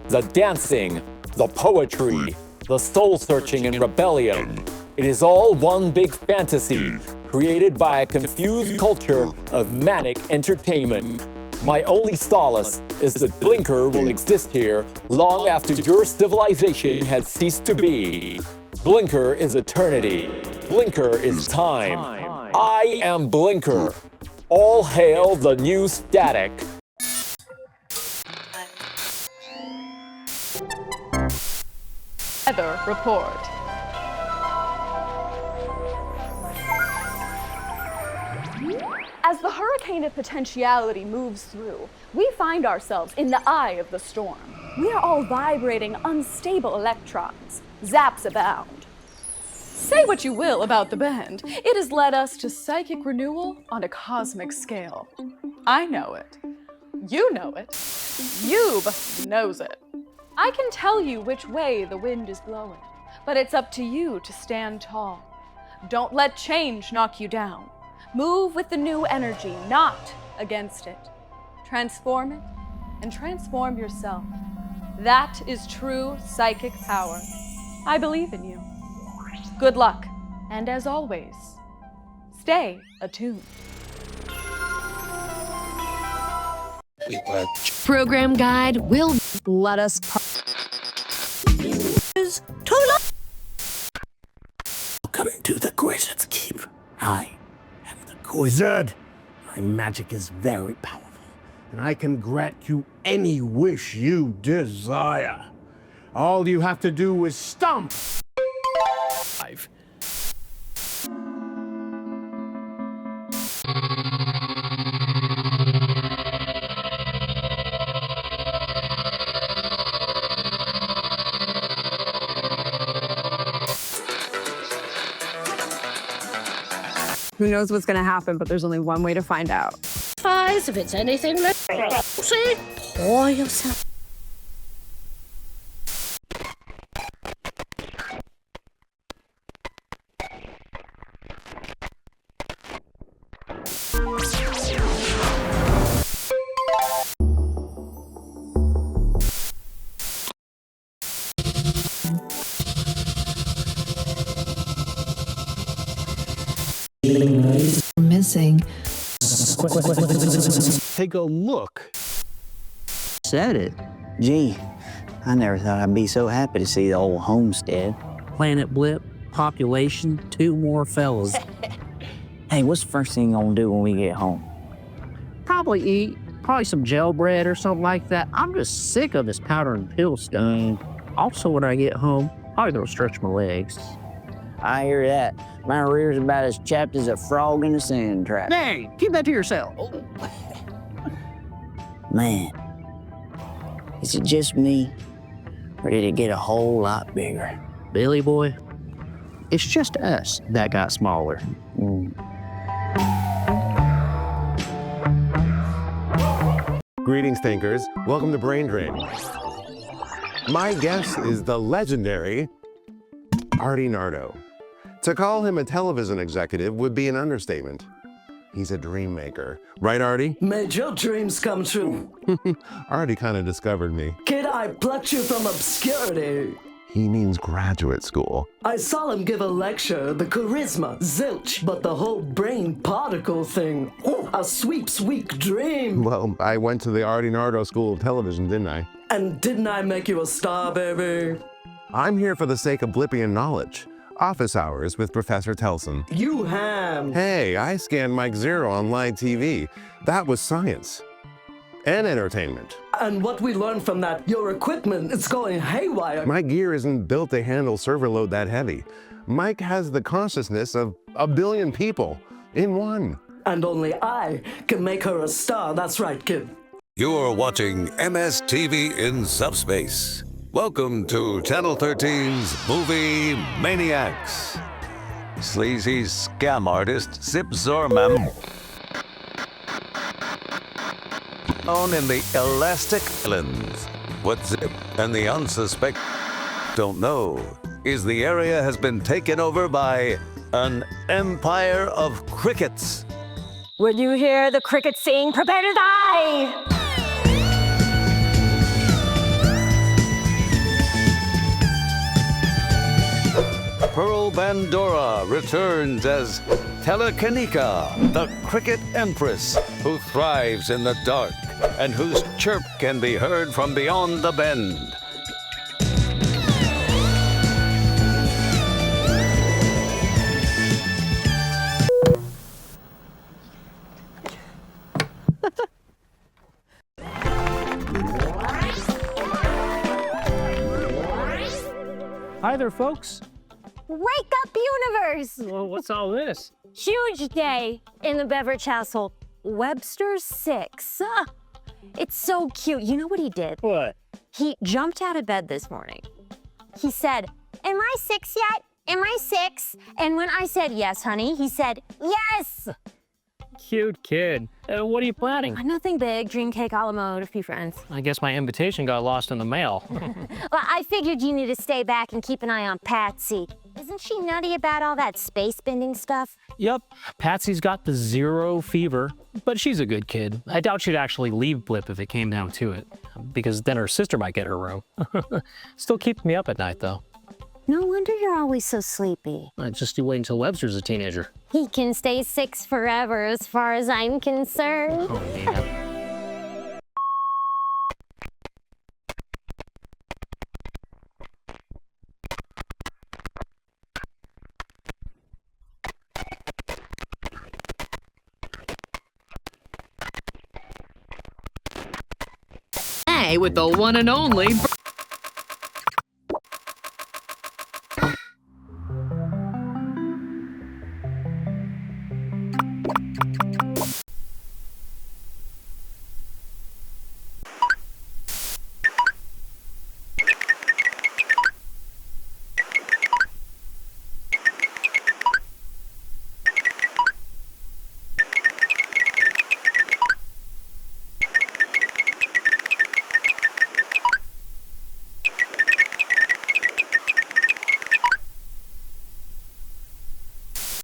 The dancing, the poetry, the soul-searching and rebellion. It is all one big fantasy, created by a confused culture of manic entertainment. My only solace is that Blinker will exist here long after your civilization has ceased to be. Blinker is eternity. Blinker is time. I am Blinker. All hail the new static. Weather report. As the hurricane of potentiality moves through, we find ourselves in the eye of the storm. We are all vibrating unstable electrons. Zaps abound. Say what you will about the bend, it has led us to psychic renewal on a cosmic scale. I know it. You know it. Yube knows it. I can tell you which way the wind is blowing, but it's up to you to stand tall. Don't let change knock you down. Move with the new energy, not against it. Transform it and transform yourself. That is true psychic power. I believe in you. Good luck, and as always, stay attuned. Program guide will let us Coming to the Wizard's Keep. I am the Wizard. My magic is very powerful, and I can grant you any wish you desire. All you have to do is stomp. Who knows what's going to happen, but there's only one way to find out. If it's anything like see, pour yourself. Missing. Take a look. Said it. Gee, I never thought I'd be so happy to see the old homestead. Planet Blip, population, 2 more fellas. Hey, what's the first thing you gonna do when we get home? Probably eat. Probably some gel bread or something like that. I'm just sick of this powder and pill stuff. Also, when I get home, probably gonna stretch my legs. I hear that. My rear's about as chapped as a frog in a sand trap. Hey, keep that to yourself. Man, is it just me, or did it get a whole lot bigger? Billy boy, it's just us that got smaller. Greetings, thinkers. Welcome to Brain Drain. My guest is the legendary Artie Nardo. To call him a television executive would be an understatement. He's a dream maker. Right, Artie? Made your dreams come true. Artie kind of discovered me. Kid, I plucked you from obscurity. He means graduate school. I saw him give a lecture, the charisma, zilch, but the whole brain particle thing. A sweet, sweet dream. Well, I went to the Artie Nardo School of Television, didn't I? And didn't I make you a star, baby? I'm here for the sake of Blippian knowledge. Office Hours with Professor Telson. You ham. Hey, I scanned Mike Zero on live TV. That was science. And entertainment. And what we learned from that, your equipment, it's going haywire. My gear isn't built to handle server load that heavy. Mike has the consciousness of 1 billion people in one. And only I can make her a star, that's right, kid. You're watching MSTV in Subspace. Welcome to Channel 13's Movie Maniacs. Sleazy scam artist Zip Zorman, known in the Elastic Islands. What Zip and the unsuspect don't know is the area has been taken over by an empire of crickets. When you hear the crickets sing, prepare to die! Pearl Bandora returns as Telekanika, the cricket empress who thrives in the dark and whose chirp can be heard from beyond the bend. Hi there, folks. Wake up, universe! Well, what's all this? Huge day in the Beveridge household. Webster's 6. It's so cute. You know what he did? What? He jumped out of bed this morning. He said, "Am I 6 yet? Am I 6?" And when I said, "Yes, honey," he said, "Yes!" Cute kid. What are you planning? Nothing big. Dream cake a la mode, a few friends. I guess my invitation got lost in the mail. Well, I figured you need to stay back and keep an eye on Patsy. Isn't she nutty about all that space bending stuff? Yep. Patsy's got the 0 fever, but she's a good kid. I doubt she'd actually leave Blip if it came down to it, because then her sister might get her room. Still keeps me up at night, though. No wonder you're always so sleepy. Just you wait until Webster's a teenager. He can stay 6 forever as far as I'm concerned. Oh, man. Hey, with the one and only...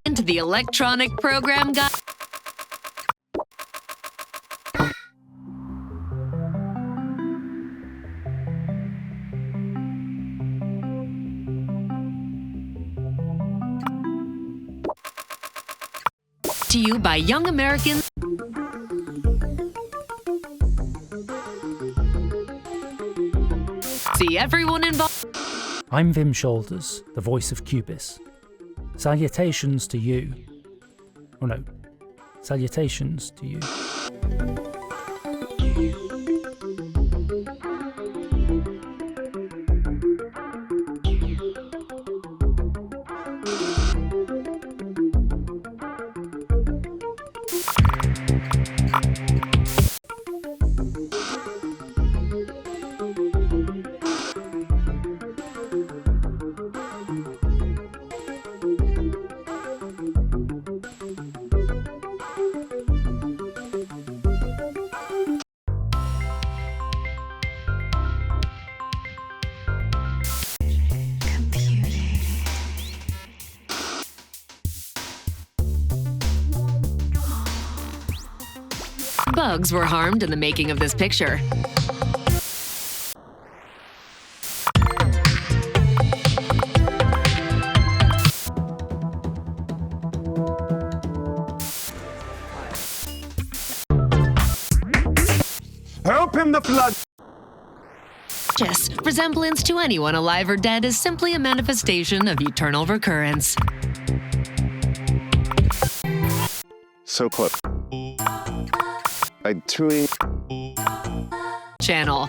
into the electronic program guide. To you by young Americans. See everyone involved. I'm Vim Shoulders, the voice of Cubis. Salutations to you. Oh no, salutations to you. Bugs were harmed in the making of this picture. Help him, the flood! Just resemblance to anyone alive or dead is simply a manifestation of eternal recurrence. So close. I truly... Channel.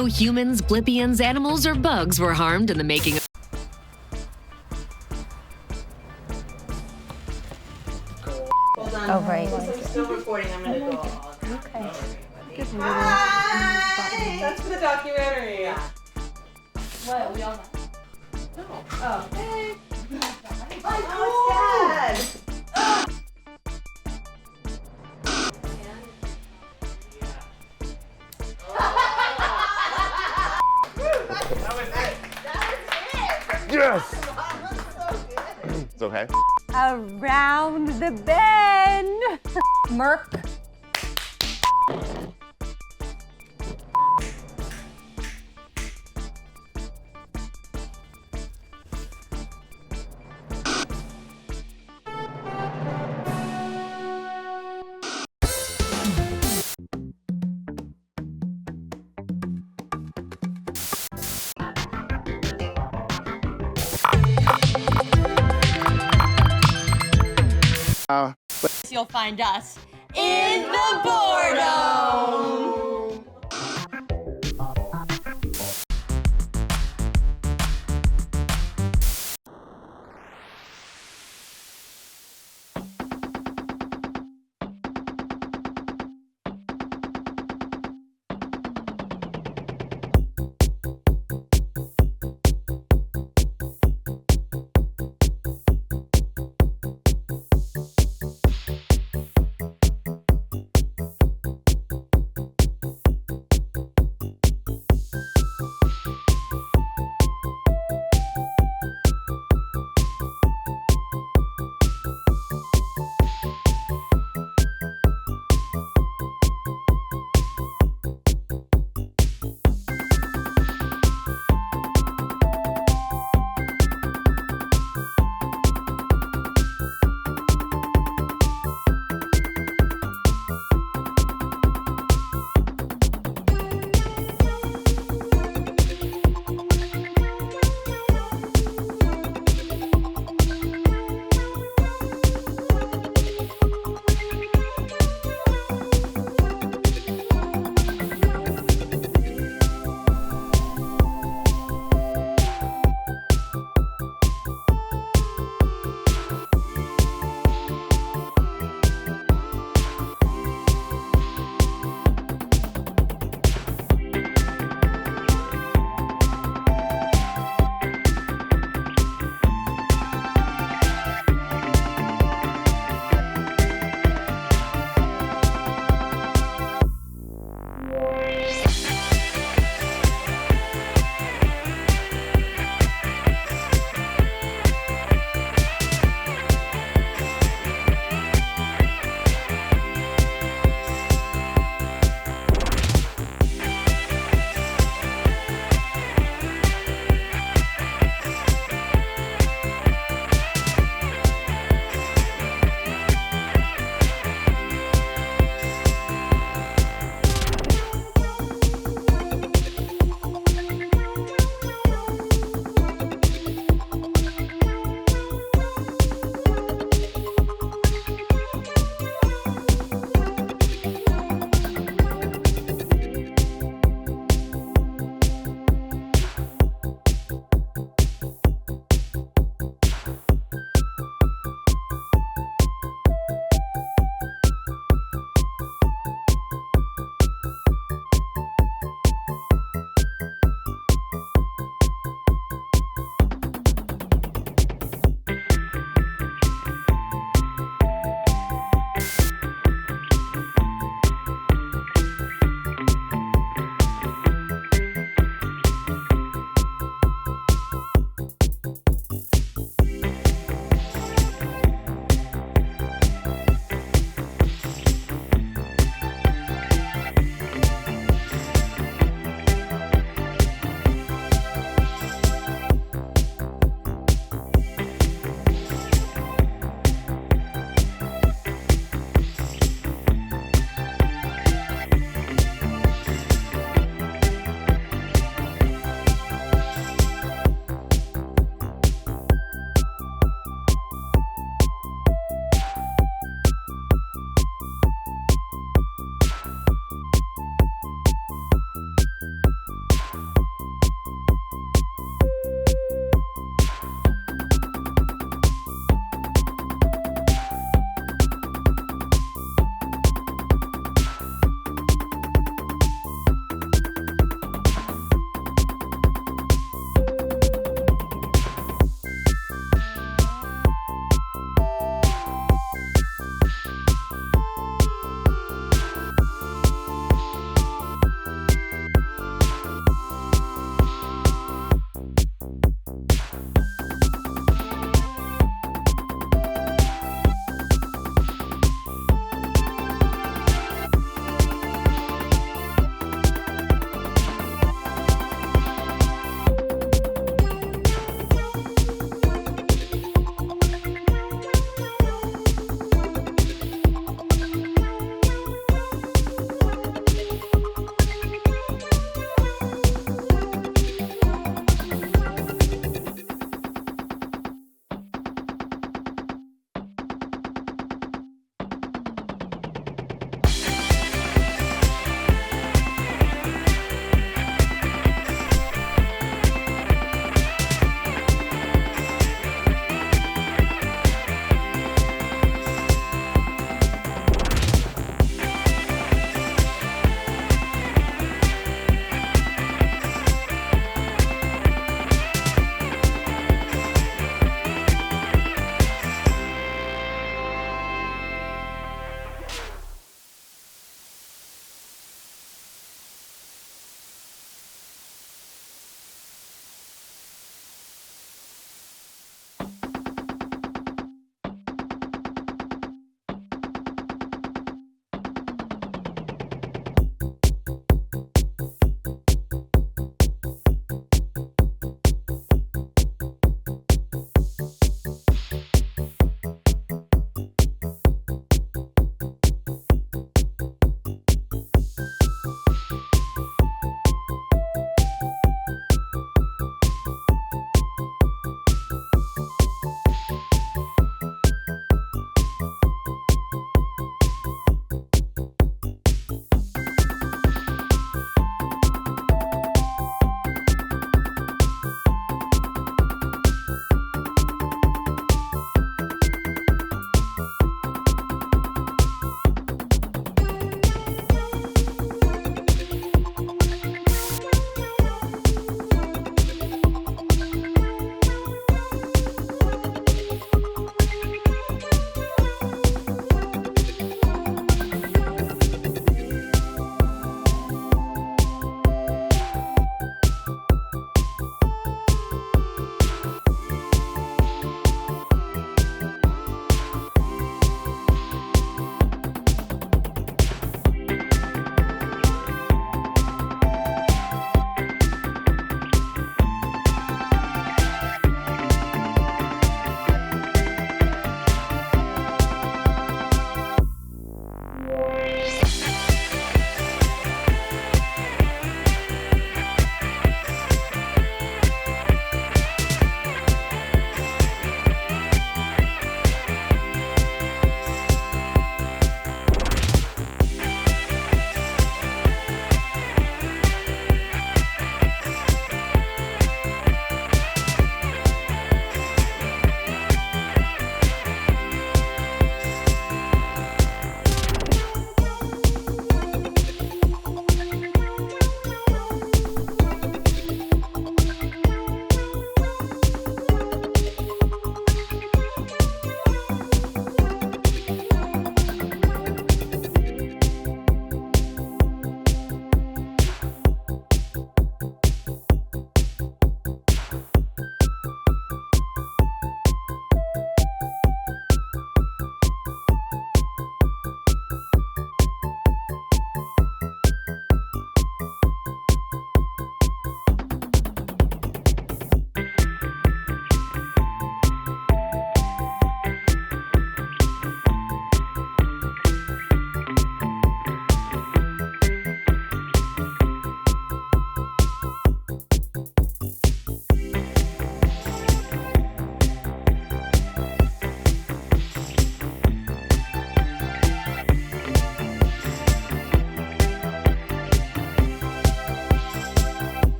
No humans, Blippians, animals, or bugs were harmed in the making of. Oh, right. I'm still recording. I'm gonna go all. Okay. Hi! That's for the documentary. What? We all met? No. Oh. Hey. Oh, Dad! Yes! It's okay. Around the bend. Merc. You'll find us in the boredom.